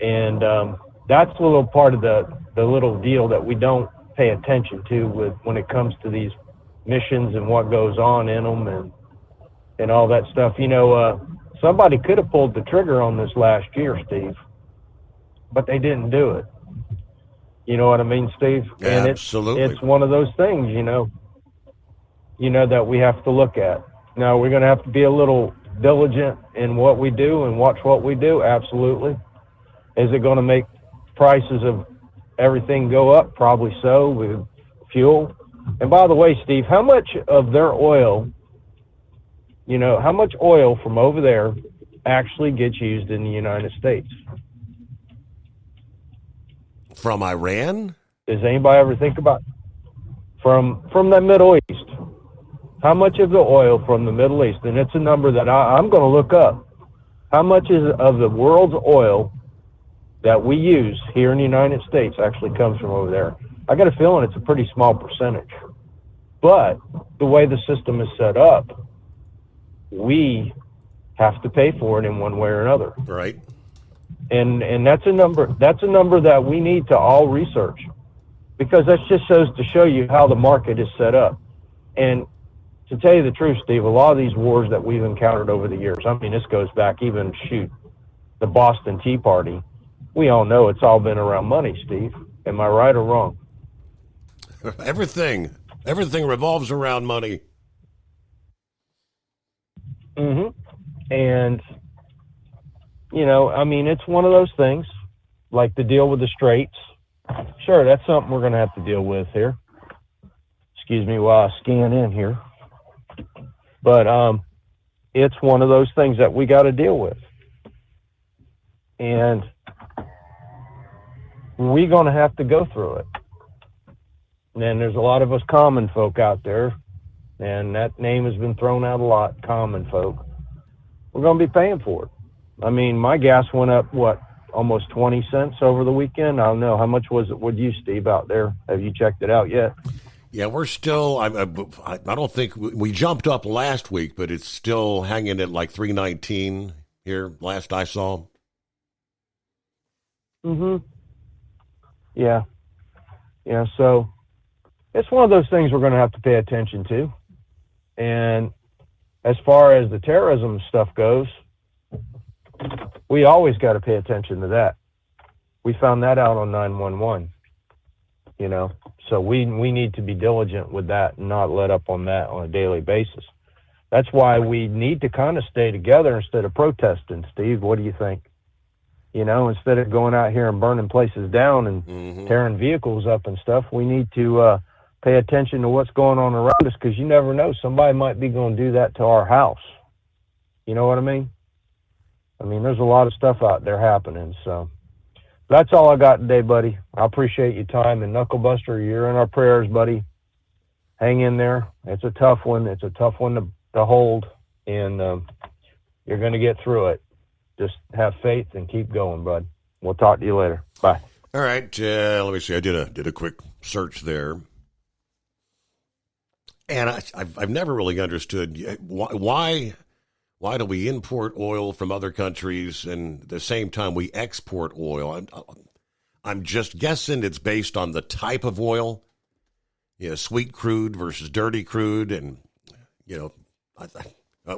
And that's a little part of the little deal that we don't pay attention to when it comes to these missions and what goes on in them and all that stuff. Somebody could have pulled the trigger on this last year, Steve, but they didn't do it. You know what I mean, Steve? And absolutely. It's one of those things, that we have to look at. Now, we're going to have to be a little diligent in what we do and watch what we do. Absolutely. Is it going to make prices of everything go up? Probably so, with fuel. And by the way, Steve, how much of their oil, how much oil from over there actually gets used in the United States? From Iran? Does anybody ever think about from the Middle East? How much of the oil from the Middle East, and it's a number that I'm going to look up, how much of the world's oil that we use here in the United States actually comes from over there? I got a feeling it's a pretty small percentage. But the way the system is set up, we have to pay for it in one way or another. Right. And that's a number that we need to all research, because that just shows to show you how the market is set up. And to tell you the truth, Steve, a lot of these wars that we've encountered over the years, I mean, this goes back even, the Boston Tea Party. We all know it's all been around money, Steve. Am I right or wrong? Everything revolves around money. Mm-hmm. And, it's one of those things, like the deal with the Straits. Sure, that's something we're going to have to deal with here. Excuse me while I scan in here. But it's one of those things that we got to deal with. And we're going to have to go through it. And there's a lot of us common folk out there, and that name has been thrown out a lot, common folk. We're going to be paying for it. I mean, my gas went up, almost 20 cents over the weekend? I don't know. How much was it with you, Steve, out there? Have you checked it out yet? Yeah, we're still, I don't think, we jumped up last week, but it's still hanging at like 319 here, last I saw. Yeah. Yeah, so it's one of those things we're going to have to pay attention to. And as far as the terrorism stuff goes, we always got to pay attention to that. We found that out on 911, you know. So we need to be diligent with that and not let up on that on a daily basis. That's why we need to kind of stay together instead of protesting, Steve. What do you think? You know, instead of going out here and burning places down and tearing vehicles up and stuff, we need to pay attention to what's going on around us, because you never know. Somebody might be going to do that to our house. You know what I mean? I mean, there's a lot of stuff out there happening. So that's all I got today, buddy. I appreciate your time. And Knucklebuster, you're in our prayers, buddy. Hang in there. It's a tough one. It's a tough one to hold. And you're going to get through it. Just have faith and keep going, bud. We'll talk to you later. Bye. All right. Let me see. I did a quick search there. And I've never really understood why do we import oil from other countries and at the same time we export oil? I'm just guessing it's based on the type of oil, you know, sweet crude versus dirty crude. And, you know,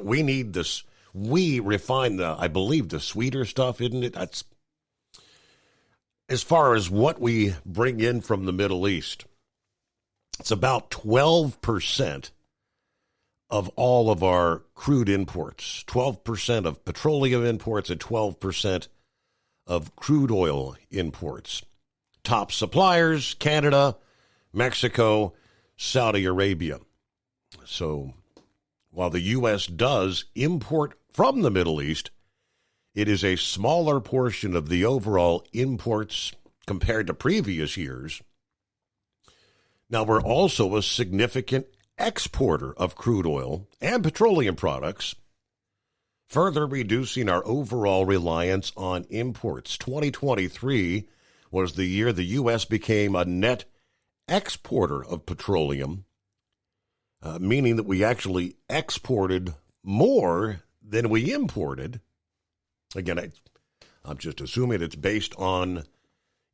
we need this. We refine I believe, the sweeter stuff, isn't it? That's as far as what we bring in from the Middle East. It's about 12% of all of our crude imports, 12% of petroleum imports, and 12% of crude oil imports. Top suppliers, Canada, Mexico, Saudi Arabia. So while the U.S. does import from the Middle East, it is a smaller portion of the overall imports compared to previous years. Now, we're also a significant exporter of crude oil and petroleum products, further reducing our overall reliance on imports. 2023 was the year the U.S. became a net exporter of petroleum, meaning that we actually exported more than we imported. Again, I'm just assuming it's based on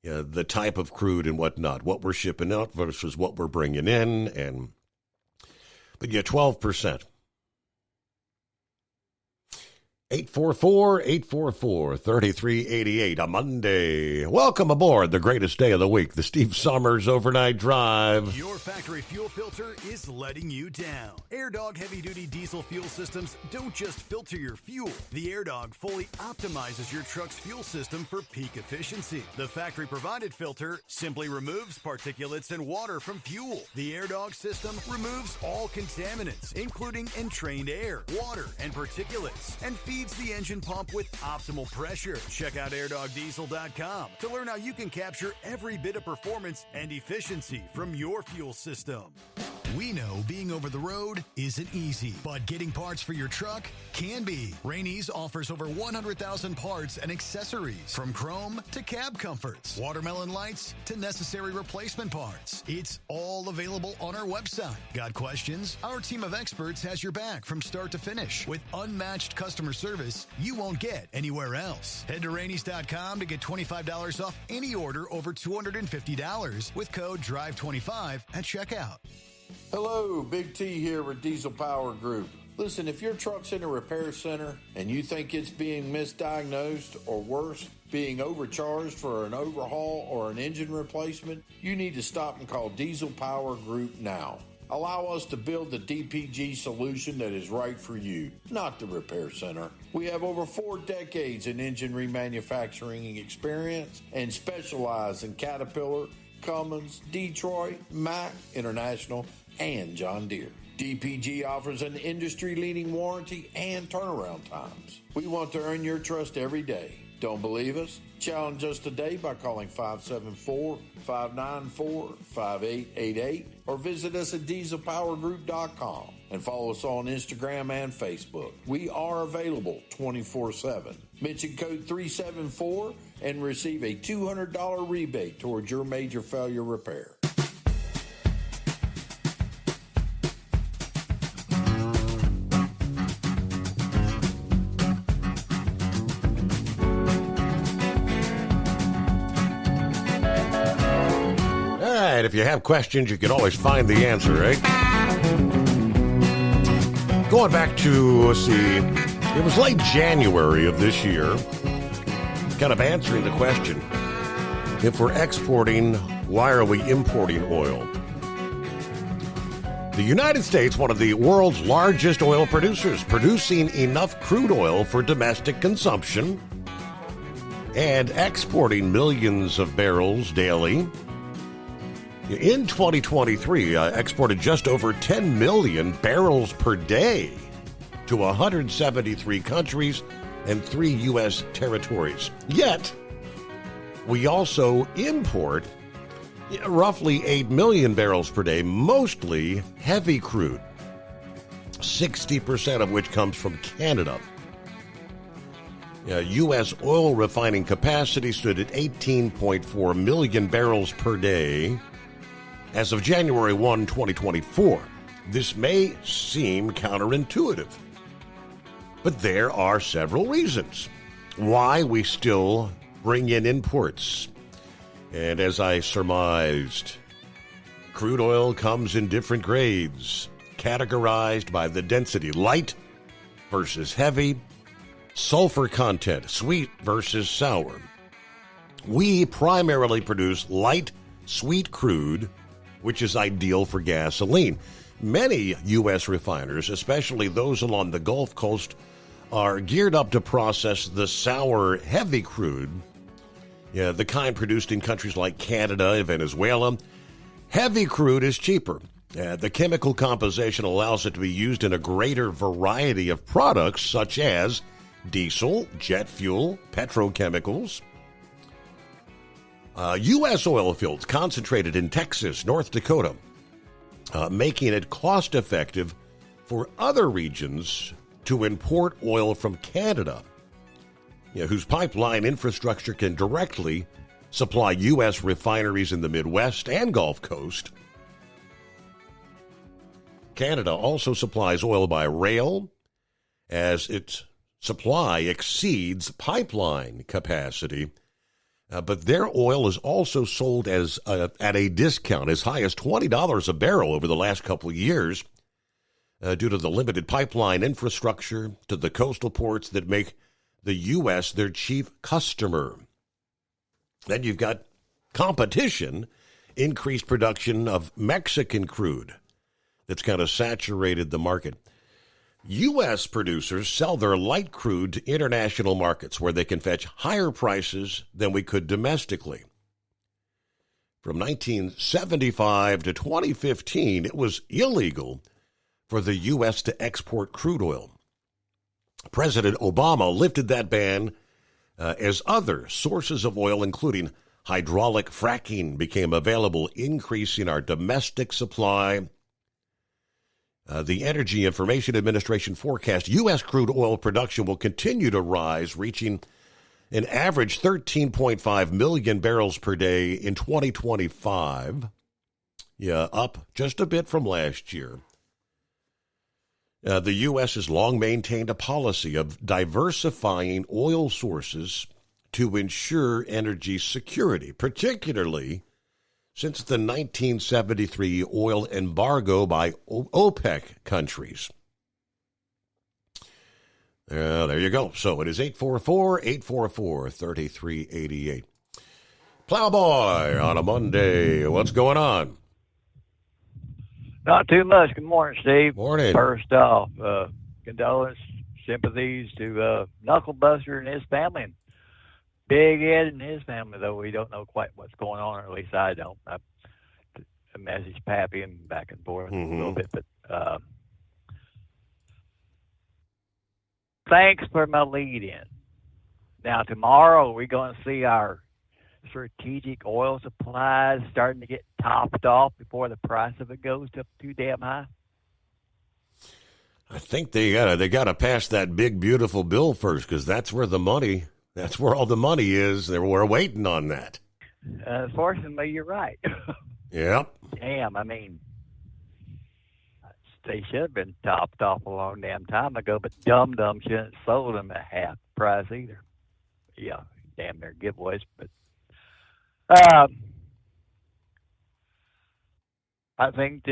the type of crude and whatnot, what we're shipping out versus what we're bringing in. But 12%. 844-844-3388 on Monday. Welcome aboard the greatest day of the week, the Steve Summers Overnight Drive. Your factory fuel filter is letting you down. AirDog heavy-duty diesel fuel systems don't just filter your fuel. The AirDog fully optimizes your truck's fuel system for peak efficiency. The factory-provided filter simply removes particulates and water from fuel. The AirDog system removes all contaminants, including entrained air, water, and particulates, and feeds the engine pump with optimal pressure. Check out airdogdiesel.com to learn how you can capture every bit of performance and efficiency from your fuel system. We know being over the road isn't easy, but getting parts for your truck can be. Rainey's offers over 100,000 parts and accessories, from chrome to cab comforts, watermelon lights to necessary replacement parts. It's all available on our website. Got questions? Our team of experts has your back from start to finish with unmatched customer service you won't get anywhere else. Head to Rainey's.com to get $25 off any order over $250 with code DRIVE25 at checkout. Hello, Big T here with Diesel Power Group. Listen, if your truck's in a repair center and you think it's being misdiagnosed or worse, being overcharged for an overhaul or an engine replacement, you need to stop and call Diesel Power Group now. Allow us to build the DPG solution that is right for you, not the repair center. We have over 4 decades in engine remanufacturing experience and specialize in Caterpillar, Cummins, Detroit, Mack, International, and John Deere. DPG offers an industry-leading warranty and turnaround times. We want to earn your trust every day. Don't believe us? Challenge us today by calling 574-594-5888 or visit us at dieselpowergroup.com and follow us on Instagram and Facebook. We are available 24/7. Mention code 374 and receive a $200 rebate towards your major failure repair. And if you have questions, you can always find the answer, right? Going back to, let's see, it was late January of this year, kind of answering the question, if we're exporting, why are we importing oil? The United States, one of the world's largest oil producers, producing enough crude oil for domestic consumption and exporting millions of barrels daily. In 2023, exported just over 10 million barrels per day to 173 countries and 3 U.S. territories. Yet, we also import roughly 8 million barrels per day, mostly heavy crude, 60% of which comes from Canada. U.S. oil refining capacity stood at 18.4 million barrels per day as of January 1, 2024. This may seem counterintuitive, but there are several reasons why we still bring in imports. And as I surmised, crude oil comes in different grades, categorized by the density, light versus heavy, sulfur content, sweet versus sour. We primarily produce light, sweet crude, which is ideal for gasoline. Many U.S. refiners, especially those along the Gulf Coast, are geared up to process the sour, heavy crude, the kind produced in countries like Canada and Venezuela. Heavy crude is cheaper. The chemical composition allows it to be used in a greater variety of products, such as diesel, jet fuel, petrochemicals. U.S. oil fields concentrated in Texas, North Dakota, making it cost-effective for other regions to import oil from Canada, whose pipeline infrastructure can directly supply U.S. refineries in the Midwest and Gulf Coast. Canada also supplies oil by rail, as its supply exceeds pipeline capacity. But their oil is also sold as at a discount, as high as $20 a barrel over the last couple of years, due to the limited pipeline infrastructure to the coastal ports that make the U.S. their chief customer. Then you've got competition, increased production of Mexican crude that's kind of saturated the market. U.S. producers sell their light crude to international markets where they can fetch higher prices than we could domestically. From 1975 to 2015, it was illegal for the U.S. to export crude oil. President Obama lifted that ban as other sources of oil, including hydraulic fracking, became available, increasing our domestic supply. The Energy Information Administration forecast U.S. crude oil production will continue to rise, reaching an average 13.5 million barrels per day in 2025. Up just a bit from last year. The U.S. has long maintained a policy of diversifying oil sources to ensure energy security, particularly since the 1973 oil embargo by OPEC countries. There you go. So it is 844-844-3388. Plowboy on a Monday. What's going on? Not too much. Good morning, Steve. Morning. First off, condolence, sympathies to Knucklebuster and his family, and Big Ed and his family, though we don't know quite what's going on, or at least I don't. I messaged Pappy and back and forth a little bit, but thanks for my lead-in. Now, tomorrow we're going to see our strategic oil supplies starting to get topped off before the price of it goes up too damn high. I think they gotta pass that big beautiful bill first, because that's where all the money is. We're waiting on that. Unfortunately, you're right. Yep. Damn, I mean, they should have been topped off a long damn time ago, but Dum Dum shouldn't have sold them at half the price either. Yeah, damn near giveaways, but I think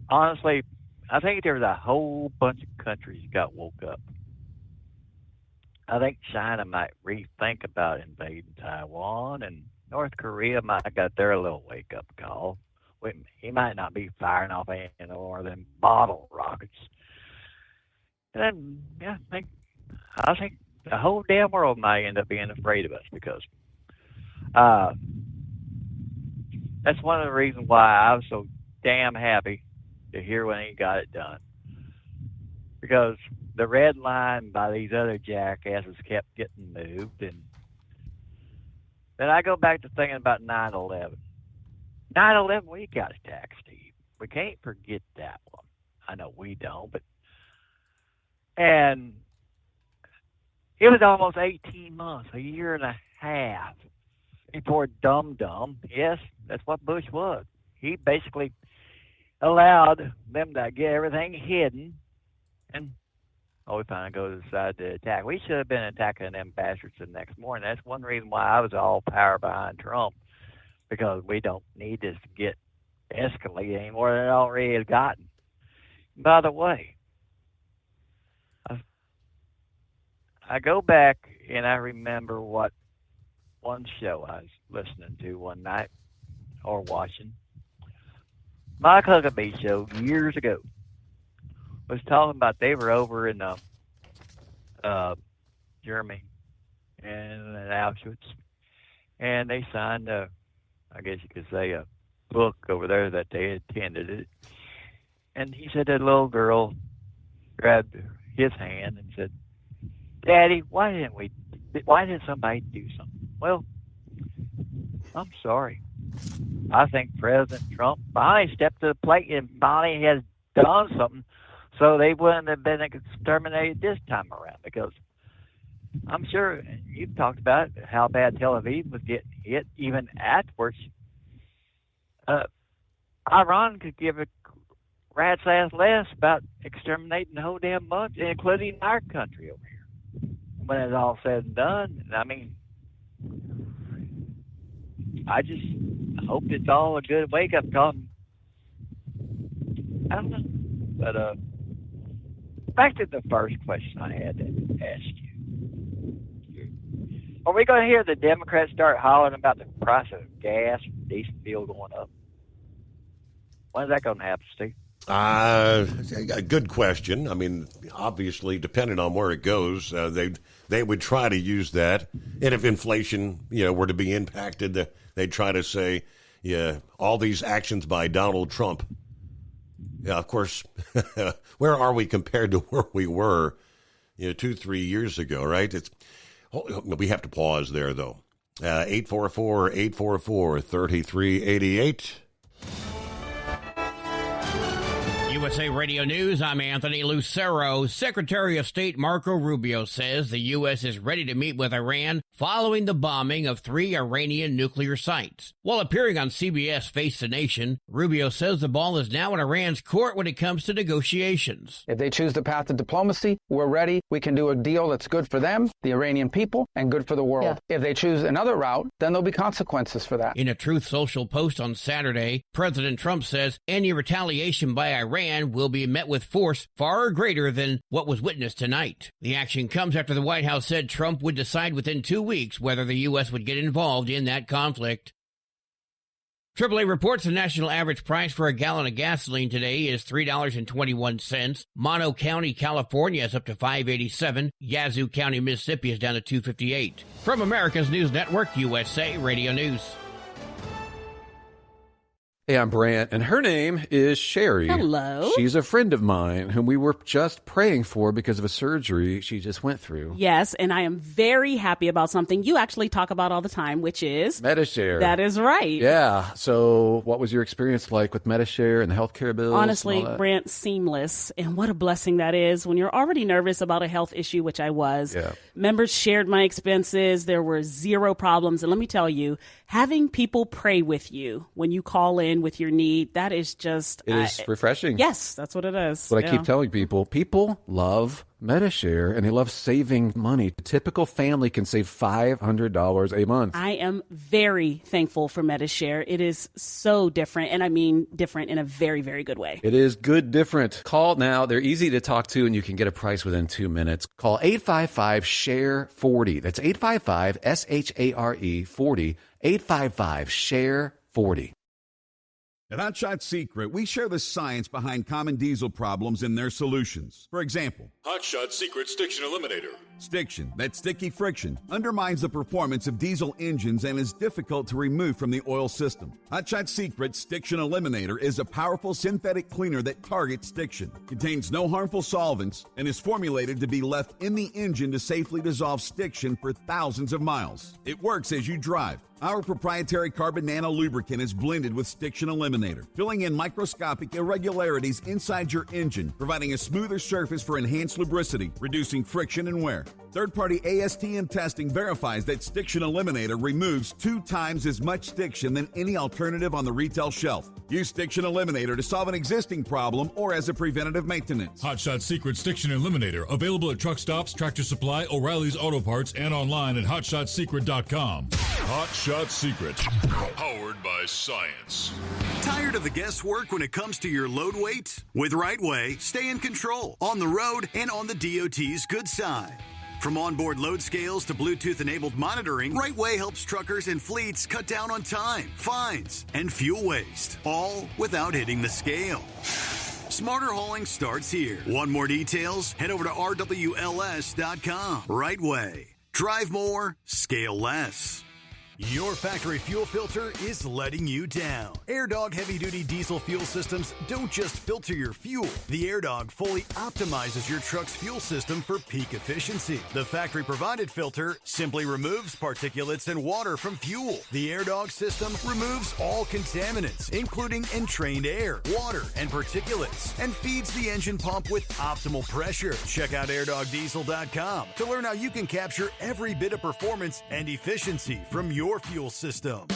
honestly, I think there's a whole bunch of countries got woke up. I think China might rethink about invading Taiwan, and North Korea might have got their little wake-up call. He might not be firing off any more than bottle rockets. And then, yeah, I think the whole damn world might end up being afraid of us because that's one of the reasons why I was so damn happy to hear when he got it done. Because the red line by these other jackasses kept getting moved. And then I go back to thinking about 9/11. 9/11, we got attacked, Steve. We can't forget that one. I know we don't, but... And it was almost 18 months, a year and a half, before Dum-Dum, yes, that's what Bush was. He basically allowed them to get everything hidden, and we finally decided to attack. We should have been attacking them bastards the next morning. That's one reason why I was all power behind Trump, because we don't need this to get escalated any more than it already has gotten. By the way, I go back and I remember what one show I was listening to one night or watching. Mike Huckabee show years ago was talking about they were over in Germany and in Auschwitz, and they signed I guess you could say a book over there that they attended it. And he said that little girl grabbed his hand and said, "Daddy, why didn't somebody do something?" Well, I'm sorry. I think President Trump finally stepped to the plate and finally has done something so they wouldn't have been exterminated this time around, because I'm sure you've talked about how bad Tel Aviv was getting hit even afterwards. Iran could give a rat's ass less about exterminating the whole damn bunch, including our country over here. When it's all said and done, I mean, I just hope it's all a good wake-up call. I don't know. But back to the first question I had to ask you. Are we going to hear the Democrats start hollering about the price of gas and diesel fuel going up? When's that going to happen, Steve? A good question. I mean, obviously, depending on where it goes, they would try to use that. And if inflation, were to be impacted, they'd try to say, yeah, all these actions by Donald Trump. Yeah, of course, where are we compared to where we were, 2-3 years ago, right? We have to pause there, though. 844-844-3388. USA Radio News, I'm Anthony Lucero. Secretary of State Marco Rubio says the U.S. is ready to meet with Iran following the bombing of 3 Iranian nuclear sites. While appearing on CBS Face the Nation, Rubio says the ball is now in Iran's court when it comes to negotiations. If they choose the path of diplomacy, we're ready. We can do a deal that's good for them, the Iranian people, and good for the world. Yeah. If they choose another route, then there'll be consequences for that. In a Truth Social post on Saturday, President Trump says any retaliation by Iran will be met with force far greater than what was witnessed tonight. The action comes after the White House said Trump would decide within 2 weeks whether the U.S. would get involved in that conflict. AAA reports the national average price for a gallon of gasoline today is $3.21. Mono County, California is up to $5.87. Yazoo County, Mississippi is down to $2.58. From America's News Network, USA Radio News. Hey, I'm Brant, and her name is Sherry. Hello. She's a friend of mine whom we were just praying for because of a surgery she just went through. Yes, and I am very happy about something you actually talk about all the time, which is... Medi-Share. That is right. Yeah. So what was your experience like with Medi-Share and the healthcare bills? Honestly, Brant, seamless. And what a blessing that is when you're already nervous about a health issue, which I was. Yeah. Members shared my expenses. There were zero problems. And let me tell you, having people pray with you when you call in in with your need. That is just... It is refreshing. Yes, that's what it is. What I keep telling people. People love MediShare, and they love saving money. A typical family can save $500 a month. I am very thankful for MediShare. It is so different, and I mean different in a very, very good way. It is good different. Call now. They're easy to talk to, and you can get a price within 2 minutes. Call 855-SHARE-40. That's 855-SHARE-40. 855-SHARE-40. At Hot Shot Secret, we share the science behind common diesel problems and their solutions. For example, Hot Shot Secret Stiction Eliminator. Stiction, that sticky friction, undermines the performance of diesel engines and is difficult to remove from the oil system. Hot Shot Secret Stiction Eliminator is a powerful synthetic cleaner that targets stiction, contains no harmful solvents, and is formulated to be left in the engine to safely dissolve stiction for thousands of miles. It works as you drive. Our proprietary carbon nano lubricant is blended with Stiction Eliminator, filling in microscopic irregularities inside your engine, providing a smoother surface for enhanced lubricity, reducing friction and wear. Third-party ASTM testing verifies that Stiction Eliminator removes 2 times as much stiction than any alternative on the retail shelf. Use Stiction Eliminator to solve an existing problem or as a preventative maintenance. Hot Shot Secret Stiction Eliminator. Available at truck stops, Tractor Supply, O'Reilly's Auto Parts, and online at HotShotSecret.com. Hot Shot Secret. Powered by science. Tired of the guesswork when it comes to your load weight? With RightWay, stay in control on the road and on the DOT's good side. From onboard load scales to Bluetooth-enabled monitoring, RightWay helps truckers and fleets cut down on time, fines, and fuel waste, all without hitting the scale. Smarter hauling starts here. Want more details? Head over to RWLS.com. RightWay. Drive more, scale less. Your factory fuel filter is letting you down. AirDog heavy-duty diesel fuel systems don't just filter your fuel. The AirDog fully optimizes your truck's fuel system for peak efficiency. The factory-provided filter simply removes particulates and water from fuel. The AirDog system removes all contaminants, including entrained air, water, and particulates, and feeds the engine pump with optimal pressure. Check out airdogdiesel.com to learn how you can capture every bit of performance and efficiency from your fuel system.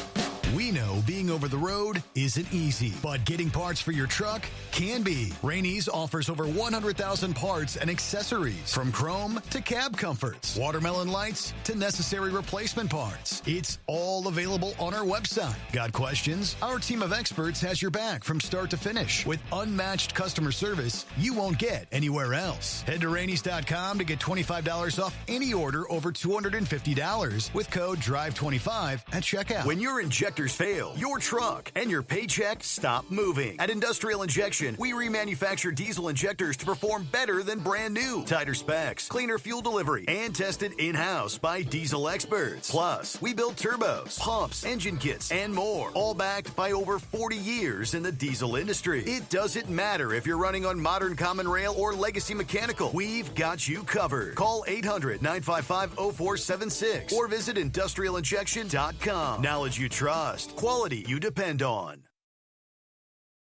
We know being over the road isn't easy, but getting parts for your truck can be. Rainey's offers over 100,000 parts and accessories, from chrome to cab comforts, watermelon lights to necessary replacement parts. It's all available on our website. Got questions? Our team of experts has your back from start to finish with unmatched customer service you won't get anywhere else. Head to Rainey's.com to get $25 off any order over $250 with code DRIVE25 at checkout. When your injectors fail, your truck and your paycheck stop moving. At Industrial Injection, we remanufacture diesel injectors to perform better than brand new. Tighter specs, cleaner fuel delivery, and tested in-house by diesel experts. Plus, we build turbos, pumps, engine kits, and more, all backed by over 40 years in the diesel industry. It doesn't matter if you're running on modern common rail or legacy mechanical. We've got you covered. Call 800-955-0476 or visit industrialinjection.com. Knowledge you trust. Quality you depend on.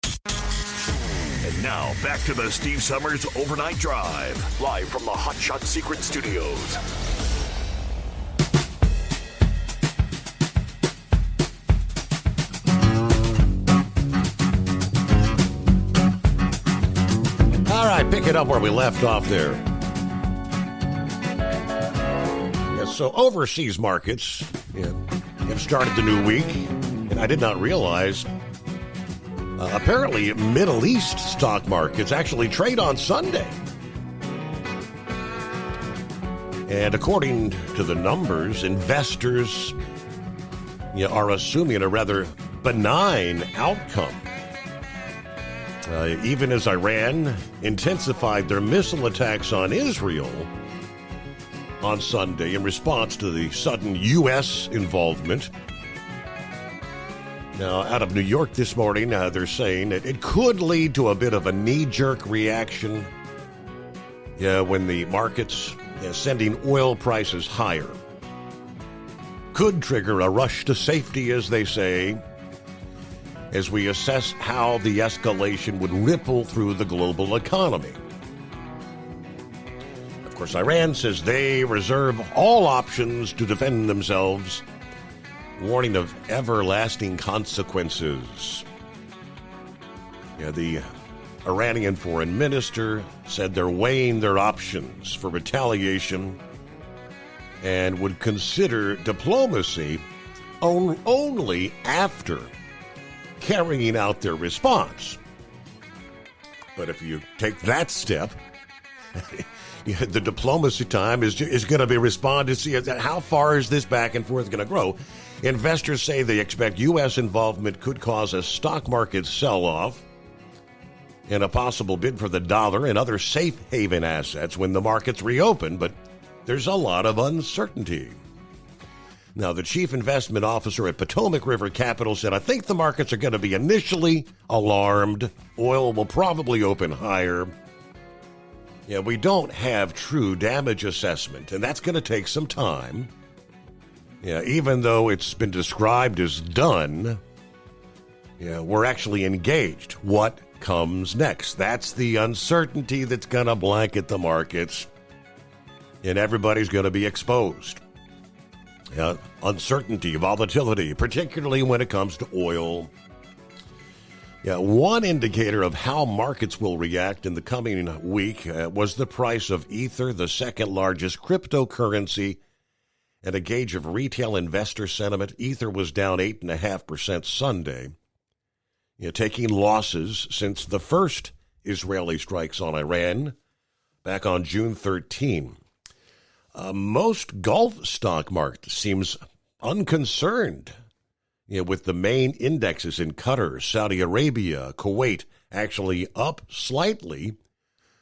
And now, back to the Steve Summers Overnight Drive, live from the Hot Shot Secret Studios. All right, pick it up where we left off there. Yes, so overseas markets have started the new week, and I did not realize apparently Middle East stock markets actually trade on Sunday. And according to the numbers, investors are assuming a rather benign outcome. Even as Iran intensified their missile attacks on Israel on Sunday in response to the sudden U.S. involvement. Now, out of New York this morning, they're saying that it could lead to a bit of a knee-jerk reaction when the market's sending oil prices higher. Could trigger a rush to safety, as they say, as we assess how the escalation would ripple through the global economy. Of course, Iran says they reserve all options to defend themselves, warning of everlasting consequences Yeah, the Iranian foreign minister said they're weighing their options for retaliation and would consider diplomacy only after carrying out their response. But if you take that step, the diplomacy time is going to be respond to see how far is this back and forth going to grow. Investors say they expect U.S. involvement could cause a stock market sell-off and a possible bid for the dollar and other safe haven assets when the markets reopen, but there's a lot of uncertainty. Now, the chief investment officer at Potomac River Capital said, I think the markets are going to be initially alarmed. Oil will probably open higher. Yeah, we don't have true damage assessment, and that's going to take some time. Yeah, even though it's been described as done, yeah, we're actually engaged. What comes next? That's the uncertainty that's going to blanket the markets, and everybody's going to be exposed. Yeah, uncertainty, volatility, particularly when it comes to oil. Yeah, one indicator of how markets will react in the coming week was the price of Ether, the second largest cryptocurrency, and a gauge of retail investor sentiment. Ether was down 8.5% Sunday, taking losses since the first Israeli strikes on Iran back on June 13. Most Gulf stock market seems unconcerned, with the main indexes in Qatar, Saudi Arabia, Kuwait actually up slightly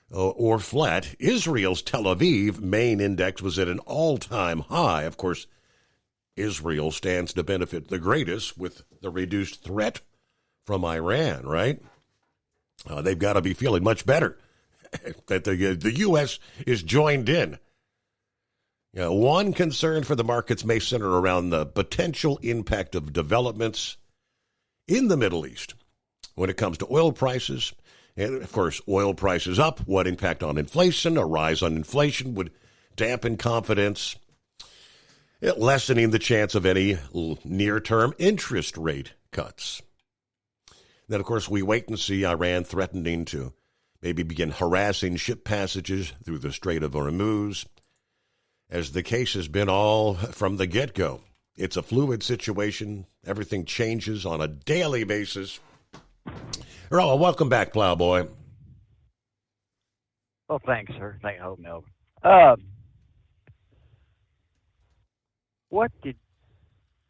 or flat. Israel's Tel Aviv main index was at an all-time high. Of course, Israel stands to benefit the greatest with the reduced threat from Iran, right? They've got to be feeling much better that the U.S. is joined in. One concern for the markets may center around the potential impact of developments in the Middle East when it comes to oil prices. And, of course, oil prices up. What impact on inflation? A rise on inflation would dampen confidence, lessening the chance of any near-term interest rate cuts. Then, of course, we wait and see Iran threatening to maybe begin harassing ship passages through the Strait of Hormuz, as the case has been all from the get-go. It's a fluid situation. Everything changes on a daily basis. Earl, welcome back, Plowboy. Well, thanks, sir. Thank you, Melvin. What did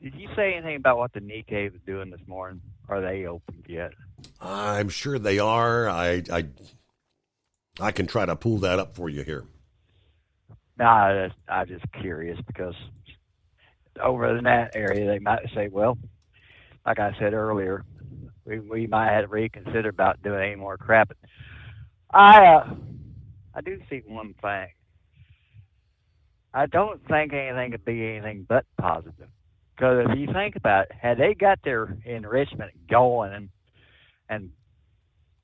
you say anything about what the Nikkei was doing this morning? Are they open yet? I'm sure they are. I can try to pull that up for you here. No, I'm just curious because over in that area they might say, well, like I said earlier, we might have to reconsider about doing any more crap. I do see one thing. I don't think anything could be anything but positive. Because if you think about it, had they got their enrichment going and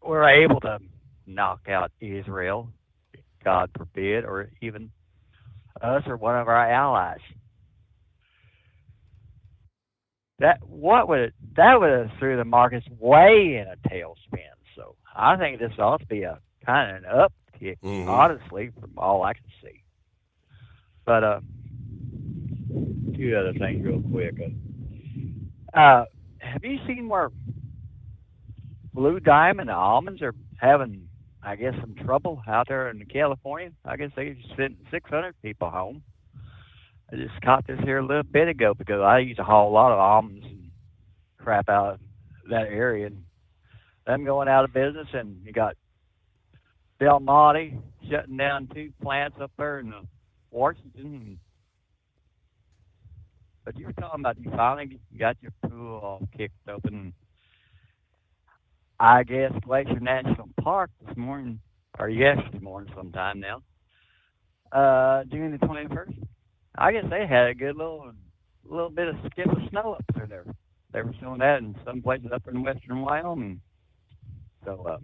were able to knock out Israel, God forbid, or even us or one of our allies, that would have threw the markets way in a tailspin. So I think this ought to be a kind of an uptick, honestly, from all I can see. But two other things real quick. Have you seen where Blue Diamond almonds are having, I guess, some trouble out there in California? I guess they sent 600 people home. I just caught this here a little bit ago because I used to haul a lot of almonds and crap out of that area, and them going out of business, and you got Del Monte shutting down 2 plants up there in Washington. But you were talking about you finally got your pool all kicked open. I guess Glacier National Park this morning, or yesterday morning sometime now, June the 21st, I guess they had a good little bit of skip of snow up there. They were showing that in some places up in western Wyoming. So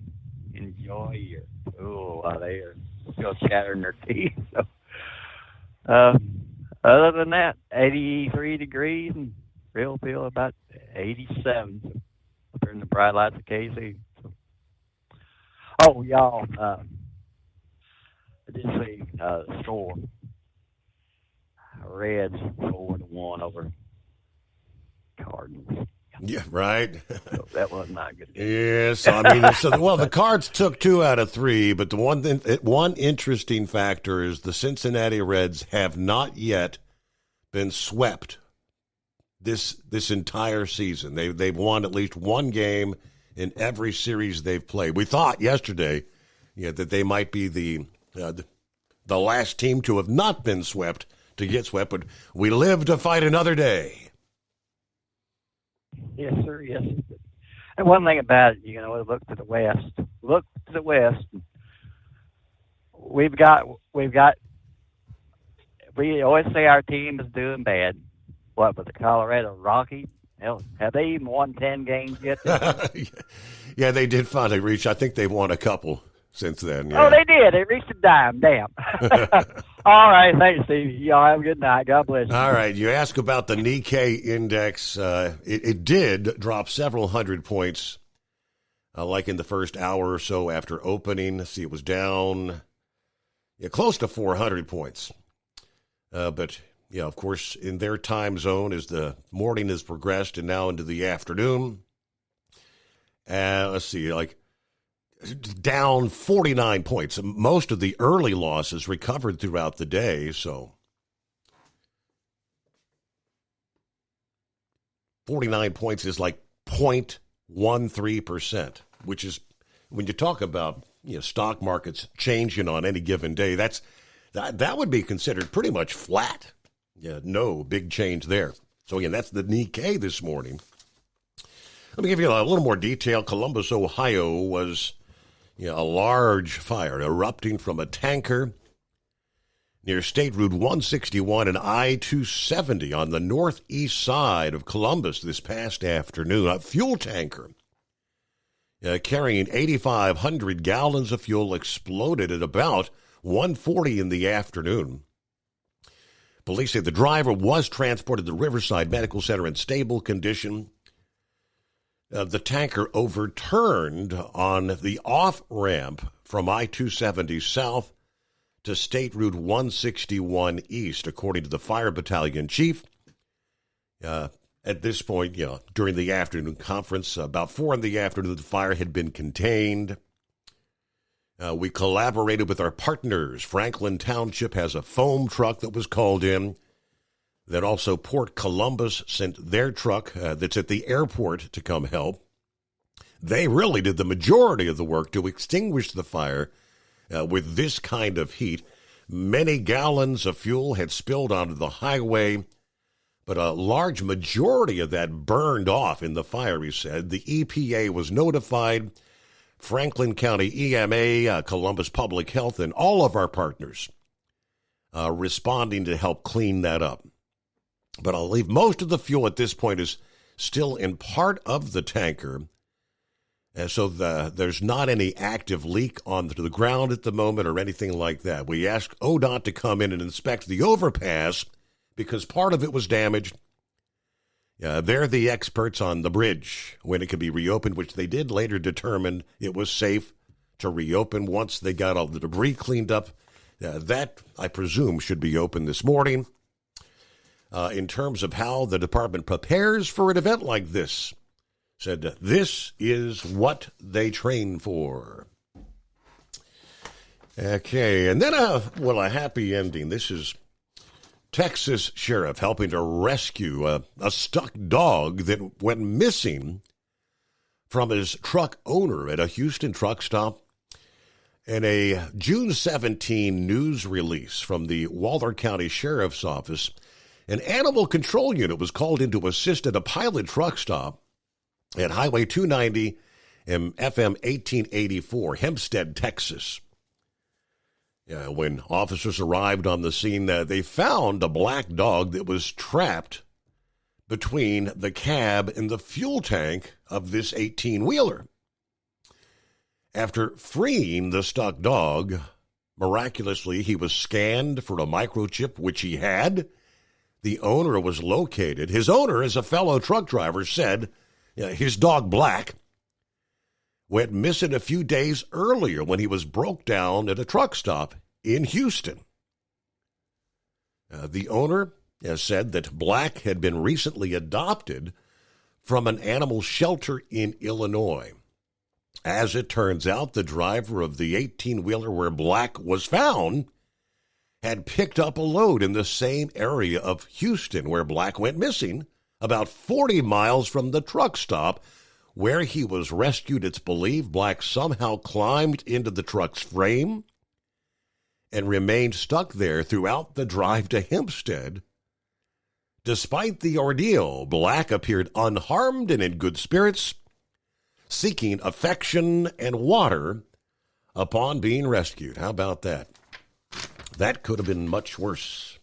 enjoy your pool while they are still chattering their teeth. So other than that, 83 degrees and real feel about 87 up there in the bright lights of KC. So Oh, y'all, I did see the score. Reds 4-1 over Cardinals. Yeah, right. So that wasn't not good. Yes, I mean, the Cards took 2 out of 3, but the one interesting factor is the Cincinnati Reds have not yet been swept this entire season. They've won at least one game in every series they've played. We thought yesterday, that they might be the last team to have not been swept to get swept, but we live to fight another day. Yes, sir. Yes. And one thing about it, we look to the West. Look to the West. We always say our team is doing bad. What, with the Colorado Rockies? Hell, have they even won 10 games yet? Yeah, they did finally reach. I think they've won a couple since then. Yeah. Oh, they did. They reached a dime. Damn. All right. Thanks, Steve. Y'all have a good night. God bless you. All right. You ask about the Nikkei index. It did drop several hundred points, like in the first hour or so after opening. Let's see, it was down close to 400 points. But, of course, in their time zone as the morning has progressed and now into the afternoon, let's see, down 49 points. Most of the early losses recovered throughout the day, so 49 points is like 0.13%, which is, when you talk about stock markets changing on any given day, that would be considered pretty much flat. Yeah, no big change there. So again, that's the Nikkei this morning. Let me give you a little more detail. Columbus, Ohio was a large fire erupting from a tanker near State Route 161 and I-270 on the northeast side of Columbus this past afternoon. A fuel tanker carrying 8,500 gallons of fuel exploded at about 1:40 in the afternoon. Police say the driver was transported to Riverside Medical Center in stable condition. The tanker overturned on the off-ramp from I-270 south to State Route 161 east, according to the fire battalion chief. At this point, during the afternoon conference, about 4 in the afternoon, the fire had been contained. We collaborated with our partners. Franklin Township has a foam truck that was called in. Then also Port Columbus sent their truck that's at the airport to come help. They really did the majority of the work to extinguish the fire with this kind of heat. Many gallons of fuel had spilled onto the highway, but a large majority of that burned off in the fire, he said. The EPA was notified, Franklin County EMA, Columbus Public Health, and all of our partners responding to help clean that up. But I'll leave most of the fuel at this point is still in part of the tanker. And so there's not any active leak onto the ground at the moment or anything like that. We asked ODOT to come in and inspect the overpass because part of it was damaged. They're the experts on the bridge when it could be reopened, which they did later determine it was safe to reopen once they got all the debris cleaned up. That, I presume, should be open this morning. In terms of how the department prepares for an event like this, said this is what they train for. Okay, and then a happy ending. This is Texas sheriff helping to rescue a stuck dog that went missing from his truck owner at a Houston truck stop. In a June 17 news release from the Waller County Sheriff's Office, an animal control unit was called in to assist at a pilot truck stop at Highway 290 and FM 1884, Hempstead, Texas. When officers arrived on the scene, they found a black dog that was trapped between the cab and the fuel tank of this 18-wheeler. After freeing the stuck dog, miraculously, he was scanned for a microchip, which he had. The owner was located. His owner, as a fellow truck driver, said his dog Black went missing a few days earlier when he was broke down at a truck stop in Houston. The owner has said that Black had been recently adopted from an animal shelter in Illinois. As it turns out, the driver of the 18-wheeler where Black was found had picked up a load in the same area of Houston where Black went missing, about 40 miles from the truck stop where he was rescued. It's believed Black somehow climbed into the truck's frame and remained stuck there throughout the drive to Hempstead. Despite the ordeal, Black appeared unharmed and in good spirits, seeking affection and water upon being rescued. How about that? That could have been much worse.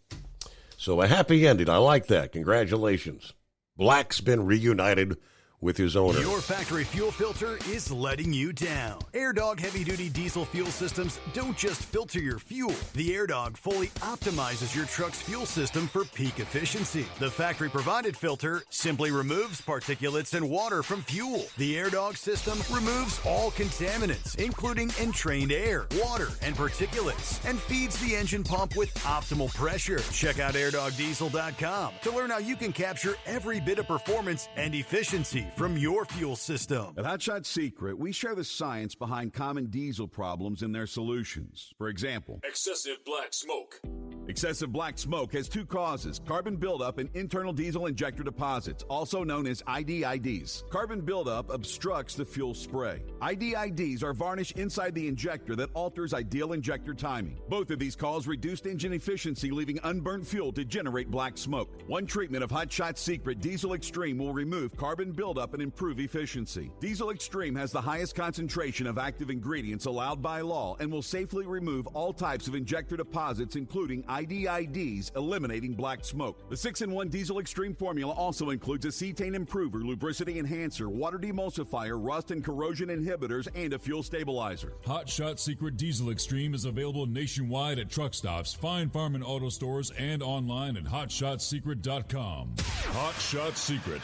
So a happy ending. I like that. Congratulations. Black's been reunited with his owner. Your factory fuel filter is letting you down. AirDog heavy-duty diesel fuel systems don't just filter your fuel. The AirDog fully optimizes your truck's fuel system for peak efficiency. The factory-provided filter simply removes particulates and water from fuel. The AirDog system removes all contaminants, including entrained air, water, and particulates, and feeds the engine pump with optimal pressure. Check out airdogdiesel.com to learn how you can capture every bit of performance and efficiency from your fuel system. At Hot Shot Secret, we share the science behind common diesel problems and their solutions. For example, excessive black smoke. Excessive black smoke has two causes: carbon buildup and internal diesel injector deposits, also known as IDIDs. Carbon buildup obstructs the fuel spray. IDIDs are varnish inside the injector that alters ideal injector timing. Both of these cause reduced engine efficiency, leaving unburnt fuel to generate black smoke. One treatment of Hot Shot Secret Diesel Extreme will remove carbon buildup and improve efficiency. Diesel Extreme has the highest concentration of active ingredients allowed by law and will safely remove all types of injector deposits, including IDIDs, eliminating black smoke. The 6-in-1 Diesel Extreme formula also includes a cetane improver, lubricity enhancer, water demulsifier, rust and corrosion inhibitors, and a fuel stabilizer. Hot Shot Secret Diesel Extreme is available nationwide at truck stops, Fine Farm and auto stores, and online at hotshotsecret.com. Hot Shot Secret,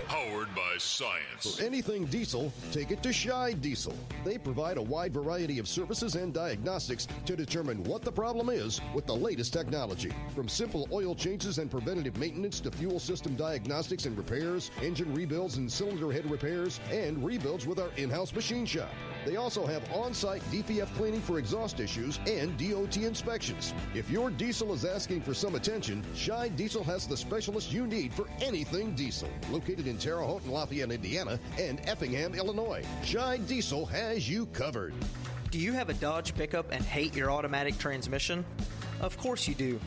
powered by science. For anything diesel, take it to Scheid Diesel. They provide a wide variety of services and diagnostics to determine what the problem is with the latest technology. From simple oil changes and preventative maintenance to fuel system diagnostics and repairs, engine rebuilds and cylinder head repairs, and rebuilds with our in-house machine shop. They also have on-site DPF cleaning for exhaust issues and DOT inspections. If your diesel is asking for some attention, Scheid Diesel has the specialist you need for anything diesel. Located in Terre Haute and Lafayette, Indiana, and Effingham, Illinois, Scheid Diesel has you covered. Do you have a Dodge pickup and hate your automatic transmission? Of course you do.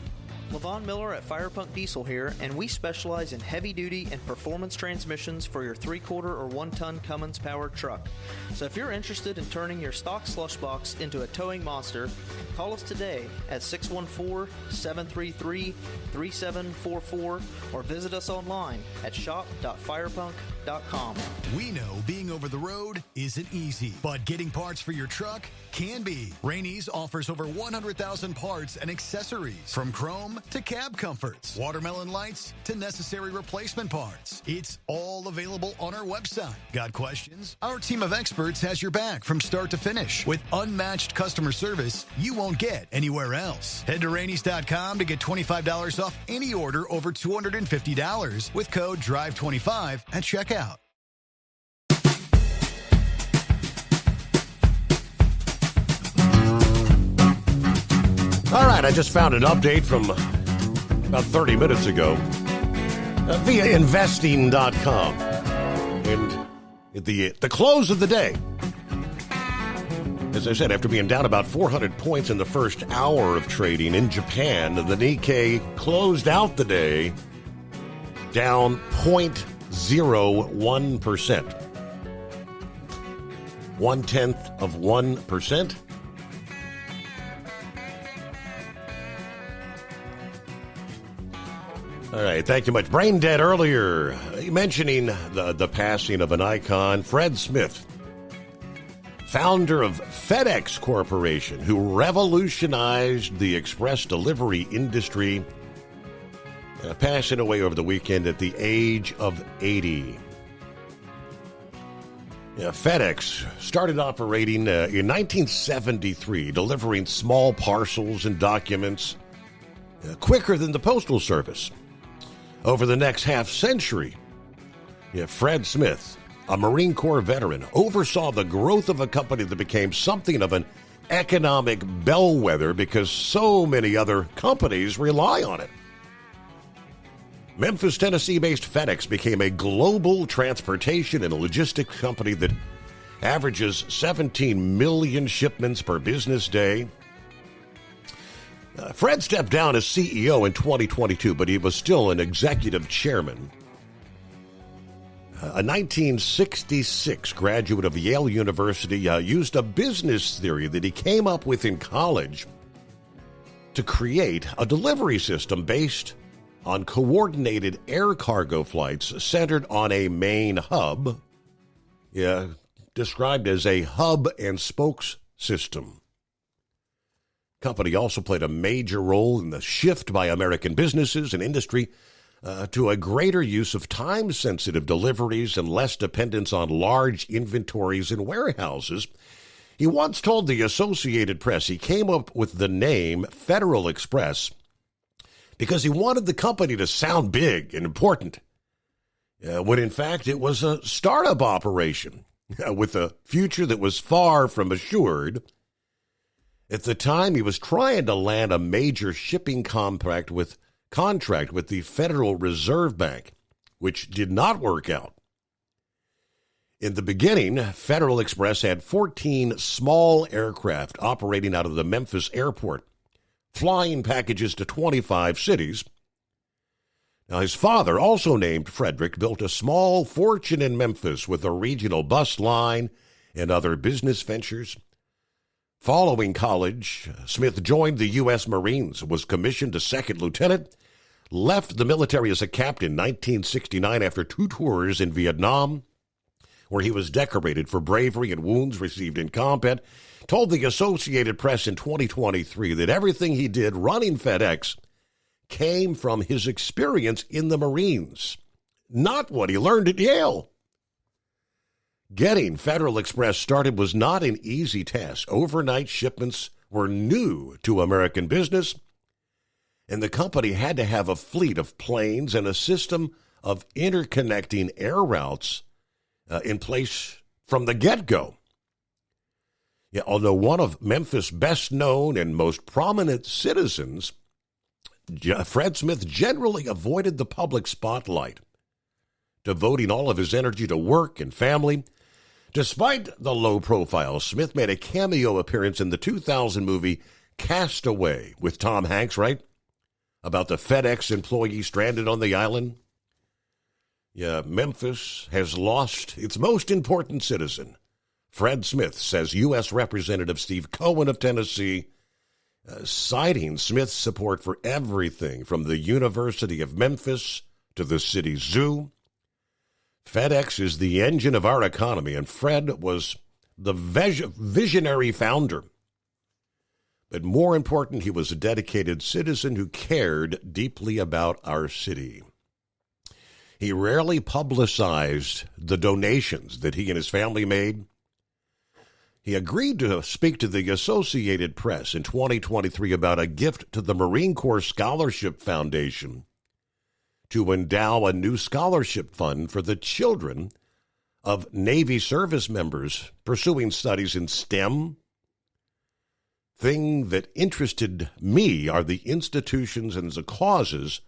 Levon Miller at Firepunk Diesel here, and we specialize in heavy-duty and performance transmissions for your 3/4 or 1-ton Cummins-powered truck. So if you're interested in turning your stock slush box into a towing monster, call us today at 614-733-3744 or visit us online at shop.firepunk.com. We know being over the road isn't easy, but getting parts for your truck can be. Rainey's offers over 100,000 parts and accessories, from chrome to cab comforts, watermelon lights to necessary replacement parts. It's all available on our website. Got questions? Our team of experts has your back from start to finish with unmatched customer service you won't get anywhere else. Head to Rainey's.com to get $25 off any order over $250 with code DRIVE25 at checkout. All right, I just found an update from about 30 minutes ago via investing.com. And at the close of the day, as I said, after being down about 400 points in the first hour of trading in Japan, the Nikkei closed out the day down 0.01%. 0.1%. All right, thank you much. Brain dead earlier, mentioning the passing of an icon, Fred Smith, founder of FedEx Corporation, who revolutionized the express delivery industry, passing away over the weekend at the age of 80. Yeah, FedEx started operating in 1973, delivering small parcels and documents quicker than the Postal Service. Over the next half century, Fred Smith, a Marine Corps veteran, oversaw the growth of a company that became something of an economic bellwether because so many other companies rely on it. Memphis, Tennessee-based FedEx became a global transportation and logistics company that averages 17 million shipments per business day. Fred stepped down as CEO in 2022, but he was still an executive chairman. A 1966 graduate of Yale University used a business theory that he came up with in college to create a delivery system based on coordinated air cargo flights centered on a main hub, described as a hub and spokes system. Company also played a major role in the shift by American businesses and industry to a greater use of time-sensitive deliveries and less dependence on large inventories in warehouses. He once told the Associated Press he came up with the name Federal Express because he wanted the company to sound big and important, when in fact it was a startup operation with a future that was far from assured. At the time, he was trying to land a major shipping contract with the Federal Reserve Bank, which did not work out. In the beginning, Federal Express had 14 small aircraft operating out of the Memphis airport, flying packages to 25 cities. Now, his father, also named Frederick, built a small fortune in Memphis with a regional bus line and other business ventures. Following college, Smith joined the U.S. Marines, was commissioned a second lieutenant, left the military as a captain in 1969 after 2 tours in Vietnam, where he was decorated for bravery and wounds received in combat, told the Associated Press in 2023 that everything he did running FedEx came from his experience in the Marines, not what he learned at Yale. Getting Federal Express started was not an easy task. Overnight shipments were new to American business, and the company had to have a fleet of planes and a system of interconnecting air routes in place from the get-go. Yeah, although one of Memphis' best-known and most prominent citizens, Fred Smith generally avoided the public spotlight, devoting all of his energy to work and family. Despite the low profile, Smith made a cameo appearance in the 2000 movie Castaway with Tom Hanks, right? About the FedEx employee stranded on the island. Yeah, Memphis has lost its most important citizen. Fred Smith, says U.S. Representative Steve Cohen of Tennessee, citing Smith's support for everything from the University of Memphis to the city zoo. FedEx is the engine of our economy, and Fred was the visionary founder. But more important, he was a dedicated citizen who cared deeply about our city. He rarely publicized the donations that he and his family made. He agreed to speak to the Associated Press in 2023 about a gift to the Marine Corps Scholarship Foundation to endow a new scholarship fund for the children of Navy service members pursuing studies in STEM. Thing that interested me are the institutions and the causes,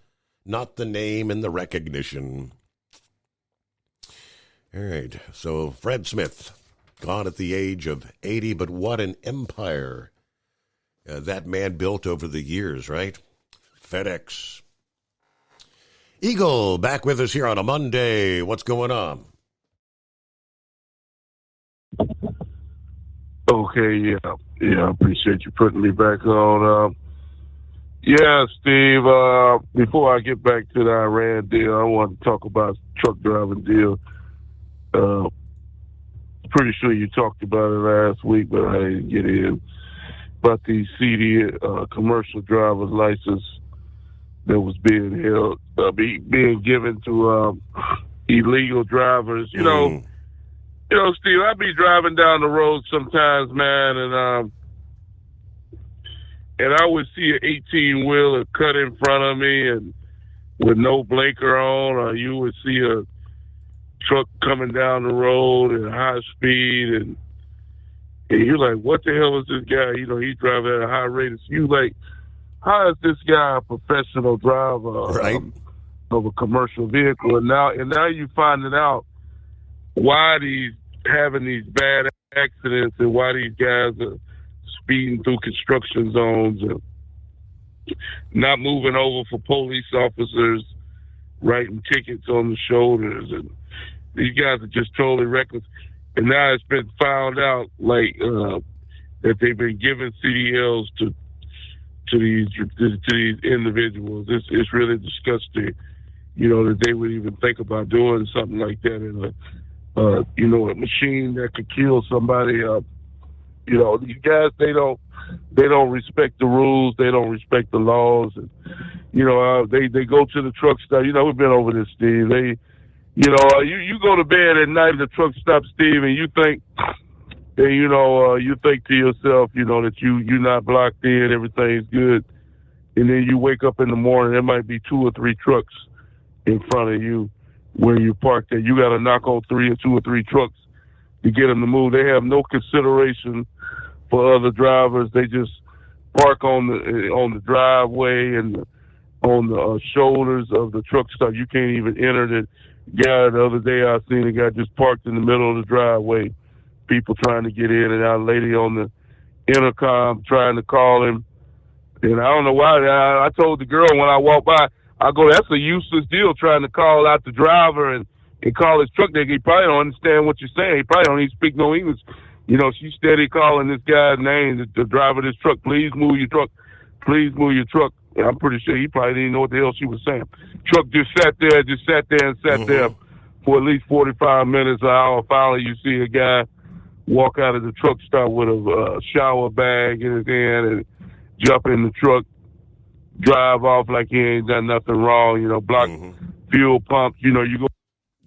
not the name and the recognition. All right, so Fred Smith, gone at the age of 80, but what an empire that man built over the years, right? FedEx. Eagle, back with us here on a Monday. What's going on? Okay, yeah, I appreciate you putting me back on. Yeah, Steve, before I get back to the Iran deal, I want to talk about the truck driving deal. Pretty sure you talked about it last week, but I didn't get in. About the CD commercial driver's license that was being held, being given to illegal drivers. You know, You know, Steve, I be driving down the road sometimes, man, and I would see an 18-wheeler cut in front of me and with no blinker on, or you would see a truck coming down the road at high speed, and you're like, what the hell is this guy? You know, he's driving at a high rate. So you like, how is this guy a professional driver of a commercial vehicle? And now you're finding out why he's having these bad accidents and why these guys are speeding through construction zones and not moving over for police officers, writing tickets on the shoulders. And these guys are just totally reckless. And now it's been found out, like, that they've been giving CDLs to these individuals. It's really disgusting, you know, that they would even think about doing something like that in a machine that could kill somebody. You know, these guys, they don't respect the rules. They don't respect the laws. And, you know, they go to the truck stop. You know, we've been over this, Steve. You know, you go to bed at night at the truck stop, Steve, and you think, you think to yourself, you know, that you're not blocked in, everything's good. And then you wake up in the morning, there might be 2 or 3 trucks in front of you where you parked at. You got to knock on 2 or 3 trucks to get them to move. They have no consideration for other drivers. They just park on the driveway and on the shoulders of the truck stop. You can't even enter the guy. The other day I seen a guy just parked in the middle of the driveway. People trying to get in and out. A lady on the intercom trying to call him. And I don't know why. I told the girl when I walked by, I go, that's a useless deal trying to call out the driver and call his truck. He probably don't understand what you're saying. He probably don't even speak no English. You know, she's steady calling this guy's name, the driver of this truck. Please move your truck. Please move your truck. And I'm pretty sure he probably didn't know what the hell she was saying. Truck just sat there there for at least 45 minutes, an hour. Finally, you see a guy walk out of the truck stop with a shower bag in his hand and jump in the truck, drive off like he ain't done nothing wrong, you know, block fuel pumps, you know, you go.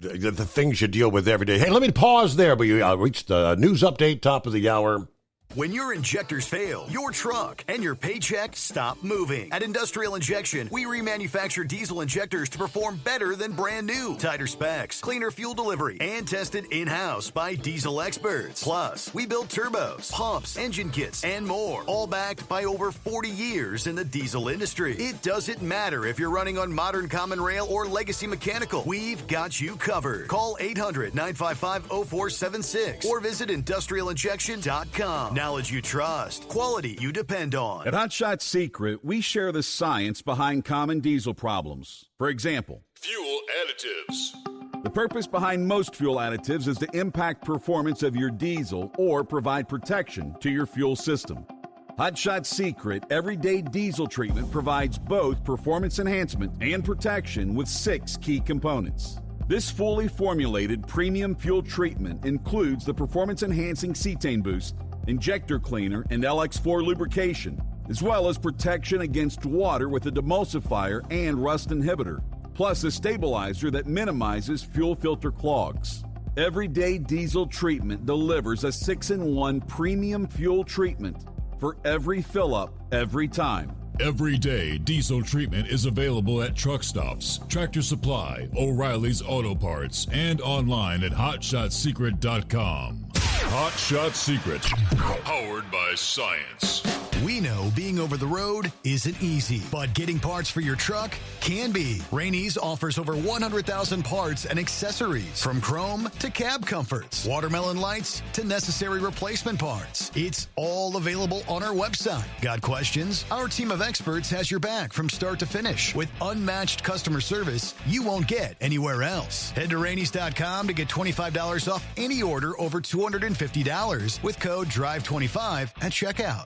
The things you deal with every day. Hey, let me pause there, but you reached the news update, top of the hour. When your injectors fail, your truck and your paycheck stop moving. At Industrial Injection, we remanufacture diesel injectors to perform better than brand new. Tighter specs, cleaner fuel delivery, and tested in-house by diesel experts. Plus, we build turbos, pumps, engine kits, and more, all backed by over 40 years in the diesel industry. It doesn't matter if you're running on modern common rail or legacy mechanical. We've got you covered. Call 800-955-0476 or visit industrialinjection.com. Knowledge you trust, quality you depend on. At Hot Shot Secret, we share the science behind common diesel problems. For example, fuel additives. The purpose behind most fuel additives is to impact performance of your diesel or provide protection to your fuel system. Hot Shot Secret Everyday Diesel Treatment provides both performance enhancement and protection with 6 key components. This fully formulated premium fuel treatment includes the performance-enhancing cetane boost, injector cleaner, and LX4 lubrication, as well as protection against water with a demulsifier and rust inhibitor, plus a stabilizer that minimizes fuel filter clogs. Everyday Diesel Treatment delivers a 6-in-1 premium fuel treatment for every fill-up, every time. Everyday Diesel Treatment is available at truck stops, Tractor Supply, O'Reilly's Auto Parts, and online at HotShotSecret.com. Hot Shot Secret, powered by science. We know being over the road isn't easy, but getting parts for your truck can be. Rainey's offers over 100,000 parts and accessories, from chrome to cab comforts, watermelon lights to necessary replacement parts. It's all available on our website. Got questions? Our team of experts has your back from start to finish with unmatched customer service you won't get anywhere else. Head to Rainey's.com to get $25 off any order over $250 with code DRIVE25 at checkout.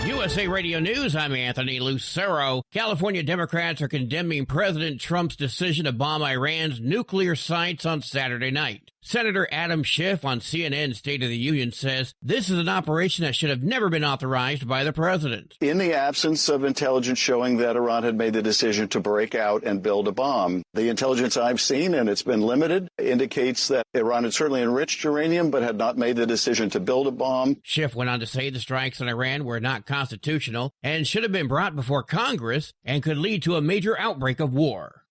USA Radio News, I'm Anthony Lucero. California Democrats are condemning President Trump's decision to bomb Iran's nuclear sites on Saturday night. Senator Adam Schiff on CNN State of the Union says this is an operation that should have never been authorized by the president. In the absence of intelligence showing that Iran had made the decision to break out and build a bomb, the intelligence I've seen, and it's been limited, indicates that Iran had certainly enriched uranium but had not made the decision to build a bomb. Schiff went on to say the strikes on Iran were not constitutional and should have been brought before Congress and could lead to a major outbreak of war.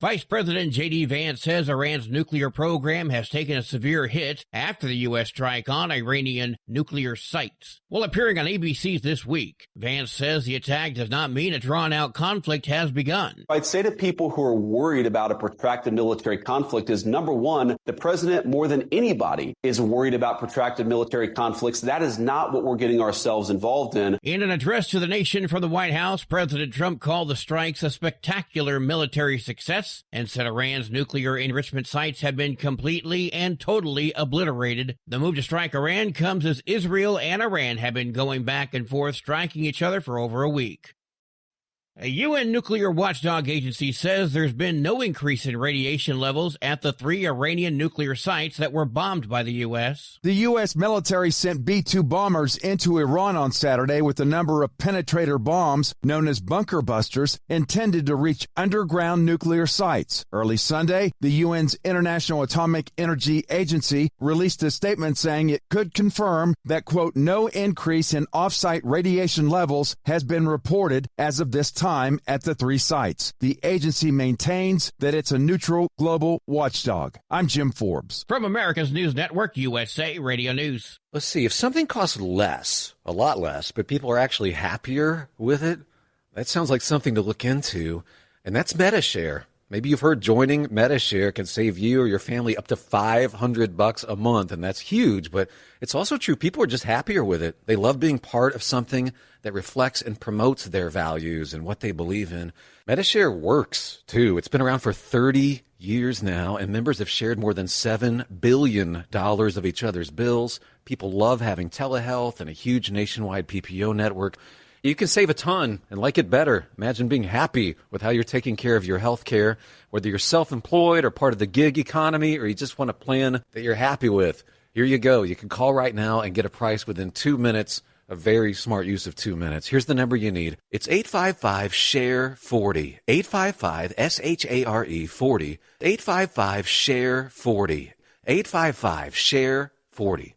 Vice President J.D. Vance says Iran's nuclear program has taken a severe hit after the U.S. strike on Iranian nuclear sites. While appearing on ABC's This Week, Vance says the attack does not mean a drawn-out conflict has begun. I'd say to people who are worried about a protracted military conflict is, number one, the president, more than anybody, is worried about protracted military conflicts. That is not what we're getting ourselves involved in. In an address to the nation from the White House, President Trump called the strikes a spectacular military success and said Iran's nuclear enrichment sites have been completely and totally obliterated. The move to strike Iran comes as Israel and Iran have been going back and forth, striking each other for over a week. A UN nuclear watchdog agency says there's been no increase in radiation levels at the 3 Iranian nuclear sites that were bombed by the U.S. The U.S. military sent B-2 bombers into Iran on Saturday with a number of penetrator bombs known as bunker busters intended to reach underground nuclear sites. Early Sunday, the UN's International Atomic Energy Agency released a statement saying it could confirm that, quote, no increase in off-site radiation levels has been reported as of this time at the 3 sites. The agency maintains that it's a neutral global watchdog. I'm Jim Forbes. From America's News Network, USA Radio News. Let's see, if something costs less, a lot less, but people are actually happier with it, that sounds like something to look into, and that's Metashare. Maybe you've heard joining Metashare can save you or your family up to $500 a month, and that's huge, but it's also true. People are just happier with it. They love being part of something that reflects and promotes their values and what they believe in. Metashare works, too. It's been around for 30 years now, and members have shared more than $7 billion of each other's bills. People love having telehealth and a huge nationwide PPO network. You can save a ton and like it better. Imagine being happy with how you're taking care of your health care, whether you're self-employed or part of the gig economy, or you just want a plan that you're happy with. Here you go. You can call right now and get a price within 2 minutes. A very smart use of 2 minutes. Here's the number you need. It's 855-SHARE-40. 855-SHARE 40. 855-SHARE-40. 855-SHARE-40.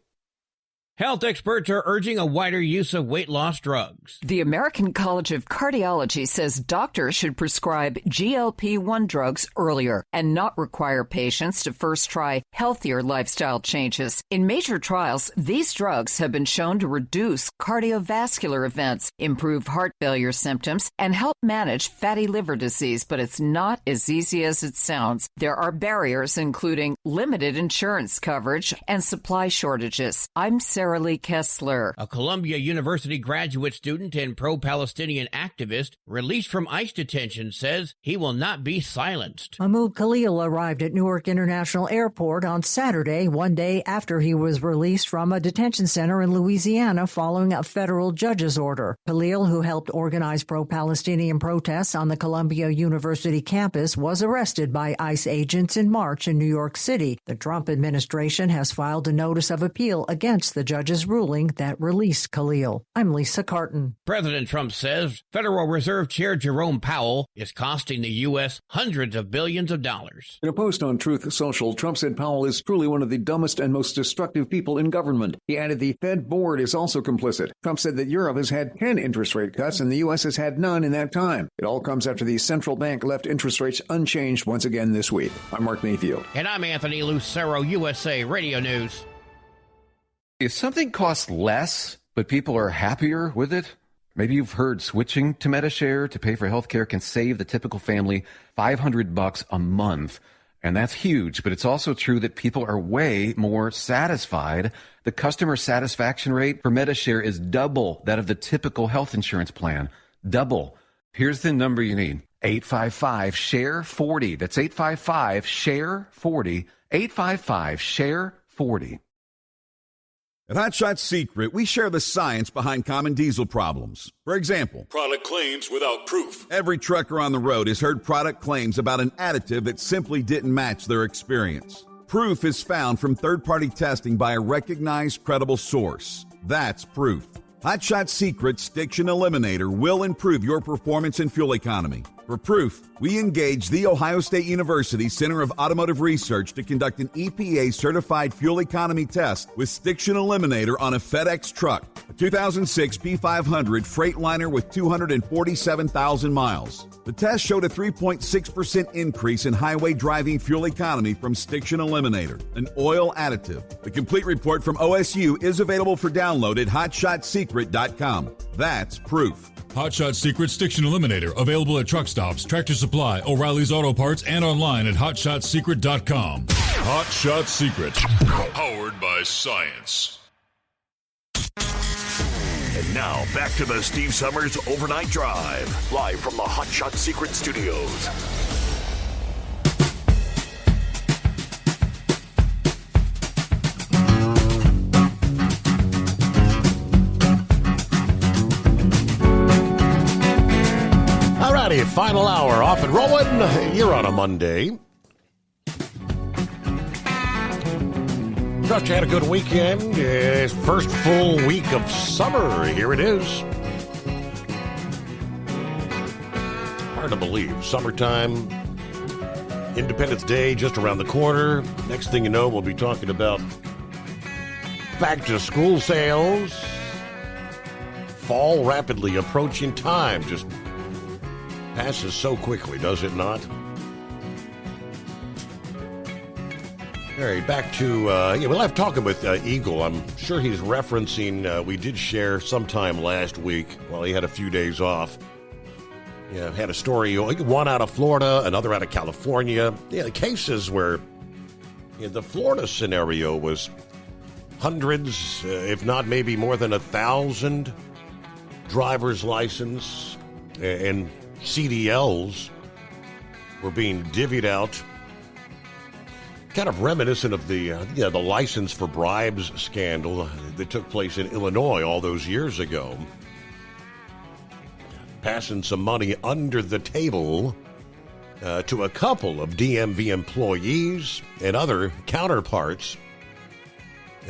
Health experts are urging a wider use of weight loss drugs. The American College of Cardiology says doctors should prescribe GLP-1 drugs earlier and not require patients to first try healthier lifestyle changes. In major trials, these drugs have been shown to reduce cardiovascular events, improve heart failure symptoms, and help manage fatty liver disease, but it's not as easy as it sounds. There are barriers, including limited insurance coverage and supply shortages. I'm Sarah Lee Kessler. A Columbia University graduate student and pro-Palestinian activist released from ICE detention says he will not be silenced. Mahmoud Khalil arrived at Newark International Airport on Saturday, one day after he was released from a detention center in Louisiana following a federal judge's order. Khalil, who helped organize pro-Palestinian protests on the Columbia University campus, was arrested by ICE agents in March in New York City. The Trump administration has filed a notice of appeal against the judge's ruling that released Khalil. I'm Lisa Carton. President Trump says Federal Reserve Chair Jerome Powell is costing the U.S. hundreds of billions of dollars. In a post on Truth Social, Trump said Powell is truly one of the dumbest and most destructive people in government. He added the Fed board is also complicit. Trump said that Europe has had 10 interest rate cuts and the U.S. has had none in that time. It all comes after the central bank left interest rates unchanged once again this week. I'm Mark Mayfield. And I'm Anthony Lucero, USA Radio News. If something costs less, but people are happier with it, maybe you've heard switching to Metashare to pay for healthcare can save the typical family $500 a month. And that's huge, but it's also true that people are way more satisfied. The customer satisfaction rate for Metashare is double that of the typical health insurance plan. Double. Here's the number you need. 855-SHARE-40. That's 855-SHARE-40. 855-SHARE-40. At Hot Shot Secret, we share the science behind common diesel problems. For example, product claims without proof. Every trucker on the road has heard product claims about an additive that simply didn't match their experience. Proof is found from third-party testing by a recognized, credible source. That's Proof. Hot Shot Secret Stiction Eliminator will improve your performance and fuel economy. For Proof, we engaged The Ohio State University Center of Automotive Research to conduct an EPA-certified fuel economy test with Stiction Eliminator on a FedEx truck, a 2006 P500 Freightliner with 247,000 miles. The test showed a 3.6% increase in highway driving fuel economy from Stiction Eliminator, an oil additive. The complete report from OSU is available for download at hotshotsecret.com. That's Proof. Hot Shot Secret Stiction Eliminator, available at truck stops, Tractor Supply, O'Reilly's Auto Parts, and online at hotshotsecret.com. Hot Shot Secret, powered by science. And now, back to the Steve Summers Overnight Drive, live from the Hot Shot Secret Studios. Alrighty, final hour off and rolling. You're on a Monday. Trust you had a good weekend. First full week of summer. Here it is. Hard to believe. Summertime. Independence Day just around the corner. Next thing you know, we'll be talking about back to school sales. Fall rapidly approaching. Time just passes so quickly, does it not? All right, back to, we left talking with Eagle. I'm sure he's referencing, we did share sometime last week while he had a few days off. Yeah, had a story, one out of Florida, another out of California. Yeah, the cases where the Florida scenario was hundreds, if not maybe more than 1,000 driver's license and CDLs were being divvied out. Kind of reminiscent of the license for bribes scandal that took place in Illinois all those years ago. Passing some money under the table to a couple of DMV employees and other counterparts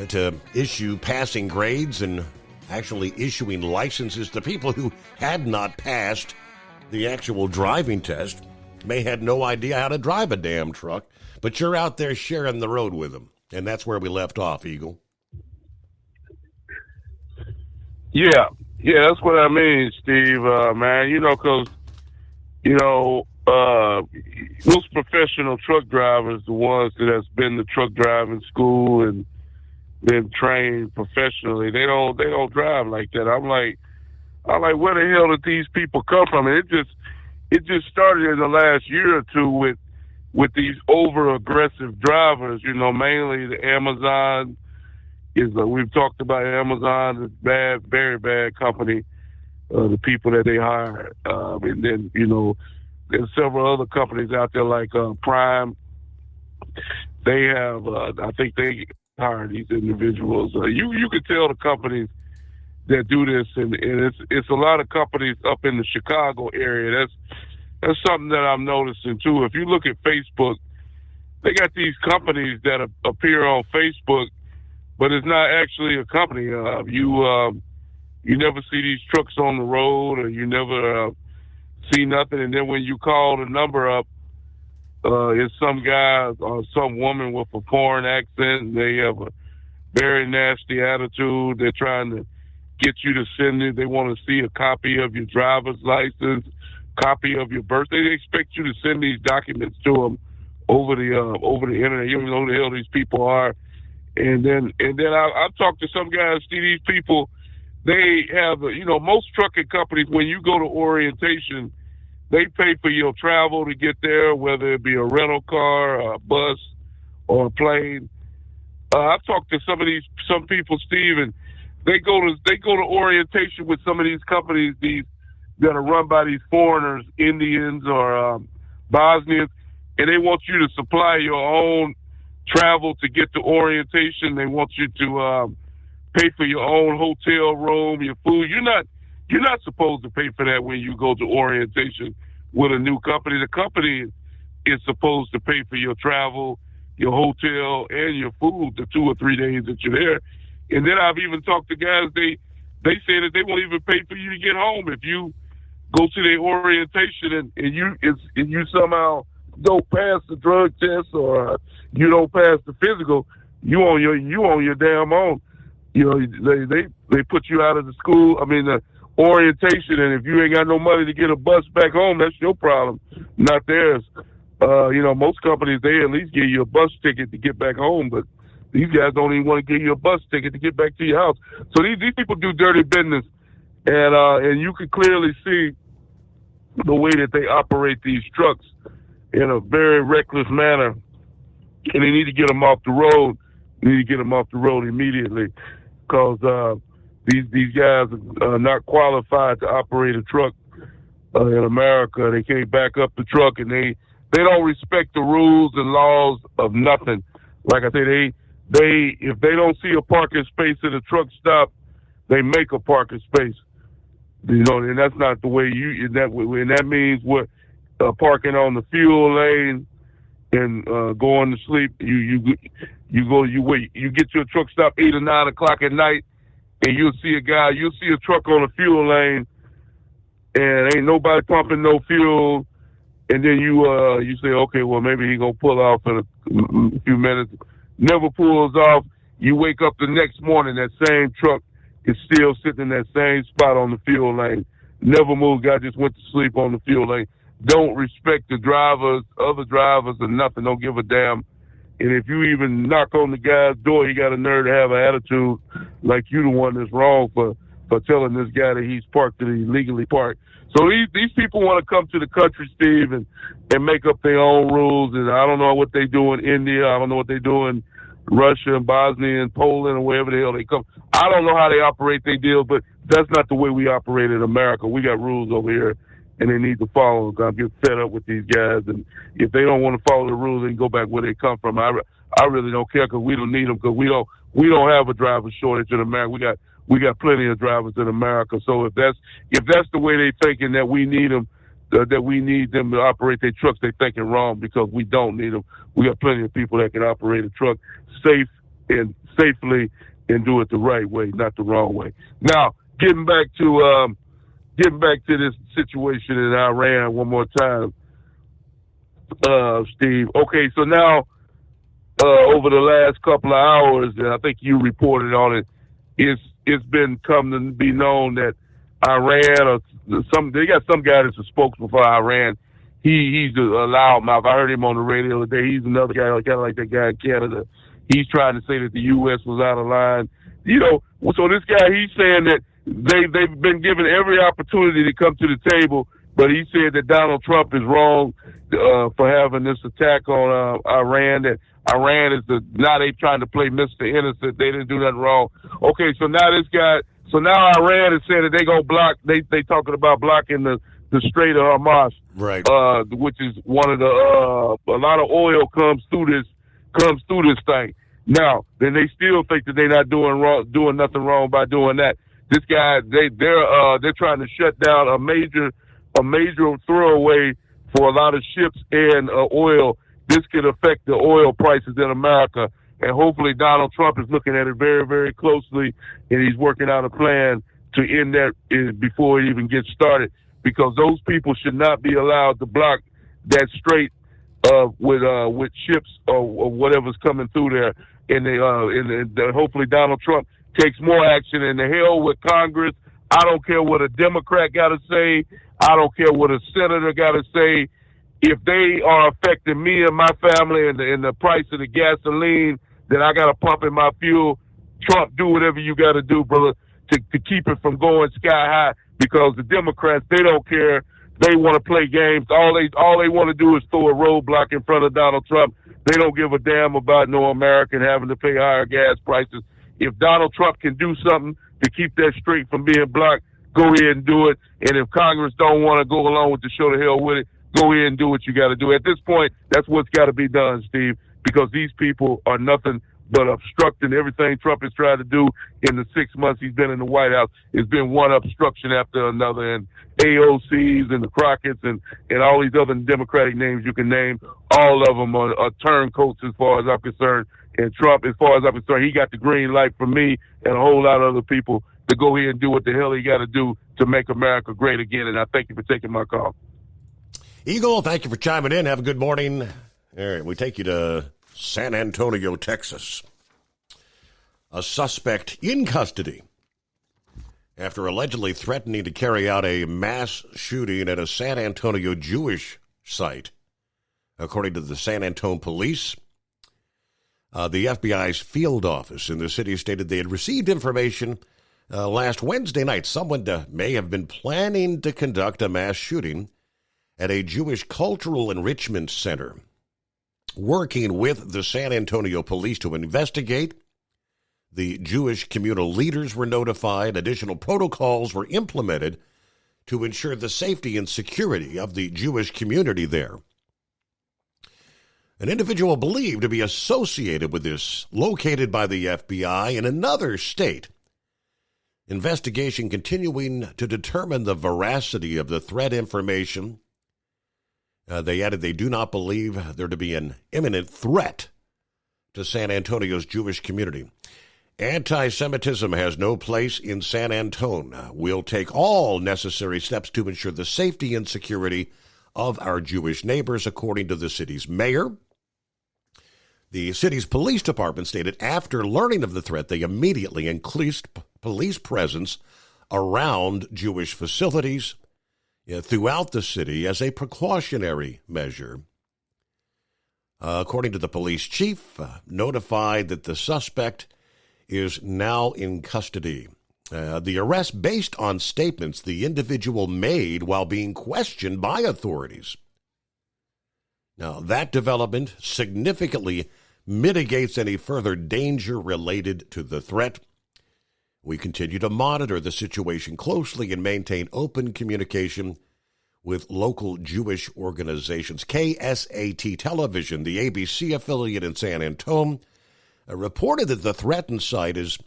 to issue passing grades and actually issuing licenses to people who had not passed the actual driving test, may had no idea how to drive a damn truck, but you're out there sharing the road with them. And that's where we left off, Eagle. Yeah, that's what I mean, Steve, man. Because, most professional truck drivers, the ones that has been to truck driving school and been trained professionally, they don't drive like that. I'm like, where the hell did these people come from? And it just started in the last year or two with these over aggressive drivers. Mainly the Amazon we've talked about Amazon, it's bad, very bad company. The people that they hire, and then there's several other companies out there like Prime. They have, I think they hire these individuals. You could tell the companies that do this, and it's a lot of companies up in the Chicago area. That's something that I'm noticing too. If you look at Facebook, they got these companies that appear on Facebook, but it's not actually a company. You never see these trucks on the road, or you never see nothing. And then when you call the number up, it's some guy or some woman with a foreign accent. They have a very nasty attitude. They're trying to get you to send it. They want to see a copy of your driver's license, copy of your birthday. They expect you to send these documents to them over the internet. You don't know who the hell these people are. And then I've talked to some guys. See, these people, they have most trucking companies, when you go to orientation, they pay for your travel to get there, whether it be a rental car, a bus, or a plane. I've talked to some people, Steve, and they go to orientation with some of these companies, these that are run by these foreigners, Indians or Bosnians, and they want you to supply your own travel to get to orientation. They want you to pay for your own hotel room, your food. You're not supposed to pay for that when you go to orientation with a new company. The company is supposed to pay for your travel, your hotel, and your food the 2 or 3 days that you're there. And then I've even talked to guys, they say that they won't even pay for you to get home if you go to their orientation and you somehow don't pass the drug test or you don't pass the physical. You on your damn own. You know, they put you out of the school. I mean, the orientation, and if you ain't got no money to get a bus back home, that's your problem, not theirs. You know, most companies, they at least give you a bus ticket to get back home, but these guys don't even want to give you a bus ticket to get back to your house. So these people do dirty business, and you can clearly see the way that they operate these trucks in a very reckless manner, and they need to get them off the road. They need to get them off the road immediately, because these guys are not qualified to operate a truck in America. They can't back up the truck, and they don't respect the rules and laws of nothing. Like I say, they if they don't see a parking space at a truck stop, they make a parking space. You know, and that's not the way and that means what parking on the fuel lane and going to sleep. You get to a truck stop 8 or 9 o'clock at night, and you'll see a truck on the fuel lane, and ain't nobody pumping no fuel. And then you say, okay, well, maybe he gonna pull off in a few minutes. Never pulls off. You wake up the next morning, that same truck is still sitting in that same spot on the fuel lane. Never moved. Guy just went to sleep on the fuel lane. Don't respect the drivers, other drivers, or nothing. Don't give a damn. And if you even knock on the guy's door, he got a nerve to have an attitude like you the one that's wrong for telling this guy that he's parked that he illegally parked. So these people want to come to the country, Steve, and make up their own rules. And I don't know what they do in India. I don't know what they do in Russia and Bosnia and Poland or wherever the hell they come. I don't know how they operate their deals, but that's not the way we operate in America. We got rules over here, and they need to follow them. I'm getting fed up with these guys. And if they don't want to follow the rules, they can go back where they come from. I really don't care, because we don't need them, because we don't have a driver shortage in America. We got plenty of drivers in America. So if that's the way they're thinking, that we need them, that we need them to operate their trucks, they're thinking wrong, because we don't need them. We got plenty of people that can operate a truck safely and do it the right way, not the wrong way. Now, getting back to this situation in Iran one more time, Steve. Okay, so now over the last couple of hours, and I think you reported on it, it's been come to be known that Iran, or they got some guy that's a spokesman for Iran. He's a loudmouth. I heard him on the radio the other day. He's another guy, kind of like that guy in Canada. He's trying to say that the U.S. was out of line. You know, so this guy, he's saying that they've been given every opportunity to come to the table, but he said that Donald Trump is wrong for having this attack on Iran, that Iran is now they trying to play Mr. Innocent. They didn't do nothing wrong. Okay, so now Iran is saying that they gonna block. They talking about blocking the Strait of Hormuz, right? Which is one of the a lot of oil comes through this thing. Now, then they still think that they're not doing nothing wrong by doing that. This guy, they're trying to shut down a major throwaway for a lot of ships and oil. This could affect the oil prices in America, and hopefully Donald Trump is looking at it very, very closely, and he's working out a plan to end that before it even gets started, because those people should not be allowed to block that strait with ships or whatever's coming through there. And hopefully Donald Trump takes more action. And the hell with Congress. I don't care what a Democrat got to say. I don't care what a senator got to say. If they are affecting me and my family and the price of the gasoline that I got to pump in my fuel, Trump, do whatever you got to do, brother, to keep it from going sky high, because the Democrats, they don't care. They want to play games. All they want to do is throw a roadblock in front of Donald Trump. They don't give a damn about no American having to pay higher gas prices. If Donald Trump can do something to keep that strait from being blocked, go ahead and do it. And if Congress don't want to go along with the show the hell with it, go ahead and do what you got to do. At this point, that's what's got to be done, Steve, because these people are nothing but obstructing everything Trump has tried to do in the 6 months he's been in the White House. It's been one obstruction after another, and AOCs and the Crockett's and all these other Democratic names you can name, all of them are turncoats as far as I'm concerned. And Trump, as far as I'm concerned, he got the green light from me and a whole lot of other people to go ahead and do what the hell he got to do to make America great again. And I thank you for taking my call. Eagle, thank you for chiming in. Have a good morning. All right, we take you to San Antonio, Texas. A suspect in custody after allegedly threatening to carry out a mass shooting at a San Antonio Jewish site. According to the San Antonio police, the FBI's field office in the city stated they had received information last Wednesday night. Someone may have been planning to conduct a mass shooting at a Jewish cultural enrichment center. Working with the San Antonio police to investigate, the Jewish communal leaders were notified. Additional protocols were implemented to ensure the safety and security of the Jewish community there. An individual believed to be associated with this, located by the FBI in another state. Investigation continuing to determine the veracity of the threat information. They added they do not believe there to be an imminent threat to San Antonio's Jewish community. Anti-Semitism has no place in San Antonio. We'll take all necessary steps to ensure the safety and security of our Jewish neighbors, according to the city's mayor. The city's police department stated after learning of the threat, they immediately increased police presence around Jewish facilities throughout the city as a precautionary measure. According to the police chief, notified that the suspect is now in custody. The arrest based on statements the individual made while being questioned by authorities. Now, that development significantly mitigates any further danger related to the threat. We continue to monitor the situation closely and maintain open communication with local Jewish organizations. KSAT Television, the ABC affiliate in San Antonio, reported that the threatened site is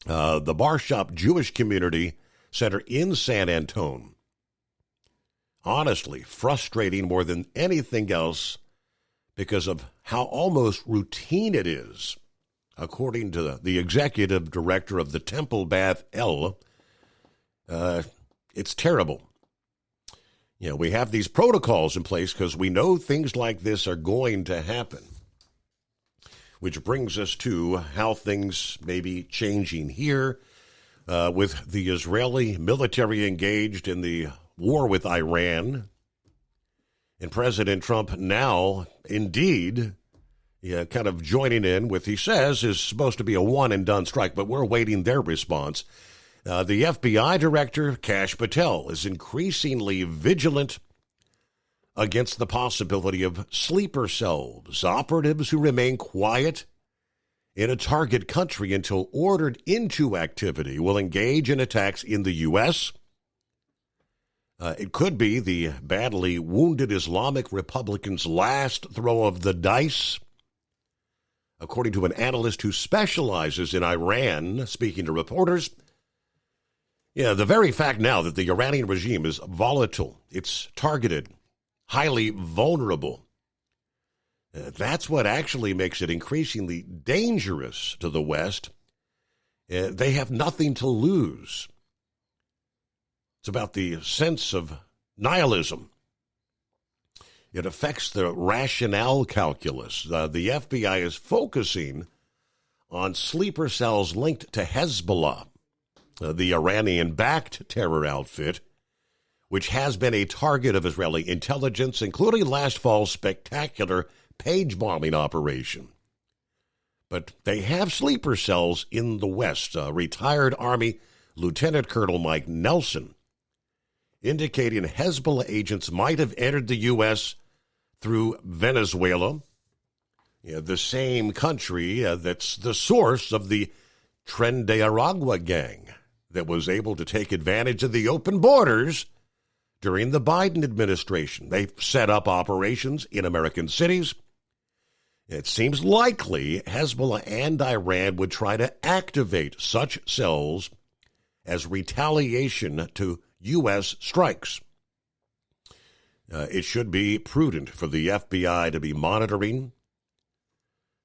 the Barshop Jewish Community Center in San Antonio. Honestly, frustrating more than anything else because of how almost routine it is. According to the executive director of the Temple Beth El, it's terrible. You know, we have these protocols in place because we know things like this are going to happen. Which brings us to how things may be changing here with the Israeli military engaged in the war with Iran. And President Trump now, indeed, kind of joining in with, he says, is supposed to be a one-and-done strike, but we're awaiting their response. The FBI director, Kash Patel, is increasingly vigilant against the possibility of sleeper cells, operatives who remain quiet in a target country until ordered into activity will engage in attacks in the U.S. It could be the badly wounded Islamic Republicans' last throw of the dice. According to an analyst who specializes in Iran, speaking to reporters, the very fact now that the Iranian regime is volatile, it's targeted, highly vulnerable, that's what actually makes it increasingly dangerous to the West. They have nothing to lose. It's about the sense of nihilism. It affects the rationale calculus. The FBI is focusing on sleeper cells linked to Hezbollah, the Iranian-backed terror outfit, which has been a target of Israeli intelligence, including last fall's spectacular page bombing operation. But they have sleeper cells in the West. Retired Army Lieutenant Colonel Mike Nelson indicating Hezbollah agents might have entered the U.S. through Venezuela, the same country that's the source of the Tren de Aragua gang that was able to take advantage of the open borders during the Biden administration. They've set up operations in American cities. It seems likely Hezbollah and Iran would try to activate such cells as retaliation to U.S. strikes. It should be prudent for the FBI to be monitoring.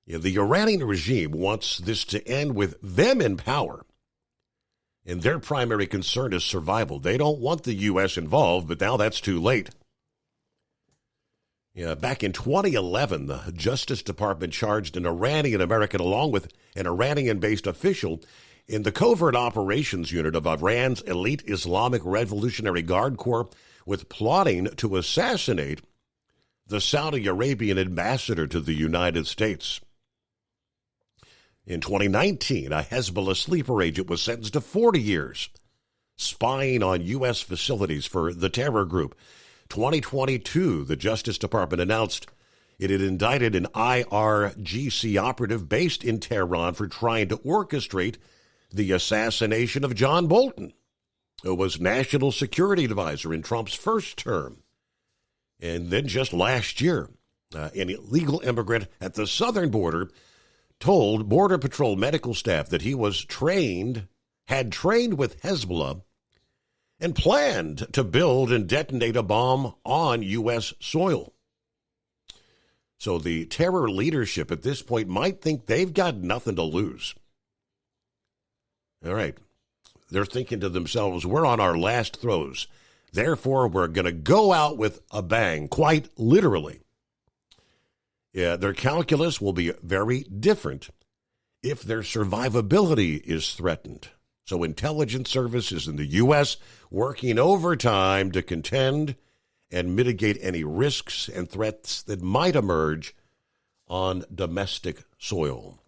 The Iranian regime wants this to end with them in power, and their primary concern is survival. They don't want the U.S. involved, but now that's too late. Back in 2011, the Justice Department charged an Iranian American along with an Iranian-based official in the Covert Operations Unit of Iran's elite Islamic Revolutionary Guard Corps with plotting to assassinate the Saudi Arabian ambassador to the United States. In 2019, a Hezbollah sleeper agent was sentenced to 40 years spying on U.S. facilities for the terror group. 2022, the Justice Department announced it had indicted an IRGC operative based in Tehran for trying to orchestrate the assassination of John Bolton, who was National Security Advisor in Trump's first term. And then just last year, an illegal immigrant at the southern border told Border Patrol medical staff that he had trained with Hezbollah and planned to build and detonate a bomb on U.S. soil. So the terror leadership at this point might think they've got nothing to lose. All right. They're thinking to themselves, we're on our last throws. Therefore, we're going to go out with a bang, quite literally. Yeah, their calculus will be very different if their survivability is threatened. So intelligence services in the U.S. working overtime to contend and mitigate any risks and threats that might emerge on domestic soil.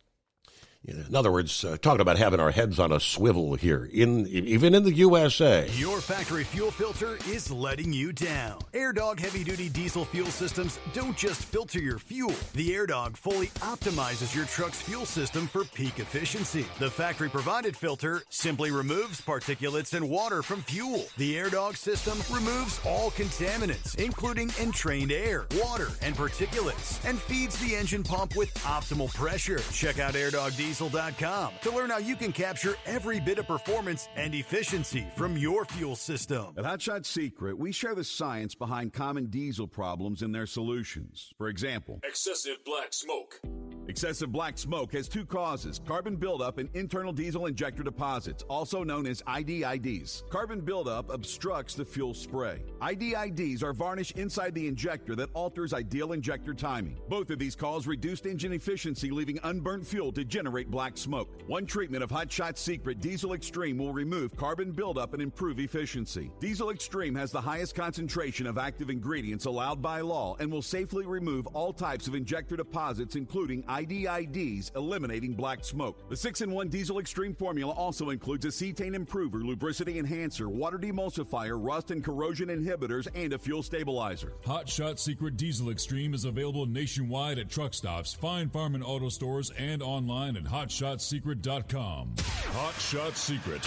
In other words, talking about having our heads on a swivel here, even in the USA. Your factory fuel filter is letting you down. AirDog heavy-duty diesel fuel systems don't just filter your fuel. The AirDog fully optimizes your truck's fuel system for peak efficiency. The factory-provided filter simply removes particulates and water from fuel. The AirDog system removes all contaminants, including entrained air, water, and particulates, and feeds the engine pump with optimal pressure. Check out AirDogDiesel.com to learn how you can capture every bit of performance and efficiency from your fuel system. At Hot Shot Secret, we share the science behind common diesel problems and their solutions. For example, excessive black smoke. Excessive black smoke has two causes: carbon buildup and internal diesel injector deposits, also known as IDIDs. Carbon buildup obstructs the fuel spray. IDIDs are varnish inside the injector that alters ideal injector timing. Both of these cause reduced engine efficiency, leaving unburnt fuel to generate black smoke. One treatment of Hot Shot Secret Diesel Extreme will remove carbon buildup and improve efficiency. Diesel Extreme has the highest concentration of active ingredients allowed by law and will safely remove all types of injector deposits, including IDIDs, eliminating black smoke. The 6-in-1 Diesel Extreme formula also includes a cetane improver, lubricity enhancer, water demulsifier, rust and corrosion inhibitors, and a fuel stabilizer. Hot Shot Secret Diesel Extreme is available nationwide at truck stops, Fine Farm and auto stores, and online at HotShotSecret.com. Hot Shot Secret,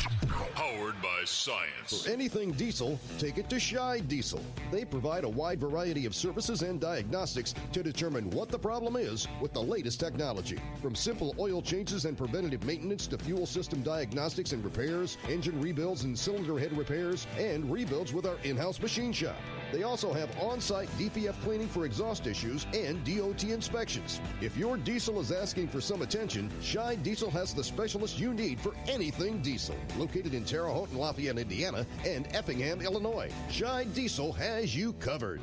powered by science. For anything diesel, take it to Shy Diesel. They provide a wide variety of services and diagnostics to determine what the problem is with the latest technology. From simple oil changes and preventative maintenance to fuel system diagnostics and repairs, engine rebuilds and cylinder head repairs, and rebuilds with our in-house machine shop. They also have on-site DPF cleaning for exhaust issues and DOT inspections. If your diesel is asking for some attention, Shy Diesel has the specialist you need for anything diesel. Located in Terre Haute and Lafayette, Indiana, and Effingham, Illinois, Shy Diesel has you covered.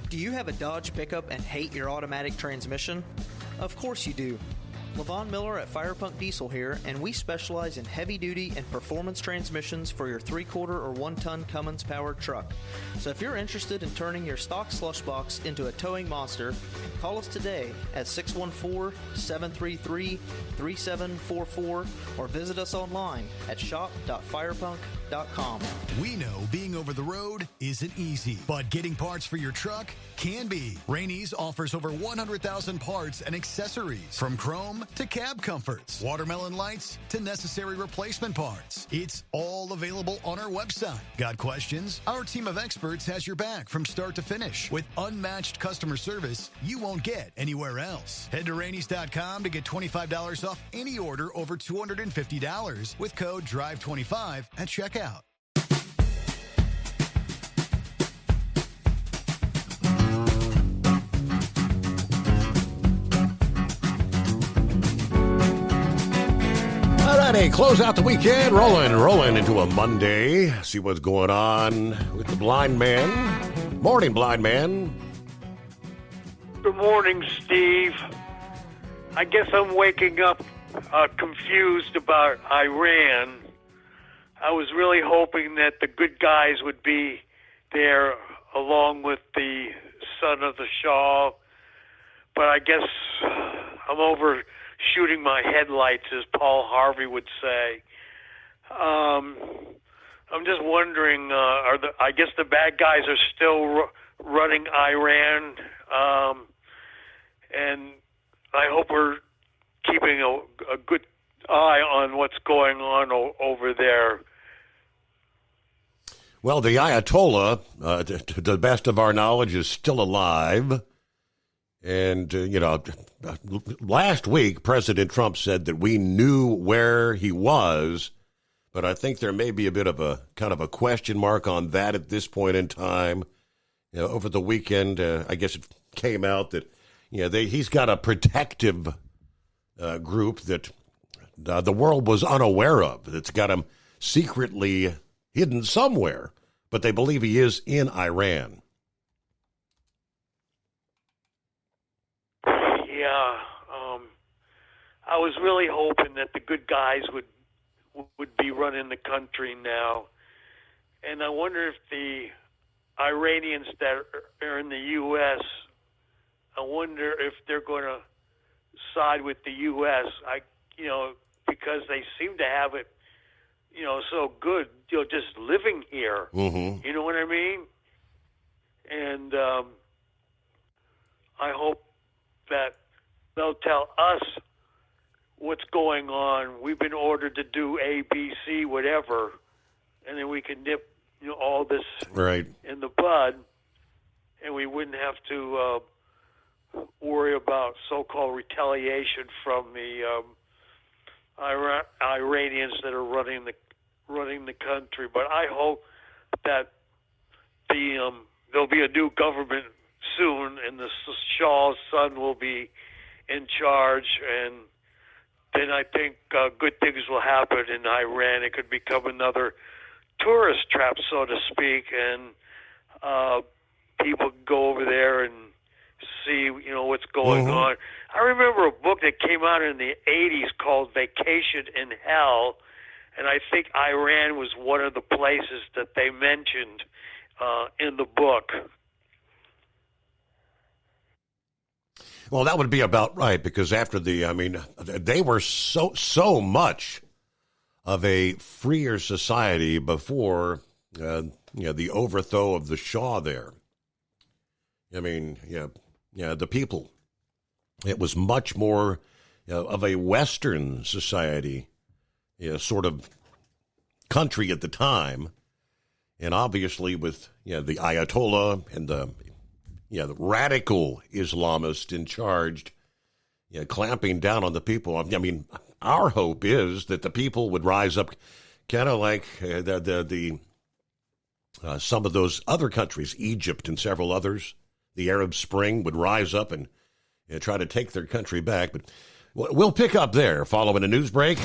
Do you have a Dodge pickup and hate your automatic transmission? Of course you do. Levon Miller at Firepunk Diesel here, and we specialize in heavy-duty and performance transmissions for your 3/4 or 1-ton Cummins-powered truck. So if you're interested in turning your stock slush box into a towing monster, call us today at 614-733-3744 or visit us online at shop.firepunk.com. Rainey'sParts.com. We know being over the road isn't easy, but getting parts for your truck can be. Rainey's offers over 100,000 parts and accessories, from chrome to cab comforts, watermelon lights to necessary replacement parts. It's all available on our website. Got questions? Our team of experts has your back from start to finish with unmatched customer service you won't get anywhere else. Head to Rainey's.com to get $25 off any order over $250 with code DRIVE25 at checkout. All righty, close out the weekend, rolling into a Monday. See what's going on with the blind man. Morning, blind man. Good morning, Steve. I guess I'm waking up confused about Iran. I was really hoping that the good guys would be there along with the son of the Shah, but I guess I'm overshooting my headlights, as Paul Harvey would say. I'm just wondering, I guess the bad guys are still running Iran, and I hope we're keeping a good eye on what's going on over there. Well, the Ayatollah, to the best of our knowledge, is still alive. And, last week, President Trump said that we knew where he was, but I think there may be a bit of a kind of a question mark on that at this point in time. Over the weekend, I guess it came out that, he's got a protective group that the world was unaware of, that's got him secretly hidden somewhere, but they believe he is in Iran. Yeah, I was really hoping that the good guys would be running the country now, and I wonder if the Iranians that are in the U.S., I wonder if they're going to side with the U.S. Because they seem to have it, so good, just living here. Mm-hmm. You know what I mean? And I hope that they'll tell us what's going on. We've been ordered to do A, B, C, whatever, and then we can nip all this right in the bud, and we wouldn't have to worry about so-called retaliation from the Iranians that are running the country. But I hope that there'll be a new government soon, and the Shah's son will be in charge, and then I think good things will happen in Iran. It could become another tourist trap, so to speak, and people go over there and see, what's going Mm-hmm. on. I remember a book that came out in the 80s called Vacation in Hell, and I think Iran was one of the places that they mentioned in the book. Well, that would be about right, because after they were so much of a freer society before, the overthrow of the Shah there. The people. It was much more of a Western society, sort of country at the time. And obviously with, the Ayatollah and the radical Islamist in charge, clamping down on the people. Our hope is that the people would rise up, kind of like some of those other countries, Egypt and several others. The Arab Spring would rise up and try to take their country back. But we'll pick up there following a news break.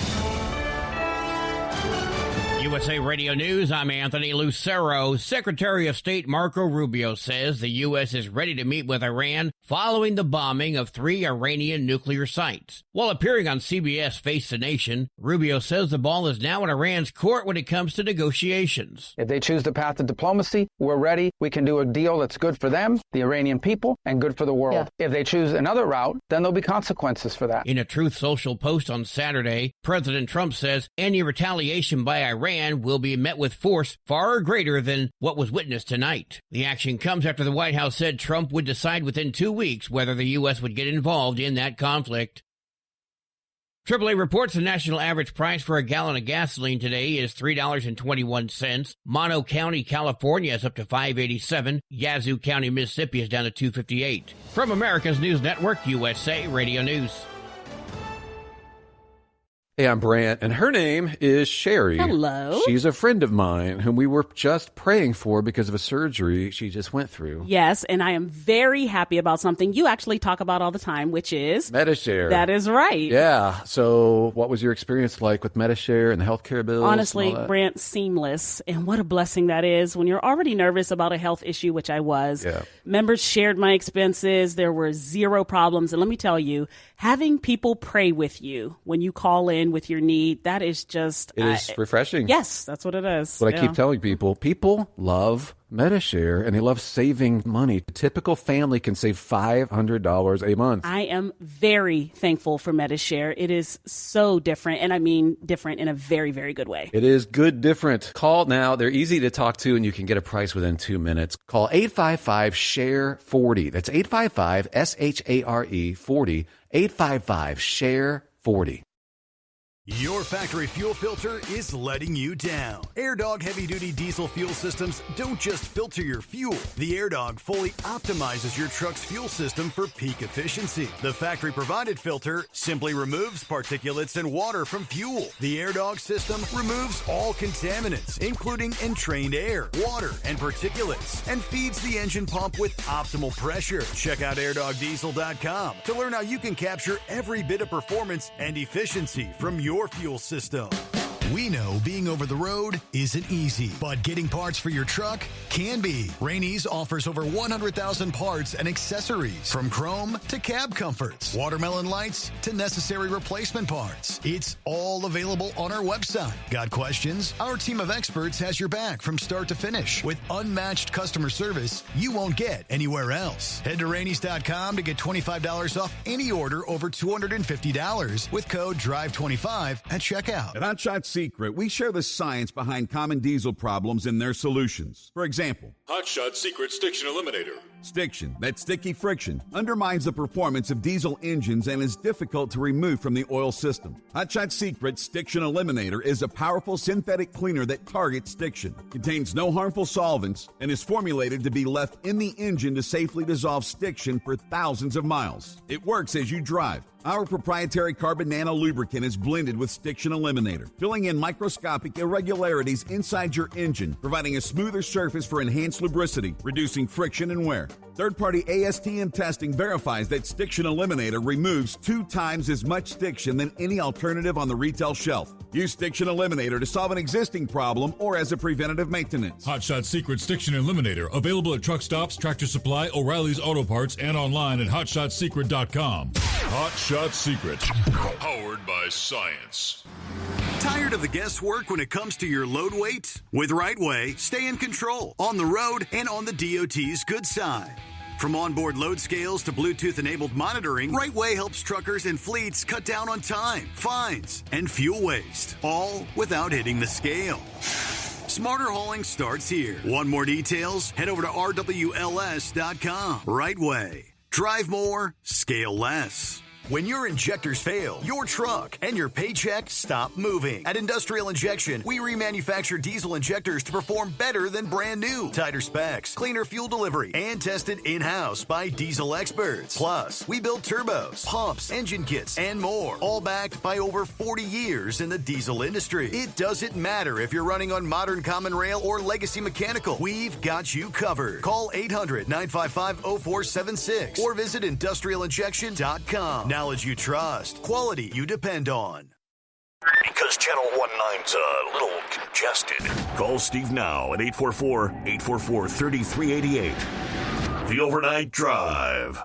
USA Radio News, I'm Anthony Lucero. Secretary of State Marco Rubio says the U.S. is ready to meet with Iran following the bombing of 3 Iranian nuclear sites. While appearing on CBS Face the Nation, Rubio says the ball is now in Iran's court when it comes to negotiations. If they choose the path of diplomacy, we're ready. We can do a deal that's good for them, the Iranian people, and good for the world. If they choose another route, then there'll be consequences for that. In a Truth Social post on Saturday, President Trump says any retaliation by Iran Iran will be met with force far greater than what was witnessed tonight. The action comes after the White House said Trump would decide within 2 weeks whether the U.S. would get involved in that conflict. AAA reports the national average price for a gallon of gasoline today is $3.21. Mono County, California is up to $5.87. Yazoo County, Mississippi is down to $2.58. From America's News Network, USA Radio News. Hey, I'm Brant, and her name is Sherry. Hello. She's a friend of mine whom we were just praying for because of a surgery she just went through. Yes, and I am very happy about something you actually talk about all the time, which is Medi-Share. That is right. Yeah. So what was your experience like with Medi-Share and the healthcare bills? Honestly, Brant, seamless. And what a blessing that is when you're already nervous about a health issue, which I was. Yeah. Members shared my expenses. There were zero problems. And let me tell you, having people pray with you when you call in with your need, that is just... It is refreshing. Yes, that's what it is. What I keep telling people. People love Medi-Share, and they love saving money. A typical family can save $500 a month. I am very thankful for Medi-Share. It is so different, and I mean different in a very, very good way. It is good different. Call now. They're easy to talk to, and you can get a price within 2 minutes. Call 855-SHARE-40. That's 855-SHARE-40. 855-SHARE-40. Your factory fuel filter is letting you down. AirDog heavy-duty diesel fuel systems don't just filter your fuel. The AirDog fully optimizes your truck's fuel system for peak efficiency. The factory-provided filter simply removes particulates and water from fuel. The AirDog system removes all contaminants, including entrained air, water, and particulates, and feeds the engine pump with optimal pressure. Check out airdogdiesel.com to learn how you can capture every bit of performance and efficiency from your fuel system. We know being over the road isn't easy, but getting parts for your truck can be. Rainey's offers over 100,000 parts and accessories, from chrome to cab comforts, watermelon lights to necessary replacement parts. It's all available on our website. Got questions? Our team of experts has your back from start to finish with unmatched customer service you won't get anywhere else. Head to Rainey's.com to get $25 off any order over $250 with code DRIVE25 at checkout. At Hot Shot Secret, we share the science behind common diesel problems and their solutions. For example, Hot Shot Secret Stiction Eliminator. Stiction, that sticky friction, undermines the performance of diesel engines and is difficult to remove from the oil system. Hot Shot Secret Stiction Eliminator is a powerful synthetic cleaner that targets stiction, contains no harmful solvents, and is formulated to be left in the engine to safely dissolve stiction for thousands of miles. It works as you drive. Our proprietary carbon nano lubricant is blended with Stiction Eliminator, filling in microscopic irregularities inside your engine, providing a smoother surface for enhanced lubricity, reducing friction and wear. Third-party ASTM testing verifies that Stiction Eliminator removes 2 times as much stiction than any alternative on the retail shelf. Use Stiction Eliminator to solve an existing problem or as a preventative maintenance. Hot Shot Secret Stiction Eliminator, available at truck stops, Tractor Supply, O'Reilly's Auto Parts, and online at hotshotsecret.com. Hot Shot Secret, powered by science. Tired of the guesswork when it comes to your load weight? With RightWay, stay in control on the road and on the DOT's good side. From onboard load scales to Bluetooth-enabled monitoring, RightWay helps truckers and fleets cut down on time, fines, and fuel waste, all without hitting the scale. Smarter hauling starts here. Want more details? Head over to RWLS.com. RightWay. Drive more, scale less. When your injectors fail, your truck and your paycheck stop moving. At Industrial Injection, we remanufacture diesel injectors to perform better than brand new. Tighter specs, cleaner fuel delivery, and tested in-house by diesel experts. Plus, we build turbos, pumps, engine kits, and more, all backed by over 40 years in the diesel industry. It doesn't matter if you're running on modern common rail or legacy mechanical. We've got you covered. Call 800-955-0476 or visit industrialinjection.com. Knowledge you trust, quality you depend on. Because Channel 19's a little congested. Call Steve now at 844-844-3388. The Overnight Drive.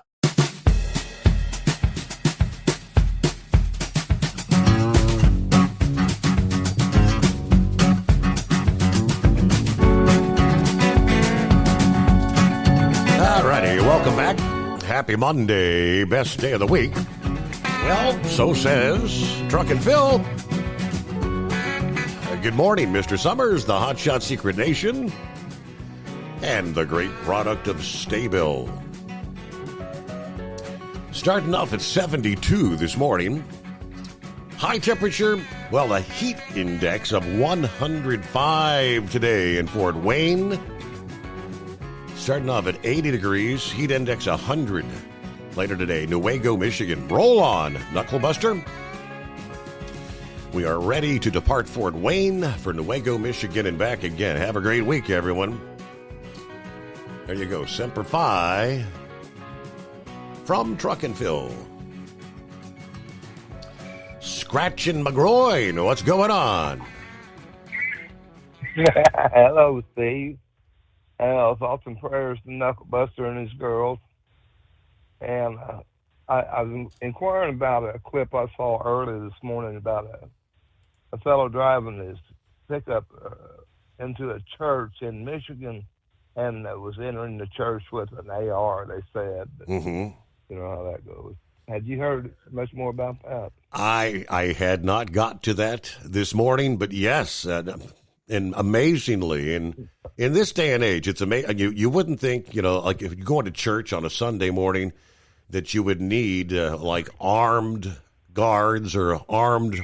All righty, welcome back. Happy Monday, best day of the week. Well, so says Truck and Phil. Good morning, Mr. Summers, the Hotshot Secret Nation, and the great product of Staybill. Starting off at 72 this morning. High temperature, well, a heat index of 105 today in Fort Wayne. Starting off at 80 degrees, heat index 100 later today. Newaygo, Michigan. Roll on, Knucklebuster. We are ready to depart Fort Wayne for Newaygo, Michigan, and back again. Have a great week, everyone. There you go. Semper Fi from Truck and Phil. Scratchin' McGroin, what's going on? Hello, Steve. Thoughts and prayers to Knucklebuster and his girls. And I was inquiring about a clip I saw earlier this morning about a fellow driving his pickup into a church in Michigan and was entering the church with an AR, they said. You know how that goes. Had you heard much more about that? I had not got to that this morning, but yes, and amazingly, in this day and age, it's amazing. You wouldn't think, like if you go into church on a Sunday morning, that you would need like armed guards or armed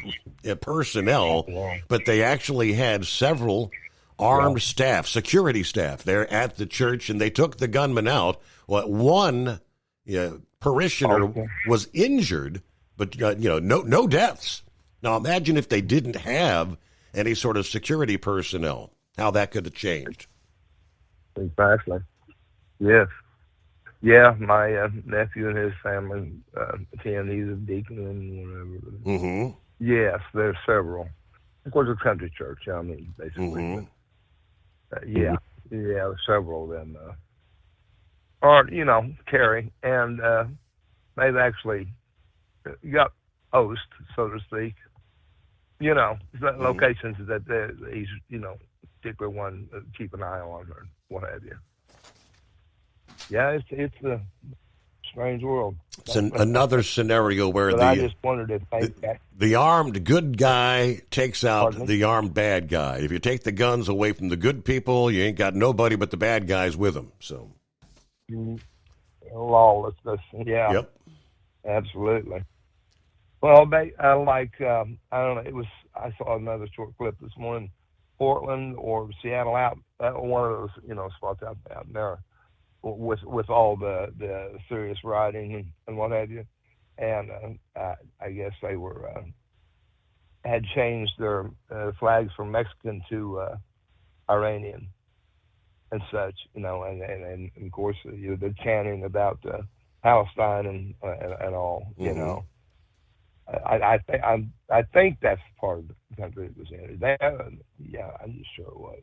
personnel, but they actually had several armed staff, security staff there at the church, and they took the gunman out. Well, one parishioner was injured, but no deaths. Now imagine if they didn't have any sort of security personnel, how that could have changed. Exactly. Yes. Yeah, my nephew and his family attend. He's a deacon and whatever. Yes, there's several. Of course, it's a country church, basically. But, several of them carry. And they've actually got host, so to speak. Locations that he's, particular one keep an eye on or what have you. Yeah, it's a strange world. It's another scenario where I just wondered if the armed good guy takes out the armed bad guy. If you take the guns away from the good people, you ain't got nobody but the bad guys with them. So lawlessness, yeah. Yep. Absolutely. Well, I don't know. I saw another short clip this morning. Portland or Seattle out one of those spots out there with all the serious rioting and what have you, and I guess they were had changed their flags from Mexican to Iranian and such, and of course the chanting about Palestine and all, I think that's part of the country it was in. I'm just sure it was.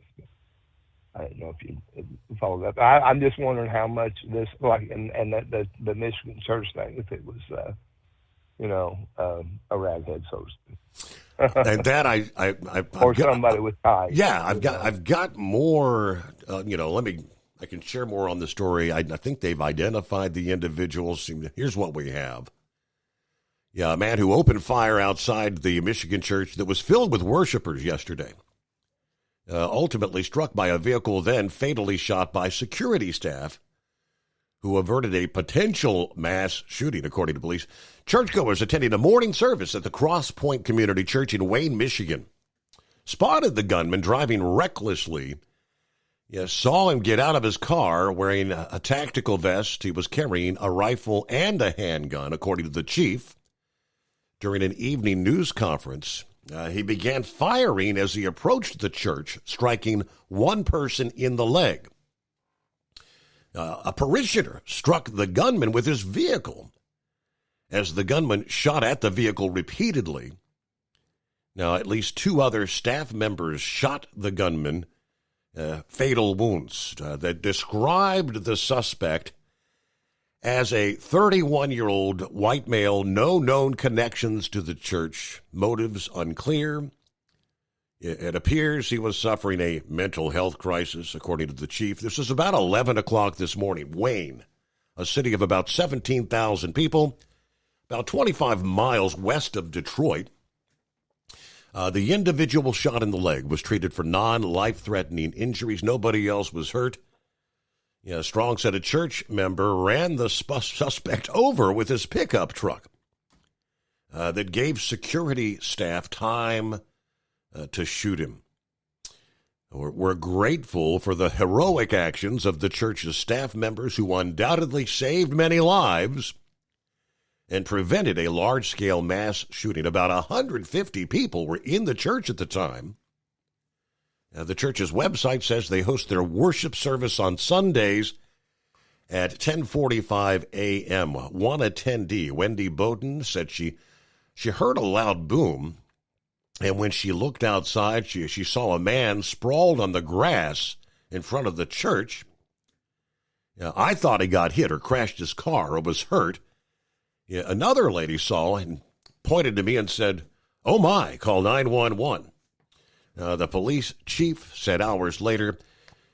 I don't know if you follow that. I'm just wondering how much this, and that the Michigan church thing, if it was, a raghead, so to speak. And that I've or got, somebody with ties. Yeah, I've got more. I can share more on the story. I think they've identified the individuals. Here's what we have. Yeah, a man who opened fire outside the Michigan church that was filled with worshipers yesterday. Ultimately struck by a vehicle, then fatally shot by security staff who averted a potential mass shooting, according to police. Churchgoers attending a morning service at the Cross Point Community Church in Wayne, Michigan, spotted the gunman driving recklessly. Saw him get out of his car wearing a tactical vest. He was carrying a rifle and a handgun, according to the chief. During an evening news conference, he began firing as he approached the church, striking one person in the leg. A parishioner struck the gunman with his vehicle as the gunman shot at the vehicle repeatedly. Now, at least two other staff members shot the gunman, fatal wounds that described the suspect as a 31-year-old white male, no known connections to the church, motives unclear. It appears he was suffering a mental health crisis, according to the chief. This is about 11 o'clock this morning. Wayne, a city of about 17,000 people, about 25 miles west of Detroit. The individual shot in the leg was treated for non-life-threatening injuries. Nobody else was hurt. Strong said a church member ran the suspect over with his pickup truck that gave security staff time to shoot him. We're grateful for the heroic actions of the church's staff members who undoubtedly saved many lives and prevented a large-scale mass shooting. About 150 people were in the church at the time. The church's website says they host their worship service on Sundays at 10:45 a.m. One attendee, Wendy Bowden, said she heard a loud boom, and when she looked outside, she saw a man sprawled on the grass in front of the church. I thought he got hit or crashed his car or was hurt. Another lady saw and pointed to me and said, "Oh my, call 911." The police chief said hours later,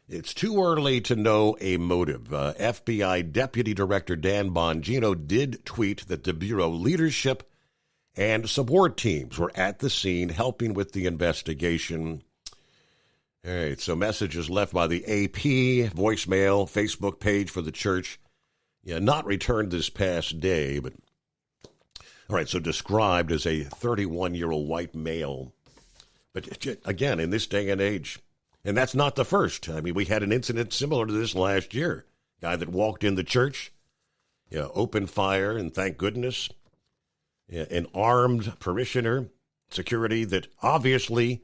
it's too early to know a motive. FBI Deputy Director Dan Bongino did tweet that the Bureau leadership and support teams were at the scene helping with the investigation. All right, so messages left by the AP, voicemail, Facebook page for the church. Not returned this past day, but all right, so described as a 31-year-old white male. But again, in this day and age, and that's not the first. I mean, we had an incident similar to this last year. Guy that walked in the church, opened fire, and thank goodness, an armed parishioner, security that obviously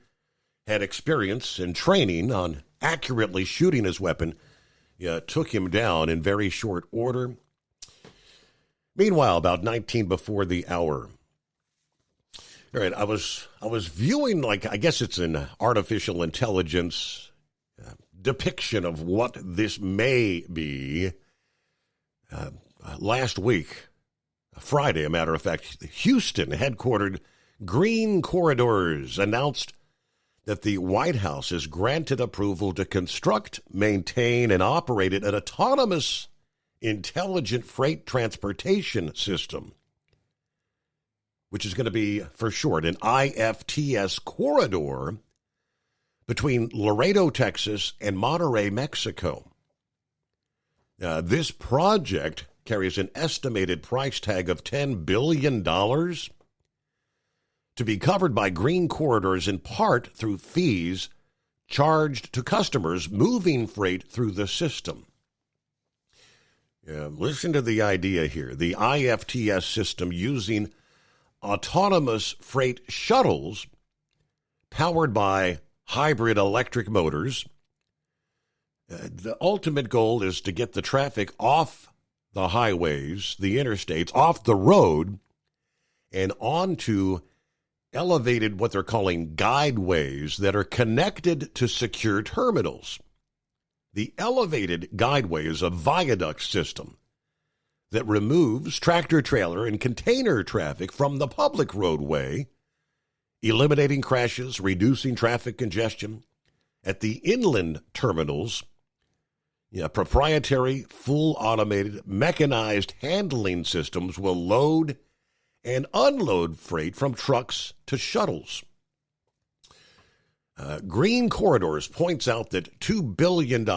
had experience and training on accurately shooting his weapon, took him down in very short order. Meanwhile, about 19 before the hour. All right, I was viewing, I guess it's an artificial intelligence depiction of what this may be. Last week, Friday, a matter of fact, Houston headquartered Green Corridors announced that the White House has granted approval to construct, maintain, and operate an autonomous intelligent freight transportation system, which is going to be, for short, an IFTS corridor between Laredo, Texas, and Monterrey, Mexico. This project carries an estimated price tag of $10 billion to be covered by Green Corridors in part through fees charged to customers moving freight through the system. Listen to the idea here. The IFTS system using autonomous freight shuttles powered by hybrid electric motors. The ultimate goal is to get the traffic off the highways, the interstates, off the road, and onto elevated, what they're calling guideways that are connected to secure terminals. The elevated guideway is a viaduct system that removes tractor-trailer and container traffic from the public roadway, eliminating crashes, reducing traffic congestion. At the inland terminals, proprietary, full automated, mechanized handling systems will load and unload freight from trucks to shuttles. Green Corridors points out that $2 billion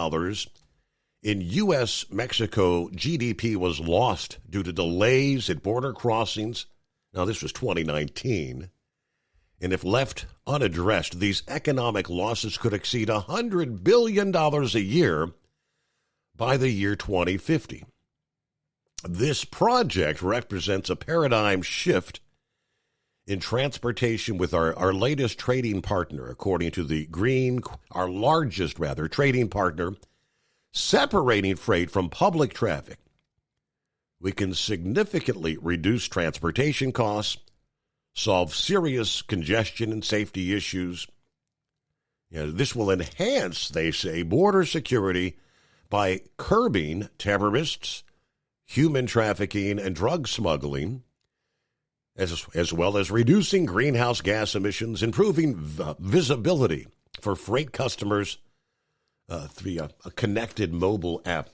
in U.S.-Mexico GDP was lost due to delays at border crossings. Now, this was 2019. And if left unaddressed, these economic losses could exceed $100 billion a year by the year 2050. This project represents a paradigm shift in transportation with our latest trading partner, according to the our largest trading partner, separating freight from public traffic. We can significantly reduce transportation costs, solve serious congestion and safety issues. This will enhance, they say, border security by curbing terrorists, human trafficking, and drug smuggling, as well as reducing greenhouse gas emissions, improving visibility for freight customers via a connected mobile app.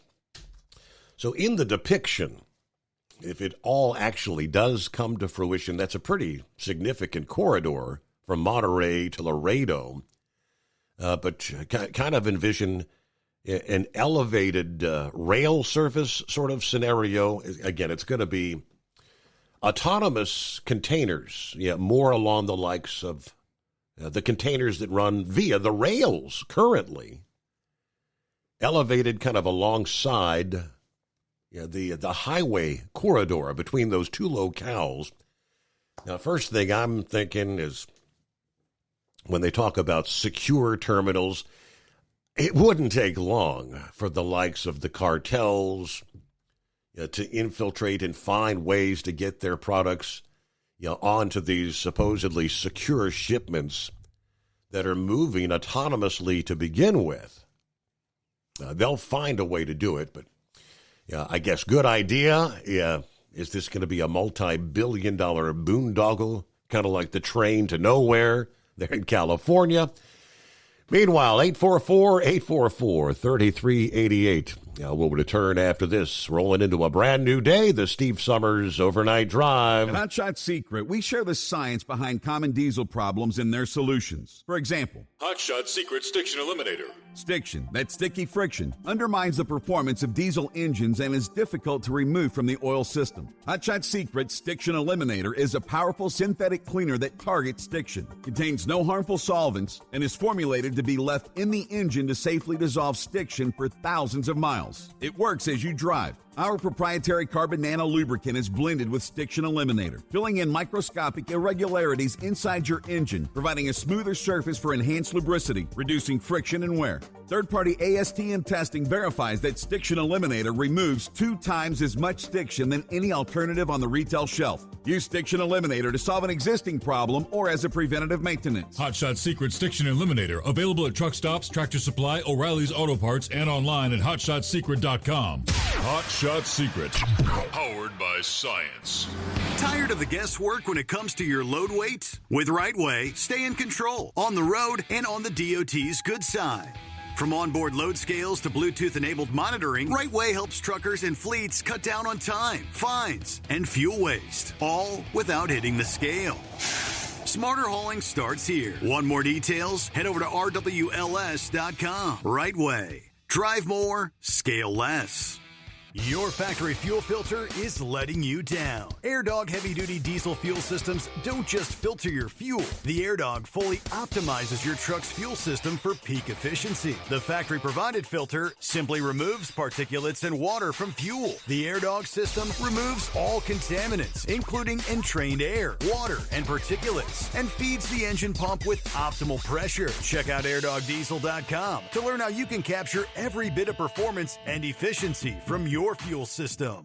So in the depiction, if it all actually does come to fruition, that's a pretty significant corridor from Monterey to Laredo. But kind of envision an elevated rail service sort of scenario. Again, it's going to be autonomous containers, more along the likes of the containers that run via the rails currently. Elevated kind of alongside the highway corridor between those two locales. Now, first thing I'm thinking is when they talk about secure terminals, it wouldn't take long for the likes of the cartels to infiltrate and find ways to get their products onto these supposedly secure shipments that are moving autonomously to begin with. They'll find a way to do it, but I guess good idea. Is this going to be a multi-billion-dollar boondoggle, kind of like the train to nowhere there in California? Meanwhile, 844-844-3388. We'll return after this, rolling into a brand new day, the Steve Summers Overnight Drive. At Hot Shot Secret, we share the science behind common diesel problems and their solutions. For example, Hot Shot Secret Stiction Eliminator. Stiction, that sticky friction, undermines the performance of diesel engines and is difficult to remove from the oil system. Hot Shot Secret Stiction Eliminator is a powerful synthetic cleaner that targets stiction, contains no harmful solvents, and is formulated to be left in the engine to safely dissolve stiction for thousands of miles. It works as you drive. Our proprietary carbon nano lubricant is blended with Stiction Eliminator, filling in microscopic irregularities inside your engine, providing a smoother surface for enhanced lubricity, reducing friction and wear. Third-party ASTM testing verifies that Stiction Eliminator removes 2 times as much stiction than any alternative on the retail shelf. Use Stiction Eliminator to solve an existing problem or as a preventative maintenance. Hot Shot Secret Stiction Eliminator, available at truck stops, Tractor Supply, O'Reilly's Auto Parts, and online at HotShotSecret.com. Hot Shot Secret, powered by science. Tired of the guesswork when it comes to your load weight? With RightWay, stay in control on the road and on the DOT's good side. From onboard load scales to Bluetooth-enabled monitoring, RightWay helps truckers and fleets cut down on time, fines, and fuel waste, all without hitting the scale. Smarter hauling starts here. Want more details? Head over to RWLS.com. RightWay. Drive more, scale less. Your factory fuel filter is letting you down. AirDog heavy-duty diesel fuel systems don't just filter your fuel. The AirDog fully optimizes your truck's fuel system for peak efficiency. The factory-provided filter simply removes particulates and water from fuel. The AirDog system removes all contaminants, including entrained air, water, and particulates, and feeds the engine pump with optimal pressure. Check out airdogdiesel.com to learn how you can capture every bit of performance and efficiency from your fuel system.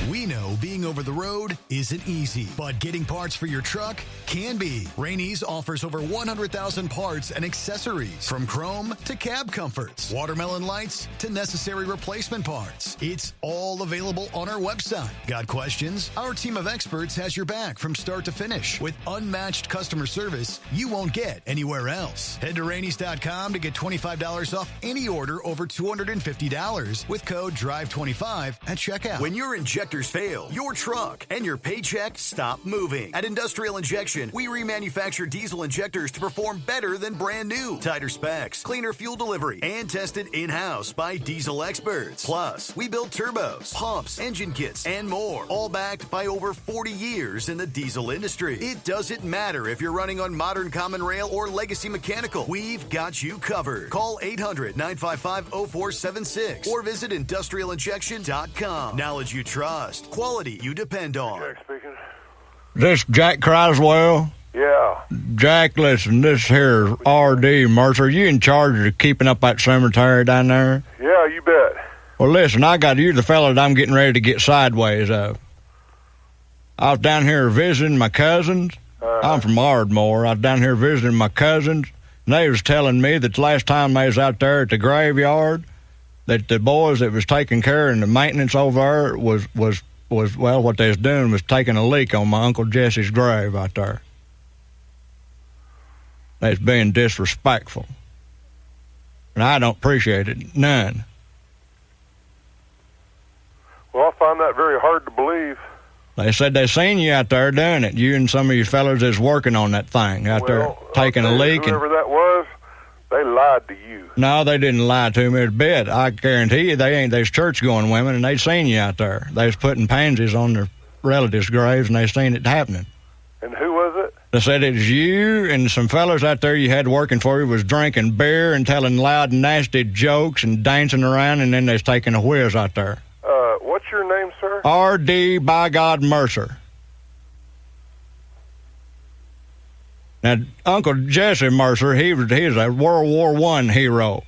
We know being over the road isn't easy, but getting parts for your truck can be. Rainey's offers over 100,000 parts and accessories, from chrome to cab comforts, watermelon lights to necessary replacement parts. It's all available on our website. Got questions? Our team of experts has your back from start to finish with unmatched customer service you won't get anywhere else. Head to Rainey's.com to get $25 off any order over $250 with code DRIVE25 at checkout. When your injectors fail, your truck and your paycheck stop moving. At Industrial Injection, we remanufacture diesel injectors to perform better than brand new. Tighter specs, cleaner fuel delivery, and tested in-house by diesel experts. Plus, we build turbos, pumps, engine kits, and more, all backed by over 40 years in the diesel industry. It doesn't matter if you're running on modern common rail or legacy mechanical. We've got you covered. Call 800-955-0476 or visit industrialinjection.com. Knowledge you trust. Quality you depend on. Jack speaking. This Jack Croswell? Yeah. Jack, listen, this here R.D. Mercer, you in charge of keeping up that cemetery down there? Yeah, you bet. Well, listen, you're the fella that I'm getting ready to get sideways of. I was down here visiting my cousins. I'm from Ardmore. I was down here visiting my cousins, and they was telling me that the last time they was out there at the graveyard, that the boys that was taking care of the maintenance over there was what they was doing was taking a leak on my Uncle Jesse's grave out there. They was being disrespectful. And I don't appreciate it, none. Well, I find that very hard to believe. They said they seen you out there doing it. You and some of you fellas is working on that thing out there, taking a leak. Whoever that was, they lied to you. No, they didn't lie to me a bit. I guarantee you they ain't. They's church-going women, and they seen you out there. They was putting pansies on their relatives' graves, and they seen it happening. And who was it? They said it was you and some fellas out there you had working for you was drinking beer and telling loud, nasty jokes and dancing around, and then they was taking a whiz out there. What's your name, sir? R.D. by God Mercer. Now, Uncle Jesse Mercer, he's a World War I hero.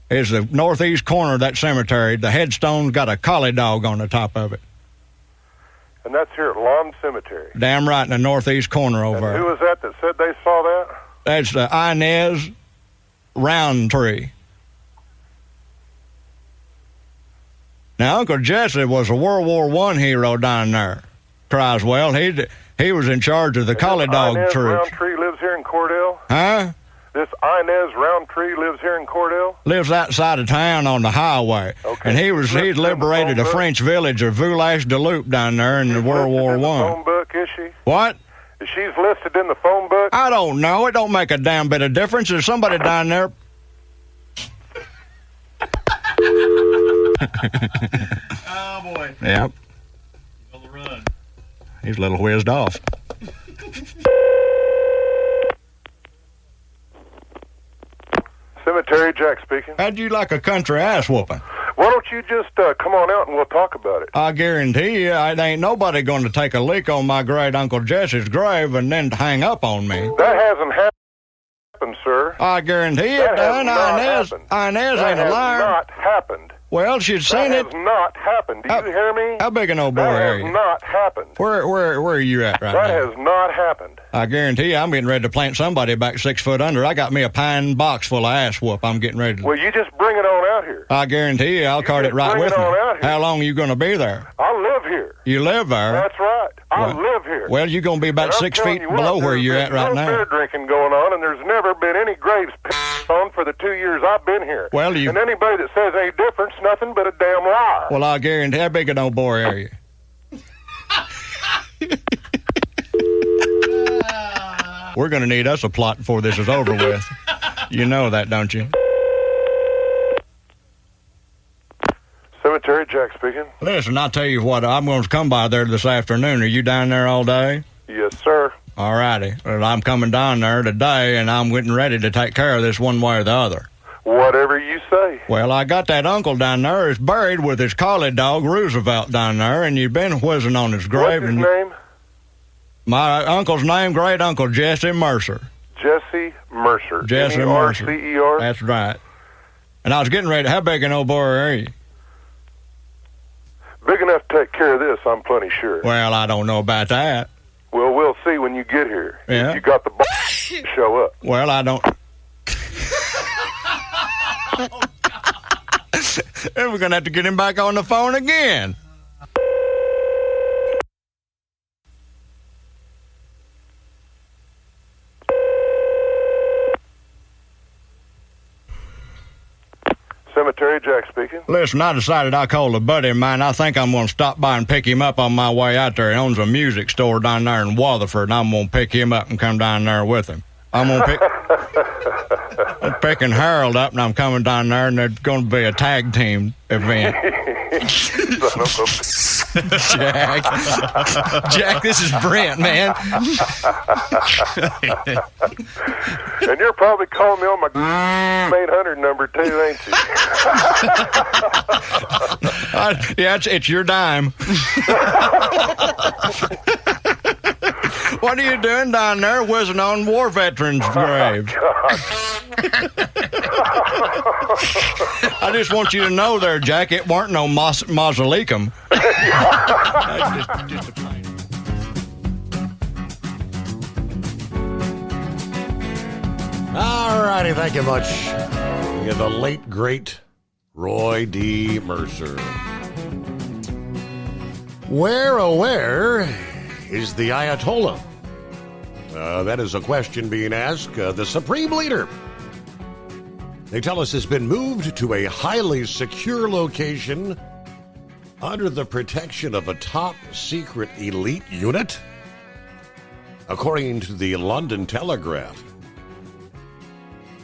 He's the northeast corner of that cemetery. The headstone's got a collie dog on the top of it. And that's here at Lawn Cemetery. Damn right, in the northeast corner over there. Who was that said they saw that? That's the Inez Roundtree. Now, Uncle Jesse was a World War I hero down there, Criswell. He was in charge of the collie dog Inez troops. Roundtree lives here in Cordell? Huh? This Inez Roundtree lives here in Cordell? Lives outside of town on the highway. Okay. And he'd liberated a French village of Village-de-Loup down there in the World War I. Phone book, is she? What? She's listed in the phone book? I don't know. It don't make a damn bit of difference. There's somebody down there. Oh, boy. Yep. He's on the run. He's a little whizzed off. Cemetery, Jack speaking. How'd you like a country ass whooping? Why don't you just come on out and we'll talk about it? I guarantee you, it ain't nobody going to take a lick on my great Uncle Jesse's grave and then hang up on me. That hasn't happened, sir. I guarantee it done. Inez ain't a liar. That has not happened. Well, she'd seen it. That has not happened. Do you hear me? How big an old boy are you? That has not happened. Where are you at right now? That has not happened. I guarantee you, I'm getting ready to plant somebody back 6 foot under. I got me a pine box full of ass whoop. I'm getting ready to. Well, you just bring it on out here. I guarantee you, I'll cart it right with me. How long are you going to be there? I live here. You live there? That's right. I live here. Well, you're going to be about 6 feet below where you're at right now. There's no beer drinking going on, and there's never been any graves on for the 2 years I've been here. Well, and anybody that says any difference, nothing but a damn liar. Well, I guarantee. How big an old boy are you? We're going to need us a plot before this is over with. You know that, don't you? Cemetery, Jack speaking. Listen, I'll tell you what, I'm going to come by there this afternoon. Are you down there all day? Yes, sir. All righty. Well, I'm coming down there today, and I'm getting ready to take care of this one way or the other. Whatever you say. Well, I got that uncle down there who's buried with his collie dog, Roosevelt, down there, and you've been whizzing on his grave. What's his name? My uncle's name, great uncle Jesse Mercer. Jesse Mercer. Jesse Mercer. M-E-R-C-E-R? That's right. And I was getting ready. How big an old boy are you? Big enough to take care of this, I'm plenty sure. Well, I don't know about that. Well, we'll see when you get here. Yeah. You got the to show up. Well, I don't. And we're going to have to get him back on the phone again. Cemetery, Jack speaking. Listen, I decided I called a buddy of mine. I think I'm going to stop by and pick him up on my way out there. He owns a music store down there in Waterford, and I'm going to pick him up and come down there with him. I'm picking Harold up, and I'm coming down there, and there's going to be a tag team event. Jack, this is Brent, man. And you're probably calling me on my 800 number too, ain't you? Yeah, it's your dime. What are you doing down there whizzing on war veterans' graves? I just want you to know there, Jack, it weren't no mausoleum. All righty, thank you much. You're the late, great Roy D. Mercer. Where is the Ayatollah? That is a question being asked. The Supreme Leader, they tell us, has been moved to a highly secure location under the protection of a top secret elite unit? According to the London Telegraph,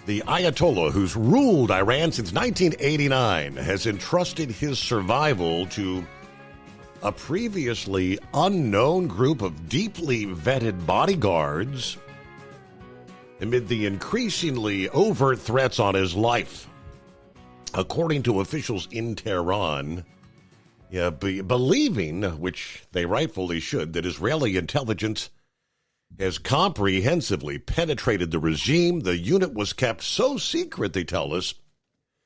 the Ayatollah, who's ruled Iran since 1989, has entrusted his survival to a previously unknown group of deeply vetted bodyguards amid the increasingly overt threats on his life. According to officials in Tehran, believing, which they rightfully should, that Israeli intelligence has comprehensively penetrated the regime, the unit was kept so secret, they tell us,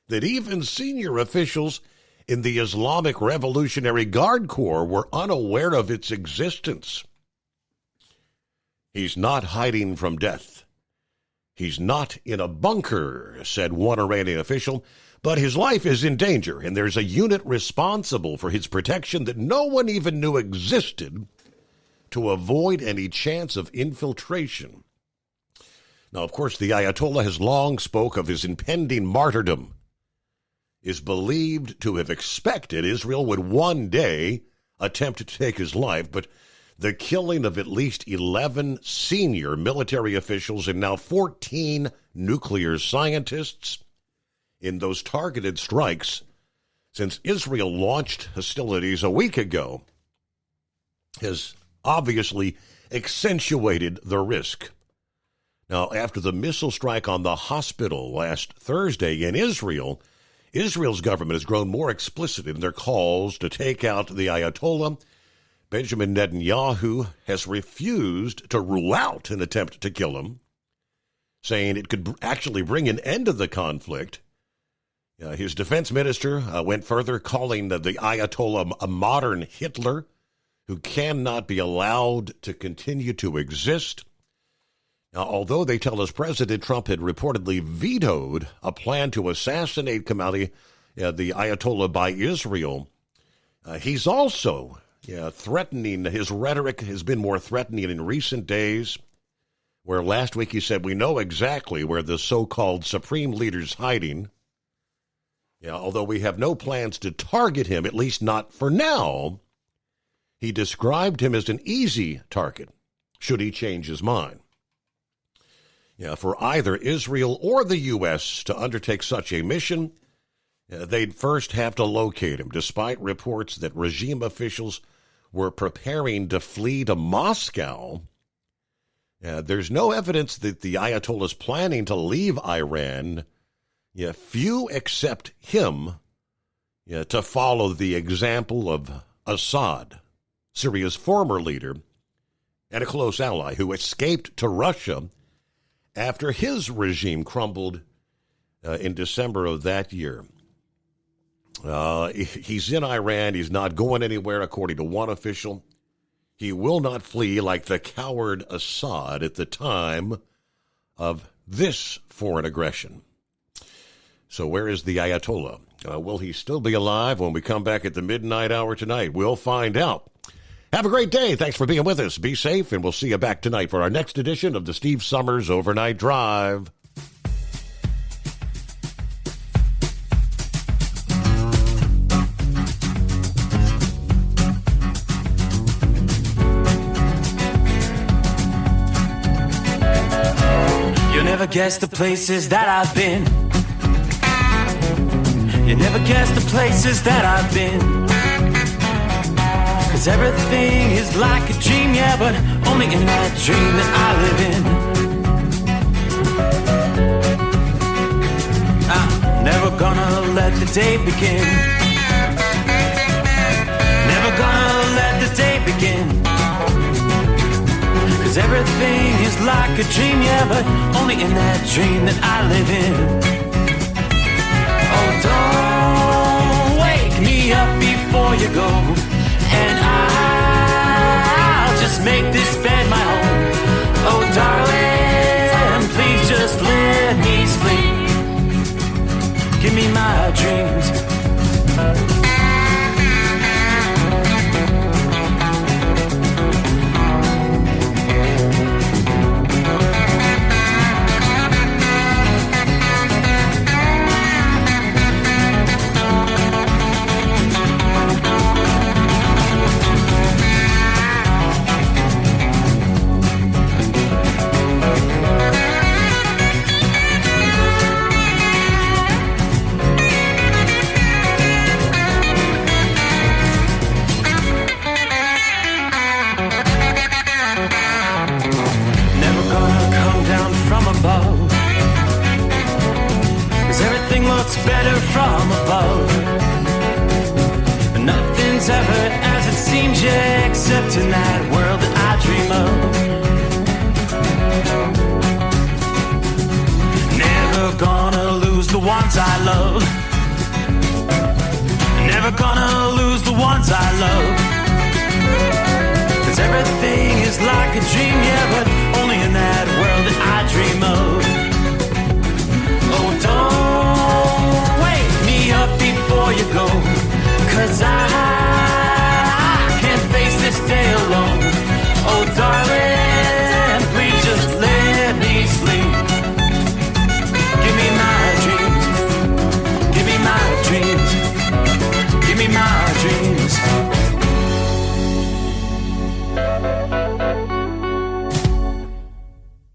that even senior officials in the Islamic Revolutionary Guard Corps were unaware of its existence. He's not hiding from death. He's not in a bunker, said one Iranian official, but his life is in danger, and there's a unit responsible for his protection that no one even knew existed to avoid any chance of infiltration. Now, of course, the Ayatollah has long spoke of his impending martyrdom, is believed to have expected Israel would one day attempt to take his life, but the killing of at least 11 senior military officials and now 14 nuclear scientists in those targeted strikes since Israel launched hostilities a week ago has obviously accentuated the risk. Now, after the missile strike on the hospital last Thursday in Israel, Israel's government has grown more explicit in their calls to take out the Ayatollah. Benjamin Netanyahu has refused to rule out an attempt to kill him, saying it could actually bring an end to the conflict. His defense minister went further, calling the Ayatollah a modern Hitler who cannot be allowed to continue to exist. Now, although they tell us President Trump had reportedly vetoed a plan to assassinate Khamenei, the Ayatollah, by Israel, he's also threatening. His rhetoric has been more threatening in recent days, where last week he said, we know exactly where the so-called supreme leader's hiding. Although we have no plans to target him, at least not for now, he described him as an easy target, should he change his mind. For either Israel or the U.S. to undertake such a mission, they'd first have to locate him, despite reports that regime officials were preparing to flee to Moscow. There's no evidence that the Ayatollah is planning to leave Iran. Few accept him to follow the example of Assad, Syria's former leader and a close ally who escaped to Russia after his regime crumbled in December of that year. He's in Iran. He's not going anywhere, according to one official. He will not flee like the coward Assad at the time of this foreign aggression. So where is the Ayatollah? Will he still be alive when we come back at the midnight hour tonight? We'll find out. Have a great day. Thanks for being with us. Be safe, and we'll see you back tonight for our next edition of the Steve Summers Overnight Drive. You'll never guess the places that I've been. You never guess the places that I've been. 'Cause everything is like a dream, yeah, but only in that dream that I live in. I'm never gonna let the day begin. Never gonna let the day begin. 'Cause everything is like a dream, yeah, but only in that dream that I live in. Oh, don't wake me up before you go, and I'll just make this bed my home. Oh, darling, please just let me sleep. Give me my dreams. gonna lose the ones I love. 'Cause everything is like a dream